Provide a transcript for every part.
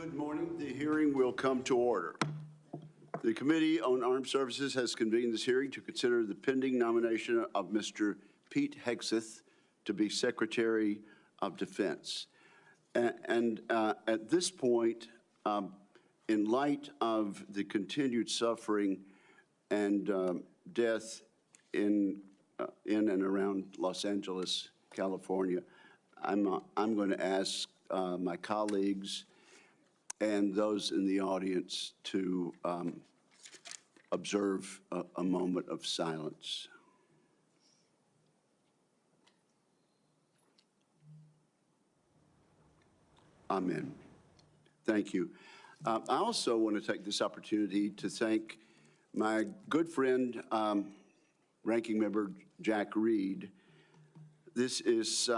Good morning. The hearing will come to order. The Committee on Armed Services has convened this hearing to consider the pending nomination of Mr. Pete Hegseth to be Secretary of Defense. And at this point, in light of the continued suffering and death in and around Los Angeles, California, I'm going to ask my colleagues and those in the audience to observe a moment of silence. Amen. Thank you. I also want to take this opportunity to thank my good friend, Ranking Member Jack Reed. This is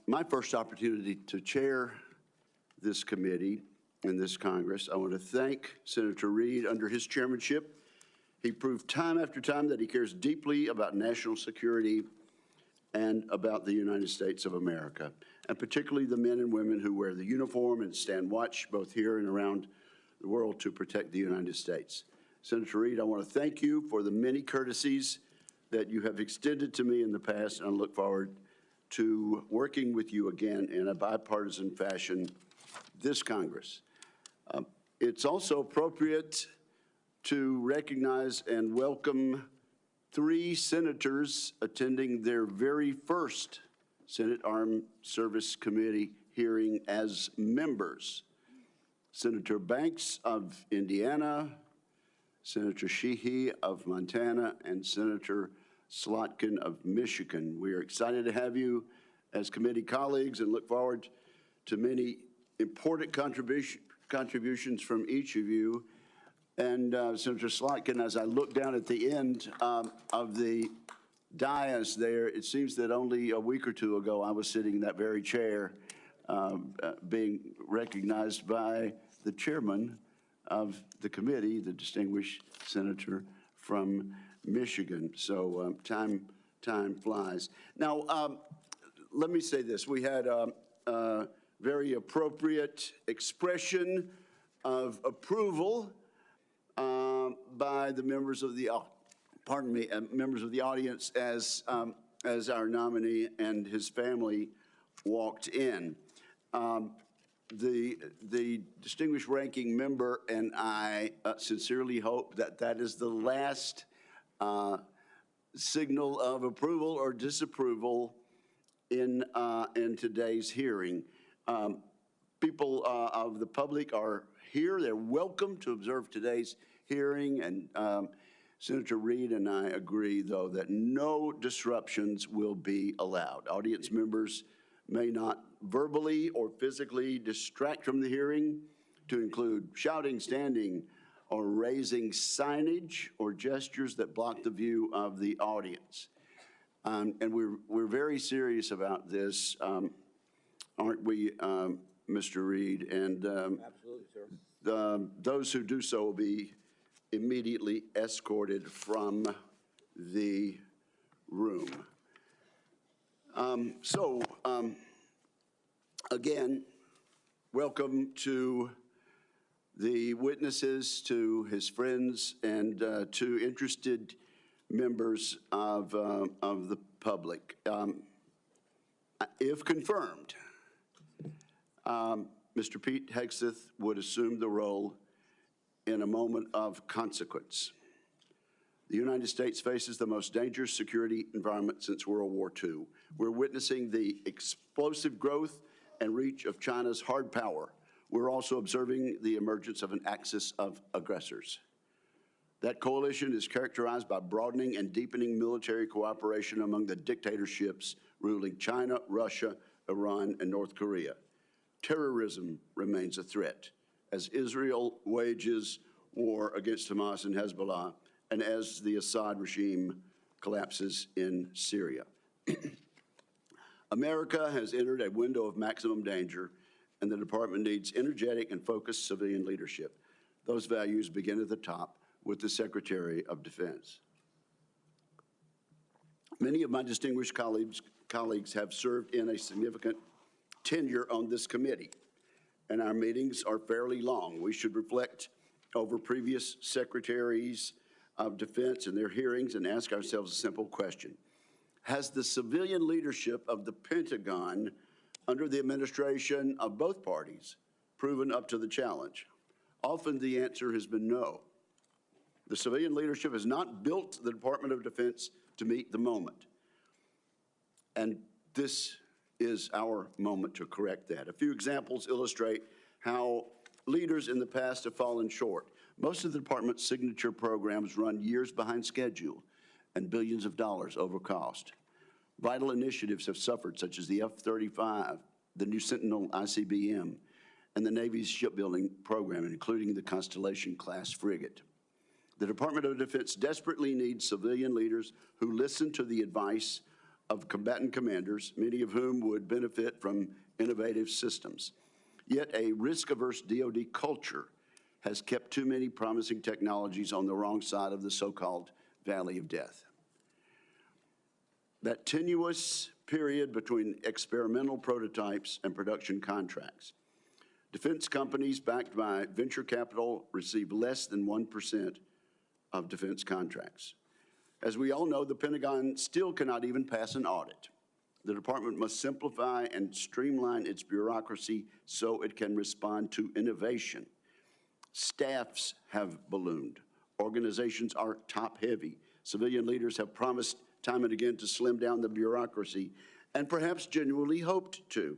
my first opportunity to chair this committee in this Congress. I want to thank Senator Reed. Under his chairmanship, he proved time after time that he cares deeply about national security and about the United States of America, and particularly the men and women who wear the uniform and stand watch both here and around the world to protect the United States. Senator Reed, I want to thank you for the many courtesies that you have extended to me in the past, and I look forward to working with you again in a bipartisan fashion this Congress. It's also appropriate to recognize and welcome 3 senators attending their very first Senate Armed Service Committee hearing as members. Senator Banks of Indiana, Senator Sheehy of Montana, and Senator Slotkin of Michigan. We are excited to have you as committee colleagues and look forward to many important contributions from each of you. And Senator Slotkin, as I look down at the end of the dais there, it seems that only a week or 2 ago I was sitting in that very chair being recognized by the chairman of the committee, the distinguished senator from Michigan. So time flies. Now, let me say this. We had a very appropriate expression of approval by the members of the members of the audience as our nominee and his family walked in. The distinguished ranking member and I sincerely hope that that is the last signal of approval or disapproval in today's hearing. People of the public are here. They're welcome to observe today's hearing, and Senator Reed and I agree, though, that no disruptions will be allowed. Audience members may not verbally or physically distract from the hearing, to include shouting, standing, or raising signage or gestures that block the view of the audience. And we're very serious about this, aren't we, Mr. Reed? And absolutely, sir. Those who do so will be immediately escorted from the room. Again, welcome to the witnesses, to his friends, and to interested members of the public. If confirmed, Mr. Pete Hegseth would assume the role in a moment of consequence. The United States faces the most dangerous security environment since World War II. We're witnessing the explosive growth and reach of China's hard power. We're also observing the emergence of an axis of aggressors. That coalition is characterized by broadening and deepening military cooperation among the dictatorships ruling China, Russia, Iran, and North Korea. Terrorism remains a threat as Israel wages war against Hamas and Hezbollah, and as the Assad regime collapses in Syria. America has entered a window of maximum danger, and the department needs energetic and focused civilian leadership. Those values begin at the top with the Secretary of Defense. Many of my distinguished colleagues have served in a significant tenure on this committee. and our meetings are fairly long. We should reflect over previous secretaries of defense and their hearings and ask ourselves a simple question. Has the civilian leadership of the Pentagon under the administration of both parties proven up to the challenge? Often the answer has been no. The civilian leadership has not built the Department of Defense to meet the moment. And this is our moment to correct that. A few examples illustrate how leaders in the past have fallen short. Most of the department's signature programs run years behind schedule and billions of dollars over cost. Vital initiatives have suffered, such as the F-35, the new Sentinel ICBM, and the Navy's shipbuilding program, including the Constellation-class frigate. The Department of Defense desperately needs civilian leaders who listen to the advice of combatant commanders, many of whom would benefit from innovative systems. Yet a risk-averse DoD culture has kept too many promising technologies on the wrong side of the so-called valley of death. That tenuous period between experimental prototypes and production contracts. Defense companies backed by venture capital receive less than 1% of defense contracts. As we all know, the Pentagon still cannot even pass an audit. The department must simplify and streamline its bureaucracy so it can respond to innovation. Staffs have ballooned. Organizations are top-heavy. Civilian leaders have promised time and again to slim down the bureaucracy, and perhaps genuinely hoped to.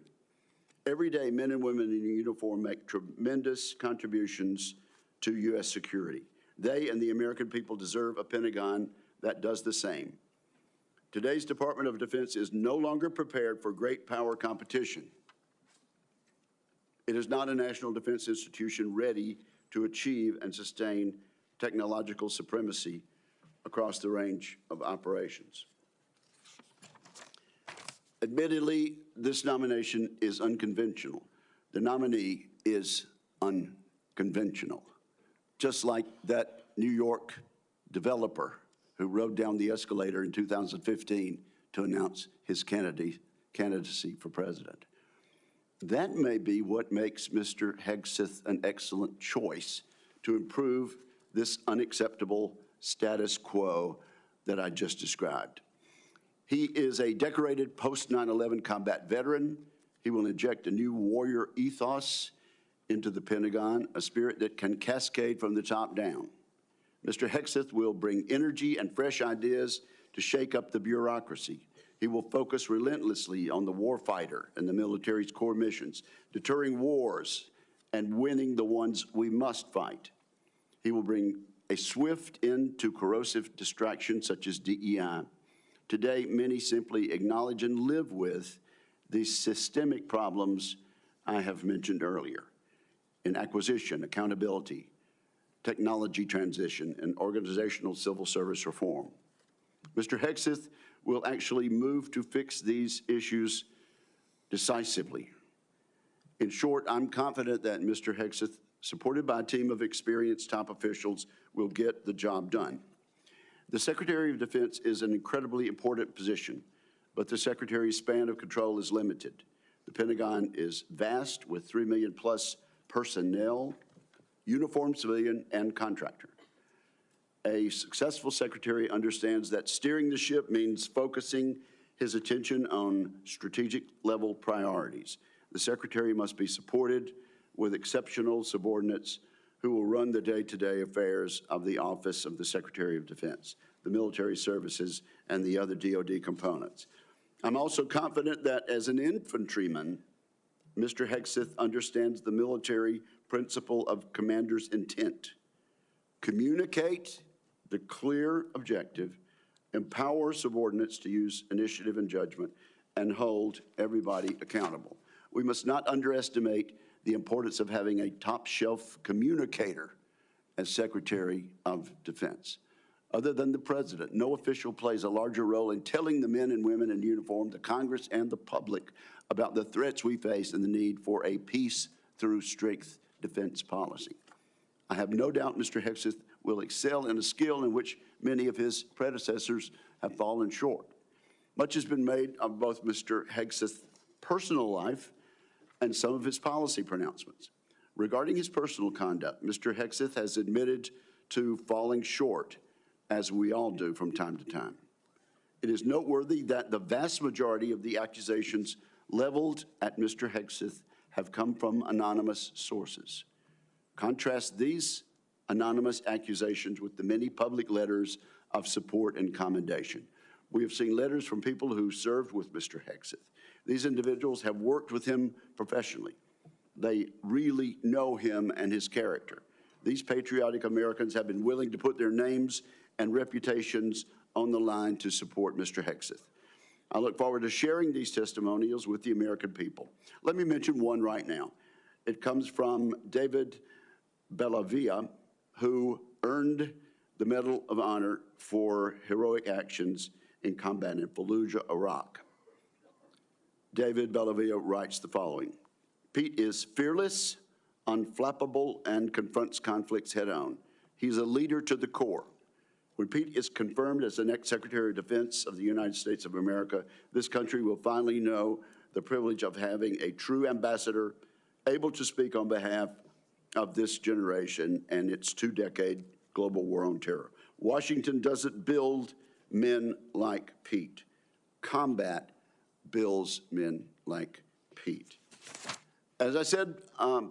Every day, men and women in uniform make tremendous contributions to U.S. security. They and the American people deserve a Pentagon that does the same. Today's Department of Defense is no longer prepared for great power competition. It is not a national defense institution ready to achieve and sustain technological supremacy across the range of operations. Admittedly, this nomination is unconventional. The nominee is unconventional, just like that New York developer who rode down the escalator in 2015 to announce his candidacy for president. That may be what makes Mr. Hegseth an excellent choice to improve this unacceptable status quo that I just described. He is a decorated post-9/11 combat veteran. He will inject a new warrior ethos into the Pentagon, a spirit that can cascade from the top down. Mr. Hegseth will bring energy and fresh ideas to shake up the bureaucracy. He will focus relentlessly on the warfighter and the military's core missions, deterring wars and winning the ones we must fight. He will bring a swift end to corrosive distractions such as DEI. Today, many simply acknowledge and live with these systemic problems I have mentioned earlier in acquisition, accountability, technology transition, and organizational civil service reform. Mr. Hegseth will actually move to fix these issues decisively. In short, I'm confident that Mr. Hegseth, supported by a team of experienced top officials, will get the job done. The Secretary of Defense is an incredibly important position, but the Secretary's span of control is limited. The Pentagon is vast, with 3 million plus personnel, uniformed civilian and contractor. A successful secretary understands that steering the ship means focusing his attention on strategic level priorities. The secretary must be supported with exceptional subordinates who will run the day-to-day affairs of the Office of the Secretary of Defense, the military services, and the other DoD components. I'm also confident that as an infantryman, Mr. Hegseth understands the military principle of commander's intent. Communicate the clear objective, empower subordinates to use initiative and judgment, and hold everybody accountable. We must not underestimate the importance of having a top-shelf communicator as Secretary of Defense. Other than the President, no official plays a larger role in telling the men and women in uniform, the Congress, and the public about the threats we face and the need for a peace through strength defense policy. I have no doubt Mr. Hegseth will excel in a skill in which many of his predecessors have fallen short. Much has been made of both Mr. Hegseth's personal life and some of his policy pronouncements. Regarding his personal conduct, Mr. Hegseth has admitted to falling short, as we all do from time to time. It is noteworthy that the vast majority of the accusations leveled at Mr. Hegseth have come from anonymous sources. Contrast these anonymous accusations with the many public letters of support and commendation. We have seen letters from people who served with Mr. Hegseth. These individuals have worked with him professionally. They really know him and his character. These patriotic Americans have been willing to put their names and reputations on the line to support Mr. Hegseth. I look forward to sharing these testimonials with the American people. Let me mention one right now. It comes from David Bellavia, who earned the Medal of Honor for heroic actions in combat in Fallujah, Iraq. David Bellavia writes the following: Pete is fearless, unflappable, and confronts conflicts head-on. He's a leader to the core. When Pete is confirmed as the next Secretary of Defense of the United States of America, this country will finally know the privilege of having a true ambassador able to speak on behalf of this generation and its two-decade global war on terror. Washington doesn't build men like Pete. Combat builds men like Pete. As I said,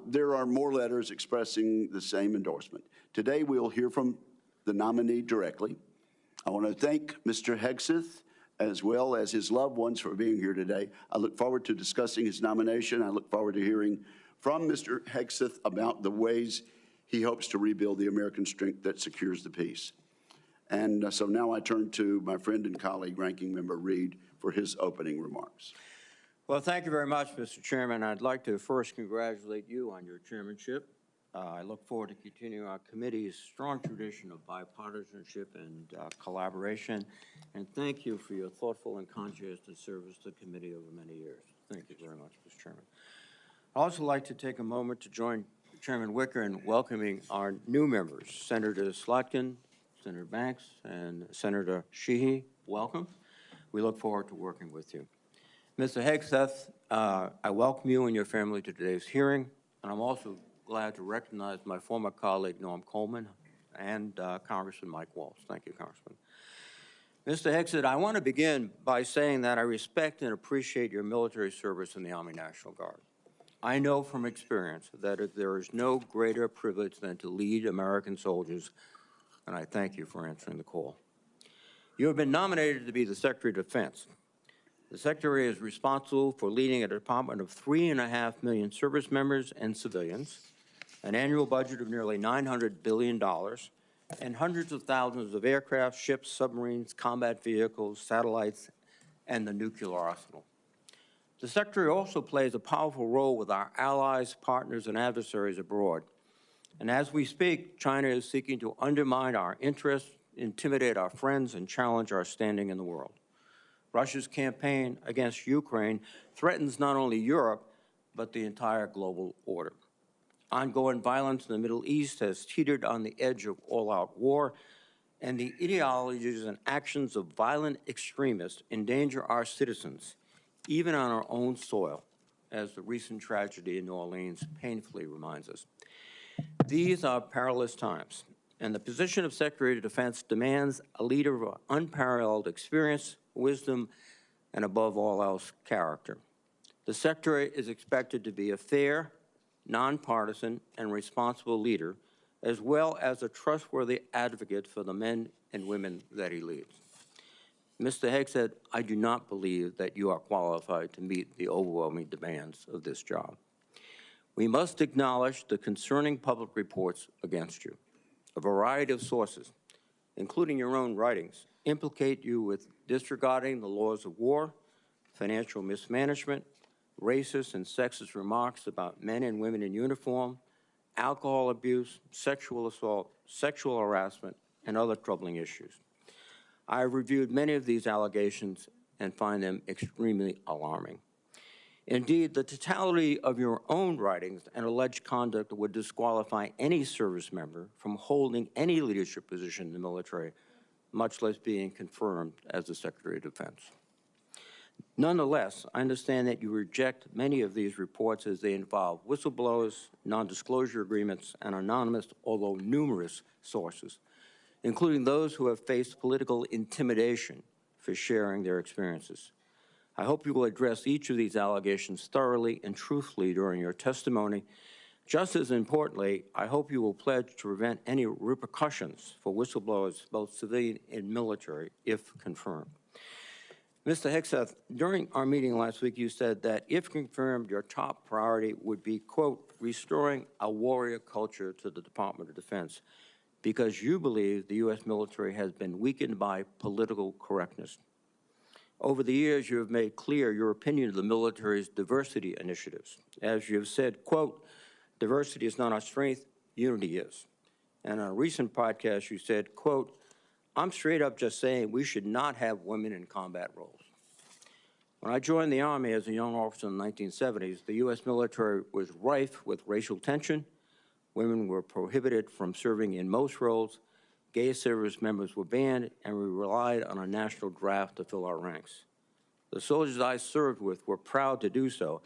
there are more letters expressing the same endorsement. Today, we'll hear from the nominee directly. I want to thank Mr. Hegseth as well as his loved ones for being here today. I look forward to discussing his nomination. I look forward to hearing from Mr. Hegseth about the ways he hopes to rebuild the American strength that secures the peace. And so now I turn to my friend and colleague, Ranking Member Reed, for his opening remarks. Well, thank you very much, Mr. Chairman. I'd like to first congratulate you on your chairmanship. I look forward to continuing our committee's strong tradition of bipartisanship and collaboration. And thank you for your thoughtful and conscientious service to the committee over many years. Thank you very much, Mr. Chairman. I'd also like to take a moment to join Chairman Wicker in welcoming our new members, Senator Slotkin, Senator Banks, and Senator Sheehy. Welcome. We look forward to working with you. Mr. Hegseth, I welcome you and your family to today's hearing, and I'm also glad to recognize my former colleague, Norm Coleman, and Congressman Mike Waltz. Thank you, Congressman. Mr. Hegseth, I want to begin by saying that I respect and appreciate your military service in the Army National Guard. I know from experience that there is no greater privilege than to lead American soldiers, and I thank you for answering the call. You have been nominated to be the Secretary of Defense. The Secretary is responsible for leading a department of 3.5 million service members and civilians, an annual budget of nearly $900 billion, and hundreds of thousands of aircraft, ships, submarines, combat vehicles, satellites, and the nuclear arsenal. The Secretary also plays a powerful role with our allies, partners, and adversaries abroad. And as we speak, China is seeking to undermine our interests, intimidate our friends, and challenge our standing in the world. Russia's campaign against Ukraine threatens not only Europe, but the entire global order. Ongoing violence in the Middle East has teetered on the edge of all-out war, and the ideologies and actions of violent extremists endanger our citizens, even on our own soil, as the recent tragedy in New Orleans painfully reminds us. These are perilous times, and the position of Secretary of Defense demands a leader of unparalleled experience, wisdom, and above all else, character. The Secretary is expected to be a fair, nonpartisan, and responsible leader, as well as a trustworthy advocate for the men and women that he leads. Mr. Hegseth, I do not believe that you are qualified to meet the overwhelming demands of this job. We must acknowledge the concerning public reports against you. A variety of sources, including your own writings, implicate you with disregarding the laws of war, financial mismanagement, racist and sexist remarks about men and women in uniform, alcohol abuse, sexual assault, sexual harassment, and other troubling issues. I have reviewed many of these allegations and find them extremely alarming. Indeed, the totality of your own writings and alleged conduct would disqualify any service member from holding any leadership position in the military, much less being confirmed as the Secretary of Defense. Nonetheless, I understand that you reject many of these reports as they involve whistleblowers, non-disclosure agreements, and anonymous, although numerous, sources, including those who have faced political intimidation for sharing their experiences. I hope you will address each of these allegations thoroughly and truthfully during your testimony. Just as importantly, I hope you will pledge to prevent any repercussions for whistleblowers, both civilian and military, if confirmed. Mr. Hegseth, during our meeting last week, you said that if confirmed, your top priority would be, quote, restoring a warrior culture to the Department of Defense, because you believe the U.S. military has been weakened by political correctness. Over the years, you have made clear your opinion of the military's diversity initiatives. As you have said, quote, diversity is not our strength, unity is. And on a recent podcast, you said, quote, I'm straight up just saying we should not have women in combat roles. When I joined the Army as a young officer in the 1970s, the U.S. military was rife with racial tension. Women were prohibited from serving in most roles. Gay service members were banned, and we relied on a national draft to fill our ranks. The soldiers I served with were proud to do so,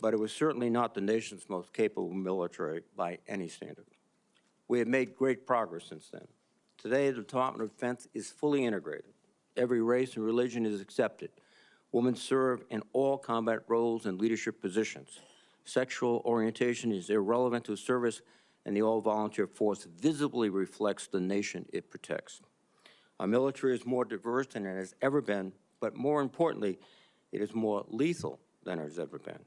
but it was certainly not the nation's most capable military by any standard. We have made great progress since then. Today, the Department of Defense is fully integrated. Every race and religion is accepted. Women serve in all combat roles and leadership positions. Sexual orientation is irrelevant to service, and the all-volunteer force visibly reflects the nation it protects. Our military is more diverse than it has ever been, but more importantly, it is more lethal than it has ever been.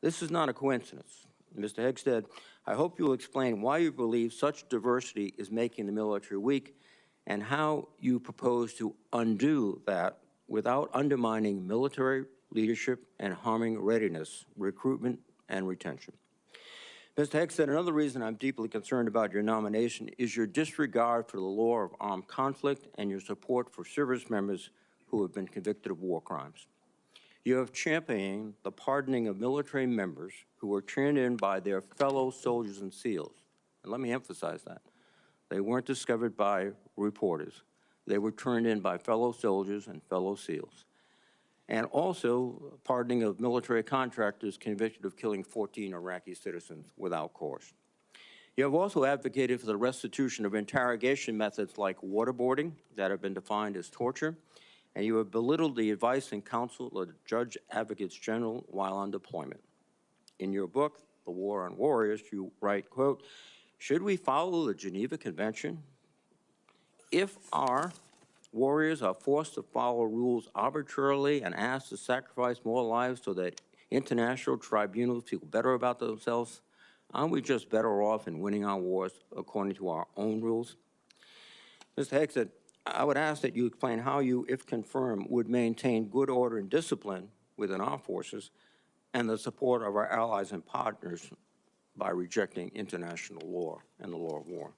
This is not a coincidence. Mr. Hegseth, I hope you will explain why you believe such diversity is making the military weak and how you propose to undo that without undermining military leadership and harming readiness, recruitment, and retention. Mr. Hegseth, another reason I'm deeply concerned about your nomination is your disregard for the law of armed conflict and your support for service members who have been convicted of war crimes. You have championed the pardoning of military members who were turned in by their fellow soldiers and SEALs. And let me emphasize that. They weren't discovered by reporters. They were turned in by fellow soldiers and fellow SEALs. And also pardoning of military contractors convicted of killing 14 Iraqi citizens without cause. You have also advocated for the restitution of interrogation methods like waterboarding that have been defined as torture, and you have belittled the advice and counsel of the Judge Advocates General while on deployment. In your book, The War on Warriors, you write, quote, should we follow the Geneva Convention? If our warriors are forced to follow rules arbitrarily and asked to sacrifice more lives so that international tribunals feel better about themselves, aren't we just better off in winning our wars according to our own rules? Mr. Hegseth, I would ask that you explain how you, if confirmed, would maintain good order and discipline within our forces and the support of our allies and partners by rejecting international law and the law of war.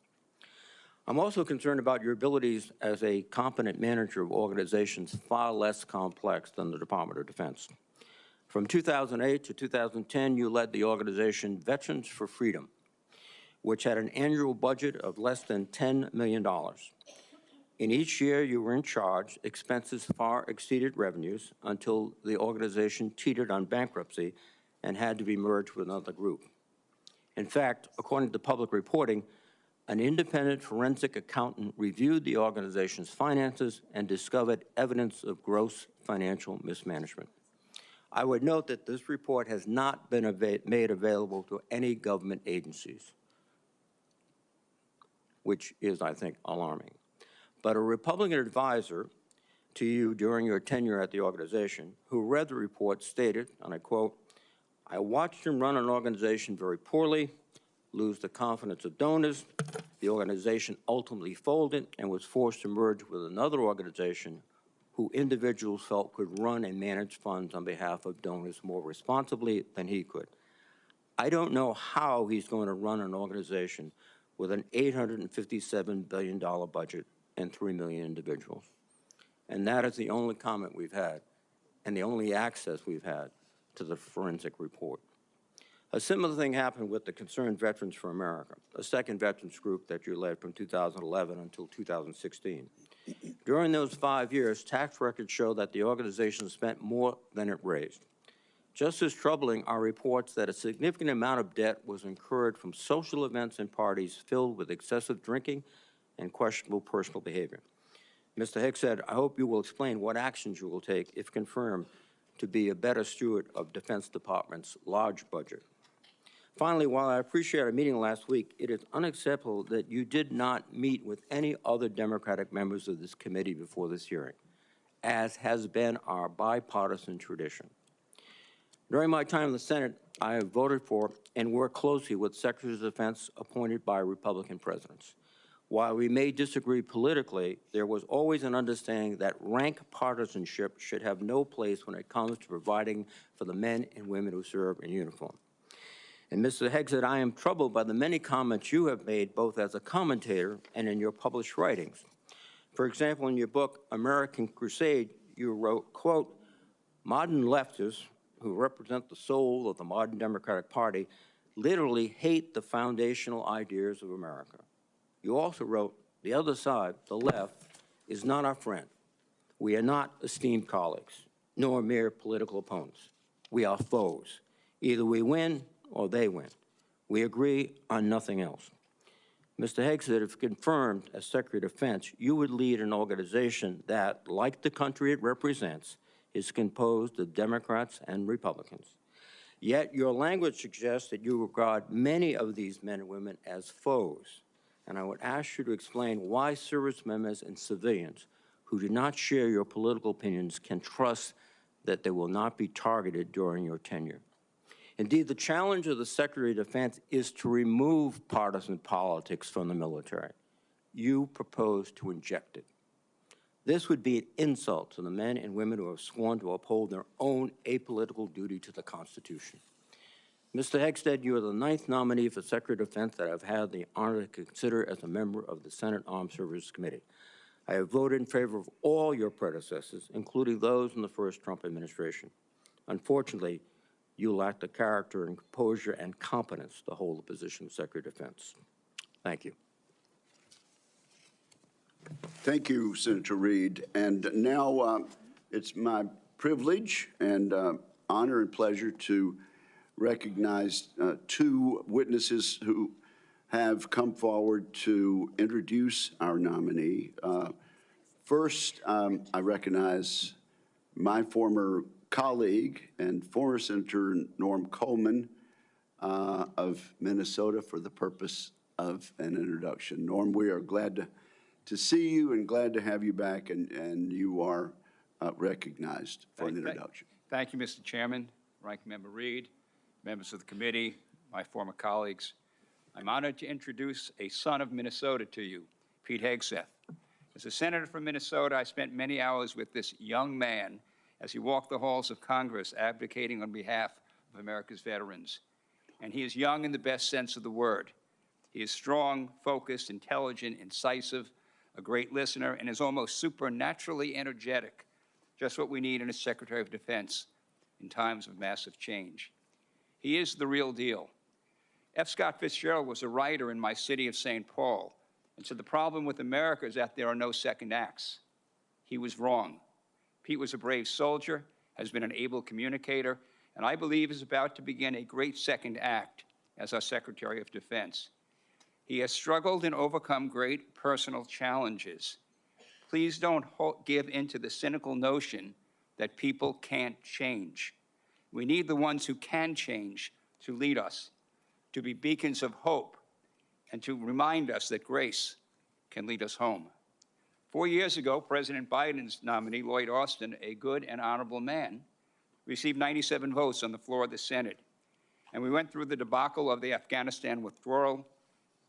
I'm also concerned about your abilities as a competent manager of organizations far less complex than the Department of Defense. From 2008 to 2010, you led the organization Veterans for Freedom, which had an annual budget of less than $10 million. In each year you were in charge, expenses far exceeded revenues until the organization teetered on bankruptcy and had to be merged with another group. In fact, according to public reporting, an independent forensic accountant reviewed the organization's finances and discovered evidence of gross financial mismanagement. I would note that this report has not been made available to any government agencies, which is, I think, alarming. But a Republican advisor to you during your tenure at the organization who read the report stated, and I quote, I watched him run an organization very poorly, lose the confidence of donors. The organization ultimately folded and was forced to merge with another organization who individuals felt could run and manage funds on behalf of donors more responsibly than he could. I don't know how he's going to run an organization with an $857 billion budget and 3 million individuals. And that is the only comment we've had and the only access we've had to the forensic report. A similar thing happened with the Concerned Veterans for America, a second veterans group that you led from 2011 until 2016. During those 5 years, tax records show that the organization spent more than it raised. Just as troubling are reports that a significant amount of debt was incurred from social events and parties filled with excessive drinking and questionable personal behavior. Mr. Hegseth, I hope you will explain what actions you will take, if confirmed, to be a better steward of Defense Department's large budget. Finally, while I appreciate our meeting last week, it is unacceptable that you did not meet with any other Democratic members of this committee before this hearing, as has been our bipartisan tradition. During my time in the Senate, I have voted for and worked closely with Secretaries of Defense appointed by Republican presidents. While we may disagree politically, there was always an understanding that rank partisanship should have no place when it comes to providing for the men and women who serve in uniform. And Mr. Hegseth, I am troubled by the many comments you have made both as a commentator and in your published writings. For example, in your book, American Crusade, you wrote, quote, "Modern leftists, who represent the soul of the modern Democratic Party, literally hate the foundational ideas of America." You also wrote, "The other side, the left, is not our friend. We are not esteemed colleagues, nor mere political opponents. We are foes. Either we win or they win. We agree on nothing else." Mr. Hegseth, if confirmed as Secretary of Defense, you would lead an organization that, like the country it represents, is composed of Democrats and Republicans. Yet your language suggests that you regard many of these men and women as foes. And I would ask you to explain why service members and civilians who do not share your political opinions can trust that they will not be targeted during your tenure. Indeed, the challenge of the Secretary of Defense is to remove partisan politics from the military. You propose to inject it. This would be an insult to the men and women who have sworn to uphold their own apolitical duty to the Constitution. Mr. Hegseth, you are the 9th nominee for Secretary of Defense that I've had the honor to consider as a member of the Senate Armed Services Committee. I have voted in favor of all your predecessors, including those in the first Trump administration. Unfortunately, you lack the character and composure and competence to hold the position of Secretary of Defense. Thank you. Thank you, Senator Reed. And now it's my privilege and honor and pleasure to recognize two witnesses who have come forward to introduce our nominee. First, I recognize my former colleague and former Senator Norm Coleman of Minnesota for the purpose of an introduction. Norm, we are glad to see you and glad to have you back, and you are recognized for an introduction. Thank you, Mr. Chairman, Ranking Member Reed, members of the committee, my former colleagues. I'm honored to introduce a son of Minnesota to you, Pete Hegseth. As a senator from Minnesota, I spent many hours with this young man as he walked the halls of Congress advocating on behalf of America's veterans. And he is young in the best sense of the word. He is strong, focused, intelligent, incisive, a great listener, and is almost supernaturally energetic, just what we need in a Secretary of Defense in times of massive change. He is the real deal. F. Scott Fitzgerald was a writer in my city of St. Paul, and said the problem with America is that there are no second acts. He was wrong. Pete was a brave soldier, has been an able communicator, and I believe is about to begin a great second act as our Secretary of Defense. He has struggled and overcome great personal challenges. Please don't give into the cynical notion that people can't change. We need the ones who can change to lead us, to be beacons of hope, and to remind us that grace can lead us home. 4 years ago, President Biden's nominee, Lloyd Austin, a good and honorable man, received 97 votes on the floor of the Senate. And we went through the debacle of the Afghanistan withdrawal.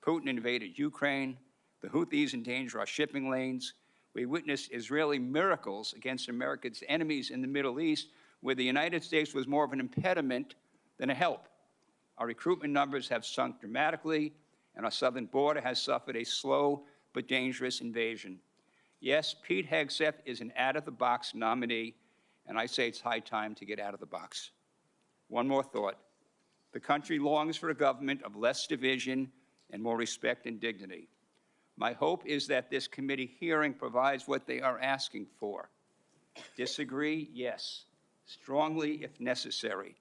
Putin invaded Ukraine. The Houthis endanger our shipping lanes. We witnessed Israeli miracles against America's enemies in the Middle East, where the United States was more of an impediment than a help. Our recruitment numbers have sunk dramatically, and our southern border has suffered a slow but dangerous invasion. Yes, Pete Hegseth is an out-of-the-box nominee, and I say it's high time to get out of the box. One more thought. The country longs for a government of less division and more respect and dignity. My hope is that this committee hearing provides what they are asking for. Disagree? Yes. Strongly if necessary.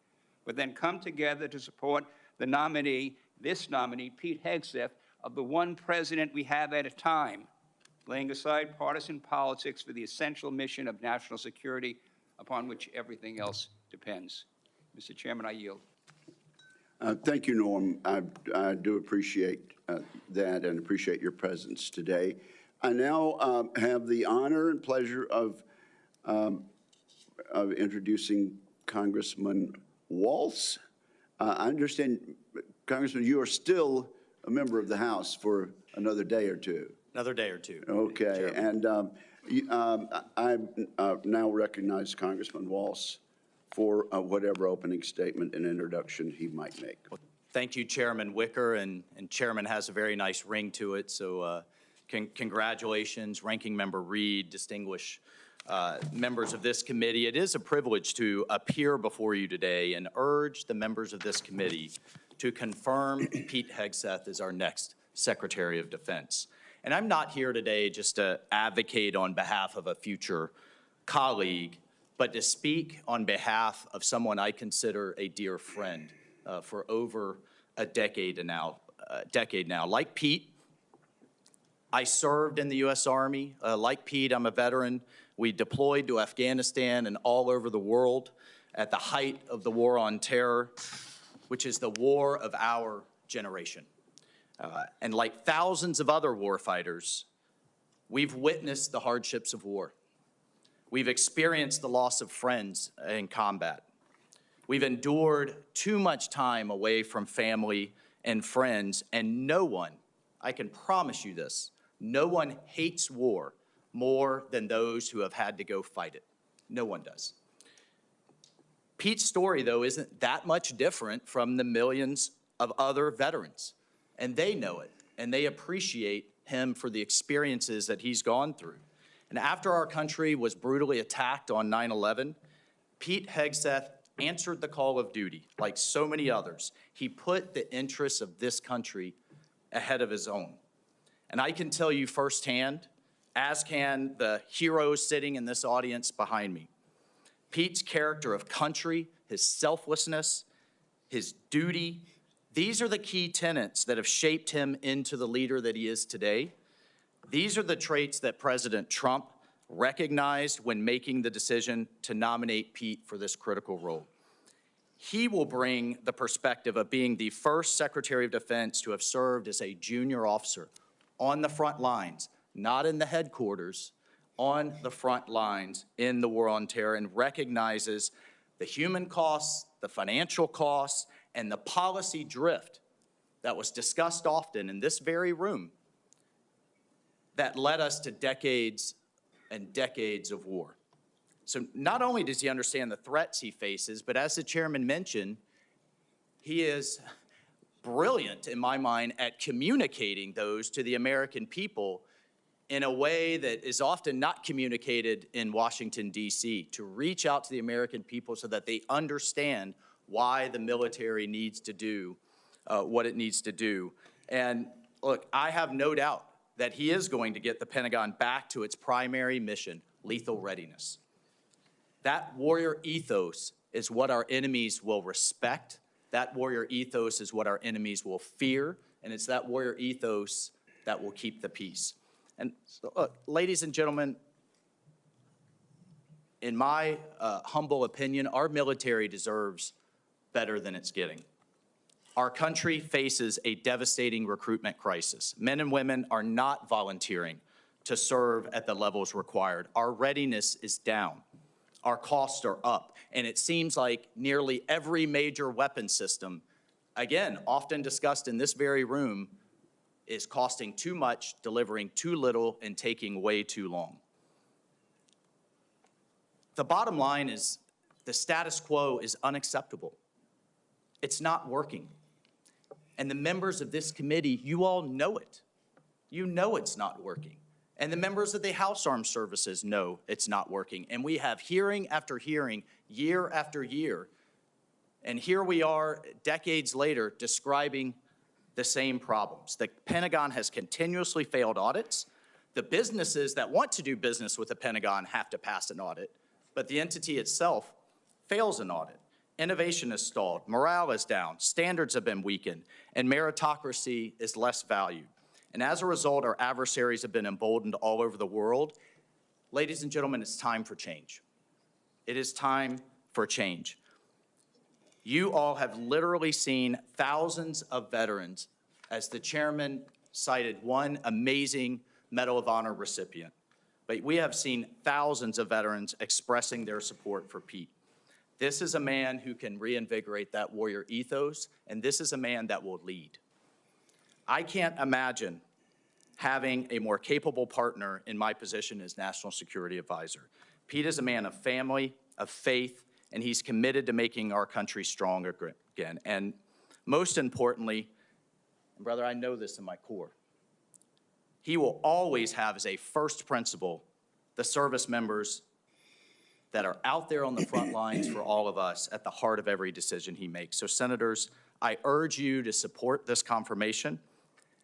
But then come together to support the nominee, this nominee, Pete Hegseth, of the one president we have at a time, laying aside partisan politics for the essential mission of national security upon which everything else depends. Mr. Chairman, I yield. Thank you, Norm. I do appreciate that and appreciate your presence today. I now have the honor and pleasure of introducing Congressman Walz. I understand, Congressman, you are still a member of the House for another day or two. Another day or two. Okay, and I now recognize Congressman Walz for whatever opening statement and introduction he might make. Well, thank you, Chairman Wicker, and Chairman has a very nice ring to it, so congratulations, Ranking Member Reed, distinguished members of this committee. It is a privilege to appear before you today and urge the members of this committee to confirm Pete Hegseth as our next Secretary of Defense. And I'm not here today just to advocate on behalf of a future colleague, but to speak on behalf of someone I consider a dear friend for over a decade now. Like Pete, I served in the U.S. Army. Like Pete, I'm a veteran. We deployed to Afghanistan and all over the world at the height of the war on terror, which is the war of our generation. And like thousands of other warfighters, we've witnessed the hardships of war. We've experienced the loss of friends in combat. We've endured too much time away from family and friends, and no one, I can promise you this, no one hates war more than those who have had to go fight it. No one does. Pete's story, though, isn't that much different from the millions of other veterans, and they know it, and they appreciate him for the experiences that he's gone through. And after our country was brutally attacked on 9/11, Pete Hegseth answered the call of duty. Like so many others, he put the interests of this country ahead of his own. And I can tell you firsthand, as can the heroes sitting in this audience behind me, Pete's character of country, his selflessness, his duty, these are the key tenets that have shaped him into the leader that he is today. These are the traits that President Trump recognized when making the decision to nominate Pete for this critical role. He will bring the perspective of being the first Secretary of Defense to have served as a junior officer on the front lines, not in the headquarters, on the front lines in the war on terror, and recognizes the human costs, the financial costs, and the policy drift that was discussed often in this very room that led us to decades and decades of war. So not only does he understand the threats he faces, but as the chairman mentioned, he is brilliant, in my mind, at communicating those to the American people in a way that is often not communicated in Washington, D.C., to reach out to the American people so that they understand why the military needs to do what it needs to do. And look, I have no doubt that he is going to get the Pentagon back to its primary mission, lethal readiness. That warrior ethos is what our enemies will respect. That warrior ethos is what our enemies will fear, and it's that warrior ethos that will keep the peace. And so, look, ladies and gentlemen, in my humble opinion, our military deserves better than it's getting. Our country faces a devastating recruitment crisis. Men and women are not volunteering to serve at the levels required. Our readiness is down. Our costs are up. And it seems like nearly every major weapon system, again, often discussed in this very room, is costing too much, delivering too little, and taking way too long. The bottom line is the status quo is unacceptable. It's not working. And the members of this committee, you all know it. You know it's not working. And the members of the House Armed Services know it's not working. And we have hearing after hearing, year after year, And here we are, decades later, describing the same problems. The Pentagon has continuously failed audits. The businesses that want to do business with the Pentagon have to pass an audit, but the entity itself fails an audit. Innovation is stalled, morale is down, standards have been weakened, and meritocracy is less valued. And as a result, our adversaries have been emboldened all over the world. Ladies and gentlemen, it's time for change. It is time for change. You all have literally seen thousands of veterans, as the chairman cited one amazing Medal of Honor recipient. But we have seen thousands of veterans expressing their support for Pete. This is a man who can reinvigorate that warrior ethos, and this is a man that will lead. I can't imagine having a more capable partner in my position as National Security Advisor. Pete is a man of family, of faith, and he's committed to making our country strong again. And most importantly, and brother, I know this in my core, he will always have as a first principle the service members that are out there on the front lines for all of us at the heart of every decision he makes. So senators, I urge you to support this confirmation.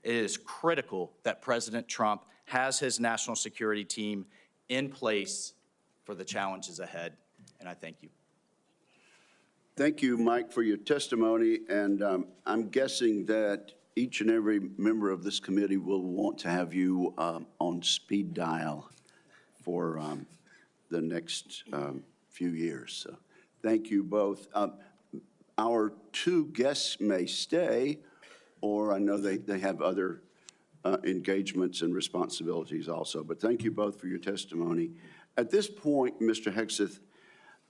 It is critical that President Trump has his national security team in place for the challenges ahead, and I thank you. Thank you, Mike, for your testimony, and I'm guessing that each and every member of this committee will want to have you on speed dial for the next few years. So thank you both. Our two guests may stay, or I know they have other engagements and responsibilities also, but thank you both for your testimony. At this point, Mr. Hegseth,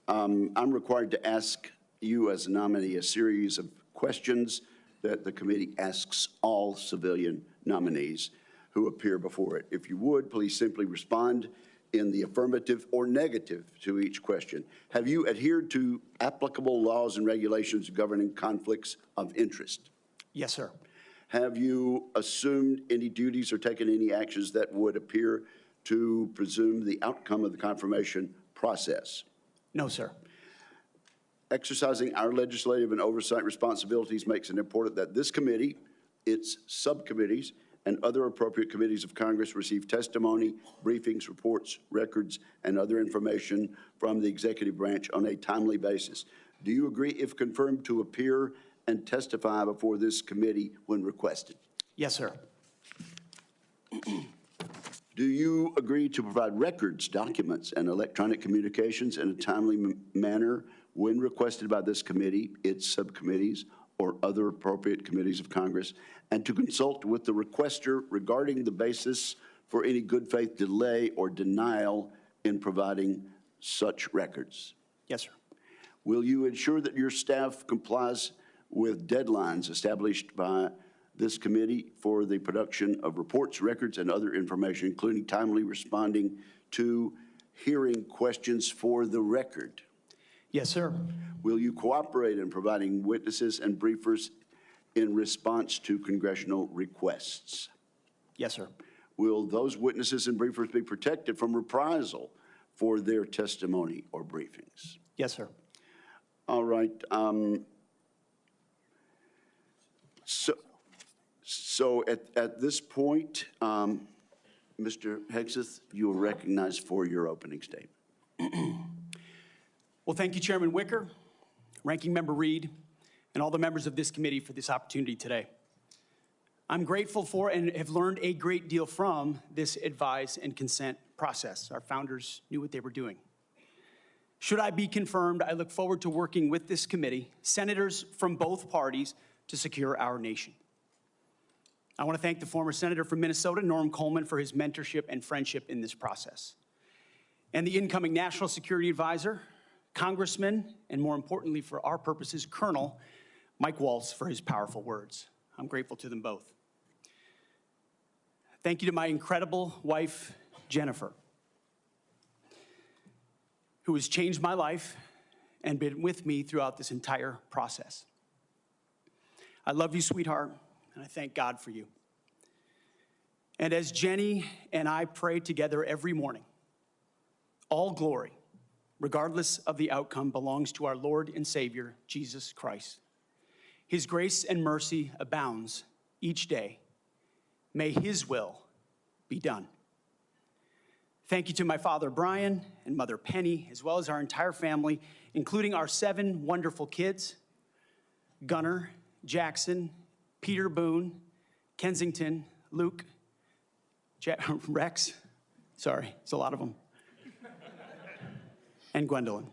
I'm required to ask you as a nominee a series of questions that the committee asks all civilian nominees who appear before it. If you would, please simply respond in the affirmative or negative to each question. Have you adhered to applicable laws and regulations governing conflicts of interest? Yes, sir. Have you assumed any duties or taken any actions that would appear to presume the outcome of the confirmation process? No, sir. Exercising our legislative and oversight responsibilities makes it important that this committee, its subcommittees, and other appropriate committees of Congress receive testimony, briefings, reports, records, and other information from the executive branch on a timely basis. Do you agree, if confirmed, to appear and testify before this committee when requested? Yes, sir. Do you agree to provide records, documents, and electronic communications in a timely manner when requested by this committee, its subcommittees, or other appropriate committees of Congress, and to consult with the requester regarding the basis for any good faith delay or denial in providing such records? Yes, sir. Will you ensure that your staff complies with deadlines established by this committee for the production of reports, records, and other information, including timely responding to hearing questions for the record? Yes, sir. Will you cooperate in providing witnesses and briefers in response to congressional requests? Yes, sir. Will those witnesses and briefers be protected from reprisal for their testimony or briefings? Yes, sir. All right. So at this point, Mr. Hegseth, you are recognized for your opening statement. Well, thank you, Chairman Wicker, Ranking Member Reed, and all the members of this committee for this opportunity today. I'm grateful for and have learned a great deal from this advise and consent process. Our founders knew what they were doing. Should I be confirmed, I look forward to working with this committee, senators from both parties, to secure our nation. I want to thank the former senator from Minnesota, Norm Coleman, for his mentorship and friendship in this process, and the incoming National Security Advisor, Congressman, and more importantly for our purposes, Colonel Mike Waltz, for his powerful words. I'm grateful to them both. Thank you to my incredible wife, Jennifer, who has changed my life and been with me throughout this entire process. I love you, sweetheart, and I thank God for you. And as Jenny and I pray together every morning, all glory, regardless of the outcome, belongs to our Lord and Savior, Jesus Christ. His grace and mercy abounds each day. May his will be done. Thank you to my father, Brian, and mother, Penny, as well as our entire family, including our 7 wonderful kids, Gunnar, Jackson, Peter Boone, Kensington, Luke, Rex, sorry, it's a lot of them, and Gwendolyn.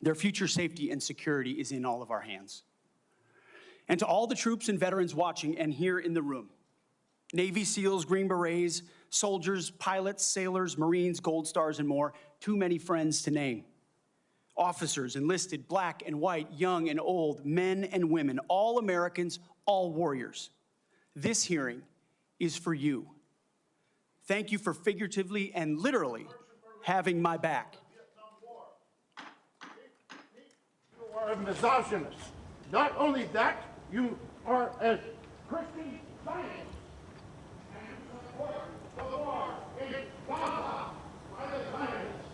Their future safety and security is in all of our hands. And to all the troops and veterans watching and here in the room, Navy SEALs, Green Berets, soldiers, pilots, sailors, Marines, Gold Stars, and more, too many friends to name. Officers, enlisted, black and white, young and old, men and women, all Americans, all warriors. This hearing is for you. Thank you for figuratively and literally having my back. You are a misogynist. Not only that, you are a Christian Zionist. And you support the war in Gaza by the Zionists.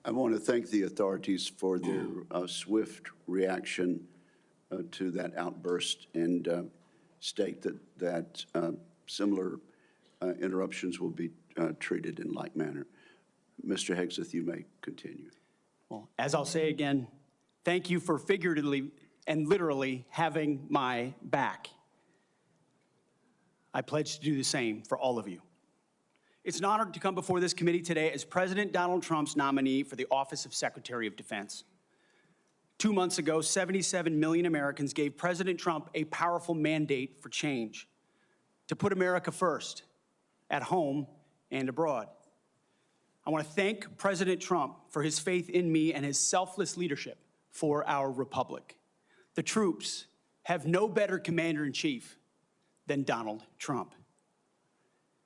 I want to thank the authorities for their swift reaction to that outburst and state that similar interruptions will be treated in like manner. Mr. Hegseth, you may continue. Well, as I'll say again, thank you for figuratively and literally having my back. I pledge to do the same for all of you. It's an honor to come before this committee today as President Donald Trump's nominee for the office of Secretary of Defense. 2 months ago, 77 million Americans gave President Trump a powerful mandate for change, to put America first, at home and abroad. I want to thank President Trump for his faith in me and his selfless leadership for our republic. The troops have no better commander-in-chief than Donald Trump.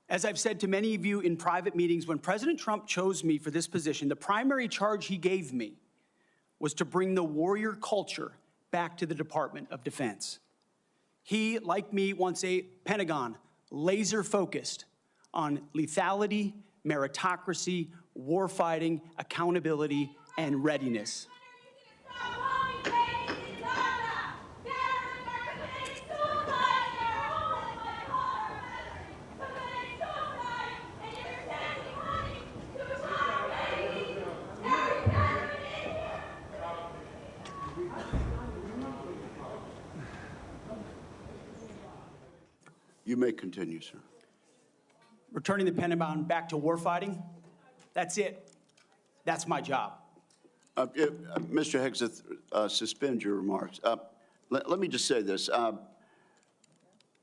As I've said to many of you in private meetings, when President Trump chose me for this position, the primary charge he gave me was to bring the warrior culture back to the Department of Defense. He, like me, wants a Pentagon laser-focused on lethality, meritocracy, warfighting, accountability, and readiness. You may continue, sir. Returning the Pentagon back to warfighting, that's it. That's my job. Mr. Hegseth, suspend your remarks. Let me just say this.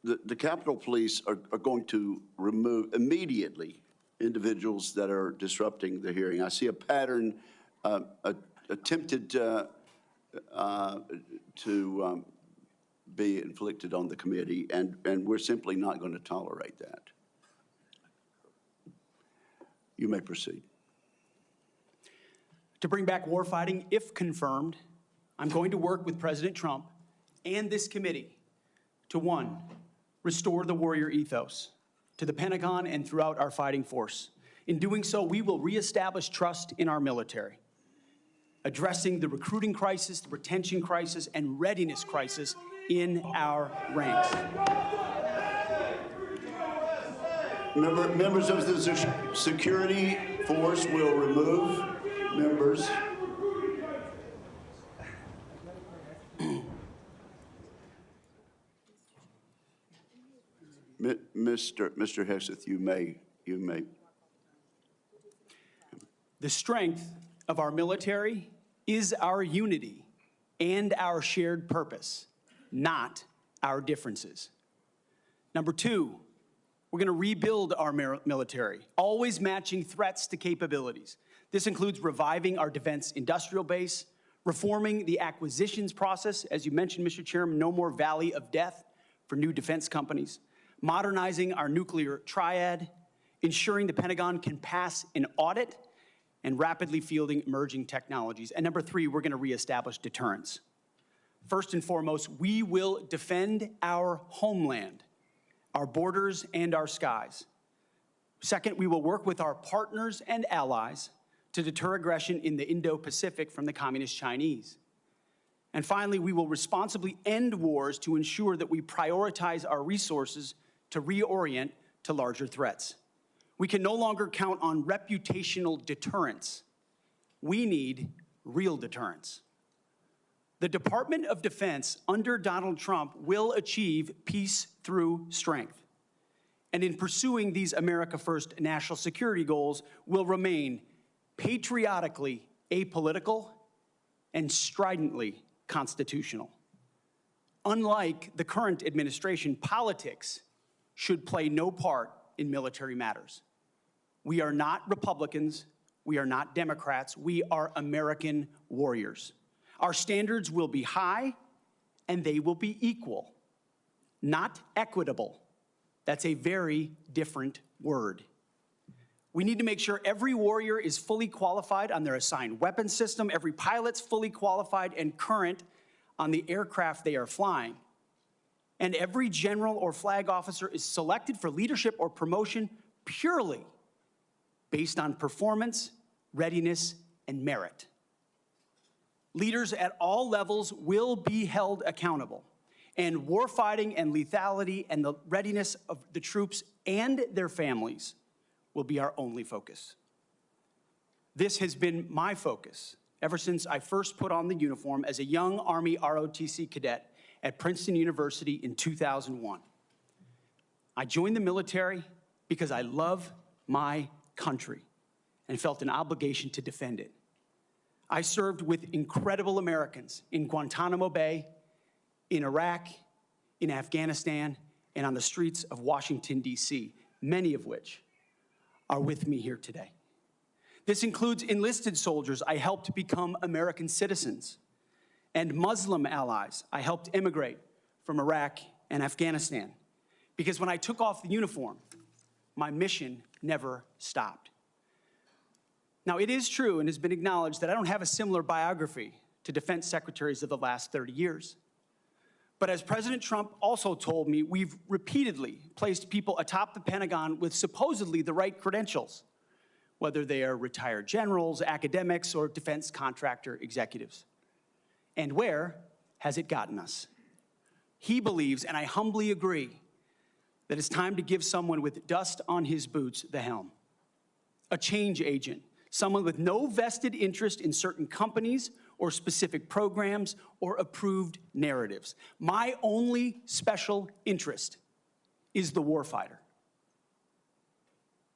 The Capitol Police are going to remove immediately individuals that are disrupting the hearing. I see a pattern attempted to be inflicted on the committee, and we're simply not going to tolerate that. You may proceed. To bring back warfighting, if confirmed, I'm going to work with President Trump and this committee to, 1, restore the warrior ethos to the Pentagon and throughout our fighting force. In doing so, we will reestablish trust in our military, addressing the recruiting crisis, the retention crisis, and readiness crisis in our ranks. Members of the security force will remove members. Mr. Hegseth, you may. The strength of our military is our unity and our shared purpose, not our differences. Number 2, we're going to rebuild our military, always matching threats to capabilities. This includes reviving our defense industrial base, reforming the acquisitions process. As you mentioned, Mr. Chairman, no more valley of death for new defense companies, modernizing our nuclear triad, ensuring the Pentagon can pass an audit, and rapidly fielding emerging technologies. And number 3, we're going to reestablish deterrence. First and foremost, we will defend our homeland, our borders, and our skies. Second, we will work with our partners and allies to deter aggression in the Indo-Pacific from the Communist Chinese. And finally, we will responsibly end wars to ensure that we prioritize our resources to reorient to larger threats. We can no longer count on reputational deterrence. We need real deterrence. The Department of Defense under Donald Trump will achieve peace through strength. And in pursuing these America First national security goals, will remain patriotically apolitical and stridently constitutional. Unlike the current administration, politics should play no part in military matters. We are not Republicans, we are not Democrats, we are American warriors. Our standards will be high and they will be equal, not equitable. That's a very different word. We need to make sure every warrior is fully qualified on their assigned weapons system, every pilot's fully qualified and current on the aircraft they are flying, and every general or flag officer is selected for leadership or promotion purely based on performance, readiness, and merit. Leaders at all levels will be held accountable, and warfighting and lethality and the readiness of the troops and their families will be our only focus. This has been my focus ever since I first put on the uniform as a young Army ROTC cadet at Princeton University in 2001. I joined the military because I love my country and felt an obligation to defend it. I served with incredible Americans in Guantanamo Bay, in Iraq, in Afghanistan, and on the streets of Washington, D.C., many of which are with me here today. This includes enlisted soldiers I helped become American citizens, and Muslim allies I helped immigrate from Iraq and Afghanistan. Because when I took off the uniform, my mission never stopped. Now, it is true and has been acknowledged that I don't have a similar biography to defense secretaries of the last 30 years. But as President Trump also told me, we've repeatedly placed people atop the Pentagon with supposedly the right credentials, whether they are retired generals, academics, or defense contractor executives. And where has it gotten us? He believes, and I humbly agree, that it's time to give someone with dust on his boots the helm. A change agent, someone with no vested interest in certain companies or specific programs or approved narratives. My only special interest is the warfighter.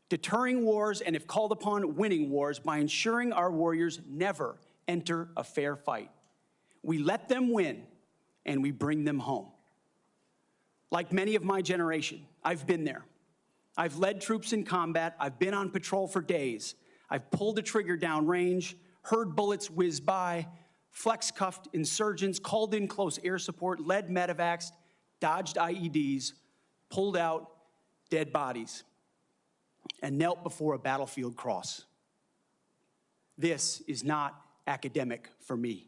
Deterring wars, and if called upon, winning wars by ensuring our warriors never enter a fair fight. We let them win, and we bring them home. Like many of my generation, I've been there. I've led troops in combat. I've been on patrol for days. I've pulled a trigger down range, heard bullets whiz by, flex-cuffed insurgents, called in close air support, led medevacs, dodged IEDs, pulled out dead bodies, and knelt before a battlefield cross. This is not academic for me.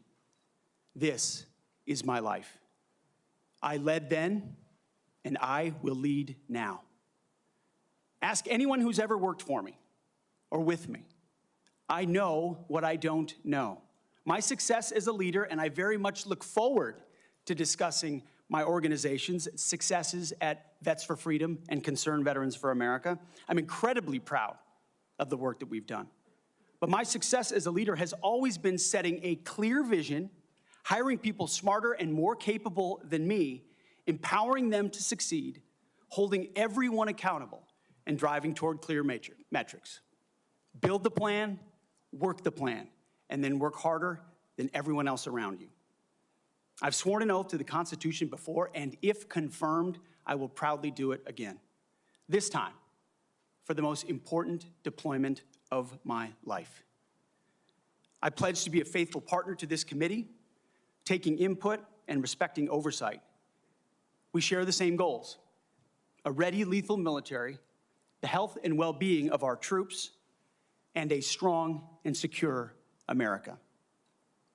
This is my life. I led then, and I will lead now. Ask anyone who's ever worked for me or with me. I know what I don't know. My success as a leader, and I very much look forward to discussing my organization's successes at Vets for Freedom and Concerned Veterans for America. I'm incredibly proud of the work that we've done. But my success as a leader has always been setting a clear vision, hiring people smarter and more capable than me, empowering them to succeed, holding everyone accountable, and driving toward clear metrics. Build the plan, work the plan, and then work harder than everyone else around you. I've sworn an oath to the Constitution before, and if confirmed, I will proudly do it again. This time, for the most important deployment of my life. I pledge to be a faithful partner to this committee, taking input and respecting oversight. We share the same goals: a ready, lethal military, the health and well-being of our troops, and a strong and secure America.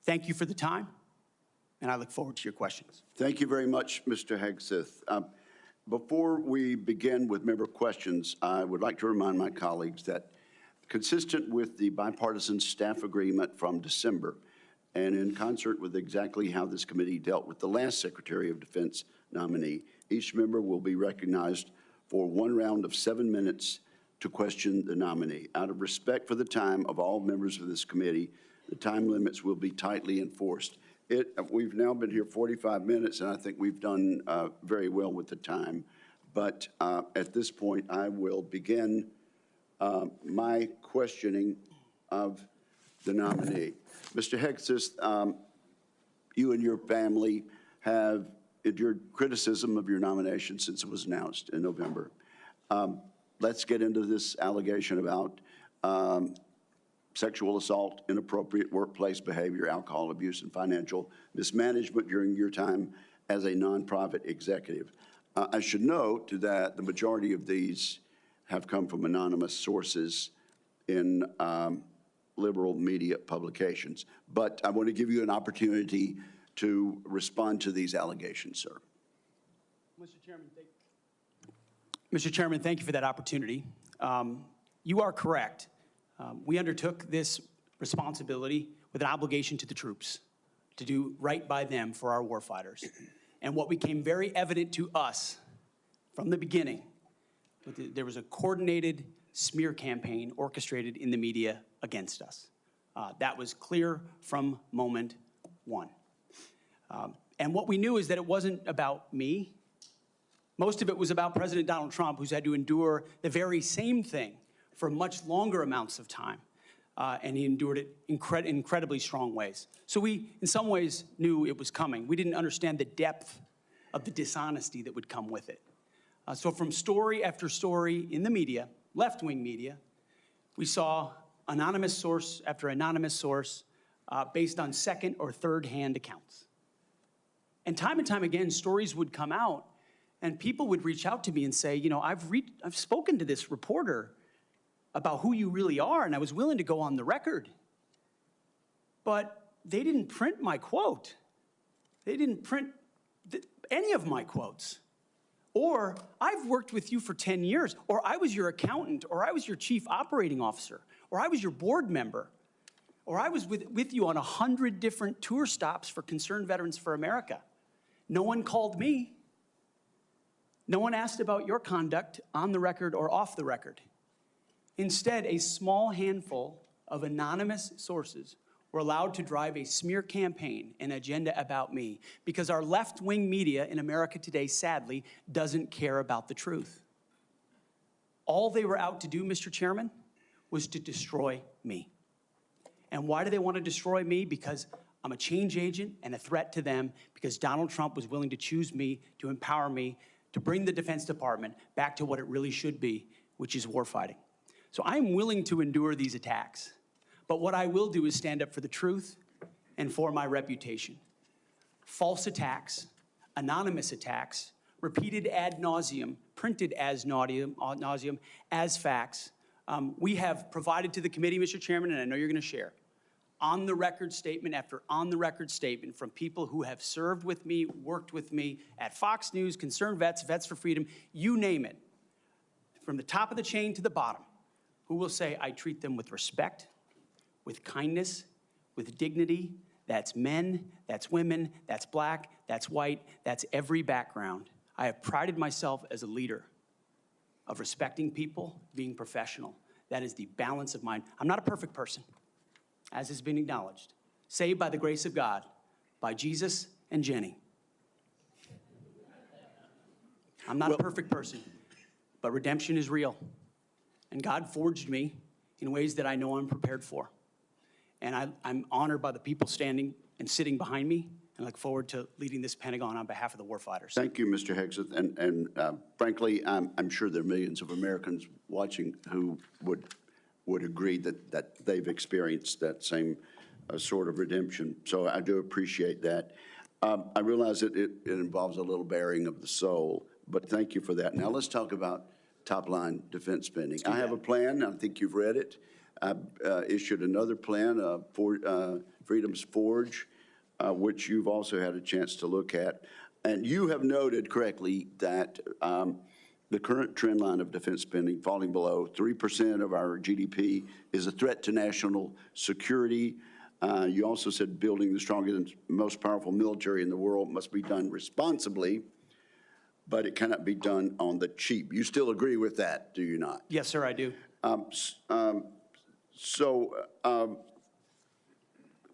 Thank you for the time, and I look forward to your questions. Thank you very much, Mr. Hegseth. Before we begin with member questions, I would like to remind my colleagues that consistent with the bipartisan staff agreement from December, and in concert with exactly how this committee dealt with the last Secretary of Defense nominee, each member will be recognized for one round of 7 minutes to question the nominee. Out of respect for the time of all members of this committee, the time limits will be tightly enforced. We've now been here 45 minutes, and I think we've done very well with the time. But at this point, I will begin my questioning of the nominee. Mr. Hegseth, you and your family have endured criticism of your nomination since it was announced in November. Let's get into this allegation about sexual assault, inappropriate workplace behavior, alcohol abuse, and financial mismanagement during your time as a nonprofit executive. I should note that the majority of these have come from anonymous sources in liberal media publications. But I want to give you an opportunity to respond to these allegations, sir. Mr. Chairman, thank you for that opportunity. You are correct. We undertook this responsibility with an obligation to the troops to do right by them for our warfighters. And what became very evident to us from the beginning, there was a coordinated smear campaign orchestrated in the media against us. That was clear from moment one. And what we knew is that it wasn't about me. Most of it was about President Donald Trump, who's had to endure the very same thing for much longer amounts of time. And he endured it in incredibly strong ways. So we, in some ways, knew it was coming. We didn't understand the depth of the dishonesty that would come with it. So from story after story in the media, left-wing media, we saw anonymous source after anonymous source based on second or third-hand accounts. And time again, stories would come out, and people would reach out to me and say, you know, I've spoken to this reporter about who you really are, and I was willing to go on the record. But they didn't print my quote. They didn't print any of my quotes. Or, I've worked with you for 10 years, or I was your accountant, or I was your chief operating officer, or I was your board member, or I was with you on 100 different tour stops for Concerned Veterans for America. No one called me. No one asked about your conduct on the record or off the record. Instead, a small handful of anonymous sources were allowed to drive a smear campaign, an agenda about me, because our left-wing media in America today, sadly, doesn't care about the truth. All they were out to do, Mr. Chairman, was to destroy me. And why do they want to destroy me? Because I'm a change agent and a threat to them, because Donald Trump was willing to choose me, to empower me, to bring the Defense Department back to what it really should be, which is warfighting. So I'm willing to endure these attacks. But what I will do is stand up for the truth and for my reputation. False attacks, anonymous attacks, repeated ad nauseum, printed as nauseum, as facts. We have provided to the committee, Mr. Chairman, and I know you're going to share, on-the-record statement after on-the-record statement from people who have served with me, worked with me at Fox News, Concerned Vets, Vets for Freedom, you name it, from the top of the chain to the bottom, who will say, I treat them with respect, with kindness, with dignity. That's men, that's women, that's black, that's white, that's every background. I have prided myself as a leader of respecting people, being professional. That is the balance of mine. I'm not a perfect person, as has been acknowledged. Saved by the grace of God, by Jesus and Jenny. I'm not a perfect person, but redemption is real. And God forged me in ways that I know I'm prepared for. And I'm honored by the people standing and sitting behind me, and look forward to leading this Pentagon on behalf of the warfighters. Thank you, Mr. Hegseth. And frankly, I'm sure there are millions of Americans watching who would agree that they've experienced that same sort of redemption. So I do appreciate that. I realize that it involves a little bearing of the soul, but thank you for that. Now let's talk about top-line defense spending. I have a plan. I think you've read it. I issued another plan, for Freedom's Forge, which you've also had a chance to look at. And you have noted correctly that the current trend line of defense spending falling below 3% of our GDP is a threat to national security. You also said building the strongest and most powerful military in the world must be done responsibly, but it cannot be done on the cheap. You still agree with that, do you not? Yes, sir, I do.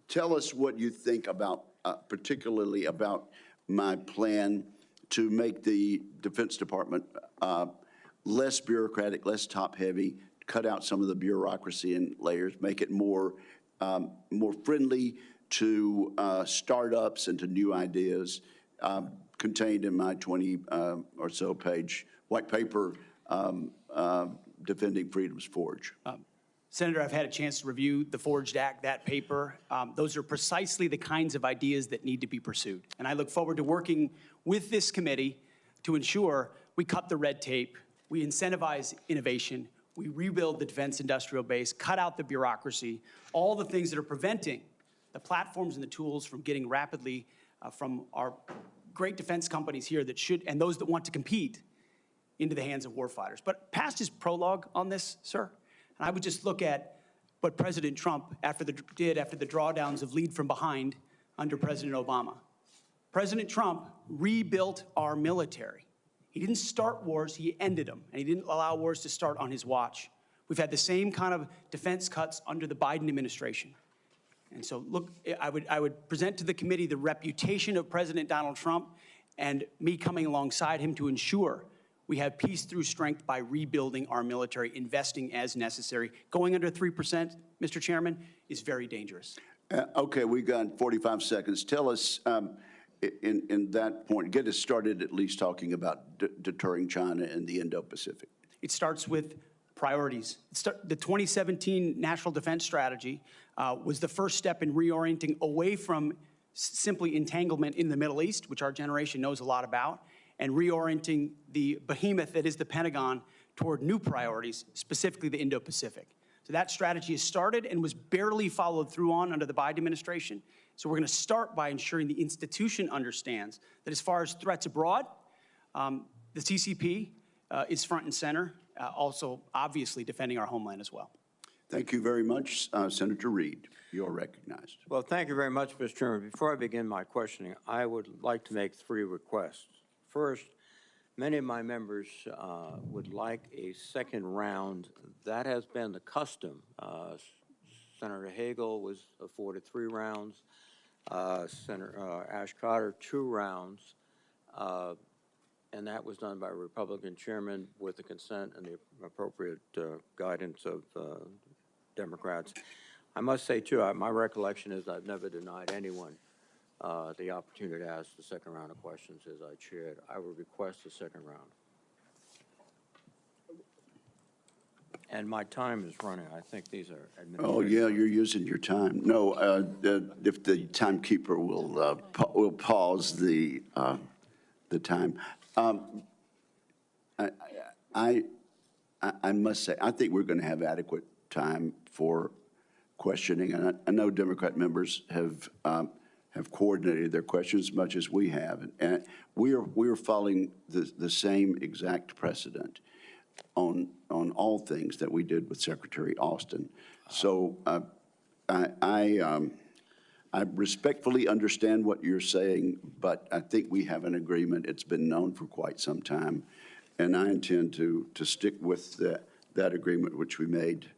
Tell us what you think about, particularly about my plan to make the Defense Department less bureaucratic, less top-heavy, cut out some of the bureaucracy and layers, make it more friendly to startups and to new ideas, contained in my 20 or so page white paper, Defending Freedom's Forge. Senator, I've had a chance to review the Forged Act, that paper. Those are precisely the kinds of ideas that need to be pursued. And I look forward to working with this committee to ensure we cut the red tape, we incentivize innovation, we rebuild the defense industrial base, cut out the bureaucracy, all the things that are preventing the platforms and the tools from getting rapidly from our great defense companies here that should, and those that want to compete, into the hands of warfighters. But past his prologue on this, sir, and I would just look at what President Trump did after the drawdowns of lead from behind under President Obama. President Trump rebuilt our military. He didn't start wars, he ended them, and he didn't allow wars to start on his watch. We've had the same kind of defense cuts under the Biden administration. And so, look, I would present to the committee the reputation of President Donald Trump and me coming alongside him to ensure we have peace through strength by rebuilding our military, investing as necessary. Going under 3%, Mr. Chairman, is very dangerous. Okay, we've got 45 seconds. Tell us, in that point, get us started at least talking about deterring China and the Indo-Pacific. It starts with priorities. The 2017 National Defense Strategy was the first step in reorienting away from simply entanglement in the Middle East, which our generation knows a lot about, and reorienting the behemoth that is the Pentagon toward new priorities, specifically the Indo-Pacific. So that strategy has started and was barely followed through on under the Biden administration. So we're going to start by ensuring the institution understands that as far as threats abroad, the CCP is front and center, also obviously defending our homeland as well. Thank you very much, Senator Reed. You are recognized. Well, thank you very much, Mr. Chairman. Before I begin my questioning, I would like to make 3 requests. First, many of my members would like a second round. That has been the custom. Senator Hagel was afforded 3 rounds. Senator Ash Carter, 2 rounds. And that was done by a Republican chairman with the consent and the appropriate guidance of Democrats. I must say, too, my recollection is I've never denied anyone the opportunity to ask the second round of questions as I chaired. I would request the second round. And my time is running. I think these are administrative. Oh, yeah, you're using your time. No, if the timekeeper will pause the time. I must say, I think we're going to have adequate time for questioning, and I know Democrat members have coordinated their questions as much as we have, and we are following the same exact precedent on all things that we did with Secretary Austin. So I respectfully understand what you're saying, but I think we have an agreement. It's been known for quite some time, and I intend to stick with that agreement which we made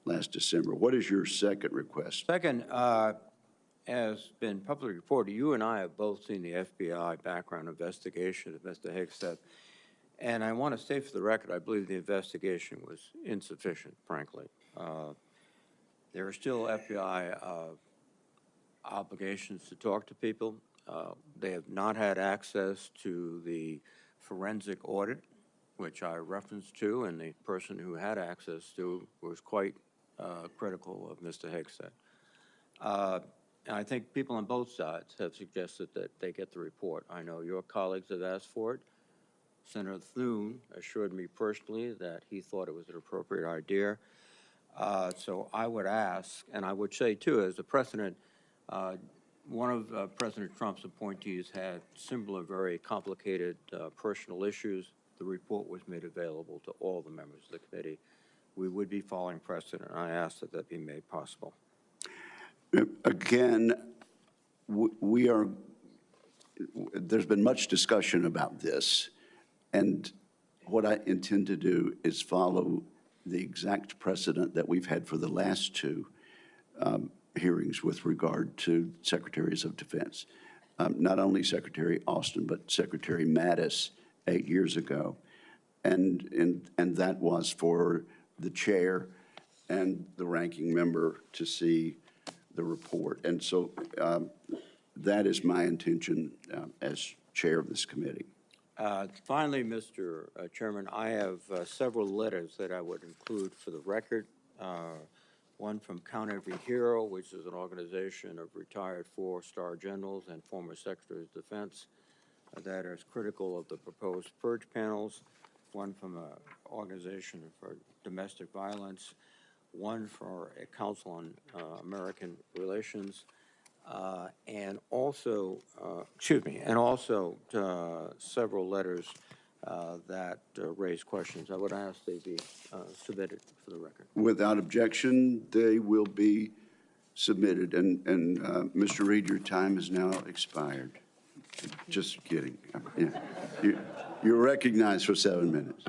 last December. What is your second request? Second, as been publicly reported, you and I have both seen the FBI background investigation of Mr. Hegseth, and I want to state for the record, I believe the investigation was insufficient, frankly. There are still FBI obligations to talk to people. They have not had access to the forensic audit, which I referenced to, and the person who had access to was quite critical of Mr. Hegseth. And I think people on both sides have suggested that they get the report. I know your colleagues have asked for it. Senator Thune assured me personally that he thought it was an appropriate idea. So I would ask, and I would say too, as a precedent, one of President Trump's appointees had similar, very complicated personal issues. The report was made available to all the members of the committee. We would be following precedent, and I ask that that be made possible. Again, there's been much discussion about this, and what I intend to do is follow the exact precedent that we've had for the last two hearings with regard to secretaries of defense. Not only Secretary Austin, but Secretary Mattis 8 years ago. And that was for the chair and the ranking member to see the report. And so that is my intention as chair of this committee. Finally, Mr. Chairman, I have several letters that I would include for the record. One from Count Every Hero, which is an organization of retired 4-star generals and former secretaries of defense that is critical of the proposed purge panels. One from an organization for domestic violence. One for a Council on American Relations. And also several letters that raise questions. I would ask they be submitted for the record. Without objection, they will be submitted. And Mr. Reed, your time has now expired. Just kidding. Yeah. You're recognized for 7 minutes.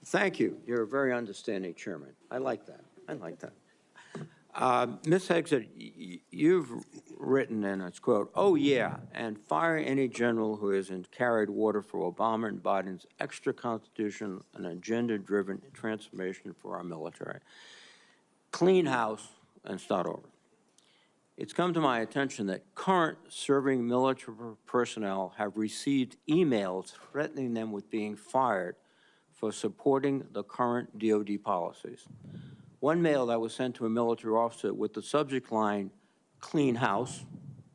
Thank you. You're a very understanding chairman. I like that. I like that. Ms. Hegseth, you've written, and it's quote, "Oh yeah, and fire any general who hasn't carried water for Obama and Biden's extra constitution and agenda-driven transformation for our military. Clean house and start over." It's come to my attention that current serving military personnel have received emails threatening them with being fired for supporting the current DOD policies. One mail that was sent to a military officer with the subject line, "Clean house,"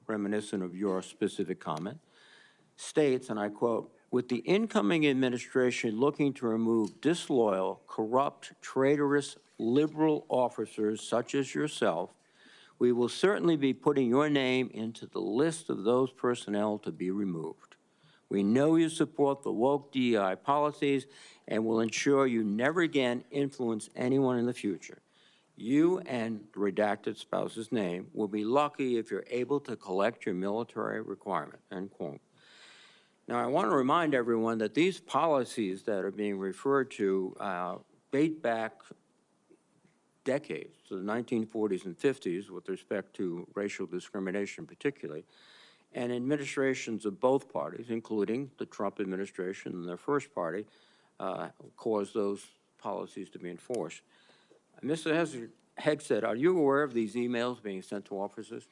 reminiscent of your specific comment, states, and I quote, "With the incoming administration looking to remove disloyal, corrupt, traitorous, liberal officers such as yourself, we will certainly be putting your name into the list of those personnel to be removed. We know you support the woke DEI policies and will ensure you never again influence anyone in the future. You and the redacted spouse's name will be lucky if you're able to collect your military requirement," end quote. Now, I want to remind everyone that these policies that are being referred to date back decades, to the 1940s and 50s with respect to racial discrimination particularly, and administrations of both parties, including the Trump administration and their first party, caused those policies to be enforced. Mr. Hegseth, are you aware of these emails being sent to officers?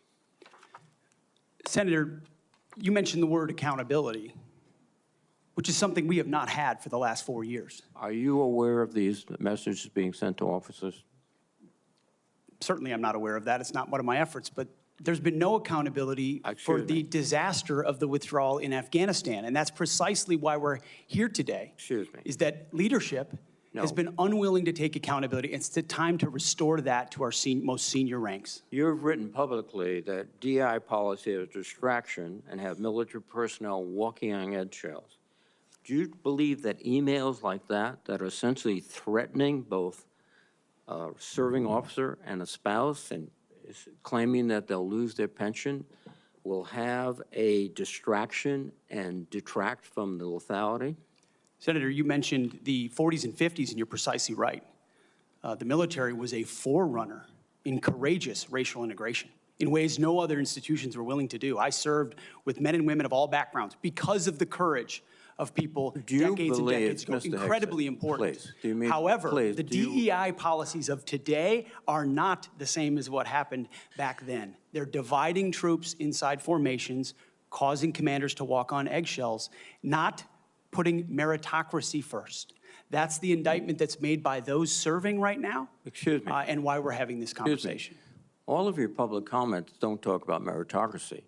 Senator, you mentioned the word accountability, which is something we have not had for the last 4 years. Are you aware of these messages being sent to officers? Certainly I'm not aware of that. It's not one of my efforts, but there's been no accountability for the disaster of the withdrawal in Afghanistan. And that's precisely why we're here today. Excuse me. Is that leadership has been unwilling to take accountability. It's the time to restore that to our most senior ranks. You've written publicly that DI policy is a distraction and have military personnel walking on eggshells. Do you believe that emails like that are essentially threatening both a serving officer and a spouse and claiming that they'll lose their pension will have a distraction and detract from the lethality? Senator, you mentioned the 40s and 50s, and you're precisely right. The military was a forerunner in courageous racial integration in ways no other institutions were willing to do. I served with men and women of all backgrounds because of the courage of people decades and decades ago. Incredibly important. However, the DEI policies of today are not the same as what happened back then. They're dividing troops inside formations, causing commanders to walk on eggshells, not putting meritocracy first. That's the indictment that's made by those serving right now. Excuse me. And why we're having this conversation. All of your public comments don't talk about meritocracy.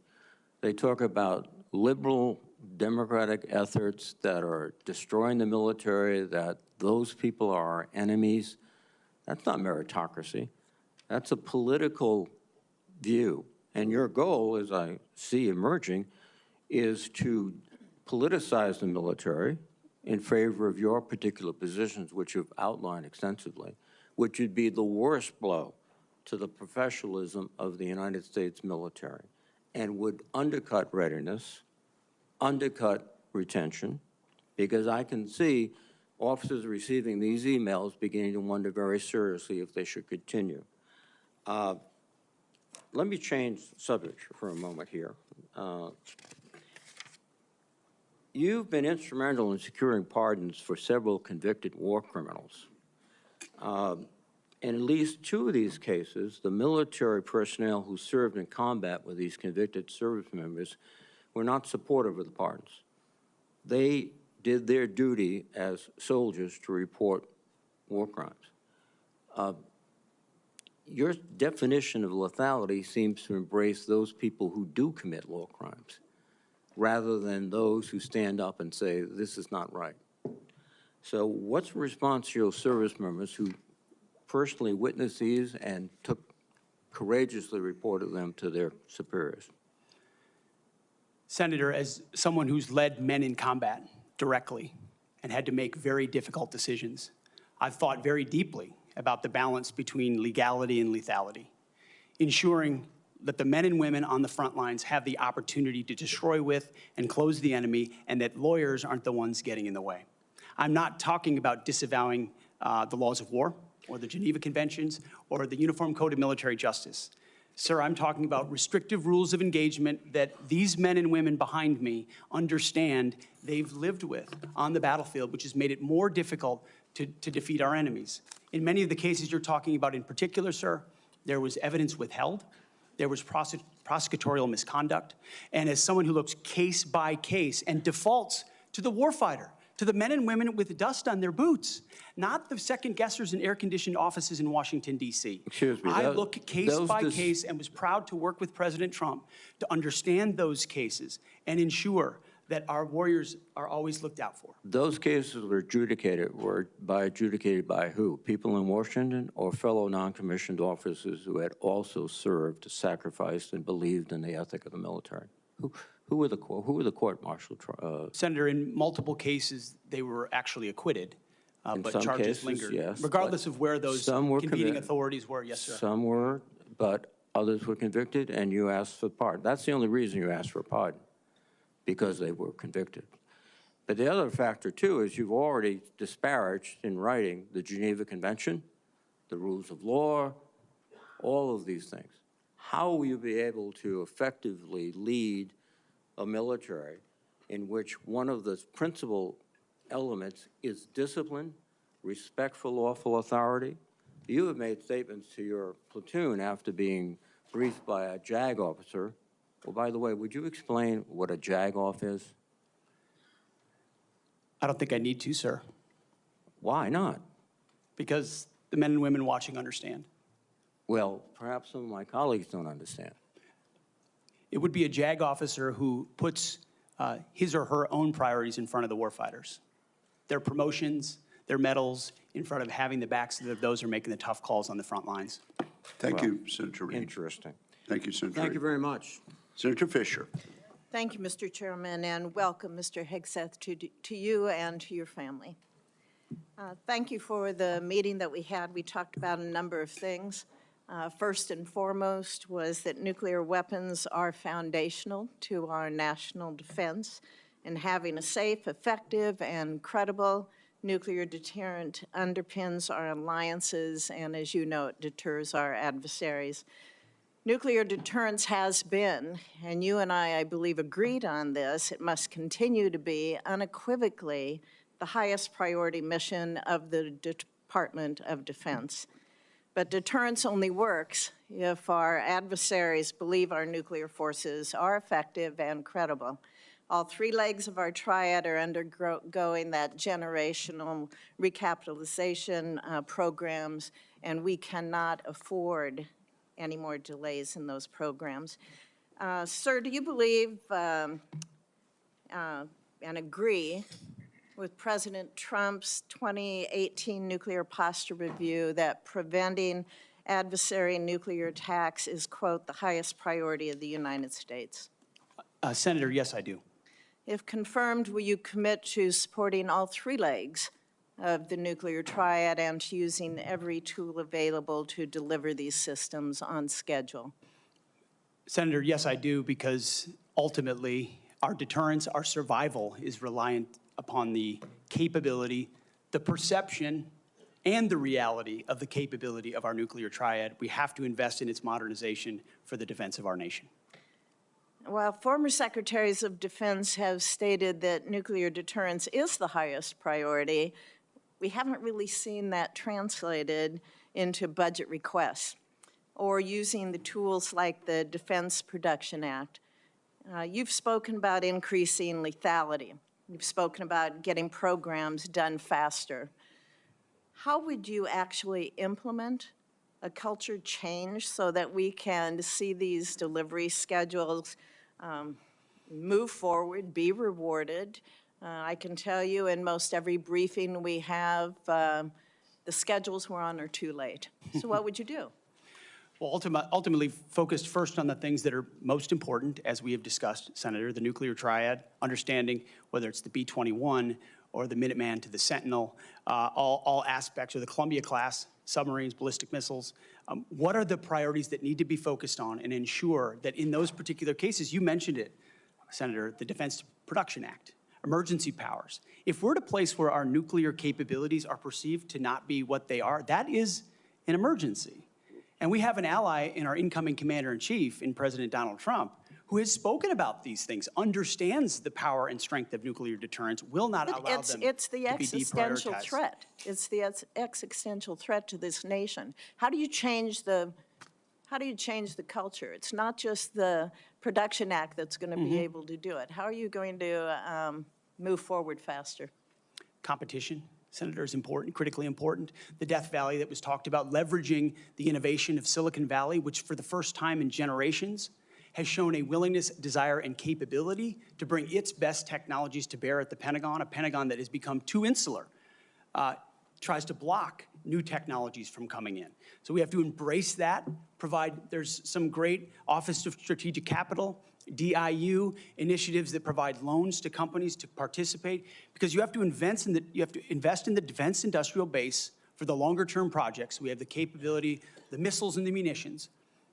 They talk about liberal democratic efforts that are destroying the military, that those people are our enemies. That's not meritocracy. That's a political view And your goal, as I see emerging, is to politicize the military in favor of your particular positions, which you've outlined extensively, which would be the worst blow to the professionalism of the United States military and would undercut readiness, undercut retention, because I can see officers receiving these emails beginning to wonder very seriously if they should continue. Let me change subject for a moment here. You've been instrumental in securing pardons for several convicted war criminals. In at least 2 of these cases, the military personnel who served in combat with these convicted service members were not supportive of the pardons. They did their duty as soldiers to report war crimes. Your definition of lethality seems to embrace those people who do commit war crimes, rather than those who stand up and say, this is not right. So what's the response to your service members who personally witnessed these and courageously reported them to their superiors? Senator, as someone who's led men in combat directly and had to make very difficult decisions, I've thought very deeply about the balance between legality and lethality, ensuring that the men and women on the front lines have the opportunity to destroy with and close the enemy, and that lawyers aren't the ones getting in the way. I'm not talking about disavowing the laws of war or the Geneva Conventions or the Uniform Code of Military Justice. Sir, I'm talking about restrictive rules of engagement that these men and women behind me understand they've lived with on the battlefield, which has made it more difficult to defeat our enemies. In many of the cases you're talking about in particular, sir, there was evidence withheld, there was prosecutorial misconduct, and as someone who looks case by case and defaults to the warfighter, to the men and women with dust on their boots, not the second guessers in air-conditioned offices in Washington, D.C. Excuse me. I look case by case and was proud to work with President Trump to understand those cases and ensure that our warriors are always looked out for. Those cases were adjudicated by who? People in Washington or fellow non-commissioned officers who had also served, sacrificed, and believed in the ethic of the military? Who were the court-martial? Senator, in multiple cases, they were actually acquitted, but some charges cases, lingered. yes, Regardless of where those competing authorities were, yes, sir. Some were, but others were convicted, and you asked for pardon. That's the only reason you asked for pardon, because they were convicted. But the other factor, too, is you've already disparaged in writing the Geneva Convention, the rules of law, all of these things. How will you be able to effectively lead a military in which one of the principal elements is discipline, respect for lawful authority? You have made statements to your platoon after being briefed by a JAG officer. Well, by the way, would you explain what a JAG-off is? I don't think I need to, sir, Why not? because the men and women watching understand. Well, perhaps some of my colleagues don't understand. It would be a JAG officer who puts his or her own priorities in front of the warfighters. Their promotions, their medals, in front of having the backs of those who are making the tough calls on the front lines. Thank you, Senator Reid. Interesting. Thank you, Senator Thank Reid. you very much. Senator Fisher. Thank you, Mr. Chairman, and welcome, Mr. Hegseth, to you and to your family. Thank you for the meeting that we had. We talked about a number of things. First and foremost was that nuclear weapons are foundational to our national defense, and having a safe, effective, and credible nuclear deterrent underpins our alliances, and as you know, it deters our adversaries. Nuclear deterrence has been, and you and I believe, agreed on this, it must continue to be unequivocally the highest priority mission of the Department of Defense. But deterrence only works if our adversaries believe our nuclear forces are effective and credible. All 3 legs of our triad are undergoing that generational recapitalization programs, and we cannot afford any more delays in those programs. Sir, do you believe and agree with President Trump's 2018 nuclear posture review that preventing adversary nuclear attacks is, quote, the highest priority of the United States? Senator, yes, I do. If confirmed, will you commit to supporting all three legs of the nuclear triad and to using every tool available to deliver these systems on schedule? Senator, yes, I do, because ultimately our deterrence, our survival is reliant upon the capability, the perception, and the reality of the capability of our nuclear triad. We have to invest in its modernization for the defense of our nation. While former secretaries of defense have stated that nuclear deterrence is the highest priority, we haven't really seen that translated into budget requests or using the tools like the Defense Production Act. You've spoken about increasing lethality. You've spoken about getting programs done faster. How would you actually implement a culture change so that we can see these delivery schedules move forward, be rewarded? I can tell you in most every briefing we have, the schedules we're on are too late. So what would you do? Well, ultimately focused first on the things that are most important, as we have discussed, Senator, the nuclear triad, understanding whether it's the B-21 or the Minuteman to the Sentinel, all aspects of the Columbia-class submarines, ballistic missiles. What are the priorities that need to be focused on and ensure that in those particular cases, you mentioned it, Senator, the Defense Production Act, emergency powers. If we're at a place where our nuclear capabilities are perceived to not be what they are, that is an emergency. And we have an ally in our incoming commander-in-chief, in President Donald Trump, who has spoken about these things, understands the power and strength of nuclear deterrence, will not allow them to be deprioritized. It's the existential threat. It's the existential threat to this nation. How do you change the culture? It's not just the Production Act that's going to be able to do it. How are you going to move forward faster? Competition, Senator, is important, critically important. The Death Valley that was talked about, leveraging the innovation of Silicon Valley, which for the first time in generations has shown a willingness, desire, and capability to bring its best technologies to bear at the Pentagon, a Pentagon that has become too insular, tries to block new technologies from coming in. So we have to embrace that, there's some great Office of Strategic Capital, DIU initiatives that provide loans to companies to participate, because you have to invest in the defense industrial base for the longer term projects. We have the capability, the missiles and the munitions,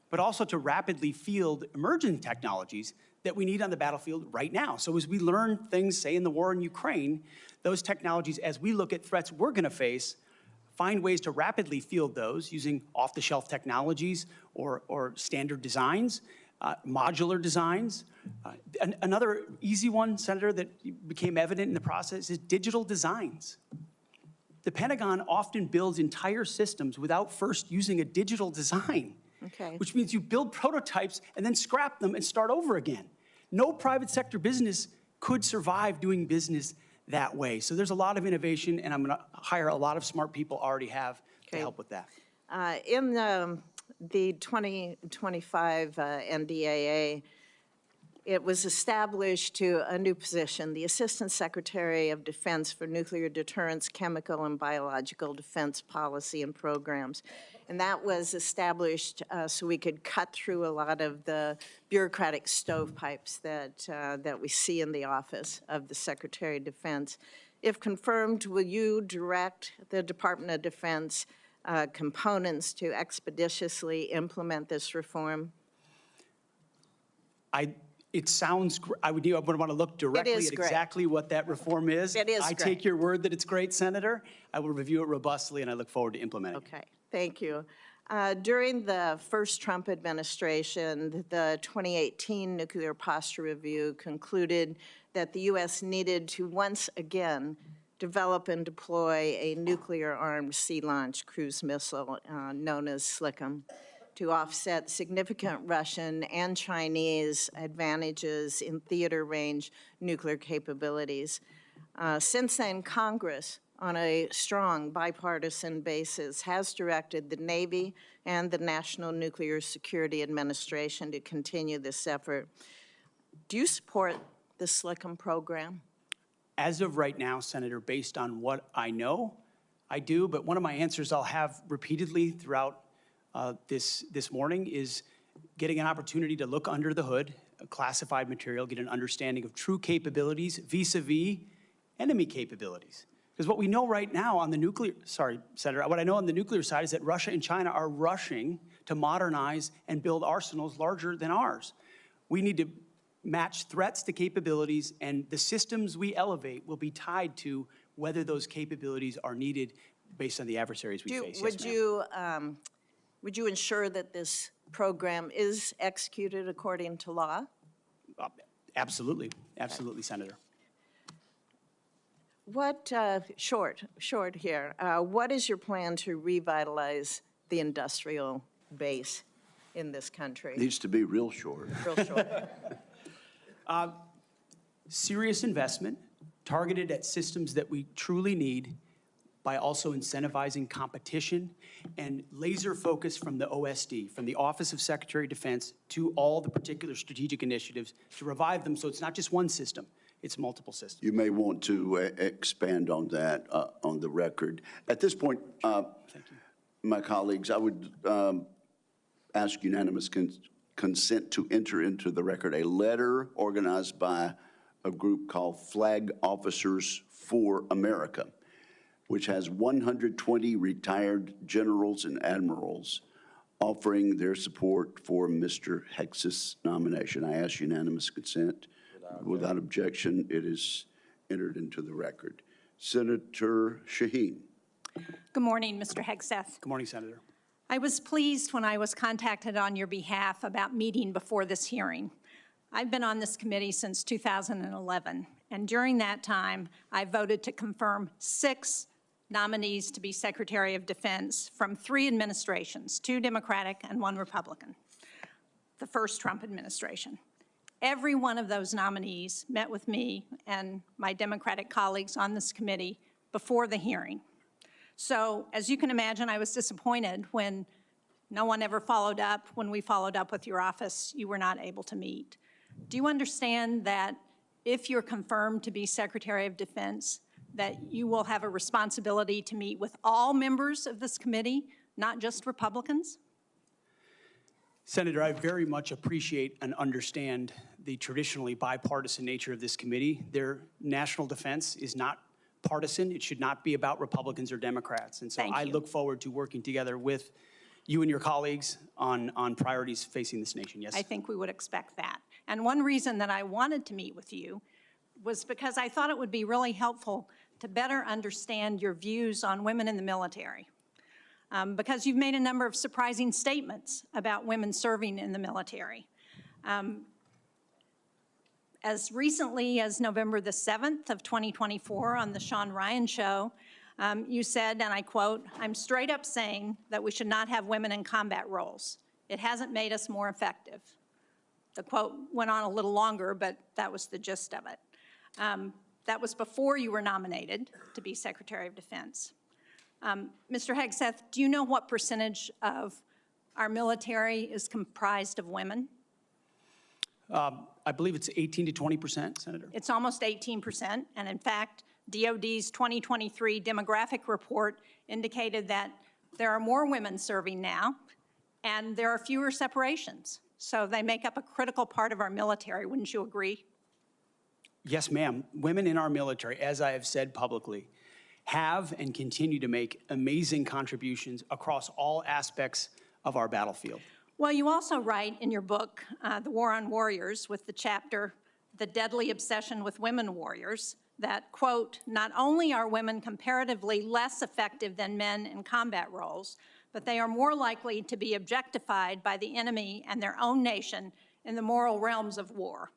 but also to rapidly field emerging technologies that we need on the battlefield right now. So as we learn things, say in the war in Ukraine, those technologies, as we look at threats we're gonna face, find ways to rapidly field those using off-the-shelf technologies or standard designs, modular designs. Another easy one, Senator, that became evident in the process is digital designs. The Pentagon often builds entire systems without first using a digital design. Okay. Which means you build prototypes and then scrap them and start over again. No private sector business could survive doing business that way. So there's a lot of innovation, and I'm going to hire a lot of smart people already have to help with that. In the 2025 NDAA, it was established to a new position, the Assistant Secretary of Defense for Nuclear Deterrence, Chemical and Biological Defense Policy and Programs. And that was established so we could cut through a lot of the bureaucratic stovepipes that we see in the office of the Secretary of Defense. If confirmed, will you direct the Department of Defense components to expeditiously implement this reform? It sounds, I would want to look directly at exactly what that reform is. It is I great. take your word that it's great, Senator. I will review it robustly, and I look forward to implementing it. Okay, thank you. During the first Trump administration, the 2018 Nuclear Posture Review concluded that the U.S. needed to once again develop and deploy a nuclear-armed sea-launched cruise missile known as SLCM to offset significant Russian and Chinese advantages in theater-range nuclear capabilities. Since then, Congress, on a strong bipartisan basis, has directed the Navy and the National Nuclear Security Administration to continue this effort. Do you support the SLCM program? As of right now, Senator, based on what I know, I do, but one of my answers I'll have repeatedly throughout this morning is getting an opportunity to look under the hood, classified material, get an understanding of true capabilities vis-a-vis enemy capabilities. Because what we know right now on the nuclear, sorry, Senator, what I know on the nuclear side is that Russia and China are rushing to modernize and build arsenals larger than ours. We need to match threats to capabilities, and the systems we elevate will be tied to whether those capabilities are needed based on the adversaries we face. Would you ensure that this program is executed according to law? Absolutely, absolutely, Senator. What, short here, what is your plan to revitalize the industrial base in this country? Needs to be real short. Real short. Serious investment targeted at systems that we truly need by also incentivizing competition and laser focus from the OSD, from the Office of Secretary of Defense, to all the particular strategic initiatives to revive them so it's not just one system, it's multiple systems. You may want to expand on that on the record. At this point, my colleagues, I would ask unanimous consent to enter into the record a letter organized by a group called Flag Officers for America, which has 120 retired generals and admirals offering their support for Mr. Hegseth's nomination. I ask unanimous consent. Without objection, it is entered into the record. Senator Shaheen. Good morning, Mr. Hegseth. Good morning, Senator. I was pleased when I was contacted on your behalf about meeting before this hearing. I've been on this committee since 2011, and during that time, I voted to confirm 6 nominees to be Secretary of Defense from 3 administrations, 2 Democratic and 1 Republican, the first Trump administration. Every one of those nominees met with me and my Democratic colleagues on this committee before the hearing. So, as you can imagine, I was disappointed when no one ever followed up. When we followed up with your office, you were not able to meet. Do you understand that if you're confirmed to be Secretary of Defense, that you will have a responsibility to meet with all members of this committee, not just Republicans? Senator, I very much appreciate and understand the traditionally bipartisan nature of this committee. Their national defense is not partisan. It should not be about Republicans or Democrats. And so I look forward to working together with you and your colleagues on priorities facing this nation. Yes? I think we would expect that. And one reason that I wanted to meet with you was because I thought it would be really helpful to better understand your views on women in the military. Because you've made a number of surprising statements about women serving in the military. As recently as November the 7th of 2024 on the Sean Ryan Show, you said, and I quote, "I'm straight up saying that we should not have women in combat roles. It hasn't made us more effective." The quote went on a little longer, but that was the gist of it. That was before you were nominated to be Secretary of Defense. Mr. Hegseth, do you know what percentage of our military is comprised of women? I believe it's 18 to 20%, Senator. It's almost 18%, and in fact, DOD's 2023 demographic report indicated that there are more women serving now, and there are fewer separations. So they make up a critical part of our military, wouldn't you agree? Yes, ma'am. Women in our military, as I have said publicly, have and continue to make amazing contributions across all aspects of our battlefield. Well, you also write in your book, The War on Warriors, with the chapter, The Deadly Obsession with Women Warriors, that, quote, "Not only are women comparatively less effective than men in combat roles, but they are more likely to be objectified by the enemy and their own nation in the moral realms of war."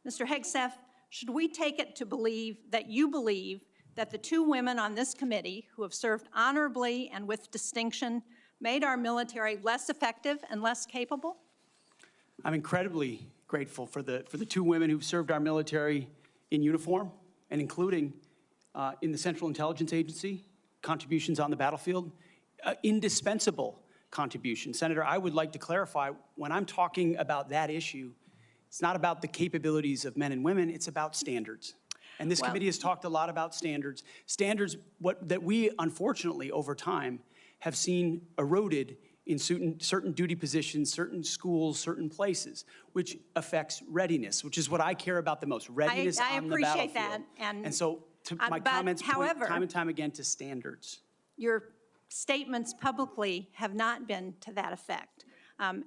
Mr. Hegseth, should we take it to believe that you believe that the 2 women on this committee who have served honorably and with distinction made our military less effective and less capable? I'm incredibly grateful for the 2 women who've served our military in uniform, and including in the Central Intelligence Agency, contributions on the battlefield, indispensable contributions. Senator, I would like to clarify, when I'm talking about that issue, it's not about the capabilities of men and women, it's about standards. And this committee has talked a lot about standards. Standards that we, unfortunately, over time, have seen eroded in certain duty positions, certain schools, certain places, which affects readiness, which is what I care about the most, readiness I on the appreciate battlefield. that, and so my but comments point however, time and time again to standards. your statements publicly have not been to that effect.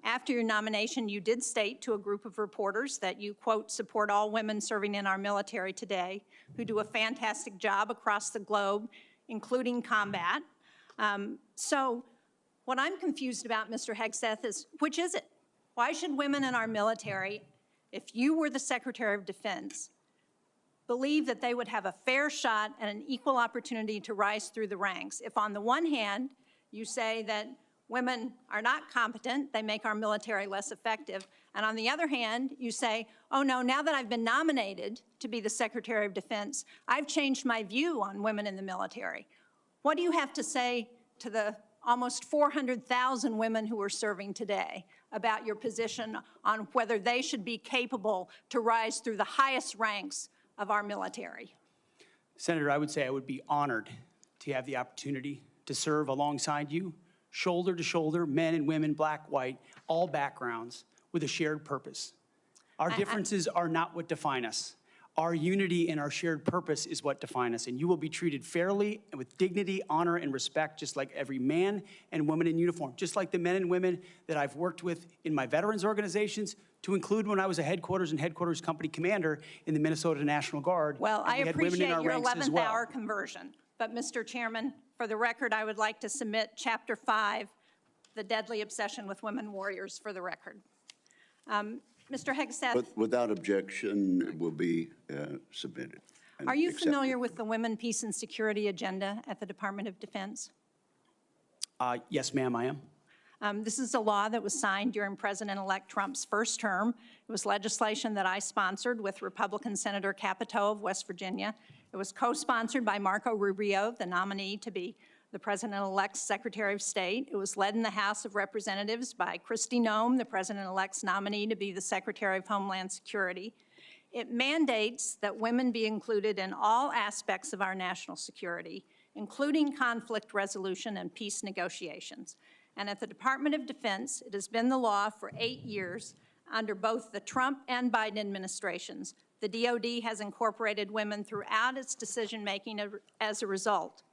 After your nomination, you did state to a group of reporters that you, quote, support all women serving in our military today who do a fantastic job across the globe, including combat. So what I'm confused about, Mr. Hegseth, is which is it? Why should women in our military, if you were the Secretary of Defense, believe that they would have a fair shot and an equal opportunity to rise through the ranks? If on the one hand, you say that women are not competent, they make our military less effective, and on the other hand, you say, oh no, now that I've been nominated to be the Secretary of Defense, I've changed my view on women in the military. What do you have to say to the almost 400,000 women who are serving today about your position on whether they should be capable to rise through the highest ranks of our military? Senator, I would say I would be honored to have the opportunity to serve alongside you, shoulder to shoulder, men and women, black, white, all backgrounds, with a shared purpose. Our differences are not what define us. Our unity and our shared purpose is what define us, and you will be treated fairly and with dignity, honor, and respect, just like every man and woman in uniform, just like the men and women that I've worked with in my veterans organizations, to include when I was a headquarters and headquarters company commander in the Minnesota National Guard. Well, I appreciate your 11th well. hour conversion, but Mr. Chairman, for the record, I would like to submit Chapter 5, the deadly obsession with women warriors, for the record. Mr. Hegseth. But without objection, it will be submitted. Are you familiar with the Women, Peace, and Security agenda at the Department of Defense? Yes, ma'am, I am. This is a law that was signed during President-elect Trump's first term. It was legislation that I sponsored with Republican Senator Capito of West Virginia. It was co-sponsored by Marco Rubio, the nominee to be the President-elect's Secretary of State. It was led in the House of Representatives by Kristi Noem, the President-elect's nominee to be the Secretary of Homeland Security. It mandates that women be included in all aspects of our national security, including conflict resolution and peace negotiations. And at the Department of Defense, it has been the law for 8 years under both the Trump and Biden administrations. The DoD has incorporated women throughout its decision-making as a result.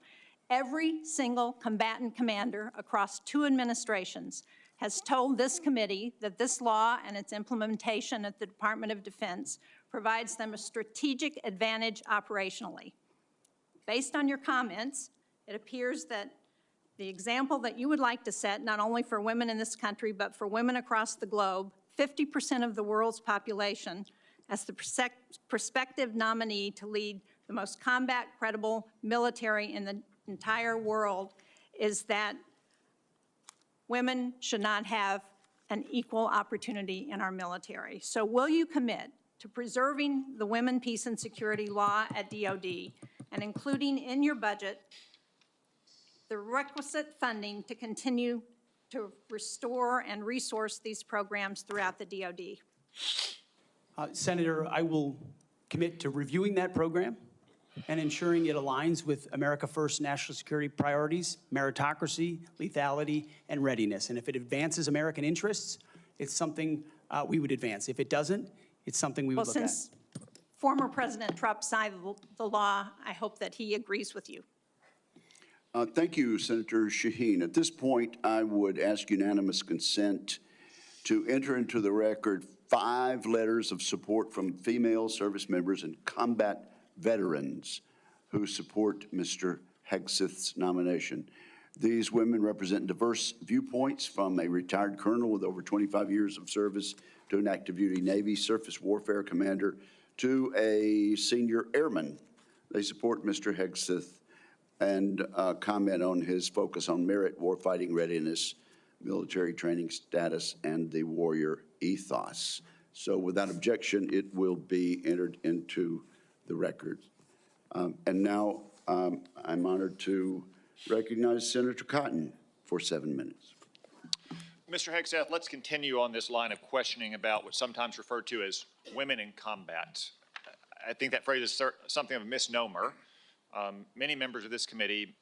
Every single combatant commander across 2 administrations has told this committee that this law and its implementation at the Department of Defense provides them a strategic advantage operationally. Based on your comments, it appears that the example that you would like to set, not only for women in this country, but for women across the globe, 50% of the world's population, as the prospective nominee to lead the most combat-credible military in the entire world, is that women should not have an equal opportunity in our military. So will you commit to preserving the Women, Peace, and Security law at DoD and including in your budget the requisite funding to continue to restore and resource these programs throughout the DoD? Senator, I will commit to reviewing that program and ensuring it aligns with America First national security priorities, meritocracy, lethality, and readiness. And if it advances American interests, it's something we would advance. If it doesn't, it's something we would look at. Since former President Trump signed the law, I hope that he agrees with you. Thank you, Senator Shaheen. At this point, I would ask unanimous consent to enter into the record 5 letters of support from female service members and combat veterans who support Mr. Hegseth's nomination. These women represent diverse viewpoints, from a retired colonel with over 25 years of service to an active duty Navy surface warfare commander to a senior airman. They support Mr. Hegseth and comment on his focus on merit, warfighting readiness, military training status, and the warrior ethos. So without objection, it will be entered into the record. And now I'm honored to recognize Senator Cotton for 7 minutes. Mr. Hegseth, let's continue on this line of questioning about what's sometimes referred to as women in combat. I think that phrase is something of a misnomer. Many members of this committee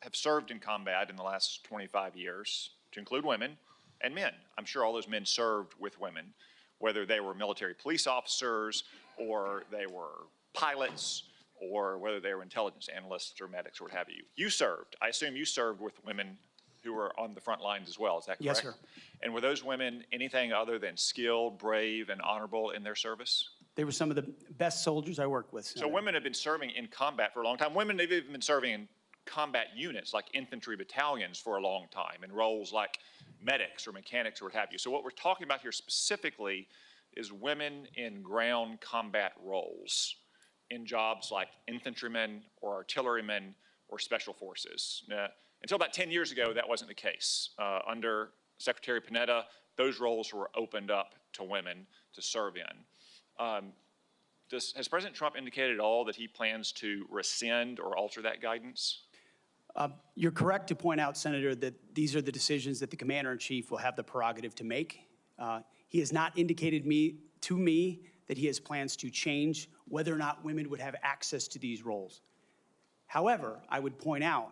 have served in combat in the last 25 years, to include women and men. I'm sure all those men served with women, whether they were military police officers or they were pilots or whether they were intelligence analysts or medics or what have you. You served. I assume you served with women who were on the front lines as well. Is that correct? Yes, sir. And were those women anything other than skilled, brave, and honorable in their service? They were some of the best soldiers I worked with. So women have been serving in combat for a long time. Women have even been serving in combat units like infantry battalions for a long time in roles like medics or mechanics or what have you. So what we're talking about here specifically is women in ground combat roles in jobs like infantrymen or artillerymen or special forces. Now, until about 10 years ago, that wasn't the case. Under Secretary Panetta, those roles were opened up to women to serve in. Has President Trump indicated at all that he plans to rescind or alter that guidance? You're correct to point out, Senator, that these are the decisions that the Commander-in-Chief will have the prerogative to make. He has not indicated to me that he has plans to change whether or not women would have access to these roles. However, I would point out,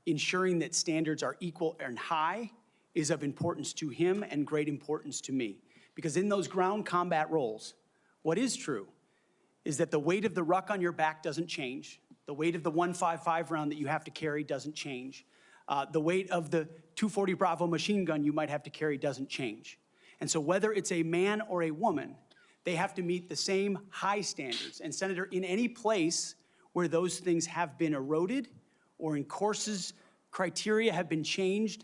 ensuring that standards are equal and high is of importance to him and great importance to me. Because in those ground combat roles, what is true is that the weight of the ruck on your back doesn't change. The weight of the 155 round that you have to carry doesn't change. The weight of the 240 Bravo machine gun you might have to carry doesn't change. And so whether it's a man or a woman, they have to meet the same high standards. And Senator, in any place where those things have been eroded or in courses, criteria have been changed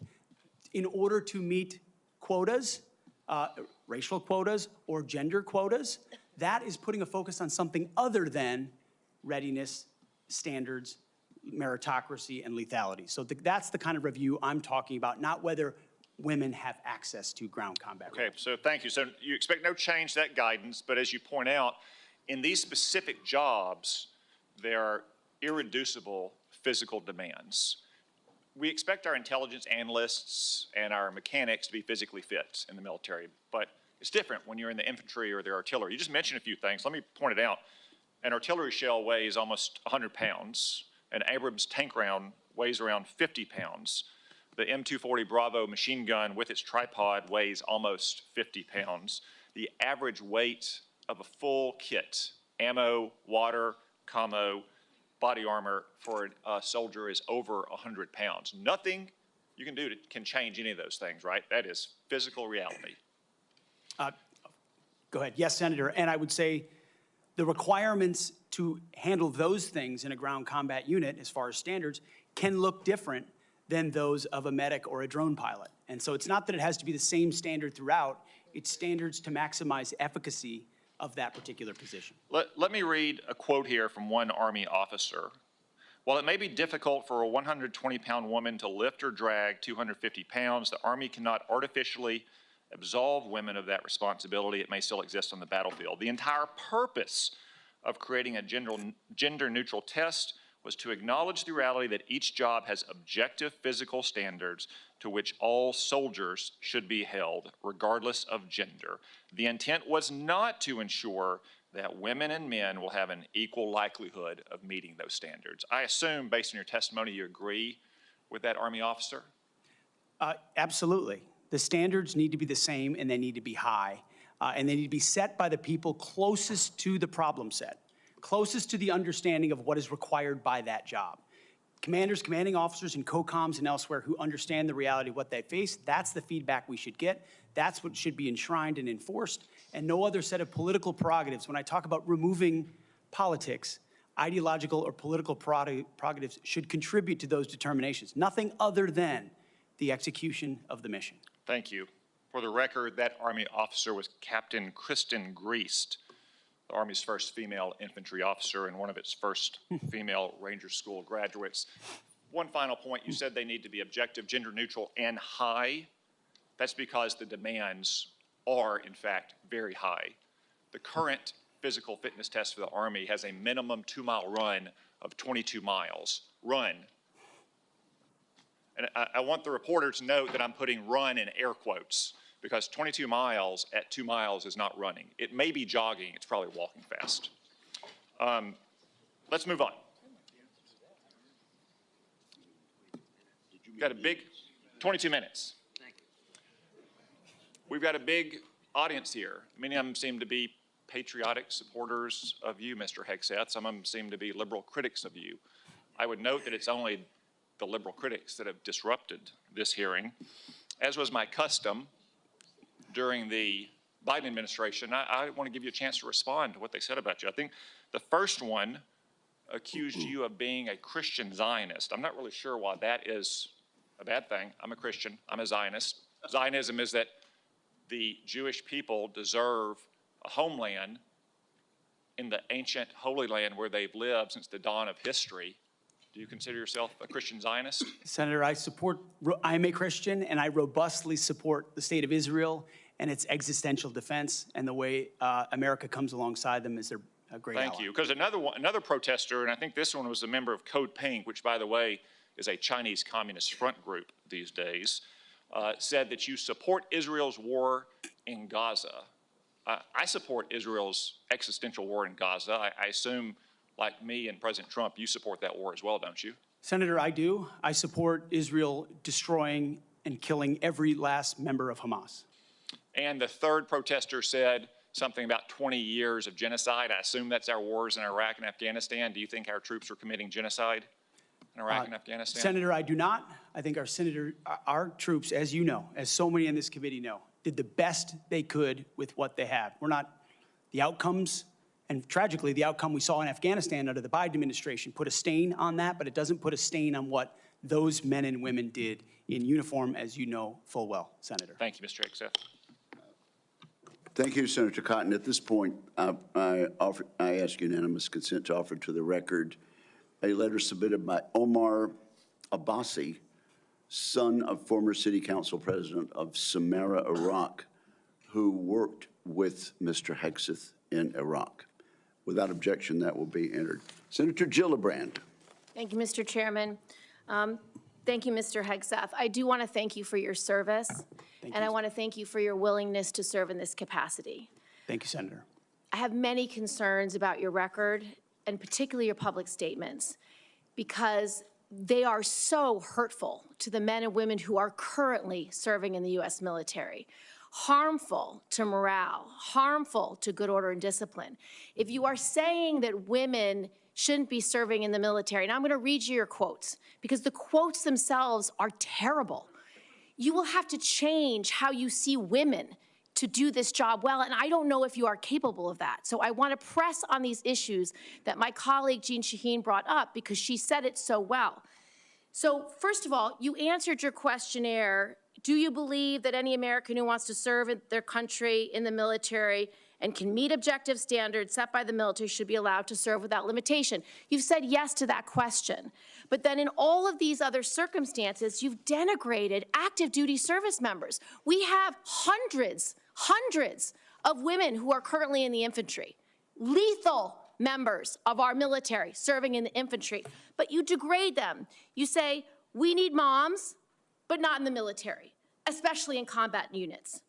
in order to meet quotas, racial quotas or gender quotas, that is putting a focus on something other than readiness, standards, meritocracy, and lethality. So that's the kind of review I'm talking about, not whether women have access to ground combat. Okay, so thank you. So you expect no change to that guidance, but as you point out, in these specific jobs, there are irreducible physical demands. We expect our intelligence analysts and our mechanics to be physically fit in the military, but it's different when you're in the infantry or the artillery. You just mentioned a few things. Let me point it out. An artillery shell weighs almost 100 pounds. An Abrams tank round weighs around 50 pounds. The M240 Bravo machine gun with its tripod weighs almost 50 pounds. The average weight of a full kit, ammo, water, commo, body armor for a soldier is over 100 pounds. Nothing you can do can change any of those things, right? That is physical reality. Go ahead. Yes, Senator. And I would say the requirements to handle those things in a ground combat unit, as far as standards, can look different than those of a medic or a drone pilot. And so it's not that it has to be the same standard throughout. It's standards to maximize efficacy of that particular position. Let me read a quote here from one Army officer. While it may be difficult for a 120-pound woman to lift or drag 250 pounds, the Army cannot artificially absolve women of that responsibility. It may still exist on the battlefield. The entire purpose of creating a gender-neutral test was to acknowledge the reality that each job has objective physical standards to which all soldiers should be held, regardless of gender. The intent was not to ensure that women and men will have an equal likelihood of meeting those standards. I assume, based on your testimony, you agree with that Army officer? Absolutely. The standards need to be the same and they need to be high. And they need to be set by the people closest to the problem set, closest to the understanding of what is required by that job. Commanders, commanding officers, and COCOMs and elsewhere who understand the reality of what they face, that's the feedback we should get. That's what should be enshrined and enforced, and no other set of political prerogatives. When I talk about removing politics, ideological or political prerogatives should contribute to those determinations, nothing other than the execution of the mission. Thank you. For the record, that Army officer was Captain Kristen Griest, the Army's first female infantry officer and one of its first female Ranger School graduates. One final point, you said they need to be objective, gender neutral, and high. That's because the demands are, in fact, very high. The current physical fitness test for the Army has a minimum 2-mile run of 22 miles. Run. And I want the reporter to note that I'm putting run in air quotes because 22 miles at 2 miles is not running. It may be jogging, it's probably walking fast. Let's move on. Got a big, 22 minutes. Thank you. We've got a big audience here. Many of them seem to be patriotic supporters of you, Mr. Hegseth. Some of them seem to be liberal critics of you. I would note that it's only the liberal critics that have disrupted this hearing. As was my custom during the Biden administration, I want to give you a chance to respond to what they said about you. I think the first one accused you of being a Christian Zionist. I'm not really sure why that is a bad thing. I'm a Christian. I'm a Zionist. Zionism is that the Jewish people deserve a homeland in the ancient Holy Land where they've lived since the dawn of history. Do you consider yourself a Christian Zionist? Senator, I'm a Christian, and I robustly support the state of Israel and its existential defense, and the way America comes alongside them is a great ally. Thank you. Because another protester, and I think this one was a member of Code Pink, which, by the way, is a Chinese Communist front group these days, said that you support Israel's war in Gaza. I support Israel's existential war in Gaza. I assume, like me and President Trump, you support that war as well, don't you? Senator, I do. I support Israel destroying and killing every last member of Hamas. And the third protester said something about 20 years of genocide. I assume that's our wars in Iraq and Afghanistan. Do you think our troops are committing genocide in Iraq and Afghanistan? Senator, I do not. I think our troops, as you know, as so many in this committee know, did the best they could with what they had. The outcomes, and tragically, the outcome we saw in Afghanistan under the Biden administration put a stain on that, but it doesn't put a stain on what those men and women did in uniform, as you know full well, Senator. Thank you, Mr. Hegseth. Thank you, Senator Cotton. At this point, I ask unanimous consent to offer to the record a letter submitted by Omar Abbasi, son of former city council president of Samarra, Iraq, who worked with Mr. Hegseth in Iraq. Without objection, that will be entered. Senator Gillibrand. Thank you, Mr. Chairman. Thank you, Mr. Hegseth. I do want to thank you for your service, and I want to thank you for your willingness to serve in this capacity. Thank you, Senator. I have many concerns about your record, and particularly your public statements, because they are so hurtful to the men and women who are currently serving in the U.S. military, harmful to morale, harmful to good order and discipline. If you are saying that women shouldn't be serving in the military, and I'm going to read you your quotes, because the quotes themselves are terrible. You will have to change how you see women to do this job well, and I don't know if you are capable of that. So I want to press on these issues that my colleague Jean Shaheen brought up, because she said it so well. So first of all, you answered your questionnaire. Do you believe that any American who wants to serve in their country in the military and can meet objective standards set by the military should be allowed to serve without limitation? You've said yes to that question. But then in all of these other circumstances, you've denigrated active duty service members. We have hundreds of women who are currently in the infantry, lethal members of our military serving in the infantry, but you degrade them. You say, we need moms, but not in the military, especially in combat units.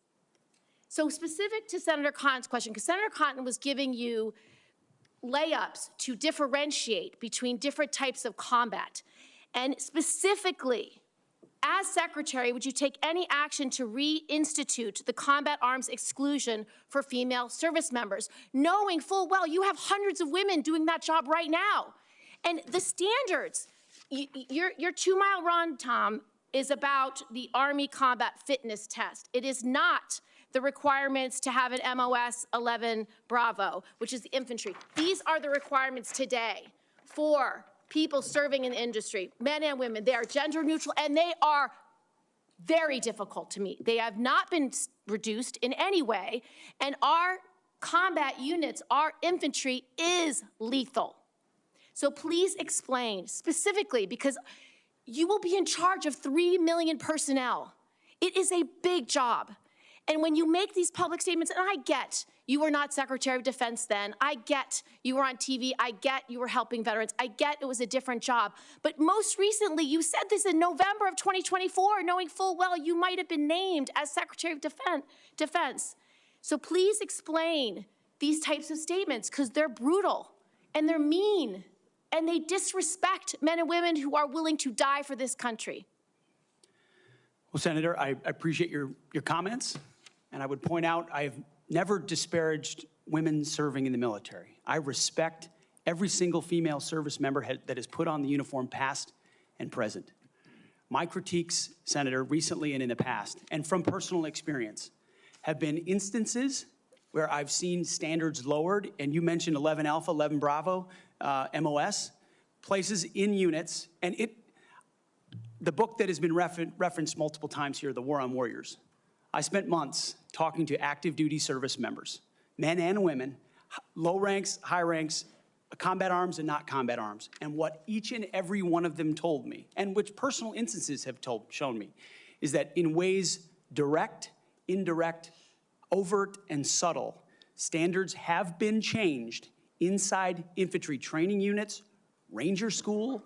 So specific to Senator Cotton's question, because Senator Cotton was giving you layups to differentiate between different types of combat, and specifically, as Secretary, would you take any action to reinstitute the combat arms exclusion for female service members, knowing full well you have hundreds of women doing that job right now? And the standards, your 2-mile run, Tom, is about the Army Combat Fitness Test. It is not the requirements to have an MOS 11 Bravo, which is the infantry. These are the requirements today for people serving in the industry, men and women. They are gender neutral, and they are very difficult to meet. They have not been reduced in any way, and our combat units, our infantry is lethal. So please explain specifically, because you will be in charge of 3 million personnel. It is a big job. And when you make these public statements, and I get you were not Secretary of Defense then, I get you were on TV, I get you were helping veterans, I get it was a different job. But most recently, you said this in November of 2024, knowing full well you might have been named as Secretary of Defense. So please explain these types of statements, because they're brutal and they're mean and they disrespect men and women who are willing to die for this country. Well, Senator, I appreciate your comments, and I would point out I have never disparaged women serving in the military. I respect every single female service member that has put on the uniform, past and present. My critiques, Senator, recently and in the past, and from personal experience, have been instances where I've seen standards lowered, and you mentioned 11 Alpha, 11 Bravo, MOS, places in units, and the book that has been referenced multiple times here, The War on Warriors. I spent months talking to active duty service members, men and women, low ranks, high ranks, combat arms and not combat arms. And what each and every one of them told me, and which personal instances have shown me, is that in ways direct, indirect, overt, and subtle, standards have been changed inside infantry training units, ranger school,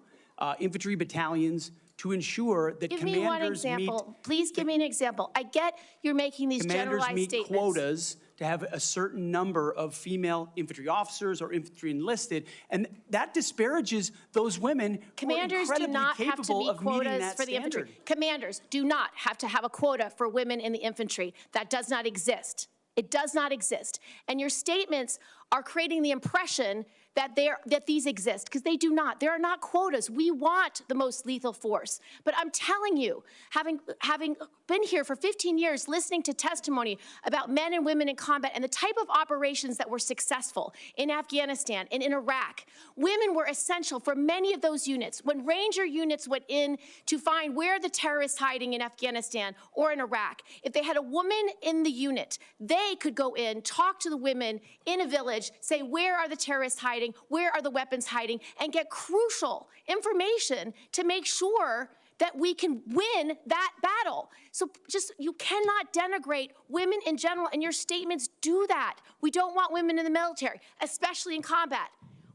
infantry battalions, to ensure that Give me one example. Please give me an example. I get you're making these generalized statements. Commanders meet quotas to have a certain number of female infantry officers or infantry enlisted, and that disparages those women who are incredibly capable of meeting that for the infantry. standard. Commanders do not have to have a quota for women in the infantry. That does not exist. It does not exist. And your statements are creating the impression that these exist, because they do not. There are not quotas. We want the most lethal force. But I'm telling you, having been here for 15 years, listening to testimony about men and women in combat and the type of operations that were successful in Afghanistan and in Iraq, women were essential for many of those units. When Ranger units went in to find where the terrorists hiding in Afghanistan or in Iraq, if they had a woman in the unit, they could go in, talk to the women in a village, say, where are the terrorists hiding? Where are the weapons hiding? And get crucial information to make sure that we can win that battle. So you cannot denigrate women in general, and your statements do that. We don't want women in the military, especially in combat.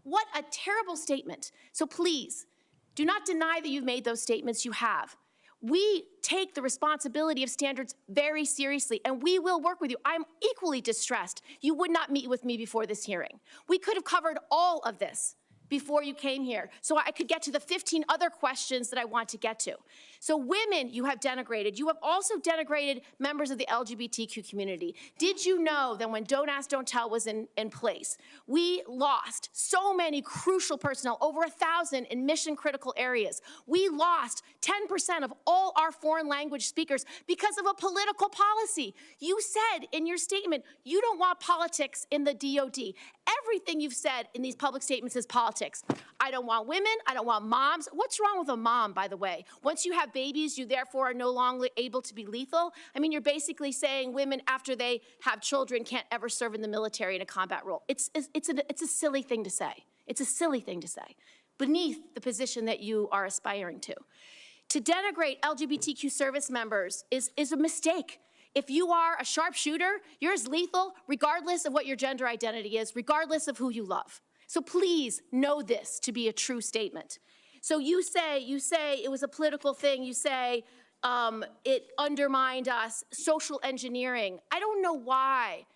What a terrible statement. So please, do not deny that you've made those statements. You have. We take the responsibility of standards very seriously, and we will work with you. I'm equally distressed you would not meet with me before this hearing. We could have covered all of this before you came here, so I could get to the 15 other questions that I want to get to. So women, you have denigrated. You have also denigrated members of the LGBTQ community. Did you know that when Don't Ask, Don't Tell was in place, we lost so many crucial personnel, over 1,000 in mission-critical areas. We lost 10% of all our foreign language speakers because of a political policy. You said in your statement, you don't want politics in the DOD. Everything you've said in these public statements is politics. I don't want women, I don't want moms. What's wrong with a mom, by the way? Once you have babies, you therefore are no longer able to be lethal? I mean, you're basically saying women, after they have children, can't ever serve in the military in a combat role. It's a silly thing to say. It's a silly thing to say, beneath the position that you are aspiring to. To denigrate LGBTQ service members is a mistake. If you are a sharpshooter, you're as lethal regardless of what your gender identity is, regardless of who you love. So please know this to be a true statement. So you say it was a political thing. You say it undermined us, social engineering. I don't know why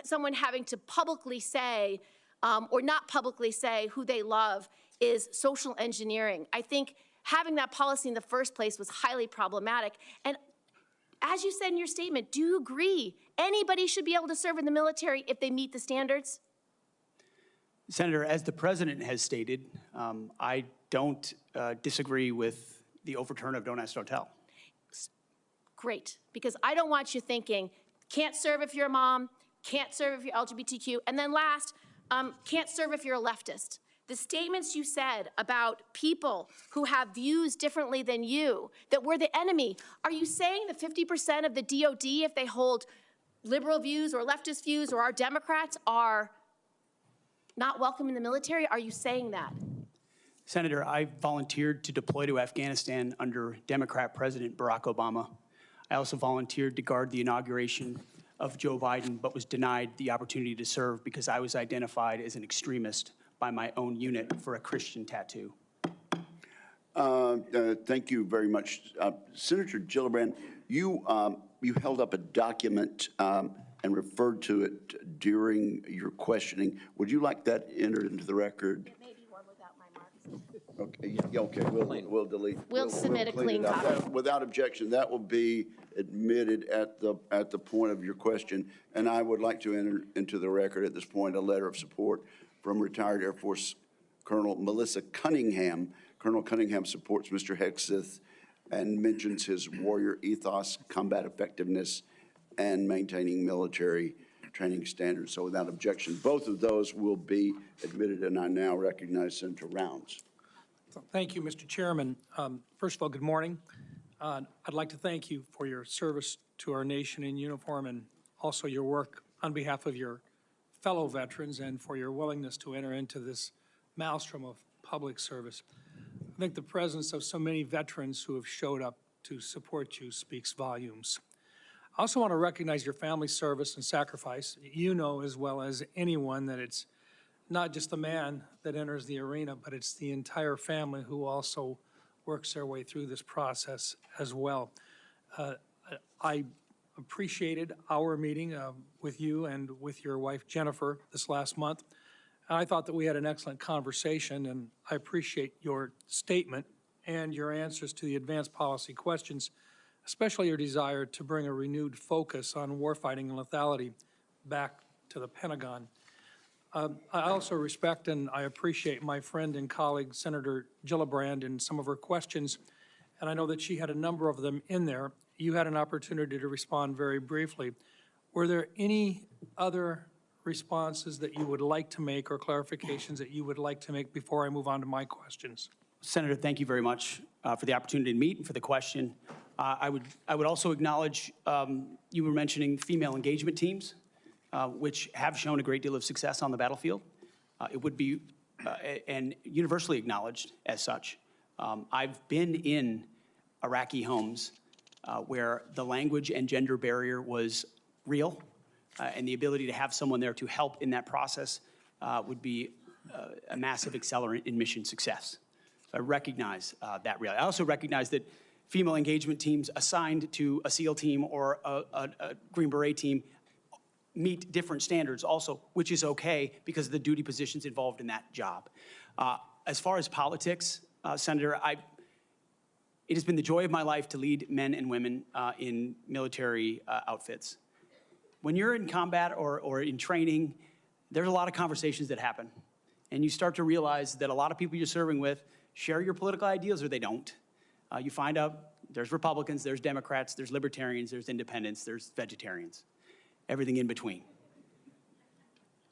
someone having to publicly say or not publicly say who they love is social engineering. I think having that policy in the first place was highly problematic. And as you said in your statement, do you agree anybody should be able to serve in the military if they meet the standards? Senator, as the president has stated, I don't disagree with the overturn of Don't Ask, Don't Tell. Great, because I don't want you thinking, can't serve if you're a mom, can't serve if you're LGBTQ, and then last, can't serve if you're a leftist. The statements you said about people who have views differently than you, that we're the enemy, are you saying that 50% of the DOD, if they hold liberal views or leftist views or are Democrats, are not welcome in the military? Are you saying that? Senator, I volunteered to deploy to Afghanistan under Democrat President Barack Obama. I also volunteered to guard the inauguration of Joe Biden, but was denied the opportunity to serve because I was identified as an extremist by my own unit for a Christian tattoo. Thank you very much. Senator Gillibrand, you held up a document and referred to it during your questioning. Would you like that entered into the record? It may be one without my marks. Okay, yeah, okay, we'll delete. We'll submit a clean clean it up. copy. Without objection, that will be admitted at the point of your question. And I would like to enter into the record at this point a letter of support from retired Air Force Colonel Melissa Cunningham. Colonel Cunningham supports Mr. Hegseth and mentions his warrior ethos, combat effectiveness, and maintaining military training standards. So without objection, both of those will be admitted, and I now recognize Senator Rounds. Thank you, Mr. Chairman. First of all, good morning. I'd like to thank you for your service to our nation in uniform and also your work on behalf of your fellow veterans and for your willingness to enter into this maelstrom of public service. I think the presence of so many veterans who have showed up to support you speaks volumes. I also want to recognize your family's service and sacrifice. You know as well as anyone that it's not just the man that enters the arena, but it's the entire family who also works their way through this process as well. I appreciated our meeting with you and with your wife, Jennifer, this last month. I thought that we had an excellent conversation, and I appreciate your statement and your answers to the advanced policy questions, especially your desire to bring a renewed focus on warfighting and lethality back to the Pentagon. I also respect and I appreciate my friend and colleague, Senator Gillibrand, and some of her questions, and I know that she had a number of them in there. You had an opportunity to respond very briefly. Were there any other responses that you would like to make or clarifications that you would like to make before I move on to my questions? Senator, thank you very much for the opportunity to meet and for the question. I would also acknowledge you were mentioning female engagement teams, which have shown a great deal of success on the battlefield. It would be and universally acknowledged as such. I've been in Iraqi homes where the language and gender barrier was real, and the ability to have someone there to help in that process would be a massive accelerant in mission success. So I recognize that reality. I also recognize that female engagement teams assigned to a SEAL team or a Green Beret team meet different standards also, which is okay because of the duty positions involved in that job. As far as politics, Senator, it has been the joy of my life to lead men and women in military outfits. When you're in combat or in training, there's a lot of conversations that happen. And you start to realize that a lot of people you're serving with share your political ideals or they don't. You find out there's Republicans, there's Democrats, there's Libertarians, there's Independents, there's Vegetarians, everything in between.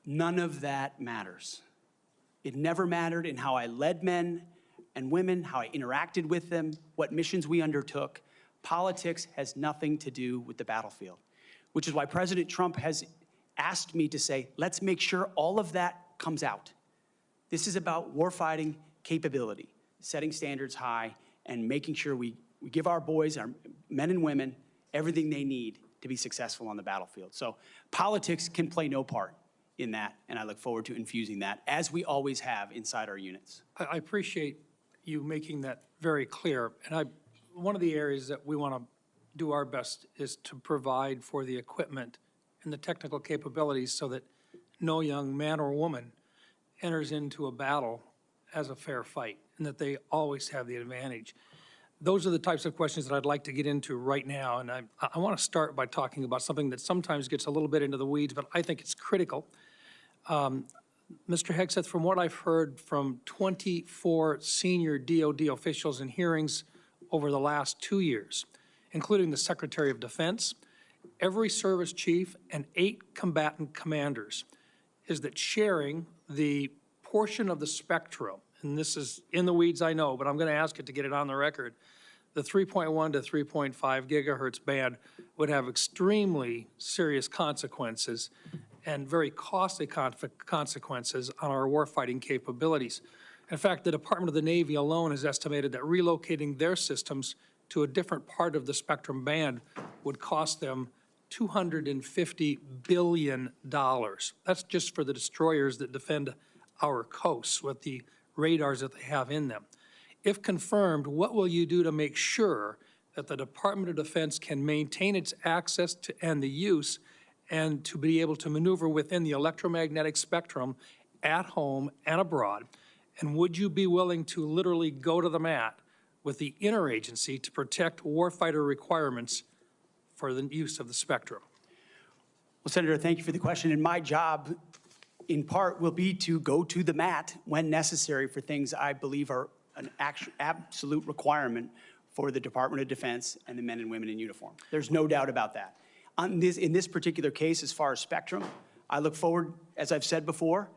None of that matters. It never mattered in how I led men and women, how I interacted with them, what missions we undertook. Politics has nothing to do with the battlefield, which is why President Trump has asked me to say, let's make sure all of that comes out. This is about warfighting capability, setting standards high, and making sure we give our boys, our men and women, everything they need to be successful on the battlefield. So politics can play no part in that, and I look forward to infusing that, as we always have inside our units. I appreciate you making that very clear. And one of the areas that we want to do our best is to provide for the equipment and the technical capabilities so that no young man or woman enters into a battle as a fair fight, and that they always have the advantage. Those are the types of questions that I'd like to get into right now, and I want to start by talking about something that sometimes gets a little bit into the weeds, but I think it's critical. Mr. Hegseth, from what I've heard from 24 senior DOD officials in hearings over the last 2 years, including the Secretary of Defense, every service chief, and 8 combatant commanders, is that sharing the portion of the spectrum, and this is in the weeds, I know, but I'm going to ask it to get it on the record, the 3.1 to 3.5 gigahertz band would have extremely serious consequences and very costly consequences on our warfighting capabilities. In fact, the Department of the Navy alone has estimated that relocating their systems to a different part of the spectrum band would cost them $250 billion. That's just for the destroyers that defend our coasts with the radars that they have in them. If confirmed, what will you do to make sure that the Department of Defense can maintain its access to and the use and to be able to maneuver within the electromagnetic spectrum at home and abroad, And would you be willing to literally go to the mat with the interagency to protect warfighter requirements for the use of the spectrum? Well, Senator, thank you for the question. And my job, in part, will be to go to the mat when necessary for things I believe are an absolute requirement for the Department of Defense and the men and women in uniform. There's no doubt about that. In this particular case, as far as spectrum, I look forward, as I've said before,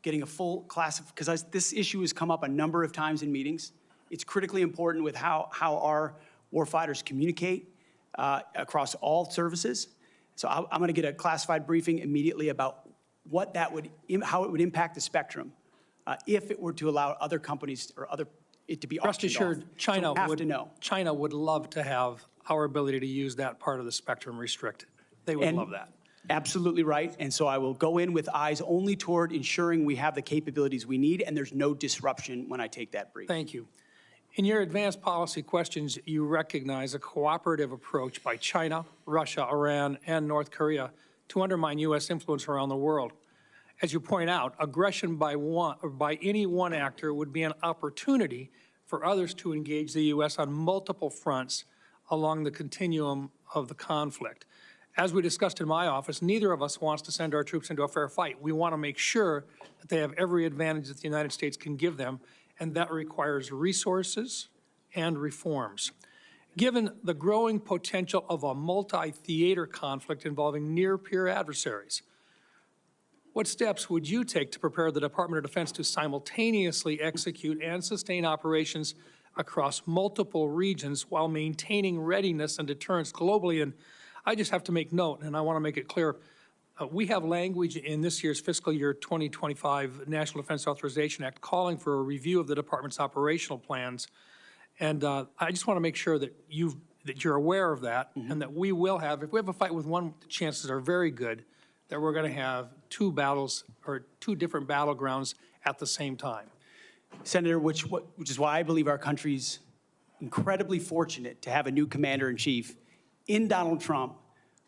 getting a full class of, because this issue has come up a number of times in meetings. It's critically important with how our warfighters communicate across all services. So I'm going to get a classified briefing immediately about what that would, how it would impact the spectrum if it were to allow other companies or it to be Rest auctioned off. assured, China So we have to know. China would love to have our ability to use that part of the spectrum restricted. They would And love that. Absolutely right. And so I will go in with eyes only toward ensuring we have the capabilities we need and there's no disruption when I take that brief. Thank you. In your advanced policy questions, you recognize a cooperative approach by China, Russia, Iran, and North Korea to undermine U.S. influence around the world. As you point out, aggression by any one actor would be an opportunity for others to engage the U.S. on multiple fronts along the continuum of the conflict. As we discussed in my office, neither of us wants to send our troops into a fair fight. We want to make sure that they have every advantage that the United States can give them, and that requires resources and reforms. Given the growing potential of a multi-theater conflict involving near-peer adversaries, what steps would you take to prepare the Department of Defense to simultaneously execute and sustain operations across multiple regions while maintaining readiness and deterrence globally? And I just have to make note, and I want to make it clear, we have language in this year's fiscal year 2025 National Defense Authorization Act calling for a review of the department's operational plans. And I just want to make sure that you're aware of that, and that we will have, if we have a fight with one, the chances are very good that we're going to have two battles or two different battlegrounds at the same time. Senator, which is why I believe our country's incredibly fortunate to have a new commander-in-chief in Donald Trump,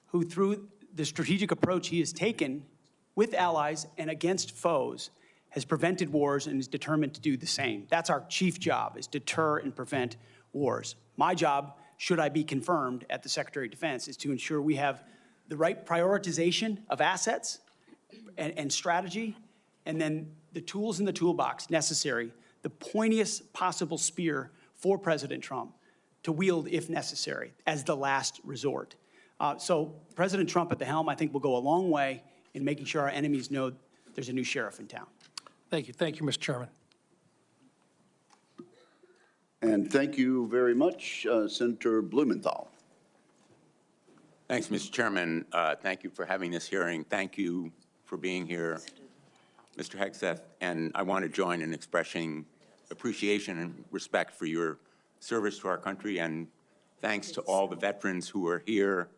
who through the strategic approach he has taken with allies and against foes has prevented wars and is determined to do the same. That's our chief job, is deter and prevent wars. My job, should I be confirmed at the Secretary of Defense, is to ensure we have the right prioritization of assets and strategy, and then the tools in the toolbox necessary, the pointiest possible spear for President Trump to wield if necessary as the last resort. So President Trump at the helm, I think, will go a long way in making sure our enemies know there's a new sheriff in town. Thank you. Thank you, Mr. Chairman. And thank you very much, Senator Blumenthal. Thanks, Mr. Chairman. Thank you for having this hearing. Thank you for being here, Mr. Hegseth. And I want to join in expressing appreciation and respect for your service to our country, and thanks to all the veterans who are here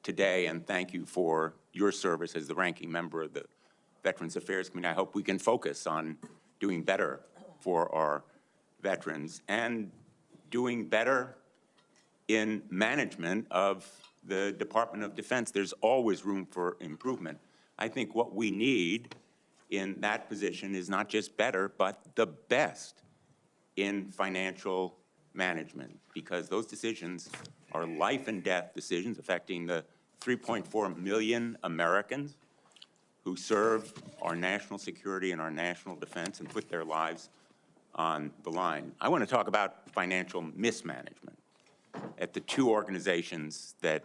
today, and thank you for your service as the ranking member of the Veterans Affairs Committee. I hope we can focus on doing better for our veterans and doing better in management of the Department of Defense. There's always room for improvement. I think what we need in that position is not just better, but the best in financial management, because those decisions are life and death decisions affecting the 3.4 million Americans who serve our national security and our national defense and put their lives on the line. I want to talk about financial mismanagement at the two organizations that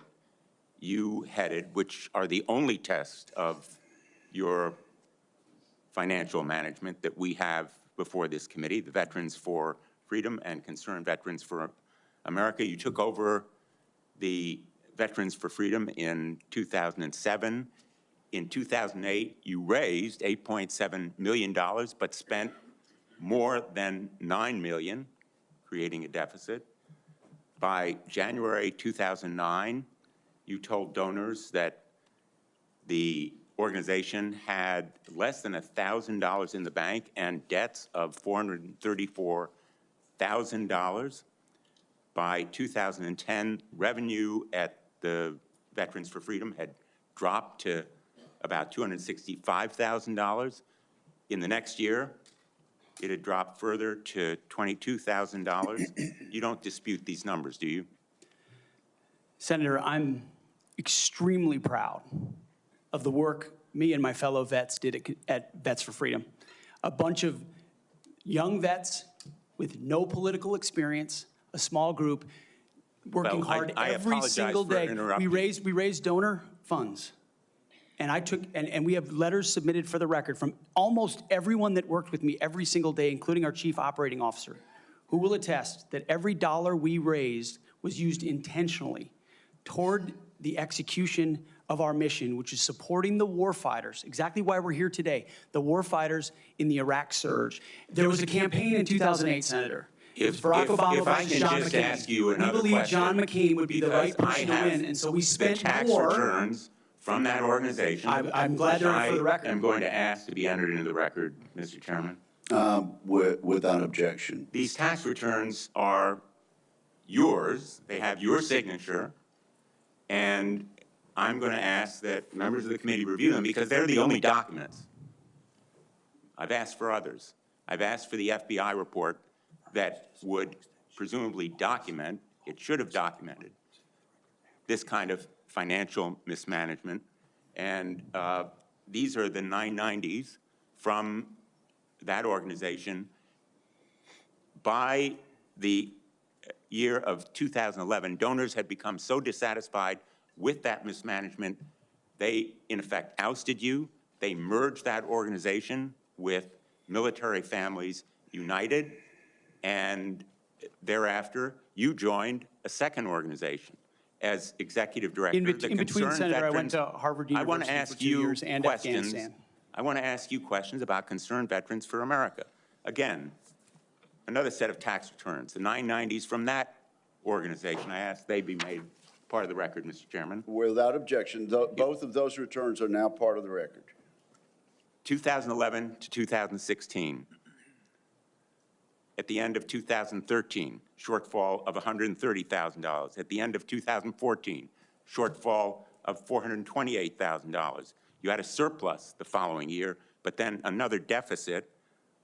you headed, which are the only test of your financial management that we have before this committee, the Veterans for Freedom and Concerned Veterans for America. You took over the Veterans for Freedom in 2007. In 2008, you raised $8.7 million, but spent more than $9 million, creating a deficit. By January 2009, you told donors that the organization had less than $1,000 in the bank and debts of $434,000. By 2010, revenue at the Veterans for Freedom had dropped to about $265,000. In the next year, it had dropped further to $22,000. You don't dispute these numbers, do you? Senator, I'm extremely proud of the work me and my fellow vets did at Vets for Freedom. A bunch of young vets with no political experience, a small group, working Well, hard I every apologize single for day. interrupting. We raised donor funds. And and we have letters submitted for the record from almost everyone that worked with me every single day, including our chief operating officer, who will attest that every dollar we raised was used intentionally toward the execution of our mission, which is supporting the warfighters, exactly why we're here today, the warfighters in the Iraq surge. There was a campaign in 2008, Senator. If Barack Obama I versus can John just McCain. ask you another We believe question, John McCain would be the right because person to I have win, and so we the spent tax more. returns from that organization. I'm glad they're for the record. I am going to ask to be entered into the record, Mr. Chairman. Without objection. These tax returns are yours. They have your signature. And I'm going to ask that members of the committee review them because they're the only documents. I've asked for others. I've asked for the FBI report that would presumably document, it should have documented, this kind of financial mismanagement. And these are the 990s from that organization. By the year of 2011, donors had become so dissatisfied with that mismanagement, they, in effect, ousted you. They merged that organization with Military Families United, and thereafter, you joined a second organization as executive director. In between, Senator, I went to Harvard University for 2 years and Afghanistan. I want to ask you questions about Concerned Veterans for America. Again, another set of tax returns, the 990s from that organization. I ask they be made part of the record, Mr. Chairman. Without objection, both of those returns are now part of the record. 2011 to 2016. At the end of 2013, shortfall of $130,000. At the end of 2014, shortfall of $428,000. You had a surplus the following year, but then another deficit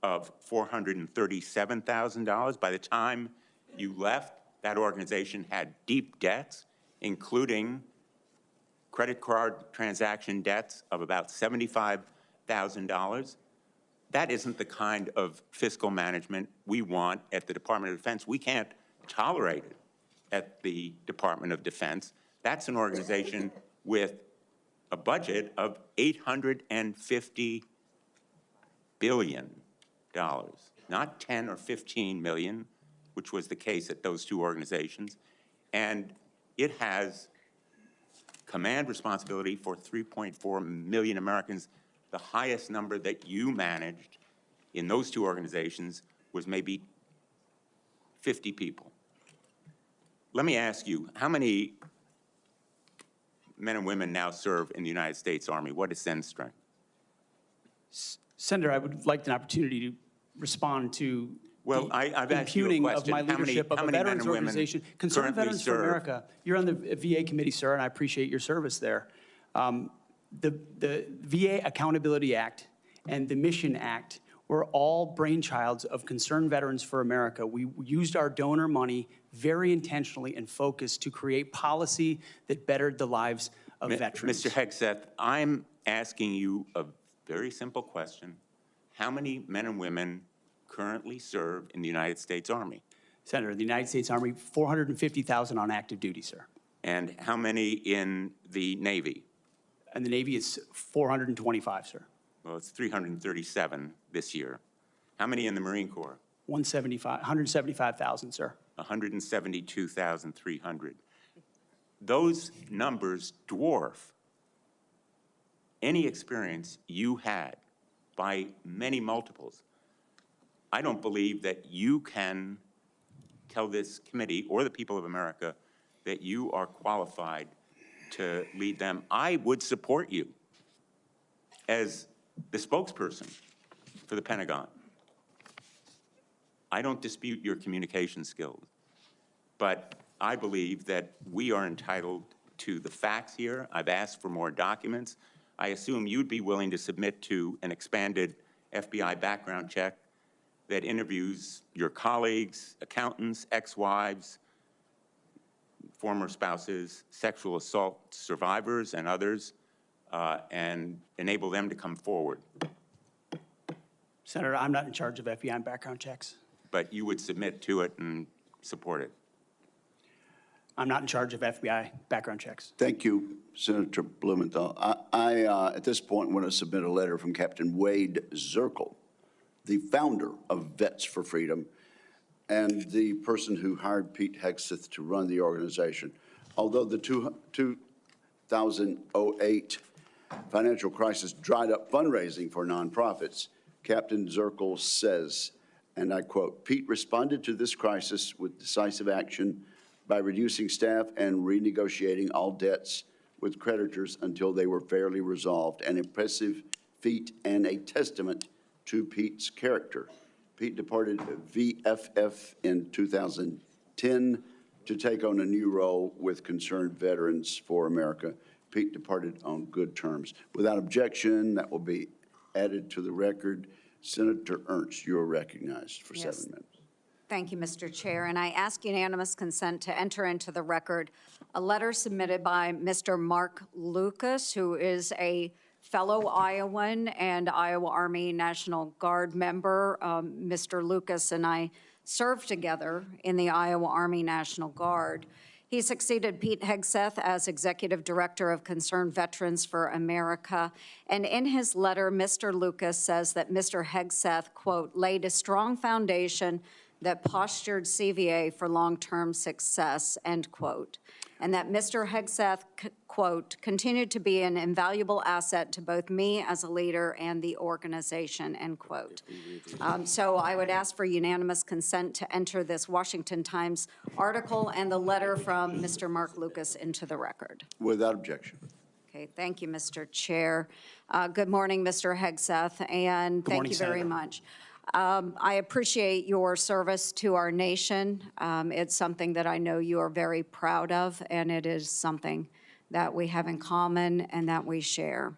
of $437,000. By the time you left, that organization had deep debts, including credit card transaction debts of about $75,000. That isn't the kind of fiscal management we want at the Department of Defense. We can't tolerate it at the Department of Defense. That's an organization with a budget of $850 billion, not 10 or 15 million, which was the case at those two organizations. And it has command responsibility for 3.4 million Americans. The highest number that you managed in those two organizations was maybe 50 people. Let me ask you, how many men and women now serve in the United States Army? What is Sen's strength? Senator, I would like an opportunity to respond to I've the asked you a impugning of question. my leadership of a veterans organization. Concerned currently Veterans for serve? America. You're on the VA committee, sir, and I appreciate your service there. The VA Accountability Act and the Mission Act were all brainchilds of Concerned Veterans for America. We used our donor money very intentionally and focused to create policy that bettered the lives of veterans. Mr. Hegseth, I'm asking you a very simple question. How many men and women currently serve in the United States Army? Senator, the United States Army, 450,000 on active duty, sir. And how many in the Navy? And the Navy is 425, sir. Well, it's 337 this year. How many in the Marine Corps? 175,000, sir. 172,300. Those numbers dwarf any experience you had by many multiples. I don't believe that you can tell this committee or the people of America that you are qualified to lead them. I would support you as the spokesperson for the Pentagon. I don't dispute your communication skills, but I believe that we are entitled to the facts here. I've asked for more documents. I assume you'd be willing to submit to an expanded FBI background check that interviews your colleagues, accountants, ex-wives, former spouses, sexual assault survivors, and others, and enable them to come forward. Senator, I'm not in charge of FBI background checks. But you would submit to it and support it. I'm not in charge of FBI background checks. Thank you, Senator Blumenthal. I at this point, want to submit a letter from Captain Wade Zirkle, the founder of Vets for Freedom and the person who hired Pete Hegseth to run the organization. Although the 2008 financial crisis dried up fundraising for nonprofits, Captain Zirkle says, and I quote, "Pete responded to this crisis with decisive action by reducing staff and renegotiating all debts with creditors until they were fairly resolved, an impressive feat and a testament to Pete's character." Pete departed VFF in 2010 to take on a new role with Concerned Veterans for America. Pete departed on good terms. Without objection, that will be added to the record. Senator Ernst, you're recognized for 7 minutes. Thank you, Mr. Chair. And I ask unanimous consent to enter into the record a letter submitted by Mr. Mark Lucas, who is a fellow Iowan and Iowa Army National Guard member. Mr. Lucas and I served together in the Iowa Army National Guard. He succeeded Pete Hegseth as Executive Director of Concerned Veterans for America. And in his letter, Mr. Lucas says that Mr. Hegseth, quote, laid a strong foundation that postured CVA for long-term success, end quote. And that Mr. Hegseth, quote, continued to be an invaluable asset to both me as a leader and the organization, end quote. So I would ask for unanimous consent to enter this Washington Times article and the letter from Mr. Mark Lucas into the record. Without objection. Okay, thank you, Mr. Chair. Good morning, Mr. Hegseth, and thank you very much. I appreciate your service to our nation. It's something that I know you are very proud of, and it is something that we have in common and that we share.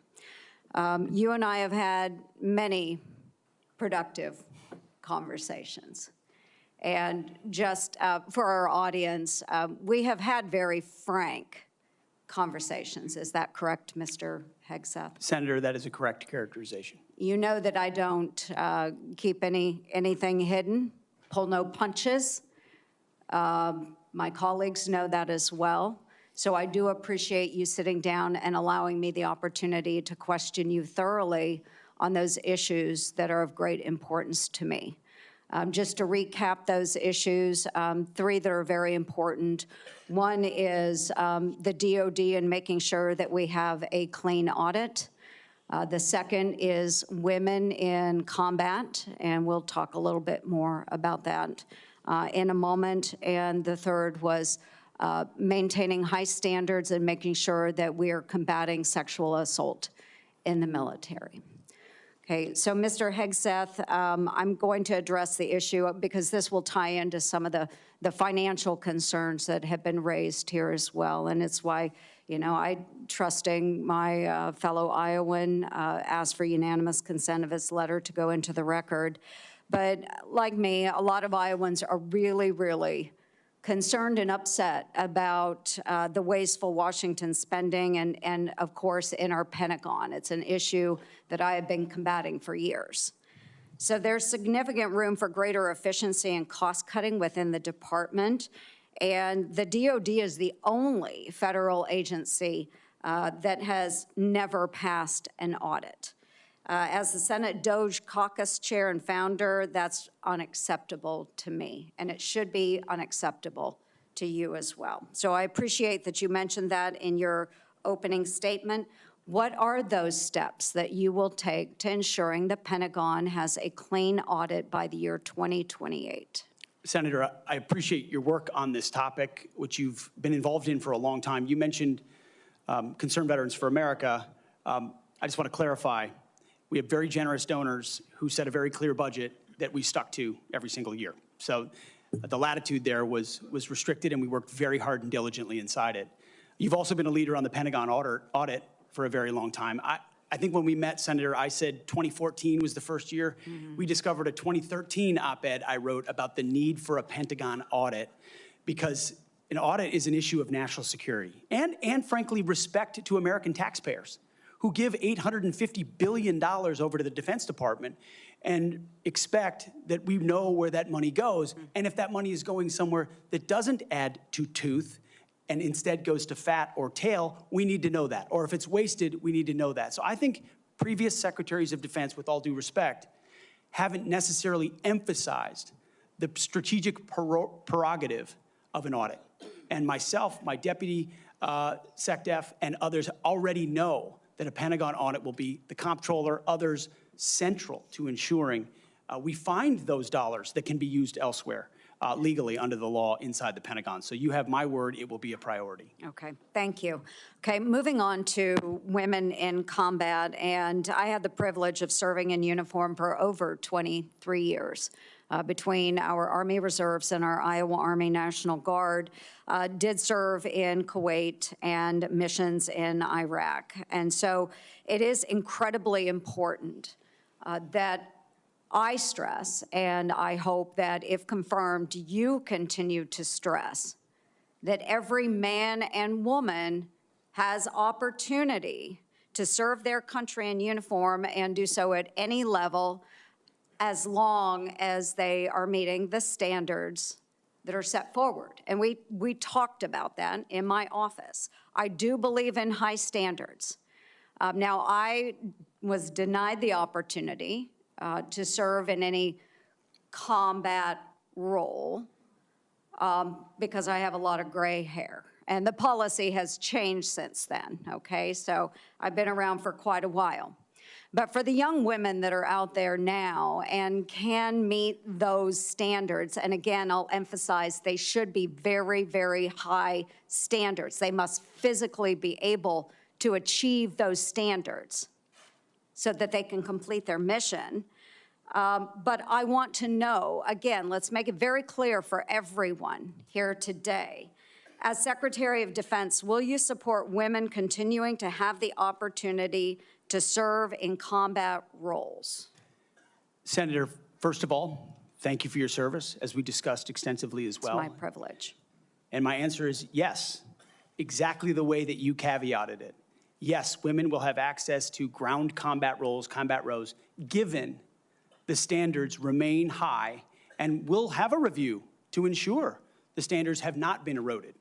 You and I have had many productive conversations. And just for our audience, we have had very frank conversations. Is that correct, Mr. Hegseth? Senator, that is a correct characterization. You know that I don't keep anything hidden, pull no punches. My colleagues know that as well. So I do appreciate you sitting down and allowing me the opportunity to question you thoroughly on those issues that are of great importance to me. Just to recap those issues, 3 that are very important. One is the DOD and making sure that we have a clean audit. The second is women in combat, and we'll talk a little bit more about that in a moment. And the third was maintaining high standards and making sure that we are combating sexual assault in the military. Okay, so Mr. Hegseth, I'm going to address the issue because this will tie into some of the financial concerns that have been raised here as well. And it's why, you know, I, trusting my fellow Iowan, asked for unanimous consent of his letter to go into the record. But like me, a lot of Iowans are really, really concerned and upset about the wasteful Washington spending and of course, in our Pentagon. It's an issue that I have been combating for years. So there's significant room for greater efficiency and cost cutting within the department. And the DOD is the only federal agency that has never passed an audit. As the Senate DOJ caucus chair and founder, that's unacceptable to me, and it should be unacceptable to you as well. So I appreciate that you mentioned that in your opening statement. What are those steps that you will take to ensuring the Pentagon has a clean audit by the year 2028? Senator, I appreciate your work on this topic, which you've been involved in for a long time. You mentioned Concerned Veterans for America. I just want to clarify. We have very generous donors who set a very clear budget that we stuck to every single year. So the latitude there was restricted, and we worked very hard and diligently inside it. You've also been a leader on the Pentagon audit for a very long time. I think when we met, Senator, I said 2014 was the first year. We discovered a 2013 op-ed I wrote about the need for a Pentagon audit, because an audit is an issue of national security and frankly, respect to American taxpayers who give $850 billion over to the Defense Department and expect that we know where that money goes. And if that money is going somewhere that doesn't add to tooth and instead goes to fat or tail, we need to know that. Or if it's wasted, we need to know that. So I think previous secretaries of defense, with all due respect, haven't necessarily emphasized the strategic prerogative of an audit. And myself, my deputy SecDef, and others already know that a Pentagon audit will be the comptroller, others central to ensuring we find those dollars that can be used elsewhere legally under the law inside the Pentagon. So you have my word, it will be a priority. Okay, thank you. Okay, moving on to women in combat, and I had the privilege of serving in uniform for over 23 years. Between our Army Reserves and our Iowa Army National Guard, did serve in Kuwait and missions in Iraq. And so it is incredibly important that I stress, and I hope that if confirmed, you continue to stress, that every man and woman has opportunity to serve their country in uniform and do so at any level, as long as they are meeting the standards that are set forward. And we talked about that in my office. I do believe in high standards. Now, I was denied the opportunity to serve in any combat role because I have a lot of gray hair. And the policy has changed since then, okay? So I've been around for quite a while. But for the young women that are out there now and can meet those standards, and again, I'll emphasize they should be very, very high standards. They must physically be able to achieve those standards so that they can complete their mission. But I want to know, again, let's make it very clear for everyone here today. As Secretary of Defense, will you support women continuing to have the opportunity to serve in combat roles? Senator, first of all, thank you for your service, as we discussed extensively as well. It's my privilege. And my answer is yes, exactly the way that you caveated it. Yes, women will have access to ground combat roles, given the standards remain high, and we'll have a review to ensure the standards have not been eroded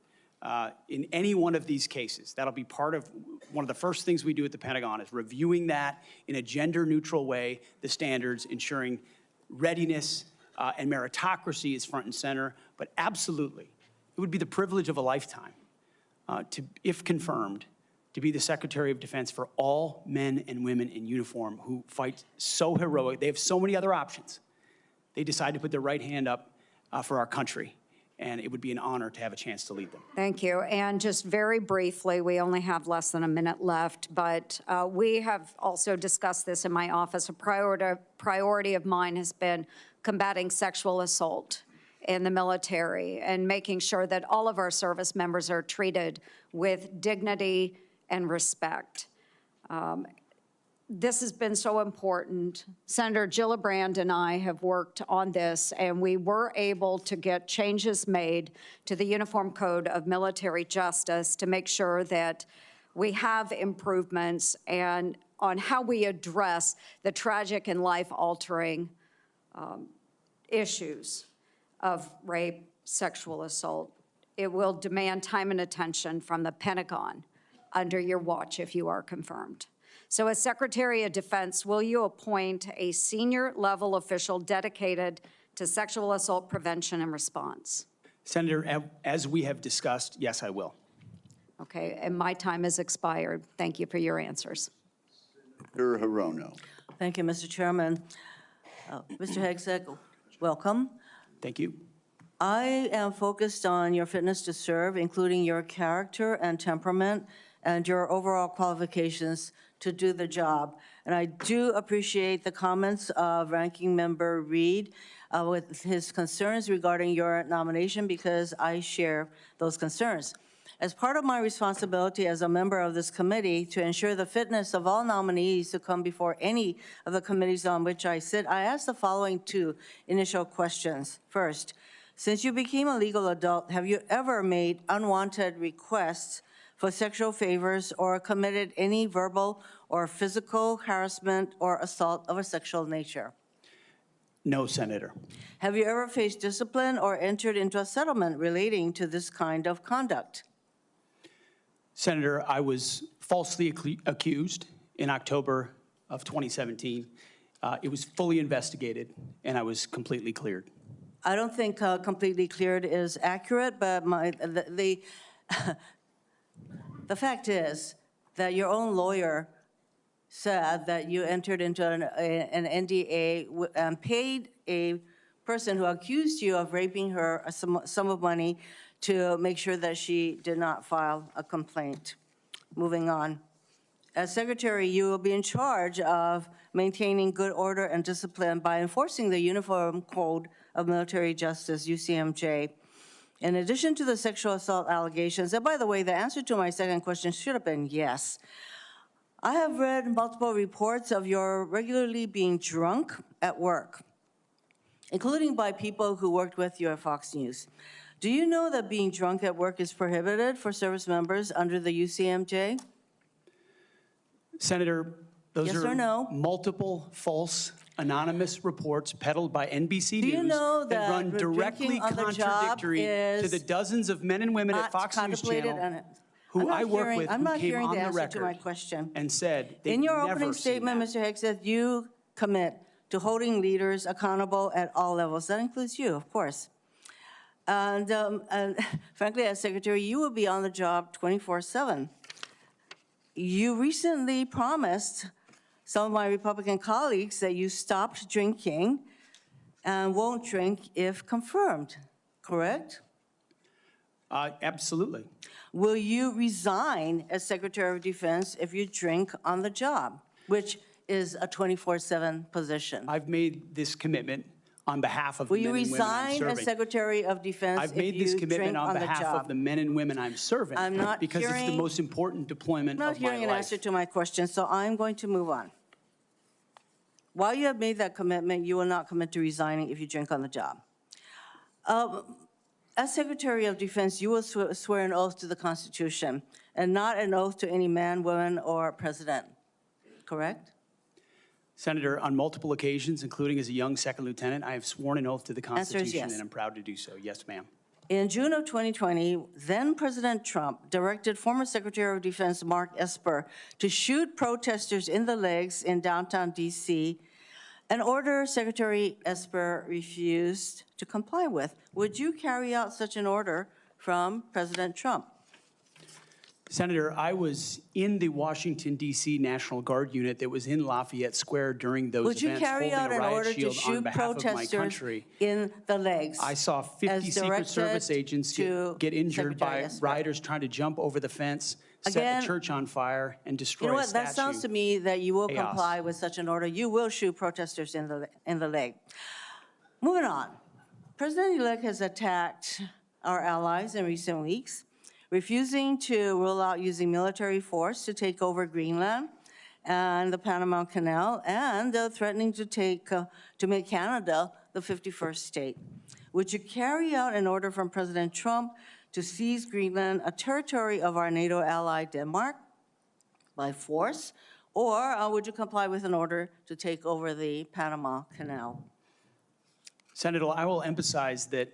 in any one of these cases. That'll be part of one of the first things we do at the Pentagon, is reviewing that in a gender-neutral way, the standards, ensuring readiness and meritocracy is front and center. But absolutely, it would be the privilege of a lifetime to, if confirmed, to be the Secretary of Defense for all men and women in uniform who fight so heroic. They have so many other options. They decide to put their right hand up for our country, and it would be an honor to have a chance to lead them. Thank you. And just very briefly, we only have less than a minute left, but we have also discussed this in my office. A priority of mine has been combating sexual assault in the military and making sure that all of our service members are treated with dignity and respect. This has been so important. Senator Gillibrand and I have worked on this, and we were able to get changes made to the Uniform Code of Military Justice to make sure that we have improvements and on how we address the tragic and life-altering issues of rape, sexual assault. It will demand time and attention from the Pentagon under your watch if you are confirmed. So as Secretary of Defense, will you appoint a senior level official dedicated to sexual assault prevention and response? Senator, as we have discussed, yes, I will. Okay, and my time has expired. Thank you for your answers. Senator Hirono. Thank you, Mr. Chairman. Mr. Hegseth, welcome. Thank you. I am focused on your fitness to serve, including your character and temperament and your overall qualifications to do the job. And I do appreciate the comments of Ranking Member Reed with his concerns regarding your nomination, because I share those concerns. As part of my responsibility as a member of this committee to ensure the fitness of all nominees to come before any of the committees on which I sit, I ask the following two initial questions. First, since you became a legal adult, have you ever made unwanted requests for sexual favors or committed any verbal or physical harassment or assault of a sexual nature? No, Senator. Have you ever faced discipline or entered into a settlement relating to this kind of conduct? Senator, I was falsely accused in October of 2017. It was fully investigated, and I was completely cleared. I don't think completely cleared is accurate, but the fact is that your own lawyer said that you entered into an NDA and paid a person who accused you of raping her a sum of money to make sure that she did not file a complaint. Moving on. As Secretary, you will be in charge of maintaining good order and discipline by enforcing the Uniform Code of Military Justice, UCMJ. In addition to the sexual assault allegations, and by the way, the answer to my second question should have been yes. I have read multiple reports of your regularly being drunk at work, including by people who worked with you at Fox News. Do you know that being drunk at work is prohibited for service members under the UCMJ? Senator, those Yes are or no? multiple false anonymous reports peddled by NBC Do you News know that run that directly drinking on the job contradictory to is the dozens of men and women at not Fox News contemplated Channel I'm who not I work hearing- with I'm who not came hearing on the the answer to my record question. and said they've In your never opening seen statement, that. Mr. Hegseth, you commit to holding leaders accountable at all levels. That includes you, of course. And frankly, as Secretary, you will be on the job 24/7. You recently promised some of my Republican colleagues that you stopped drinking and won't drink if confirmed, correct? Absolutely. Will you resign as Secretary of Defense if you drink on the job, which is a 24/7 position? I've made this commitment on behalf of the Will you men and women I'm resign serving. as Secretary of Defense I've if made this you commitment drink on on the behalf of job? the men and women I'm serving I'm not because it's the hearing- most important deployment I'm not of my hearing an life. answer to my question, so I'm going to move on. While you have made that commitment, you will not commit to resigning if you drink on the job. As Secretary of Defense, you will swear an oath to the Constitution and not an oath to any man, woman, or president, correct? Senator, on multiple occasions, including as a young second lieutenant, I have sworn an oath to the Answer is Constitution, yes. and I'm proud to do so. Yes, ma'am. In June of 2020, then President Trump directed former Secretary of Defense Mark Esper to shoot protesters in the legs in downtown DC, an order Secretary Esper refused to comply with. Would you carry out such an order from President Trump? Senator, I was in the Washington, D.C. National Guard unit that was in Lafayette Square during those Would you events, carry holding out a an riot order to shield on shoot behalf of my protesters country. in the legs? I saw 50 as Secret directed Service agents to get injured Secretary by Esper? rioters trying to jump over the fence, set Again, a church on fire, and destroy You know a what, statue. that sounds to me that you will Chaos. comply with such an order. You will shoot protesters in the leg. Moving on. President-elect has attacked our allies in recent weeks, refusing to rule out using military force to take over Greenland and the Panama Canal, and threatening to make Canada the 51st state. Would you carry out an order from President Trump to seize Greenland, a territory of our NATO ally Denmark, by force, or would you comply with an order to take over the Panama Canal? Senator, I will emphasize that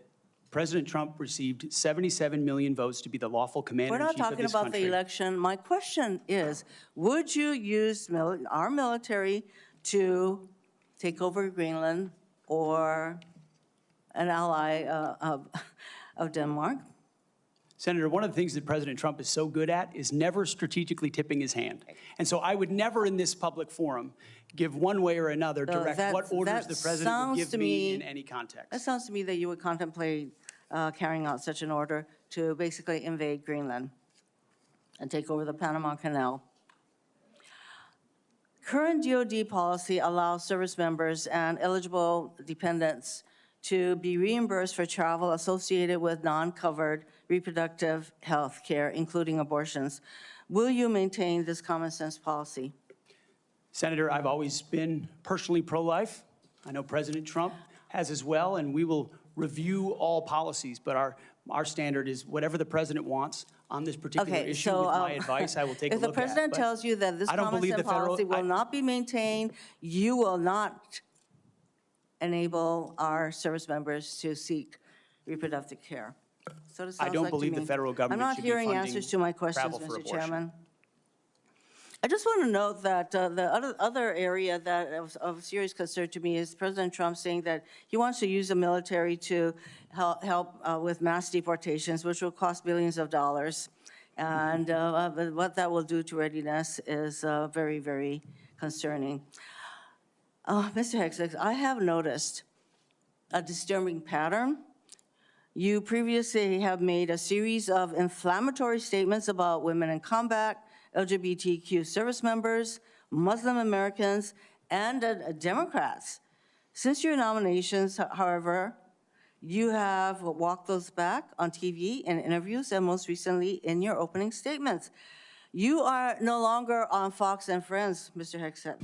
President Trump received 77 million votes to be the lawful We're commander-in-chief not of talking this about country. the election. My question is, would you use our military to take over Greenland or an ally of Denmark? Senator, one of the things that President Trump is so good at is never strategically tipping his hand. And so I would never in this public forum give one way or another direct what orders the president would give me in any context. That sounds to me that you would contemplate carrying out such an order to basically invade Greenland and take over the Panama Canal. Current DoD policy allows service members and eligible dependents to be reimbursed for travel associated with non-covered reproductive health care, including abortions. Will you maintain this common sense policy? Senator, I've always been personally pro-life. I know President Trump has as well, and we will review all policies, but our standard is whatever the president wants on this particular Okay, issue so with my advice, I will take a if look the at. president But tells you that this I don't common believe sense the federal- policy will not be maintained, you will not enable our service members to seek reproductive care. So it I sounds don't like to believe the me. federal government I'm not should be hearing funding answers to my questions, travel for Mr. abortion. Chairman. I just want to note that the other area that of serious concern to me is President Trump saying that he wants to use the military to help with mass deportations, which will cost billions of dollars. And what that will do to readiness is very, very concerning. Mr. Hegseth, I have noticed a disturbing pattern. You previously have made a series of inflammatory statements about women in combat, LGBTQ service members, Muslim Americans, and Democrats. Since your nominations, however, you have walked those back on TV and interviews, and most recently in your opening statements. You are no longer on Fox and Friends, Mr. Hegseth.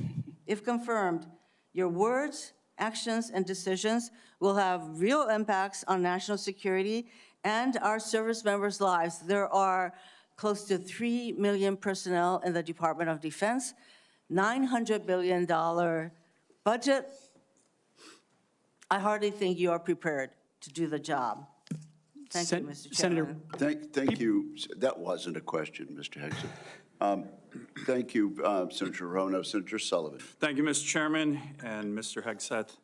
If confirmed, your words, actions, and decisions will have real impacts on national security and our service members' lives. There are close to 3 million personnel in the Department of Defense, $900 billion budget. I hardly think you are prepared to do the job. Thank you, Mr. Chairman. Senator, Thank you. That wasn't a question, Mr. Hegseth. Thank you, Senator Rono. Senator Sullivan. Thank you, Mr. Chairman and Mr. Hegseth.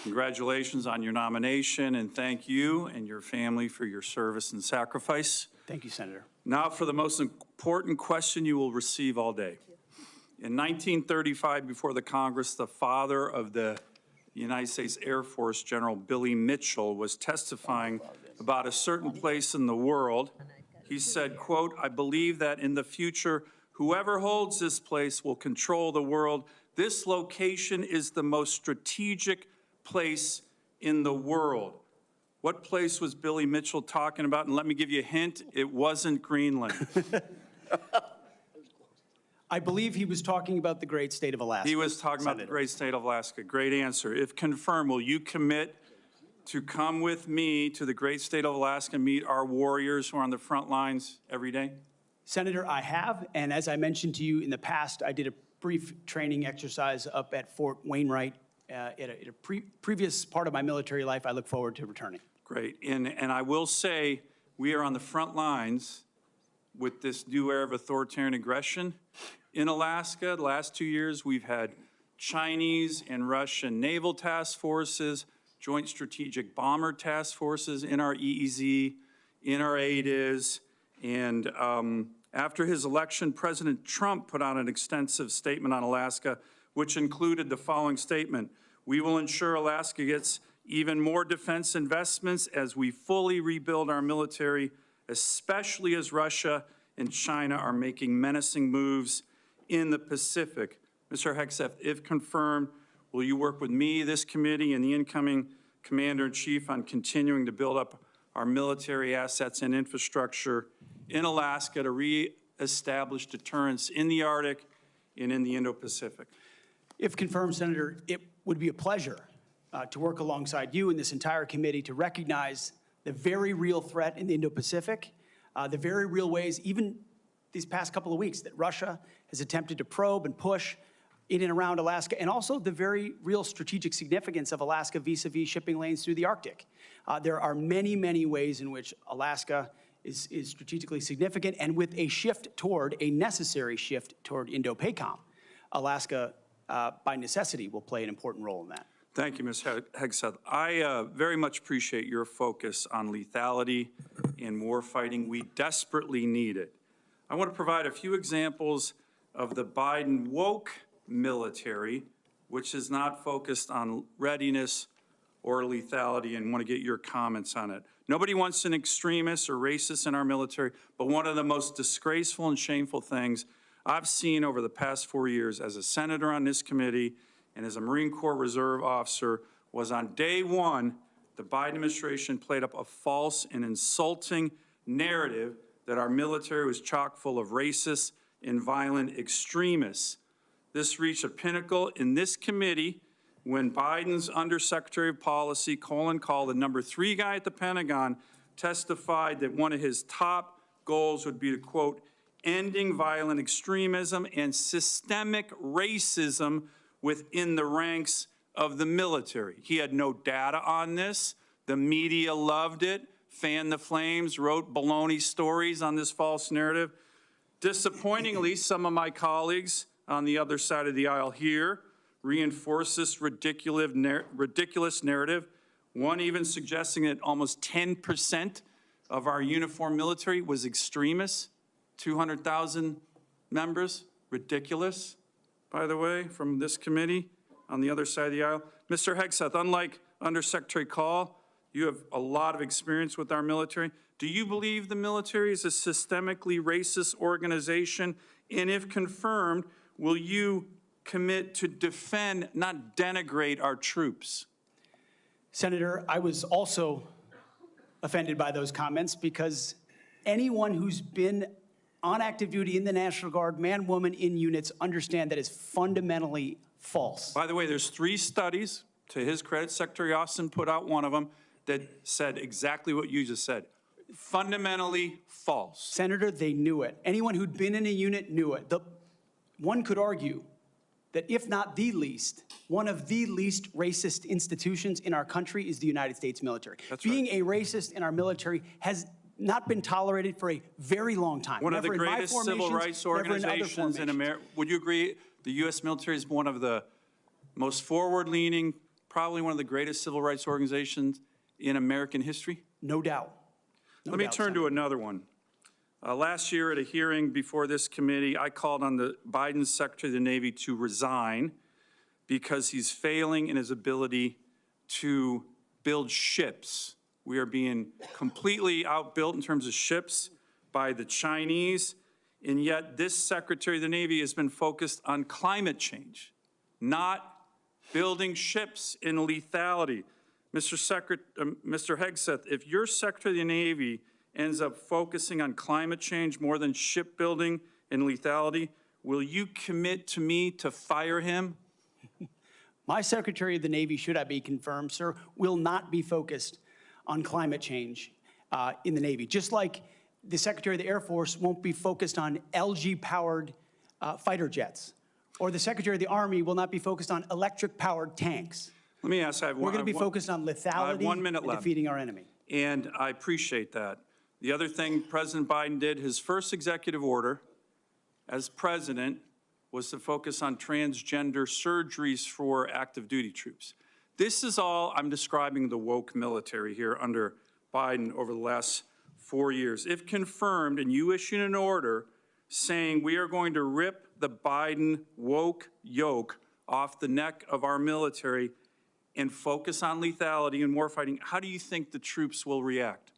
Congratulations on your nomination, and thank you and your family for your service and sacrifice. thank you, Senator. Now for the most important question you will receive all day. In 1935, before the Congress, the father of the United States Air Force, General Billy Mitchell, was testifying about a certain place in the world. He said, quote, "I believe that in the future, whoever holds this place will control the world. This location is the most strategic place in the world." What place was Billy Mitchell talking about? And let me give you a hint, it wasn't Greenland. I believe he was talking about the great state of Alaska. He was talking about the great state of Alaska. Great answer. If confirmed, will you commit to come with me to the great state of Alaska and meet our warriors who are on the front lines every day? Senator, I have, and as I mentioned to you in the past, I did a brief training exercise up at Fort Wainwright at a previous part of my military life. I look forward to returning. Great. And I will say, we are on the front lines with this new era of authoritarian aggression in Alaska. The last 2 years, we've had Chinese and Russian naval task forces, joint strategic bomber task forces in our EEZ, in our ADIZ, and after his election, President Trump put out an extensive statement on Alaska, which included the following statement: "We will ensure Alaska gets even more defense investments as we fully rebuild our military, especially as Russia and China are making menacing moves in the Pacific." Mr. Hegseth, if confirmed, will you work with me, this committee, and the incoming Commander-in-Chief on continuing to build up our military assets and infrastructure in Alaska to reestablish deterrence in the Arctic and in the Indo-Pacific? If confirmed, Senator, it would be a pleasure to work alongside you and this entire committee to recognize the very real threat in the Indo-Pacific, the very real ways, even these past couple of weeks, that Russia has attempted to probe and push in and around Alaska, and also the very real strategic significance of Alaska vis-a-vis shipping lanes through the Arctic. There are many, many ways in which Alaska is strategically significant, and with a necessary shift toward Indo-PACOM, Alaska, by necessity, will play an important role in that. Thank you, Ms. Hegseth. I very much appreciate your focus on lethality and warfighting. We desperately need it. I want to provide a few examples of the Biden woke military, which is not focused on readiness or lethality, and want to get your comments on it. Nobody wants an extremist or racist in our military, but one of the most disgraceful and shameful things I've seen over the past 4 years as a senator on this committee and as a Marine Corps Reserve officer was on day one, the Biden administration played up a false and insulting narrative that our military was chock full of racist and violent extremists. This reached a pinnacle in this committee when Biden's Undersecretary of Policy, Colin Kahl, the #3 guy at the Pentagon, testified that one of his top goals would be to, quote, ending violent extremism and systemic racism within the ranks of the military. He had no data on this. The media loved it, fanned the flames, wrote baloney stories on this false narrative. Disappointingly, some of my colleagues on the other side of the aisle here reinforce this ridiculous narrative, one even suggesting that almost 10% of our uniformed military was extremists, 200,000 members, ridiculous, by the way, from this committee on the other side of the aisle. Mr. Hegseth, unlike Undersecretary Kahl, you have a lot of experience with our military. Do you believe the military is a systemically racist organization? And if confirmed, will you commit to defend, not denigrate our troops? Senator, I was also offended by those comments because anyone who's been on active duty in the National Guard, man, woman, in units, understand that is fundamentally false. By the way, there's 3 studies, to his credit, Secretary Austin put out one of them, that said exactly what you just said. Fundamentally false. Senator, they knew it. Anyone who'd been in a unit knew it. One could argue that if not the least, one of the least racist institutions in our country is the United States military. That's Being a racist in our military has not been tolerated for a very long time. One of the Never in my greatest civil rights formations, never in other organizations in formations. America. Would you agree the U.S. military is one of the most forward-leaning, probably one of the greatest civil rights organizations in American history? No doubt. Let me turn to another one. Last year at a hearing before this committee, I called on the Biden Secretary of the Navy to resign because he's failing in his ability to build ships. We are being completely outbuilt in terms of ships by the Chinese, and yet this Secretary of the Navy has been focused on climate change, not building ships in lethality. Mr. Hegseth, if your Secretary of the Navy ends up focusing on climate change more than shipbuilding and lethality, will you commit to me to fire him? My Secretary of the Navy, should I be confirmed, sir, will not be focused on climate change in the Navy, just like the Secretary of the Air Force won't be focused on LG-powered fighter jets, or the Secretary of the Army will not be focused on electric-powered tanks. Let me ask, We're going to be focused on lethality and defeating our enemy. And I appreciate that. The other thing President Biden did, his first executive order as president, was to focus on transgender surgeries for active duty troops. This is all, I'm describing the woke military here under Biden over the last 4 years. If confirmed and you issue an order saying we are going to rip the Biden woke yoke off the neck of our military and focus on lethality and warfighting, how do you think the troops will react?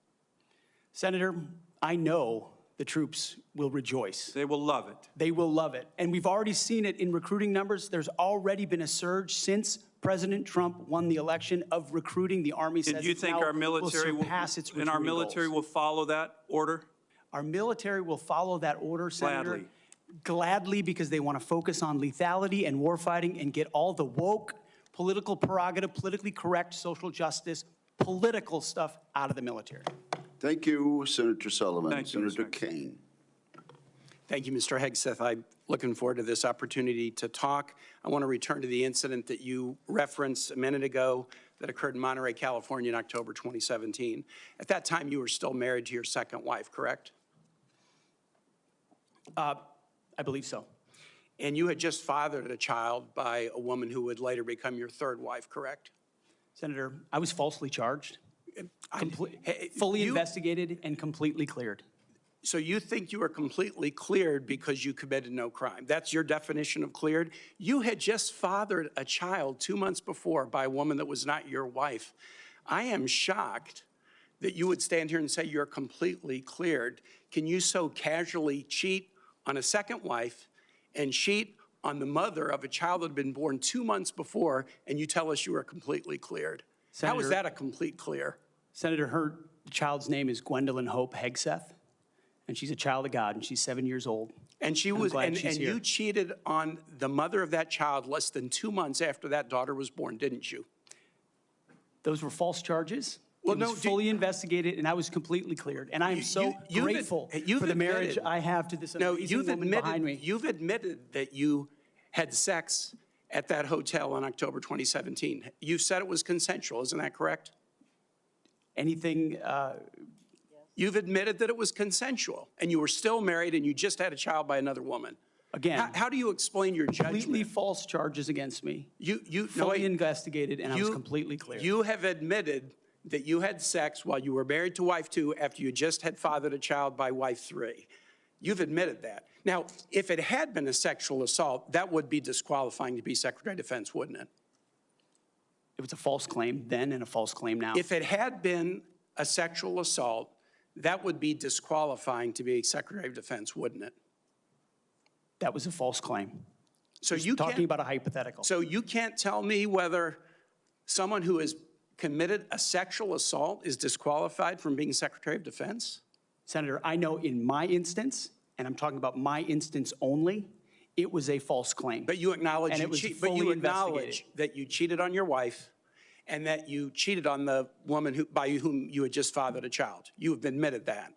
Senator, I know the troops will rejoice. They will love it. They will love it. And we've already seen it in recruiting numbers. There's already been a surge since President Trump won the election of recruiting. The Army says And you think our military will follow that order? Our military will follow that order, Senator. Gladly. Gladly, because they want to focus on lethality and warfighting and get all the woke, political prerogative, politically correct, social justice, political stuff out of the military. Thank you, Senator Sullivan. Thank you, Senator Kane. Thank you, Mr. Hegseth. I'm looking forward to this opportunity to talk. I want to return to the incident that you referenced a minute ago that occurred in Monterey, California in October 2017. At that time, you were still married to your second wife, correct? I believe so. And you had just fathered a child by a woman who would later become your third wife, correct? Senator, I was falsely charged, fully investigated, and completely cleared. So you think you were completely cleared because you committed no crime. That's your definition of cleared? You had just fathered a child 2 months before by a woman that was not your wife. I am shocked that you would stand here and say you're completely cleared. Can you so casually cheat on a second wife and cheat on the mother of a child that had been born 2 months before, and you tell us you were completely cleared? How is that a complete clear? Senator Hurt, The child's name is Gwendolyn Hope Hegseth, and she's a child of God, and she's 7 years old. And she was, and you cheated on the mother of that child less than 2 months after that daughter was born, didn't you? Those were false charges. Well, It was fully investigated, and I was completely cleared. And I am so grateful for the marriage I have to this amazing woman behind me. You've admitted that you had sex at that hotel in October 2017. You said it was consensual, isn't that correct? Anything, You've admitted that it was consensual, and you were still married, and you just had a child by another woman. again, How do you explain your completely judgment? false charges against me, You fully investigated, and I was You- completely cleared. You have admitted that you had sex while you were married to wife 2 after you just had fathered a child by wife 3. You've admitted that. Now, if it had been a sexual assault, that would be disqualifying to be Secretary of Defense, wouldn't it? It was a false claim then and a false claim now. If it had been a sexual assault, that would be disqualifying to be Secretary of Defense, wouldn't it? That was a false claim. So Just you talking can't, about a hypothetical. so you can't tell me whether someone who has committed a sexual assault is disqualified from being Secretary of Defense? Senator, I know in my instance, and I'm talking about my instance only, it was a false claim. But you acknowledge And you it was cheat, but fully you investigated. acknowledge that you cheated on your wife and that you cheated on the woman by whom you had just fathered a child. You have admitted that.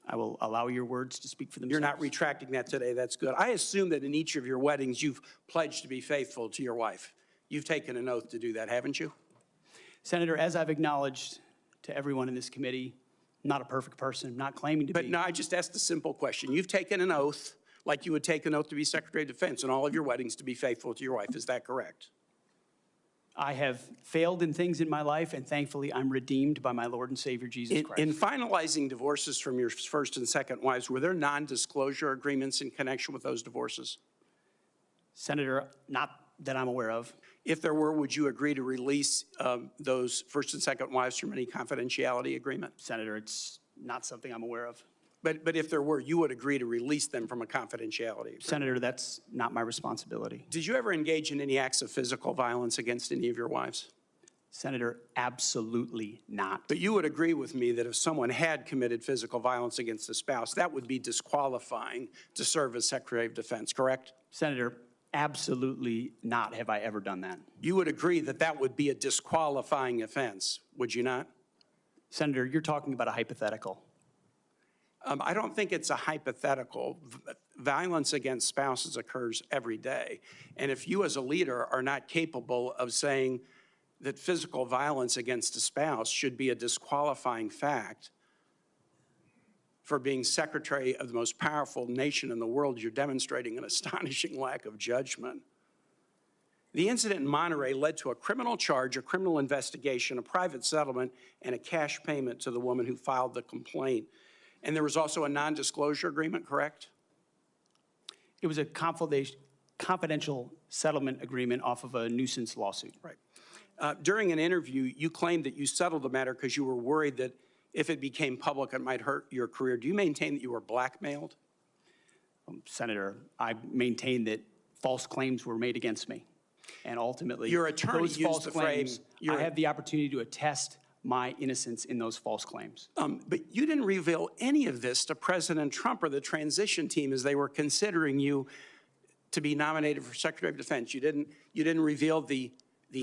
I will allow your words to speak for themselves. You're not retracting that today. That's good. I assume that in each of your weddings, you've pledged to be faithful to your wife. You've taken an oath to do that, haven't you? Senator, as I've acknowledged to everyone in this committee, not a perfect person, not claiming to But be. no, I just asked a simple question. You've taken an oath, like you would take an oath to be Secretary of Defense in all of your weddings to be faithful to your wife. Is that correct? I have failed in things in my life, and thankfully I'm redeemed by my Lord and Savior, Jesus Christ. In finalizing divorces from your first and second wives, were there non-disclosure agreements in connection with those divorces? Senator, not that I'm aware of. If there were, would you agree to release those first and second wives from any confidentiality agreement? Senator, it's not something I'm aware of. But if there were, you would agree to release them from a confidentiality agreement? Senator, that's not my responsibility. Did you ever engage in any acts of physical violence against any of your wives? Senator, absolutely not. But you would agree with me that if someone had committed physical violence against a spouse, that would be disqualifying to serve as Secretary of Defense, correct? Senator, absolutely not have I ever done that. You would agree that that would be a disqualifying offense, would you not? Senator, you're talking about a hypothetical. I don't think it's a hypothetical. Violence against spouses occurs every day. And if you as a leader are not capable of saying that physical violence against a spouse should be a disqualifying fact for being secretary of the most powerful nation in the world, you're demonstrating an astonishing lack of judgment. The incident in Monterey led to a criminal charge, a criminal investigation, a private settlement, and a cash payment to the woman who filed the complaint. And there was also a non-disclosure agreement, correct? It was a confidential settlement agreement off of a nuisance lawsuit. Right. During an interview, you claimed that you settled the matter because you were worried that if it became public, it might hurt your career. Do you maintain that you were blackmailed? Senator, I maintain that false claims were made against me. And ultimately, Your attorney those used false the claims, frame, I have the opportunity to attest my innocence in those false claims. But you didn't reveal any of this to President Trump or the transition team as they were considering you to be nominated for Secretary of Defense. You didn't reveal the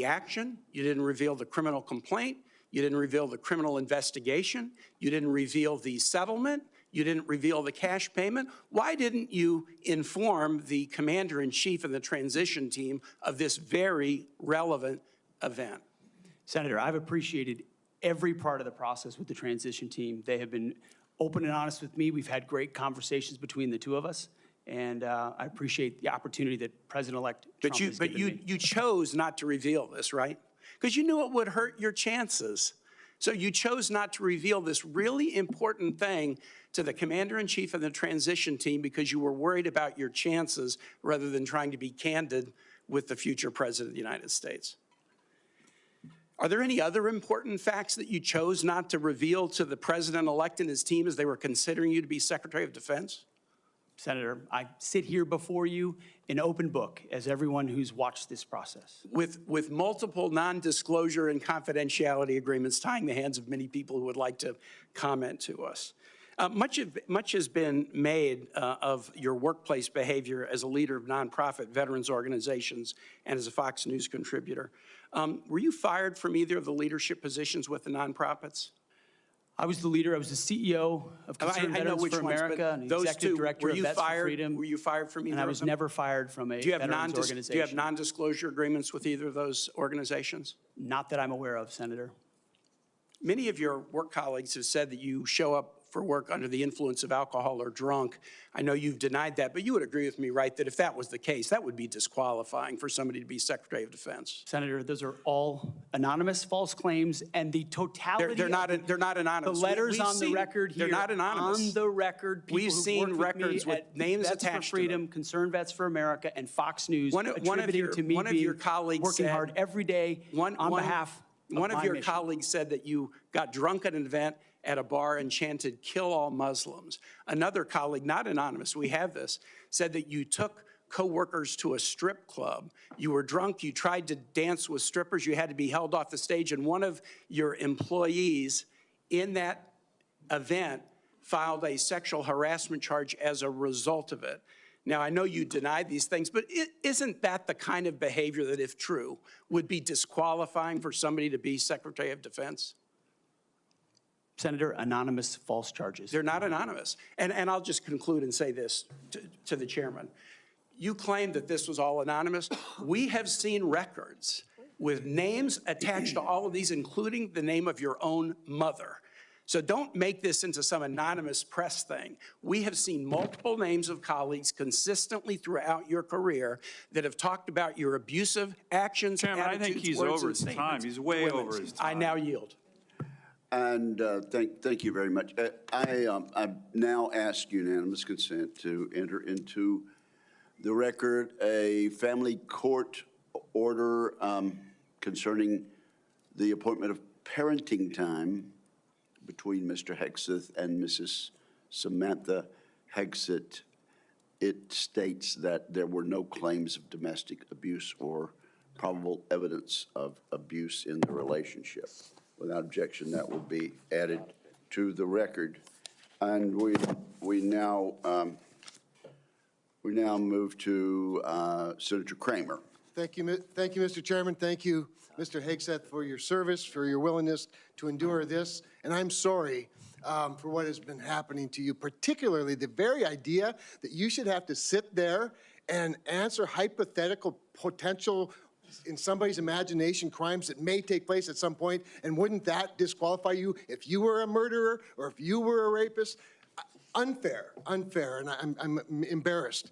action. You didn't reveal the criminal complaint. You didn't reveal the criminal investigation. You didn't reveal the settlement. You didn't reveal the cash payment. Why didn't you inform the commander-in-chief and the transition team of this very relevant event? Senator, I've appreciated every part of the process with the transition team. They have been open and honest with me. We've had great conversations between the two of us, and I appreciate the opportunity that President-elect Trump has given me. You chose not to reveal this, right? Because you knew it would hurt your chances. So you chose not to reveal this really important thing to the commander-in-chief and the transition team because you were worried about your chances rather than trying to be candid with the future president of the United States. Are there any other important facts that you chose not to reveal to the president-elect and his team as they were considering you to be Secretary of Defense? Senator, I sit here before you an open book, as everyone who's watched this process. With multiple non-disclosure and confidentiality agreements tying the hands of many people who would like to comment to us. Much has been made of your workplace behavior as a leader of nonprofit veterans organizations and as a Fox News contributor. Were you fired from either of the leadership positions with the nonprofits? I was the leader. I was the CEO of Concerned Veterans for America and the executive director of Vets for Freedom. Were you fired from either of them? And I was never fired from a veterans organization. Do you have non-disclosure agreements with either of those organizations? Not that I'm aware of, Senator. Many of your work colleagues have said that you show up for work under the influence of alcohol or drunk. I know you've denied that, but you would agree with me, right, that if that was the case, that would be disqualifying for somebody to be Secretary of Defense. Senator, those are all anonymous false claims, and the totality They're not anonymous. The letters on the record here. They're not anonymous. On the record, people We've who've seen worked records with names Vets attached for Freedom, Concerned Vets for America, and Fox News attributing to me being working hard every day on behalf of One of my your mission. colleagues said that you got drunk at an event at a bar and chanted, "Kill all Muslims." Another colleague, not anonymous, we have this, said that you took co-workers to a strip club. You were drunk, you tried to dance with strippers, you had to be held off the stage, and one of your employees in that event filed a sexual harassment charge as a result of it. Now, I know you denied these things, but isn't that the kind of behavior that, if true, would be disqualifying for somebody to be Secretary of Defense? Senator, anonymous false charges. They're not anonymous. And I'll just conclude and say this to the chairman. You claim that this was all anonymous. We have seen records with names attached to all of these, including the name of your own mother. So don't make this into some anonymous press thing. We have seen multiple names of colleagues consistently throughout your career that have talked about your abusive actions, Chairman, attitudes, I think he's words, over and his time. statements He's to way women. over his time. I now yield. And thank you very much. I now ask unanimous consent to enter into the record a family court order concerning the appointment of parenting time between Mr. Hegseth and Mrs. Samantha Hegseth. It states that there were no claims of domestic abuse or probable evidence of abuse in the relationship. Without objection, that will be added to the record. And we now move to Senator Kramer. Thank you, Mr. Chairman. Thank you, Mr. Hegseth, for your service, for your willingness to endure this. And I'm sorry for what has been happening to you, particularly the very idea that you should have to sit there and answer hypothetical potential, in somebody's imagination, crimes that may take place at some point, and wouldn't that disqualify you if you were a murderer or if you were a rapist? Unfair, and I'm embarrassed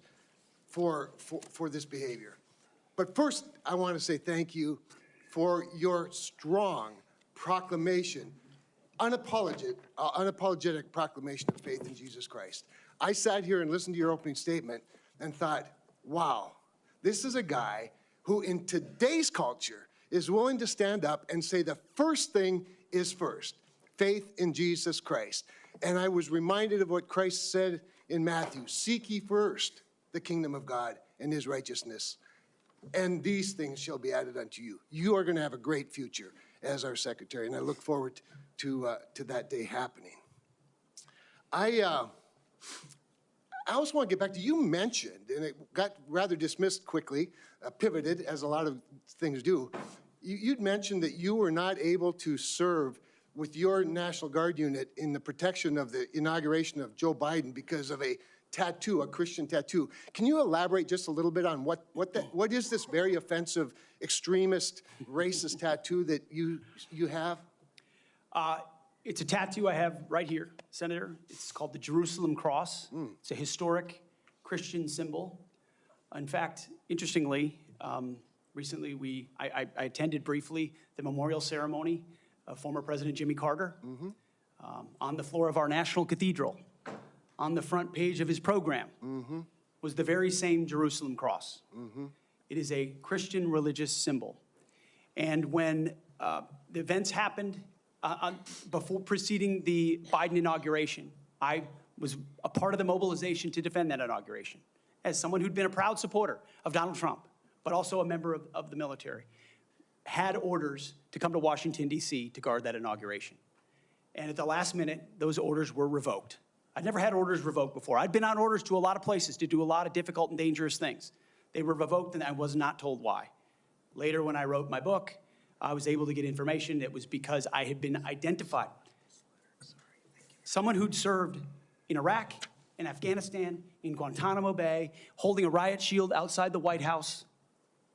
for this behavior. But first, I want to say thank you for your strong proclamation, unapologetic proclamation of faith in Jesus Christ. I sat here and listened to your opening statement and thought, wow, this is a guy who in today's culture is willing to stand up and say the first thing is first, faith in Jesus Christ. And I was reminded of what Christ said in Matthew, seek ye first the kingdom of God and his righteousness, and these things shall be added unto you. You are going to have a great future as our secretary, and I look forward to that day happening. I also want to get back to, you mentioned, and it got rather dismissed quickly, pivoted, as a lot of things do. You'd mentioned that you were not able to serve with your National Guard unit in the protection of the inauguration of Joe Biden because of a tattoo, a Christian tattoo. Can you elaborate just a little bit on what is this very offensive, extremist, racist tattoo that you have? It's a tattoo I have right here, Senator. It's called the Jerusalem Cross. It's a historic Christian symbol. In fact, interestingly, recently I attended briefly the memorial ceremony of former President Jimmy Carter. On the floor of our National Cathedral, on the front page of his program, was the very same Jerusalem Cross. It is a Christian religious symbol. And when the events happened before preceding the Biden inauguration, I was a part of the mobilization to defend that inauguration, as someone who'd been a proud supporter of Donald Trump, but also a member of the military, had orders to come to Washington, D.C. to guard that inauguration. And at the last minute, those orders were revoked. I'd never had orders revoked before. I'd been on orders to a lot of places to do a lot of difficult and dangerous things. They were revoked, and I was not told why. Later, when I wrote my book, I was able to get information. It was because I had been identified. Someone who'd served in Iraq, in Afghanistan, in Guantanamo Bay, holding a riot shield outside the White House.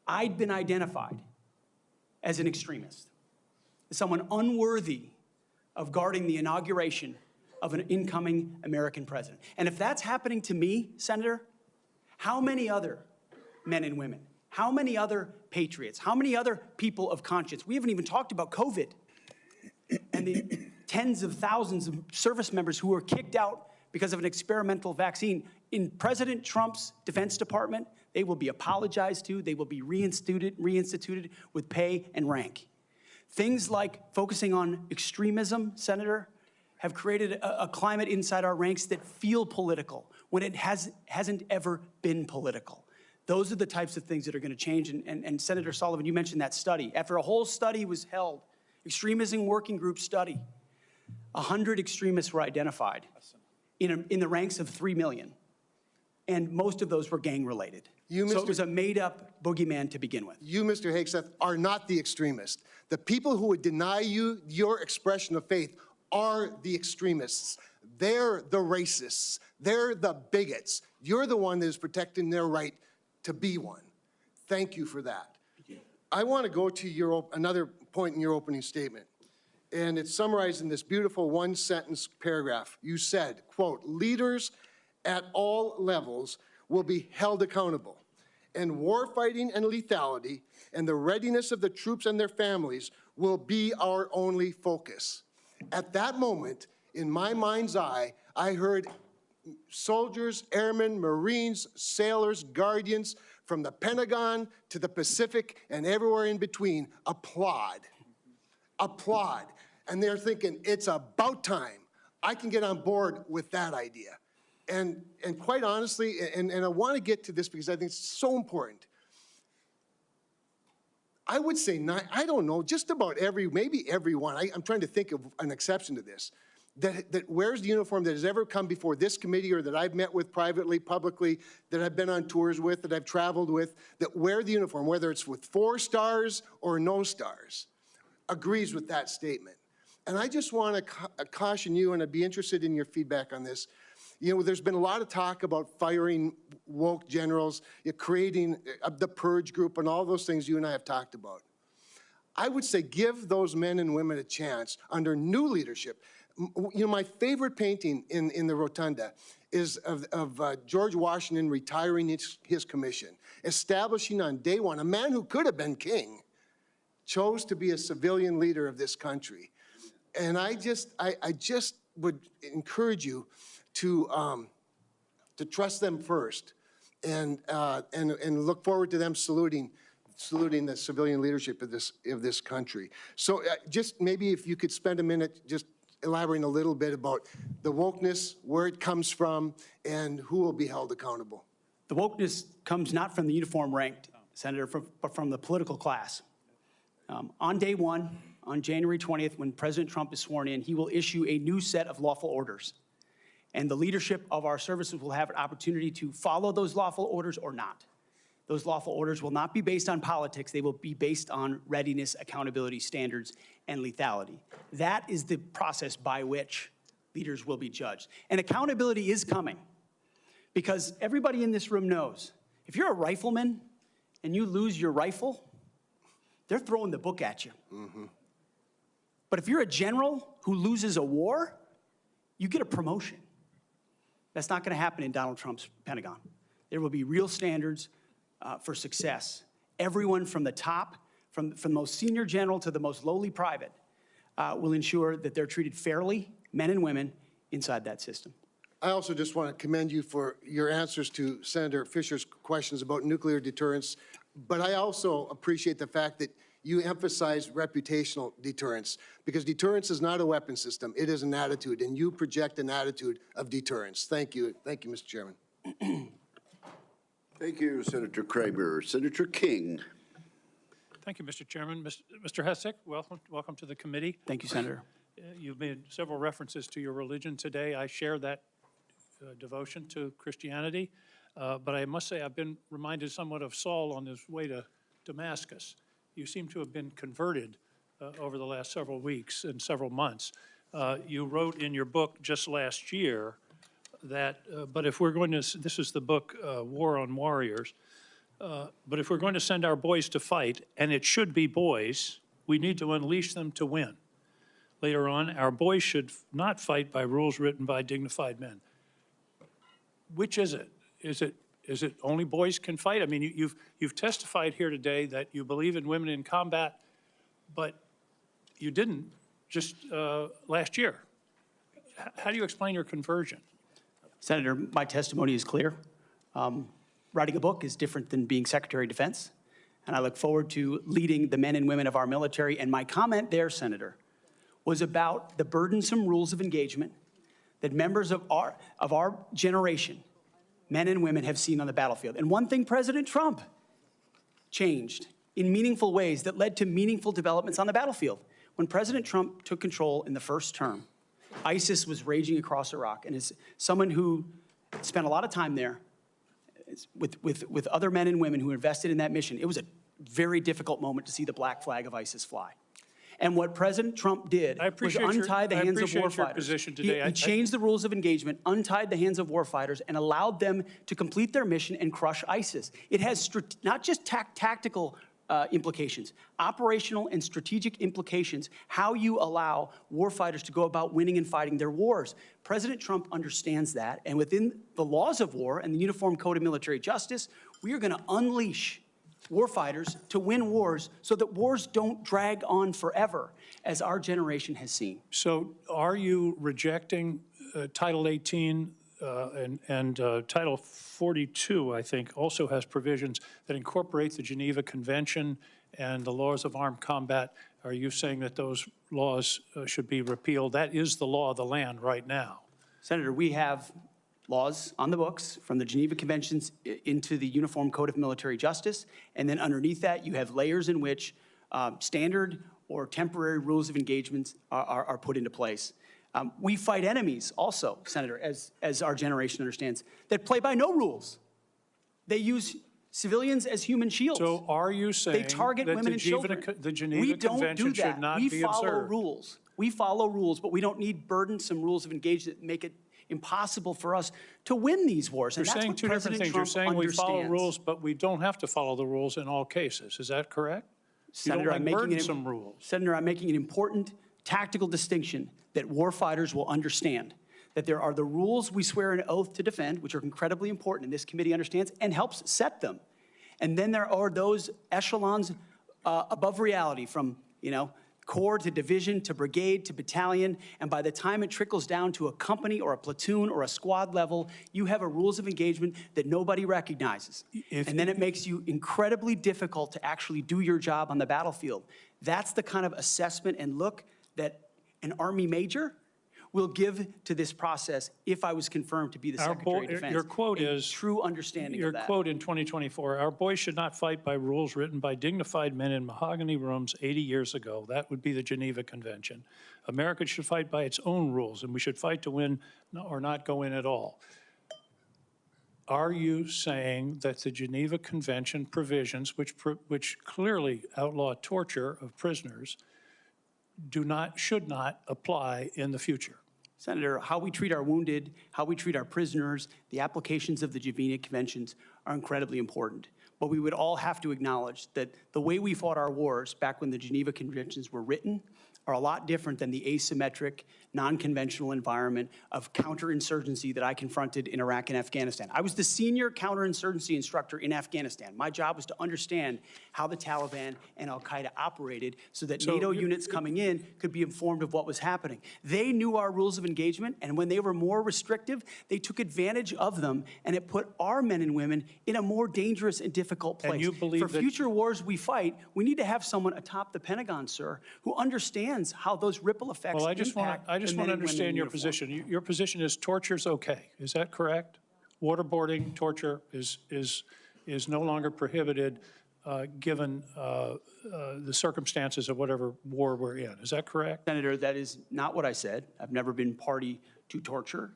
I'd been identified as an extremist, as someone unworthy of guarding the inauguration of an incoming American president. And if that's happening to me, Senator, how many other men and women, how many other patriots, how many other people of conscience? We haven't even talked about COVID and the tens of thousands of service members who were kicked out because of an experimental vaccine. In President Trump's Defense Department, they will be apologized to, they will be reinstituted with pay and rank. Things like focusing on extremism, Senator, have created a climate inside our ranks that feel political when it hasn't ever been political. Those are the types of things that are going to change. And Senator Sullivan, you mentioned that study. After a whole study was held, extremism working group study, 100 extremists were identified in the ranks of 3 million. And most of those were gang-related. So it was a made-up boogeyman to begin with. You, Mr. Hegseth, are not the extremist. The people who would deny you your expression of faith are the extremists. They're the racists. They're the bigots. You're the one that is protecting their right to be one. Thank you for that. I want to go to another point in your opening statement, and it's summarized in this beautiful one-sentence paragraph. You said, quote, "Leaders at all levels will be held accountable, and warfighting and lethality and the readiness of the troops and their families will be our only focus." At that moment, in my mind's eye, I heard soldiers, airmen, Marines, sailors, guardians, from the Pentagon to the Pacific and everywhere in between, applaud. Applaud. And they're thinking, it's about time. I can get on board with that idea. And quite honestly, and I want to get to this because I think it's so important. I would say, I don't know, just about maybe everyone, I'm trying to think of an exception to this, that wears the uniform that has ever come before this committee or that I've met with privately, publicly, that I've been on tours with, that I've traveled with, that wear the uniform, whether it's with 4 stars or no stars, agrees with that statement. And I just want to caution you, and I'd be interested in your feedback on this. You know, there's been a lot of talk about firing woke generals, creating the purge group, and all those things you and I have talked about. I would say give those men and women a chance under new leadership. You know, my favorite painting in the rotunda is of George Washington retiring his commission, establishing on day one, a man who could have been king, chose to be a civilian leader of this country. And I just would encourage you to trust them first, and look forward to them saluting the civilian leadership of this country. So just maybe if you could spend a minute just elaborating a little bit about the wokeness, where it comes from, and who will be held accountable. The wokeness comes not from the uniform ranked, Senator, but from the political class. On day one, on January 20th, when President Trump is sworn in, he will issue a new set of lawful orders. And the leadership of our services will have an opportunity to follow those lawful orders or not. Those lawful orders will not be based on politics. They will be based on readiness, accountability standards, and lethality. That is the process by which leaders will be judged. And accountability is coming, because everybody in this room knows if you're a rifleman and you lose your rifle, they're throwing the book at you. Mm-hmm. But if you're a general who loses a war, you get a promotion. That's not going to happen in Donald Trump's Pentagon. There will be real standards for success. Everyone from the top, from the most senior general to the most lowly private, will ensure that they're treated fairly, men and women, inside that system. I also just want to commend you for your answers to Senator Fisher's questions about nuclear deterrence, but I also appreciate the fact that you emphasize reputational deterrence, because deterrence is not a weapon system, it is an attitude, and you project an attitude of deterrence. Thank you, Mr. Chairman. Thank you, Senator Kramer. Senator King. Thank you, Mr. Chairman. Mr. Hegseth, welcome to the committee. Thank you, Senator. You've made several references to your religion today. I share that devotion to Christianity, but I must say I've been reminded somewhat of Saul on his way to Damascus. You seem to have been converted over the last several weeks and several months. You wrote in your book just last year that, but if we're going to, this is the book, War on Warriors, but if we're going to send our boys to fight, and it should be boys, we need to unleash them to win. Later on, our boys should not fight by rules written by dignified men. Which is it? Is it only boys can fight? I mean, you've testified here today that you believe in women in combat, but you didn't just last year. How do you explain your conversion? Senator, my testimony is clear. Writing a book is different than being Secretary of Defense, and I look forward to leading the men and women of our military. And my comment there, Senator, was about the burdensome rules of engagement that members of our generation, men and women, have seen on the battlefield. And one thing President Trump changed in meaningful ways that led to meaningful developments on the battlefield. When President Trump took control in the first term, ISIS was raging across Iraq. And as someone who spent a lot of time there with other men and women who invested in that mission, it was a very difficult moment to see the black flag of ISIS fly. And what President Trump did was untie the hands of warfighters. He changed the rules of engagement, untied the hands of warfighters, and allowed them to complete their mission and crush ISIS. It has not just tactical implications, operational and strategic implications, how you allow warfighters to go about winning and fighting their wars. President Trump understands that, and within the laws of war and the Uniform Code of Military Justice, we are going to unleash warfighters to win wars so that wars don't drag on forever, as our generation has seen. So are you rejecting Title 18 and Title 42, I think, also has provisions that incorporate the Geneva Convention and the laws of armed combat? Are you saying that those laws should be repealed? That is the law of the land right now. Senator, we have laws on the books from the Geneva Conventions into the Uniform Code of Military Justice, and then underneath that you have layers in which standard or temporary rules of engagement are put into place. We fight enemies also, Senator, as our generation understands, that play by no rules. They use civilians as human shields. So are you saying they target that women and children? The Geneva Convention should not be observed? We follow rules. We follow rules, but we don't need burdensome rules of engagement that make it impossible for us to win these wars. And You're saying two different things. You're saying we follow rules, but we don't have to follow the rules in all cases. Is that correct? Senator, I'm making rules. Senator, I'm making an important tactical distinction that warfighters will understand. That there are the rules we swear an oath to defend, which are incredibly important, and this committee understands and helps set them. And then there are those echelons above reality, from, corps to division to brigade to battalion, and by the time it trickles down to a company or a platoon or a squad level, you have a rules of engagement that nobody recognizes. And then it makes you incredibly difficult to actually do your job on the battlefield. That's the kind of assessment and look that an Army major will give to this process if I was confirmed to be the Secretary of Defense. Your quote is, true understanding of that. Your quote in 2024, our boys should not fight by rules written by dignified men in mahogany rooms 80 years ago. That would be the Geneva Convention. America should fight by its own rules, and we should fight to win or not go in at all. Are you saying that the Geneva Convention provisions, which clearly outlaw torture of prisoners, should not apply in the future? Senator, how we treat our wounded, how we treat our prisoners, the applications of the Geneva Conventions are incredibly important. But we would all have to acknowledge that the way we fought our wars back when the Geneva Conventions were written are a lot different than the asymmetric, non-conventional environment of counterinsurgency that I confronted in Iraq and Afghanistan. I was the senior counterinsurgency instructor in Afghanistan. My job was to understand how the Taliban and al-Qaeda operated so that NATO units coming in could be informed of what was happening. They knew our rules of engagement, and when they were more restrictive, they took advantage of them, and it put our men and women in a more dangerous and difficult place. And you believe For future wars we fight, we need to have someone atop the Pentagon, sir, who understands how those ripple effects Well, I just want impact to the men and women understand in your uniform. position. Your position is torture's okay. Is that correct? Waterboarding, torture is no longer prohibited given the circumstances of whatever war we're in. Is that correct? Senator, that is not what I said. I've never been party to torture.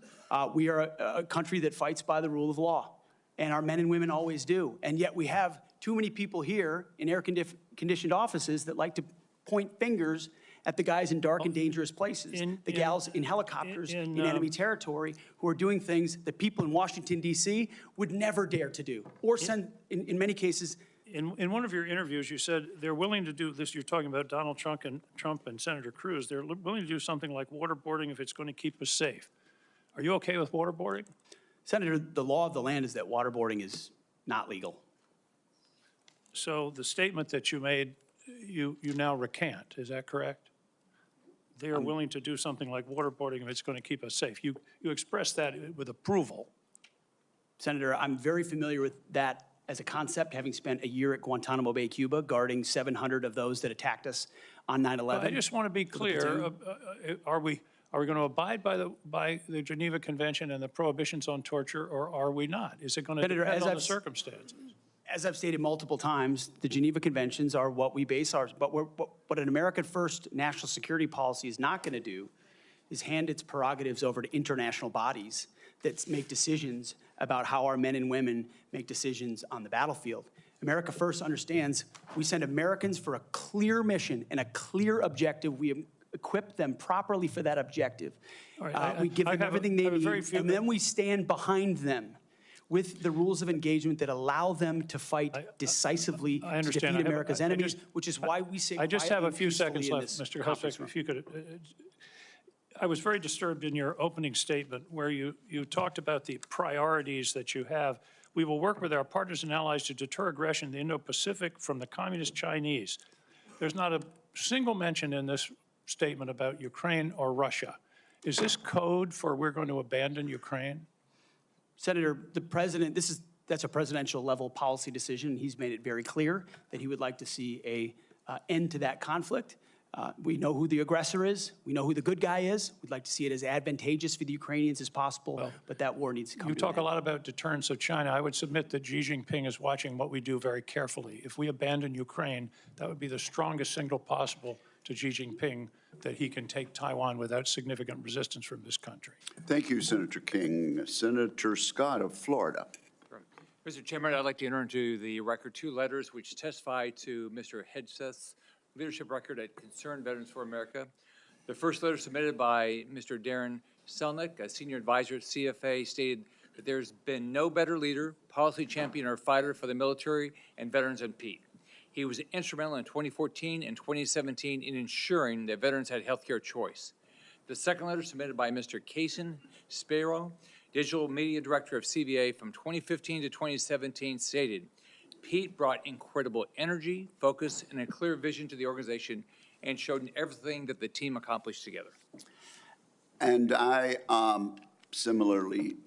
We are a country that fights by the rule of law, and our men and women always do. And yet we have too many people here in air-conditioned offices that like to point fingers at the guys in dark and dangerous places, the gals in helicopters in enemy territory who are doing things that people in Washington, D.C. would never dare to do, or send, in many cases. In one of your interviews, you said they're willing to do this. You're talking about Donald Trump and Senator Cruz. They're willing to do something like waterboarding if it's going to keep us safe. Are you okay with waterboarding? Senator, the law of the land is that waterboarding is not legal. So the statement that you made, you now recant. Is that correct? They are willing to do something like waterboarding if it's going to keep us safe. You expressed that with approval. Senator, I'm very familiar with that as a concept, having spent a year at Guantanamo Bay, Cuba, guarding 700 of those that attacked us on 9/11. I just want to be clear. Are we going to abide by the Geneva Convention and the prohibitions on torture, or are we not? Is it going to depend on the circumstances? As I've stated multiple times, the Geneva Conventions are what we base ours, but what an American first national security policy is not going to do is hand its prerogatives over to international bodies that make decisions about how our men and women make decisions on the battlefield. America First understands we send Americans for a clear mission and a clear objective. We equip them properly for that objective. Right, we give them everything they need, and then we stand behind them with the rules of engagement that allow them to fight decisively to defeat America's enemies, which is why we say I just have a few seconds left, Mr. Mr. Hegseth, if you could. I was very disturbed in your opening statement where you talked about the priorities that you have. We will work with our partners and allies to deter aggression in the Indo-Pacific from the Communist Chinese. There's not a single mention in this statement about Ukraine or Russia. Is this code for we're going to abandon Ukraine? Senator, the president, that's a presidential level policy decision. He's made it very clear that he would like to see a end to that conflict. We know who the aggressor is. We know who the good guy is. We'd like to see it as advantageous for the Ukrainians as possible, but that war needs to come to an end. You talk a lot about deterrence of China. I would submit that Xi Jinping is watching what we do very carefully. If we abandon Ukraine, that would be the strongest signal possible to Xi Jinping that he can take Taiwan without significant resistance from this country. Thank you, Senator King. Senator Scott of Florida. Mr. Chairman, I'd like to enter into the record two letters which testify to Mr. Hegseth's leadership record at Concerned Veterans for America. The first letter submitted by Mr. Darren Selnick, a senior advisor at CFA, stated that there's been no better leader, policy champion, or fighter for the military and veterans than Pete. He was instrumental in 2014 and 2017 in ensuring that veterans had health care choice. The second letter submitted by Mr. Kason Spiro, Digital Media Director of CVA from 2015 to 2017, stated, Pete brought incredible energy, focus, and a clear vision to the organization and showed everything that the team accomplished together. And I similarly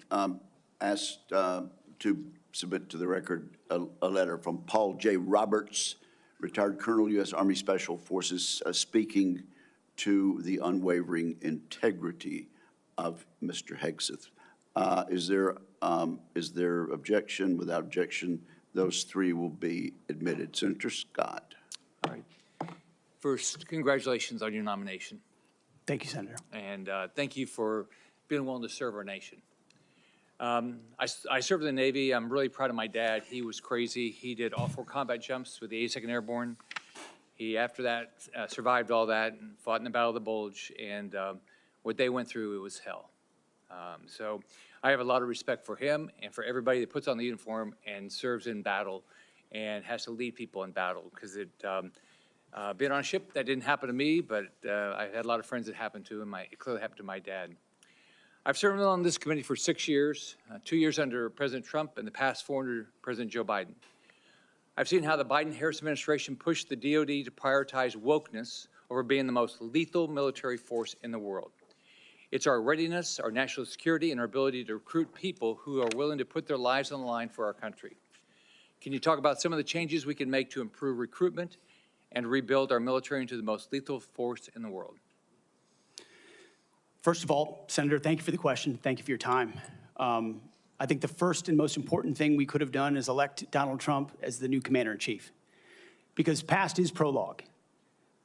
asked to submit to the record a letter from Paul J. Roberts, retired Colonel, U.S. Army Special Forces, speaking to the unwavering integrity of Mr. Hegseth. Is there objection? Without objection, those three will be admitted. Senator Scott. All right. First, congratulations on your nomination. Thank you, Senator. And thank you for being willing to serve our nation. I served in the Navy. I'm really proud of my dad. He was crazy. He did all 4 combat jumps with the 82nd Airborne. He, after that, survived all that and fought in the Battle of the Bulge. And what they went through, it was hell. So I have a lot of respect for him and for everybody that puts on the uniform and serves in battle and has to lead people in battle, because Being on a ship, that didn't happen to me, but I had a lot of friends that happened to, and it clearly happened to my dad. I've served on this committee for 6 years, 2 years under President Trump and the past 4 under President Joe Biden. I've seen how the Biden-Harris administration pushed the DoD to prioritize wokeness over being the most lethal military force in the world. It's our readiness, our national security, and our ability to recruit people who are willing to put their lives on the line for our country. Can you talk about some of the changes we can make to improve recruitment and rebuild our military into the most lethal force in the world? First of all, Senator, thank you for the question. Thank you for your time. I think the first and most important thing we could have done is elect Donald Trump as the new commander-in-chief, because past is prologue.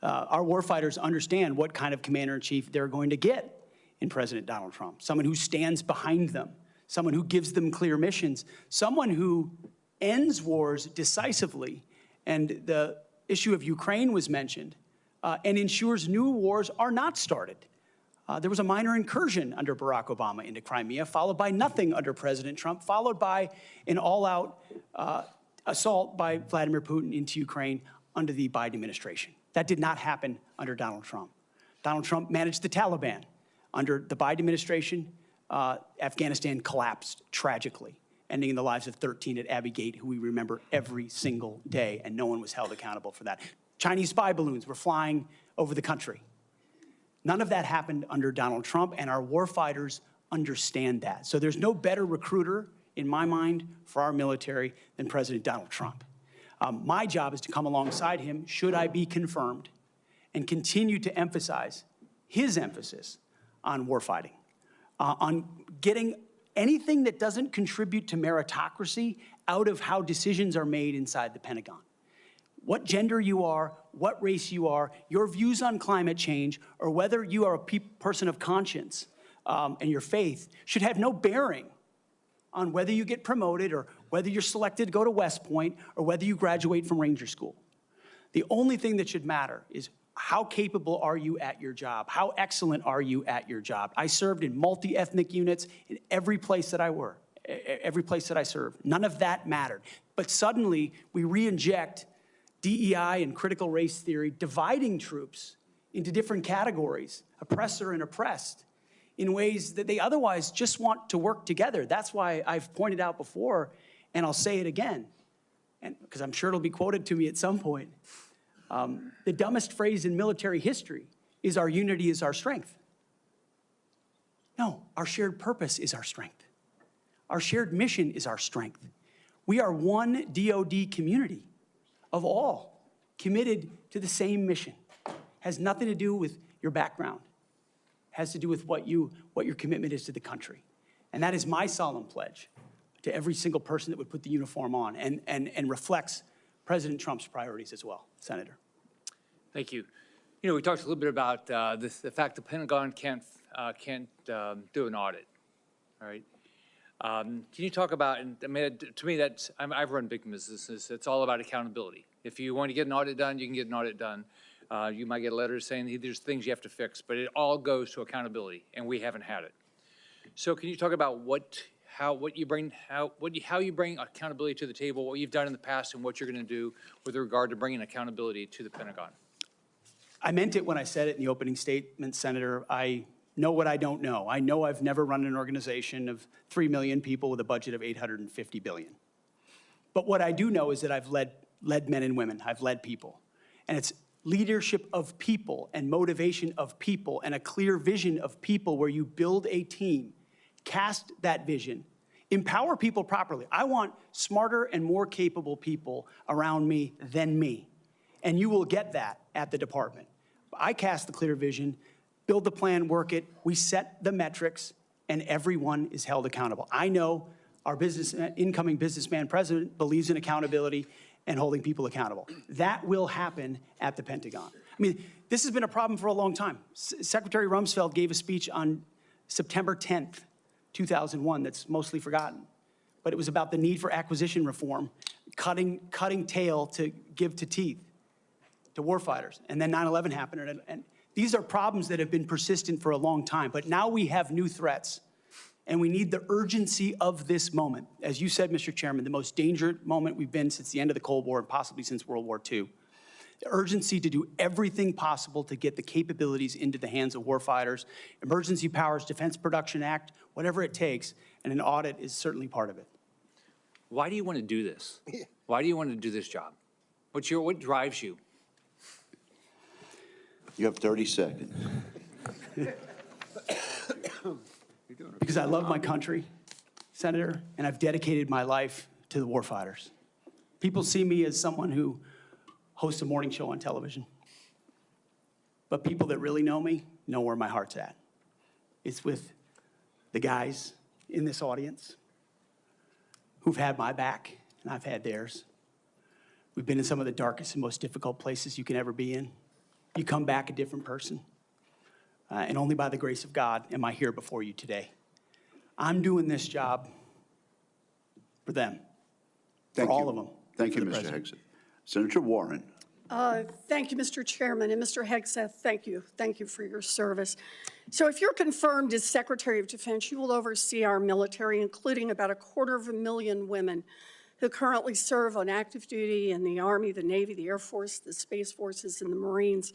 Our warfighters understand what kind of commander-in-chief they're going to get in President Donald Trump, someone who stands behind them, someone who gives them clear missions, someone who ends wars decisively, and the issue of Ukraine was mentioned, and ensures new wars are not started. There was a minor incursion under Barack Obama into Crimea, followed by nothing under President Trump, followed by an all-out assault by Vladimir Putin into Ukraine under the Biden administration. That did not happen under Donald Trump. Donald Trump managed the Taliban. Under the Biden administration, Afghanistan collapsed tragically, ending in the lives of 13 at Abbey Gate, who we remember every single day, and no one was held accountable for that. Chinese spy balloons were flying over the country. None of that happened under Donald Trump, and our warfighters understand that. So there's no better recruiter, in my mind, for our military than President Donald Trump. My job is to come alongside him, should I be confirmed, and continue to emphasize his emphasis on warfighting, on getting anything that doesn't contribute to meritocracy out of how decisions are made inside the Pentagon. What gender you are, what race you are, your views on climate change, or whether you are a person of conscience and your faith should have no bearing on whether you get promoted or whether you're selected to go to West Point or whether you graduate from Ranger School. The only thing that should matter is how capable are you at your job? How excellent are you at your job? I served in multi-ethnic units in every place that I worked, every place that I served. None of that mattered. But suddenly we re-inject DEI and critical race theory, dividing troops into different categories, oppressor and oppressed, in ways that they otherwise just want to work together. That's why I've pointed out before, and I'll say it again, and because I'm sure it'll be quoted to me at some point. The dumbest phrase in military history is our unity is our strength. No, our shared purpose is our strength. Our shared mission is our strength. We are one DoD community of all committed to the same mission. Has nothing to do with your background. Has to do with what your commitment is to the country. And that is my solemn pledge to every single person that would put the uniform on and reflects President Trump's priorities as well. Senator. Thank you. You know, we talked a little bit about the fact the Pentagon can't do an audit, all right? Can you talk about, and I mean, to me, I've run big businesses. It's all about accountability. If you want to get an audit done, you can get an audit done. You might get a letter saying there's things you have to fix, but it all goes to accountability, and we haven't had it. So can you talk about how you bring accountability to the table, what you've done in the past, and what you're going to do with regard to bringing accountability to the Pentagon? I meant it when I said it in the opening statement, Senator. I know what I don't know. I know I've never run an organization of 3 million people with a budget of $850 billion. But what I do know is that I've led men and women. I've led people. And it's leadership of people and motivation of people and a clear vision of people where you build a team, cast that vision, empower people properly. I want smarter and more capable people around me than me. And you will get that at the department. I cast the clear vision, build the plan, work it, we set the metrics, and everyone is held accountable. I know our incoming businessman president believes in accountability and holding people accountable. That will happen at the Pentagon. I mean, this has been a problem for a long time. Secretary Rumsfeld gave a speech on September 10th, 2001 that's mostly forgotten. But it was about the need for acquisition reform, cutting tail to give to teeth to warfighters. And then 9/11 happened. And these are problems that have been persistent for a long time. But now we have new threats. And we need the urgency of this moment. As you said, Mr. Chairman, the most dangerous moment we've been since the end of the Cold War and possibly since World War II. The urgency to do everything possible to get the capabilities into the hands of warfighters, Emergency Powers Defense Production Act, whatever it takes, and an audit is certainly part of it. Why do you want to do this? Why do you want to do this job? What drives you? You have 30 seconds. Because I love my country, Senator, and I've dedicated my life to the warfighters. People see me as someone who hosts a morning show on television. But people that really know me know where my heart's at. It's with the guys in this audience who've had my back, and I've had theirs. We've been in some of the darkest and most difficult places you can ever be in. You come back a different person. And only by the grace of God am I here before you today. I'm doing this job for them, for all of them. Thank you, Mr. Hegseth. Senator Warren. Thank you, Mr. Chairman, and Mr. Hegseth, thank you. Thank you for your service. So if you're confirmed as Secretary of Defense, you will oversee our military, including about 250,000 women who currently serve on active duty in the Army, the Navy, the Air Force, the Space Forces, and the Marines.